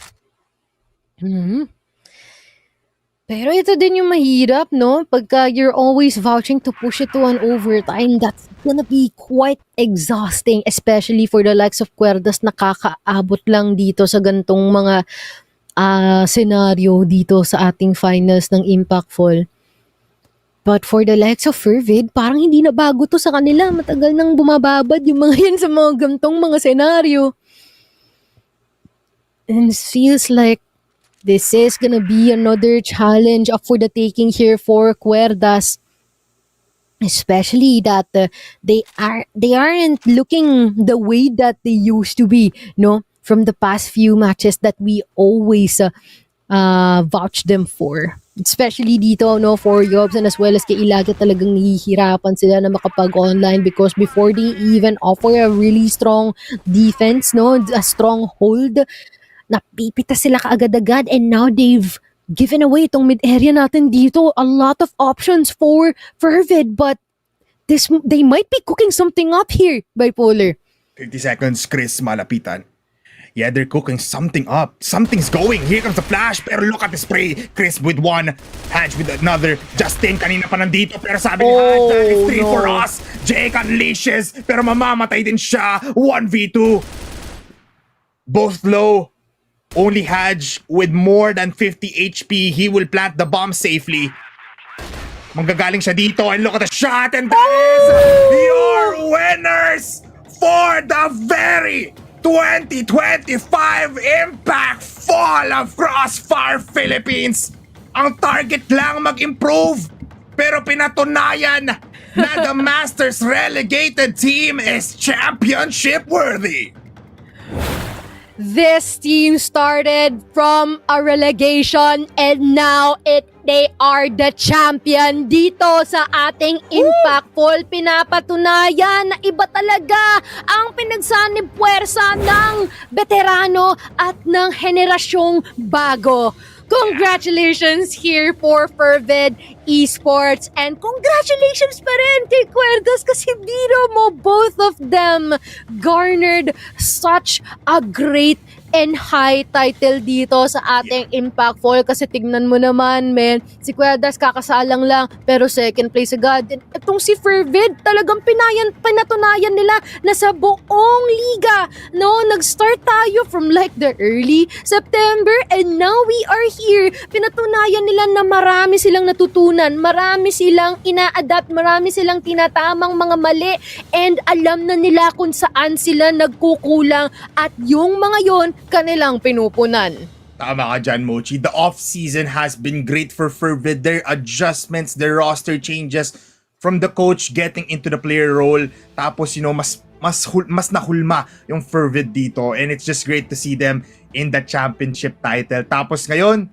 Pero ito din yung mahirap, no? Pagka you're always vouching to push it to an overtime, that's gonna be quite exhausting, especially for the likes of QUERDAS. Nakakaabot lang dito sa gantong mga scenario dito sa ating finals ng Impactful. But for the likes of Fervid, parang hindi na bago to sa kanila. Matagal nang bumababad yung mga yan sa mga gantong mga senaryo. And it feels like this is gonna be another challenge up for the taking here for QUERDAS. Especially that they aren't looking the way that they used to be, no? From the past few matches that we always vouch them for. Especially dito, no, for Yobs and as well as kay Ilaga, talagang nahihirapan sila na makapag-online because before they even offer a really strong defense, no, a strong hold, napipita sila kaagad-agad and now they've given away itong mid-area natin dito. A lot of options for Fervid, but they might be cooking something up here, Bipolar. 30 seconds, Chris, malapitan. Yeah, they're cooking something up. Something's going. Here comes the flash. Pero look at the spray. Chris with one. Hange with another. Justin, kanina pa nandito. Pero sabi ni Hange, that is 3 for us. Jake unleashes. Pero mamamatay din siya. 1v2. Both low. Only Hadj with more than 50 HP. He will plant the bomb safely. Manggagaling siya dito. And look at the shot. And that is your winners for the very 2025 Impact Fall of Crossfire Philippines. Ang target lang mag-improve. Pero pinatunayan na the Masters relegated team is championship worthy. This team started from a relegation and now they are the champion dito sa ating Impact Poll. Pinapatunayan na iba talaga ang pinagsanib puwersa ng veterano at ng henerasyong bago. Congratulations here for Fervid Esports and congratulations pa rin kay QUERDAS kasi biro mo, both of them garnered such a great and high title dito sa ating Impact Fall kasi tignan mo naman, men, si QUERDAS kakasalang lang pero second place agad. Itong si Fervid talagang pinatunayan nila na sa buong liga, no, nag-start tayo from like the early September and now we are here. Pinatunayan nila na marami silang natutunan, marami silang ina-adapt, marami silang tinatamang mga mali and alam na nila kung saan sila nagkukulang at yung mga yon kanilang pinupunan. Tama ka dyan, Mochi. The off-season has been great for Fervid. Their adjustments, their roster changes from the coach getting into the player role. Tapos, mas nahulma yung Fervid dito. And it's just great to see them in the championship title. Tapos ngayon,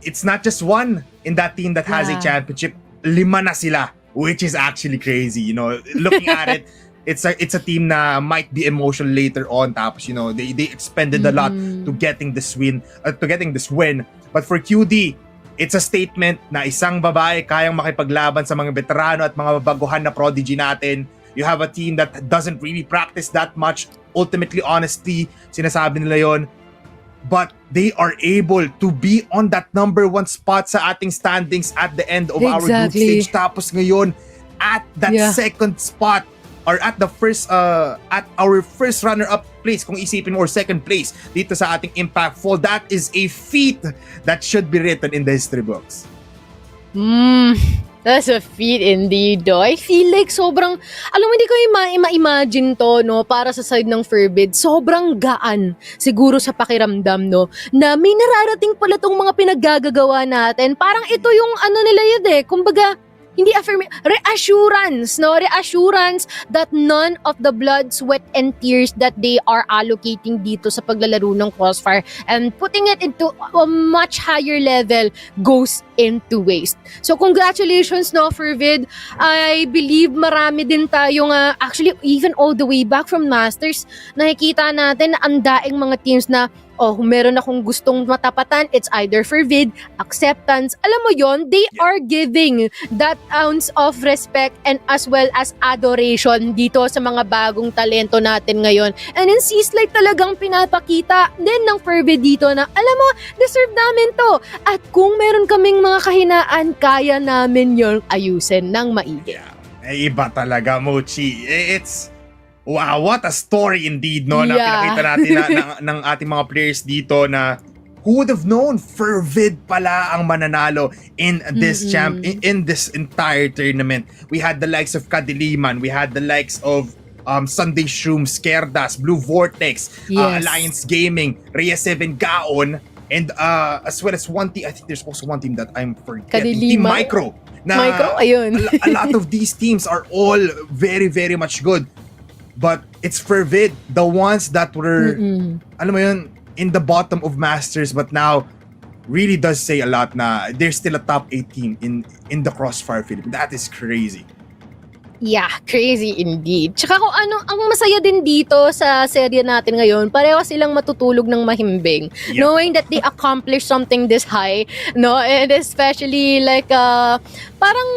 it's not just one in that team that has a championship. 5 na sila, which is actually crazy. Looking at it, it's a team na might be emotional later on. Tapos they expended a lot to getting this win. But for QD, it's a statement na isang babae kayang makipaglaban sa mga veterano at mga baguhan na prodigy natin. You have a team that doesn't really practice that much. Ultimately, honestly, sinasabi nila yon. But they are able to be on that number 1 spot sa ating standings at the end of our group stage. Tapos ngayon, at that second spot, or at the first at our first runner-up place kung isipin mo, or second place dito sa ating Impact Fall, that is a feat that should be written in the history books. That's a feat indeed, though. I feel like sobrang, alam mo, hindi ko ma-imagine to, no, para sa side ng Fervid. Sobrang gaan, siguro sa pakiramdam, no, na may nararating pala tong mga pinaggagawa natin. Parang ito yung nila yun kumbaga, hindi reassurance, no? Reassurance that none of the blood, sweat, and tears that they are allocating dito sa paglalaro ng Crossfire and putting it into a much higher level goes into waste. So congratulations, no, Fervid. I believe marami din tayong actually even all the way back from Masters, nakikita natin na ang daing mga teams na kung meron akong gustong matapatan, it's either Fervid, acceptance. Alam mo yon, they are giving that ounce of respect and as well as adoration dito sa mga bagong talento natin ngayon. And in C-Slide talagang pinapakita din ng Fervid dito na, alam mo, deserve namin to. At kung meron kaming mga kahinaan, kaya namin yon ayusin ng maigi. Iba talaga, Mochi. Wow, what a story indeed, no? Na pinakita natin ng ating mga players dito na Who would have known FERVID pala ang mananalo in this in this entire tournament? We had the likes of KADILIMAN, we had the likes of Sunday SHROOMS, QUERDAS, Blue Vortex, Yes. Alliance Gaming, Rhea 7 Gaon, and as well as one team, I think there's also one team that I'm forgetting, Team KADILIMAN? Micro. Micro, ayun. A lot of these teams are all very, very much good. But it's FERVID, the ones that were, alam mo yun, in the bottom of Masters, but now really does say a lot na they're still a top 8 team in the Crossfire Philippines. That is crazy. Yeah, crazy indeed. Tsaka kung ano, ang masaya din dito sa serye natin ngayon, pareho silang matutulog ng mahimbing. Yep. Knowing that they accomplished something this high, no? And especially like, parang,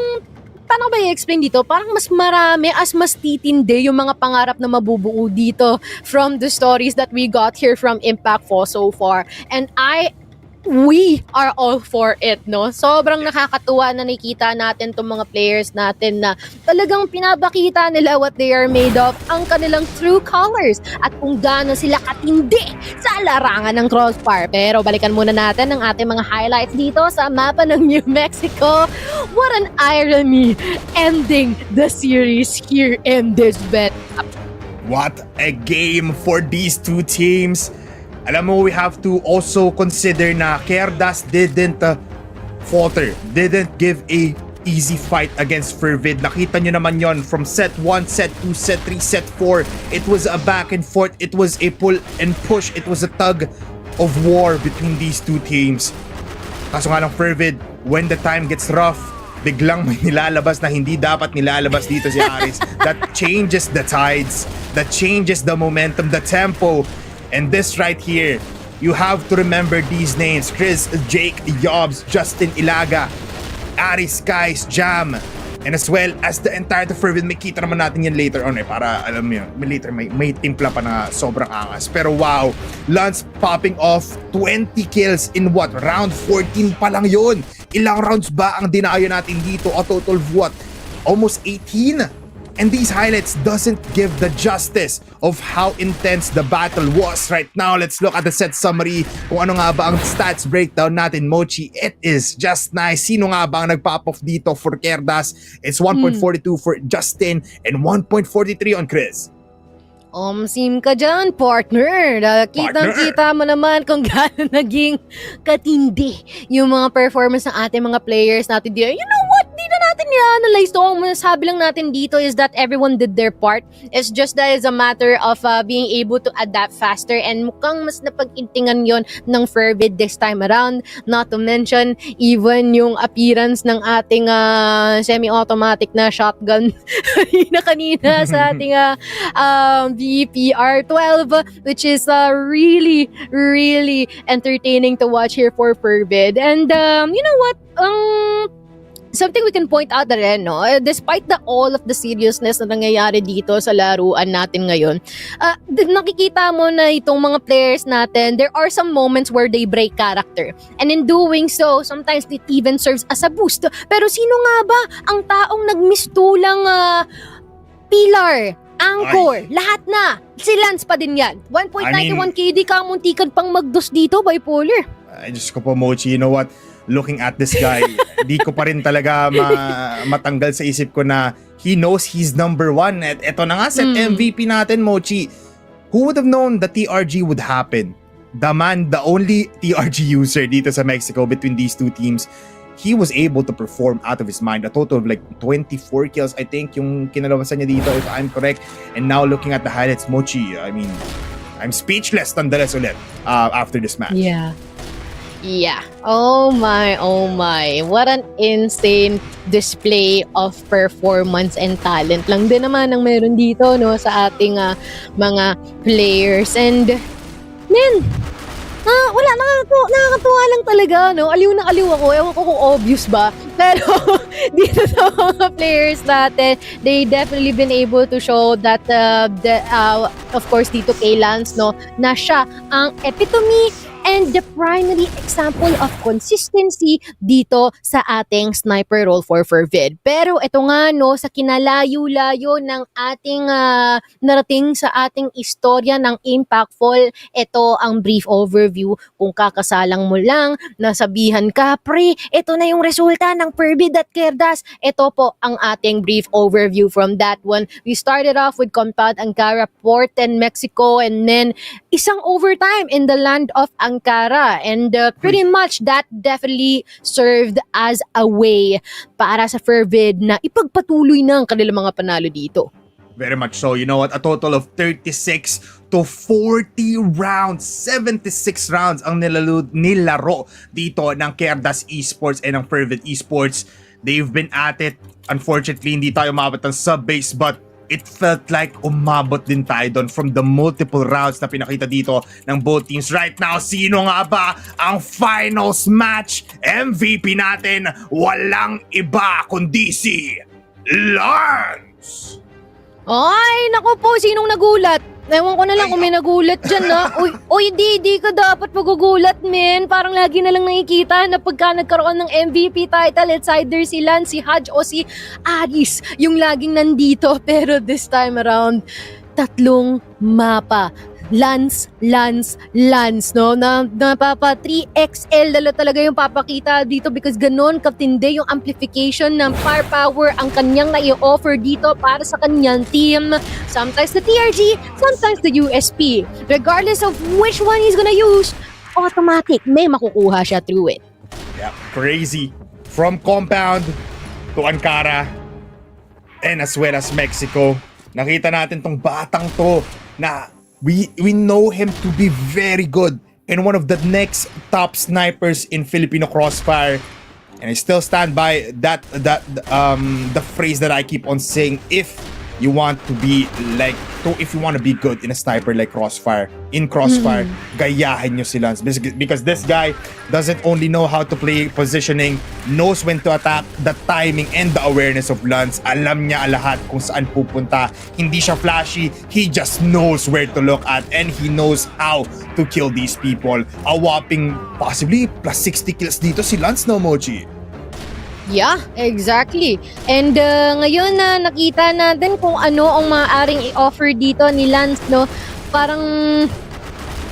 paano ba i-explain dito? Parang mas marami, mas titindi yung mga pangarap na mabubuo dito from the stories that we got here from Impact so far. And we are all for it, no? Sobrang nakakatuwa na nakita natin tong mga players natin na talagang pinapakita nila what they are made of, ang kanilang true colors, at kung gaano sila katindi sa larangan ng Crossfire. Pero balikan muna natin ang ating mga highlights dito sa mapa ng New Mexico. What an irony ending the series here in this bet. What a game for these two teams. Alam mo, we have to also consider na QUERDAS didn't falter, didn't give a easy fight against FERVID. Nakita nyo naman yon from set 1, set 2, set 3, set 4. It was a back and forth, it was a pull and push, it was a tug of war between these two teams. Kaso nga lang FERVID, when the time gets rough, biglang may nilalabas na hindi dapat nilalabas dito si Aris. That changes the tides, that changes the momentum, the tempo. And this right here, you have to remember these names: Chris, Jake, Yobs, Justin Ilaga, Aris, Guys, Jam, and as well as the entire FERVID. May kita naman natin yan later on para alam mo yun, may timpla pa na sobrang angas. Pero wow, Lance popping off 20 kills in what? Round 14 pa lang yun. Ilang rounds ba ang dinayo natin dito? A total of what? Almost 18? And these highlights doesn't give the justice of how intense the battle was. Right now, let's look at the set summary. Kung ano nga ba ang stats breakdown natin, Mochi. It is just nice. Sino nga ba ang nag-pop off dito for QUERDAS? It's 1.42 for Justin and 1.43 on Chris. Sim ka dyan, partner. Kitang-kita mo naman kung gaano naging katindi yung mga performance ng ating mga players natin dito. You know what? Di na natin i-analyze to. Ang masasabi lang natin dito is that everyone did their part. It's just that it's a matter of being able to adapt faster, and mukhang mas napag-intingan yon ng FERVID this time around. Not to mention, even yung appearance ng ating semi-automatic na shotgun na kanina sa ating VPR12, which is really, really entertaining to watch here for FERVID. And you know what? Something we can point out na rin, no? Despite all of the seriousness na nangyayari dito sa laruan natin ngayon, nakikita mo na itong mga players natin, there are some moments where they break character. And in doing so, sometimes it even serves as a boost. Pero sino nga ba ang taong nagmistulang pillar, anchor, lahat na? Si Lance pa din yan. 1.91 KD, kamuntikan pang magdos dito, bipolar. Ay, Diyos ko po, Mochi, you know what? Looking at this guy, di ko pa rin talaga matanggal sa isip ko na he knows he's number 1. At eto na nga, set MVP natin, Mochi. Who would have known the TRG would happen? The man, the only TRG user dito sa Mexico between these two teams, he was able to perform out of his mind. A total of like 24 kills, I think, yung kinalabasan niya dito, if I'm correct. And now looking at the highlights, Mochi, I mean, I'm speechless nonetheless ulit after this match. Yeah. Oh my. What an insane display of performance and talent lang din naman ang meron dito, no, sa ating mga players. And man, wala, nakakatuwa lang talaga, no? Aliw na aliw ako. Ewan ko kung obvious ba. Pero dito sa mga players natin, they definitely been able to show that, of course, dito kay Lance, no, na siya ang epitome and the primary example of consistency dito sa ating sniper role for FERVID. Pero ito nga no, sa kinalayo-layo ng ating narating sa ating istorya ng Impactful, ito ang brief overview. Kung kakasalang mo lang, nasabihan ka, pre, ito na yung resulta ng FERVID at QUERDAS. Ito po ang ating brief overview from that one. We started off with Compound Ankara, Port and Mexico, and then isang overtime in the land of Ankara. And pretty much that definitely served as a way para sa FERVID na ipagpatuloy na ang kanilang mga panalo dito. Very much so. You know what? A total of 36 to 40 rounds. 76 rounds ang nilaro dito ng QUERDAS Esports and ng FERVID Esports. They've been at it. Unfortunately, hindi tayo umabot ng sub-base, but it felt like umabot din tayo doon from the multiple rounds na pinakita dito ng both teams. Right now, sino nga ba ang finals match? MVP natin, walang iba kundi si Lance! Ay, naku po, sinong nagulat? Ewan ko na lang kung may nagulat dyan na. Uy, di ka dapat magugulat, men. Parang lagi na lang nakikita na pagka nagkaroon ng MVP title, it's either si Lance, si Haj, o si Aris yung laging nandito. Pero this time around, 3 mapa. Lance, no? Napapa 3XL dala talaga yung papakita dito because ganon katindi yung amplification ng firepower ang kanyang nai-offer dito para sa kanyang team. Sometimes the TRG, sometimes the USP. Regardless of which one he's gonna use, automatic, may makukuha siya through it. Yeah, crazy. From Compound to Ankara and as well as Mexico, nakita natin tong batang to na we know him to be very good and one of the next top snipers in Filipino Crossfire. And I still stand by that the phrase that I keep on saying, if you want to be like, if you want to be good in a sniper like Crossfire, gayahin nyo si Lance. Because this guy doesn't only know how to play positioning, knows when to attack, the timing and the awareness of Lance. Alam niya lahat kung saan pupunta. Hindi siya flashy, he just knows where to look at and he knows how to kill these people. A whopping possibly plus 60 kills dito si Lance, no, Mochi? Yeah, exactly. And ngayon na nakita natin kung ano ang maaaring i-offer dito ni Lance, no? Parang,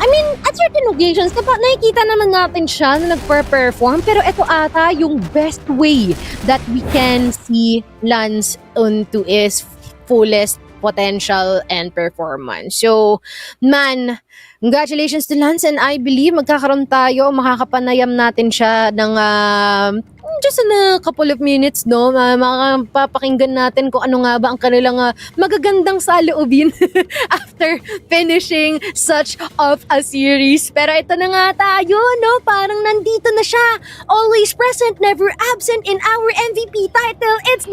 I mean, at certain occasions, nakikita naman natin siya na nagper-perform, pero ito ata yung best way that we can see Lance onto his fullest potential and performance. So, man, congratulations to Lance, and I believe magkakaroon tayo, makakapanayam natin siya ng just in a couple of minutes, no? Makapapakinggan natin kung ano nga ba ang kanilang magagandang saloobin after finishing such of a series. Pero ito na nga tayo, no? Parang nandito na siya. Always present, never absent in our MVP title. It's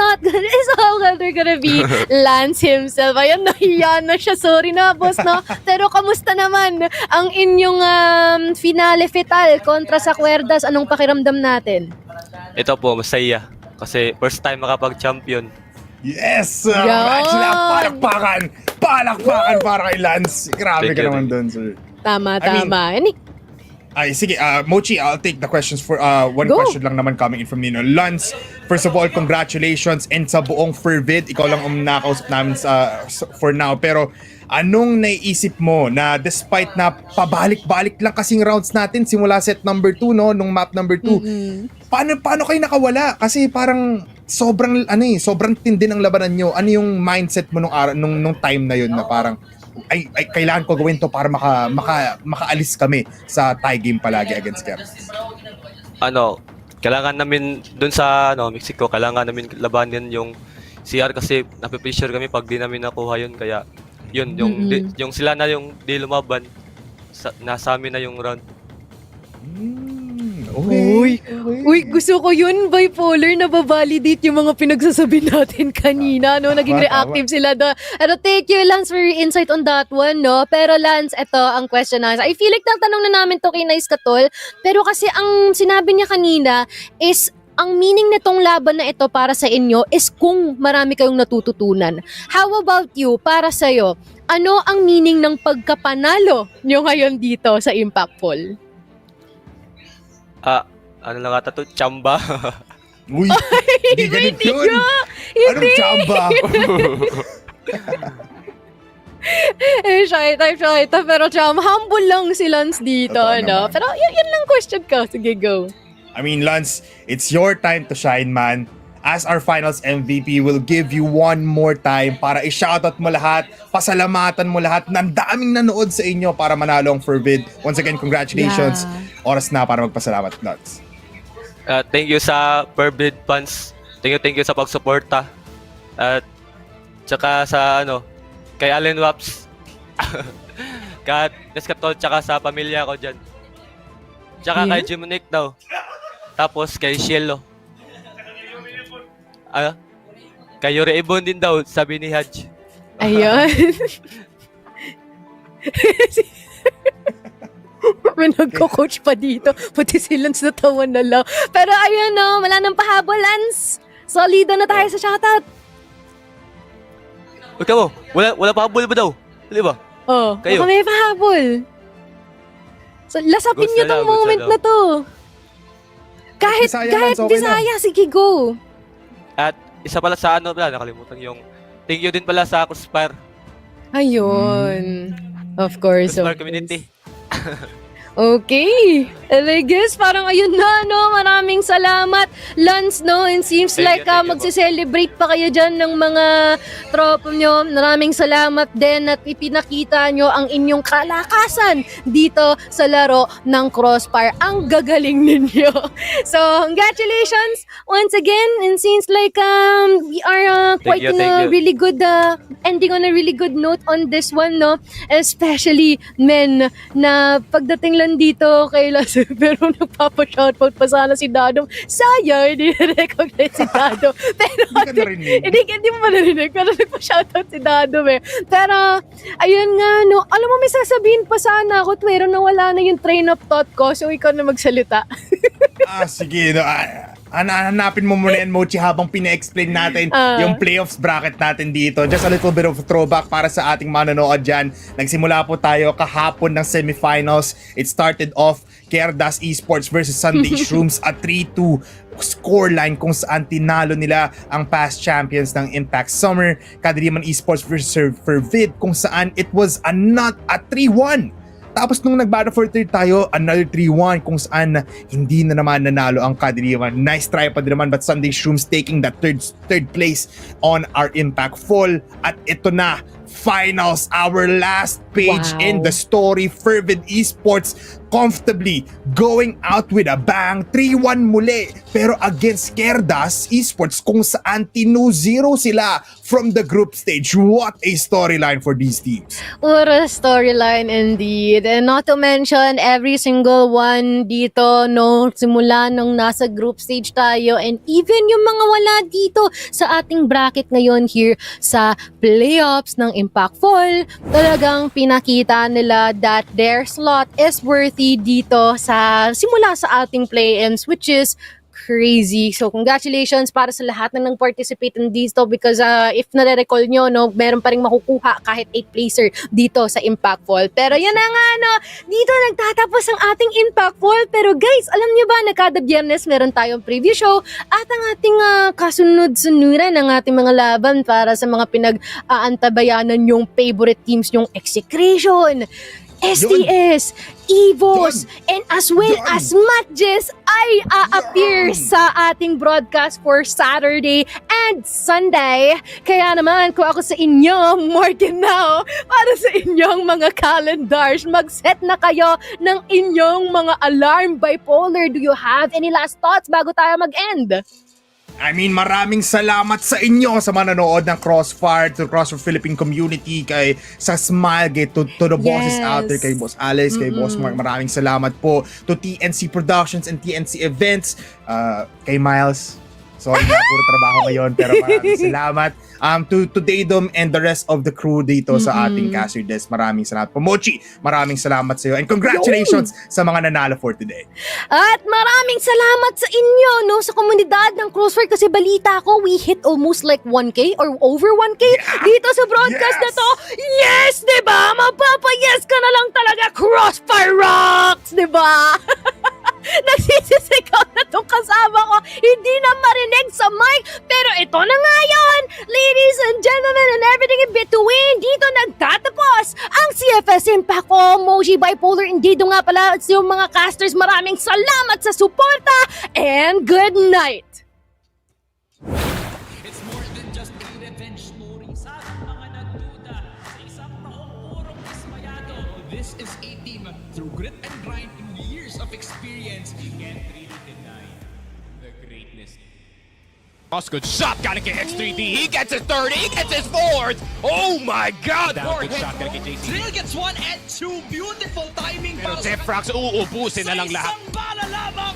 all gonna be Lance himself. Ayan, nahiya na siya. Sorry na, boss, no? Pero kamusta naman ang inyong finale final kontra sa QUERDAS? Anong pakiramdam natin? Ito po, masaya. Kasi first time makapag-champion. Yes! Palakpakan para kay Lance. Grabe ka naman doon, sir. Tama. Ay, sige, Mochi, I'll take the questions for one question lang naman coming in from Nino. Lance, first of all, congratulations, and sa buong FERVID, ikaw lang ang nakausap namin for now. Pero anong naiisip mo na despite na pabalik-balik lang kasing rounds natin simula set number 2, no, nung map number 2, paano kayo nakawala? Kasi parang sobrang tindi ng labanan nyo. Ano yung mindset mo nung time na yun na parang ay kailangan ko gawin to para makaalis kami sa tie game palagi against QUERDAS? Kailangan namin dun sa Mexico, kailangan namin labanin yung CR kasi napipressure kami pag di namin nakuha yun, kaya yun, yung sila na yung di lumaban, nasa amin na yung round. Okay. Uy, gusto ko yun, bipolar, na babalidate yung mga pinagsasabi natin kanina, no? Naging reactive sila doon. Thank you, Lance, for your insight on that one, no? Pero Lance, ito ang question na. I feel like tatanong na namin to kay Nice Katol, pero kasi ang sinabi niya kanina is ang meaning nitong laban na ito para sa inyo is kung marami kayong natututunan. How about you, para sa'yo, ano ang meaning ng pagkapanalo nyo ngayon dito sa Impactful? Ano lang ata to? Chamba. Uy, hindi ganit yun. Anong chamba? Shy type. Pero humble lang si Lance dito, Totoo ano? naman. Pero yun lang question ko. Sige, go. I mean, Lance, it's your time to shine, man. As our finals MVP, we'll give you one more time para i-shoutout mo lahat, pasalamatan mo lahat. Ng daming nanood sa inyo para manalo ang FERVID. Once again, congratulations. Oras na para magpasalamat, Lance. Thank you sa FERVID fans. Thank you sa pagsuporta. At tsaka sa kay Allen Waps. Kay Nescatol, tsaka sa pamilya ko dyan. Tsaka kay Jimonic daw. Tapos kay Shielo. Kay Yuri Ibon din daw, sabi ni Haj. Ayun. May nagko-coach pa dito. Pati si Lance natawa na lang. Pero ayun wala nang pahabol, Lance. Solido na tayo sa shoutout. Ikaw mo, wala pa habol ba daw? Di ba? Baka Kayo? may pahabol. So, lasapin Gusto nyo lang, tong gusto moment lang. na to. Kahit Bisaya, Lance, okay Bisaya, sige, go. At isa pala sa nakalimutan yung thank you din pala sa Crossfire. Ayun. Of course. Crossfire community. Okay. I guess parang ayun na, Maraming salamat, Lance, And seems Thank like you po. magse-celebrate pa kayo dyan ng mga tropa nyo. Maraming salamat din at ipinakita nyo ang inyong kalakasan dito sa laro ng Crossfire. Ang gagaling ninyo. So, congratulations once again. And seems like we are quite Thank in you. a really good ending on a really good note on this one, Especially men na pagdating lang dito kay Lance, pero nagpapa-shoutout pa sana si Dadong. Sayang, hindi na-recognize si Dadong. Pero Hindi ka narinig. hindi mo pa narinig, pero nagpa-shoutout si Dadong Pero, ayun nga, alam mo, may sasabihin pa sana ako, pero nawala na yung train of thought ko, so ikaw na magsalita. Sige. Hanapin mo muna yan, Mochi, habang pina-explain natin yung playoffs bracket natin dito. Just a little bit of a throwback para sa ating manonood dyan. Nagsimula po tayo kahapon ng semifinals. It started off QUERDAS ESPORTS versus Sunday SHROOMS at 3-2 scoreline kung saan tinalo nila ang past champions ng Impact Summer. KADILIMAN Esports versus FERVID kung saan it was a 3-1. Tapos nung nag-battle for third tayo, another 3-1 kung saan hindi na naman nanalo ang KADILIMAN. Nice try pa din naman, but Sunday SHROOMS taking that third place on our Impact Fall. At ito na, finals, our last page in the story. FERVID Esports comfortably going out with a bang. 3-1 muli, pero against QUERDAS Esports kung saan 2-0 sila from the group stage. What a storyline for these teams. What a storyline indeed. And not to mention, every single one dito, simula nung nasa group stage tayo, and even yung mga wala dito sa ating bracket ngayon here sa playoffs ng Impact Fall, talagang pinakita nila that their slot is worthy dito simula sa ating play-ins, which is crazy. So, congratulations para sa lahat na nang-participate in dito because if nare-recall nyo, meron pa rin makukuha kahit 8 placer dito sa Impact Fall. Pero yun na nga, dito nagtatapos ang ating Impact Fall. Pero guys, alam nyo ba na kada Biyernes meron tayong preview show at ang ating kasunod-sunuran ng ating mga laban para sa mga pinag-aantabayanan yung favorite teams yung Execration, STS, EVOS, and as well as matches ay appear sa ating broadcast for Saturday and Sunday. Kaya naman, kung ako sa inyo, mark it now, para sa inyong mga calendars, mag-set na kayo ng inyong mga alarm bipolar. Do you have any last thoughts bago tayo mag-end? I mean, maraming salamat sa inyo sa manonood ng Crossfire, to Crossfire Philippine community, sa Smile, to the bosses out there, kay Boss Alex, kay Boss Mark, maraming salamat po. To TNC Productions and TNC Events, kay Miles, sorry na, puro trabaho ngayon, pero maraming salamat. To Daydom and the rest of the crew dito sa ating caster desk, maraming salamat po. Mochi, maraming salamat sa iyo, and congratulations sa mga nanalo for today. At maraming salamat sa inyo, sa komunidad ng Crossfire, kasi balita ko, we hit almost like 1K or over 1K dito sa broadcast na to. Yes, diba? Mapapa-yes ka na lang talaga, Crossfire rocks, diba? Nagsisi hindi na marinig sa mic. Pero ito na nga yun, ladies and gentlemen and everything in between, dito nagtatapos ang CFS Impact Moji Bipolar Indido nga pala yung mga casters. Maraming salamat sa suporta and good night! It's more than just a revenge story. Sa ating mga nagduda sa isang taong purong dismayado. This is a team through grit and grind and years of experience. You can't really deny the greatness. Good shot, gotta get X3D. He gets his third, he gets his fourth. Oh my God! Good shot, gotta get JC. Drill gets 1 and 2. Beautiful timing Pero pa. Zefrax, uubusin na lang lahat. Sa isang bala lamang,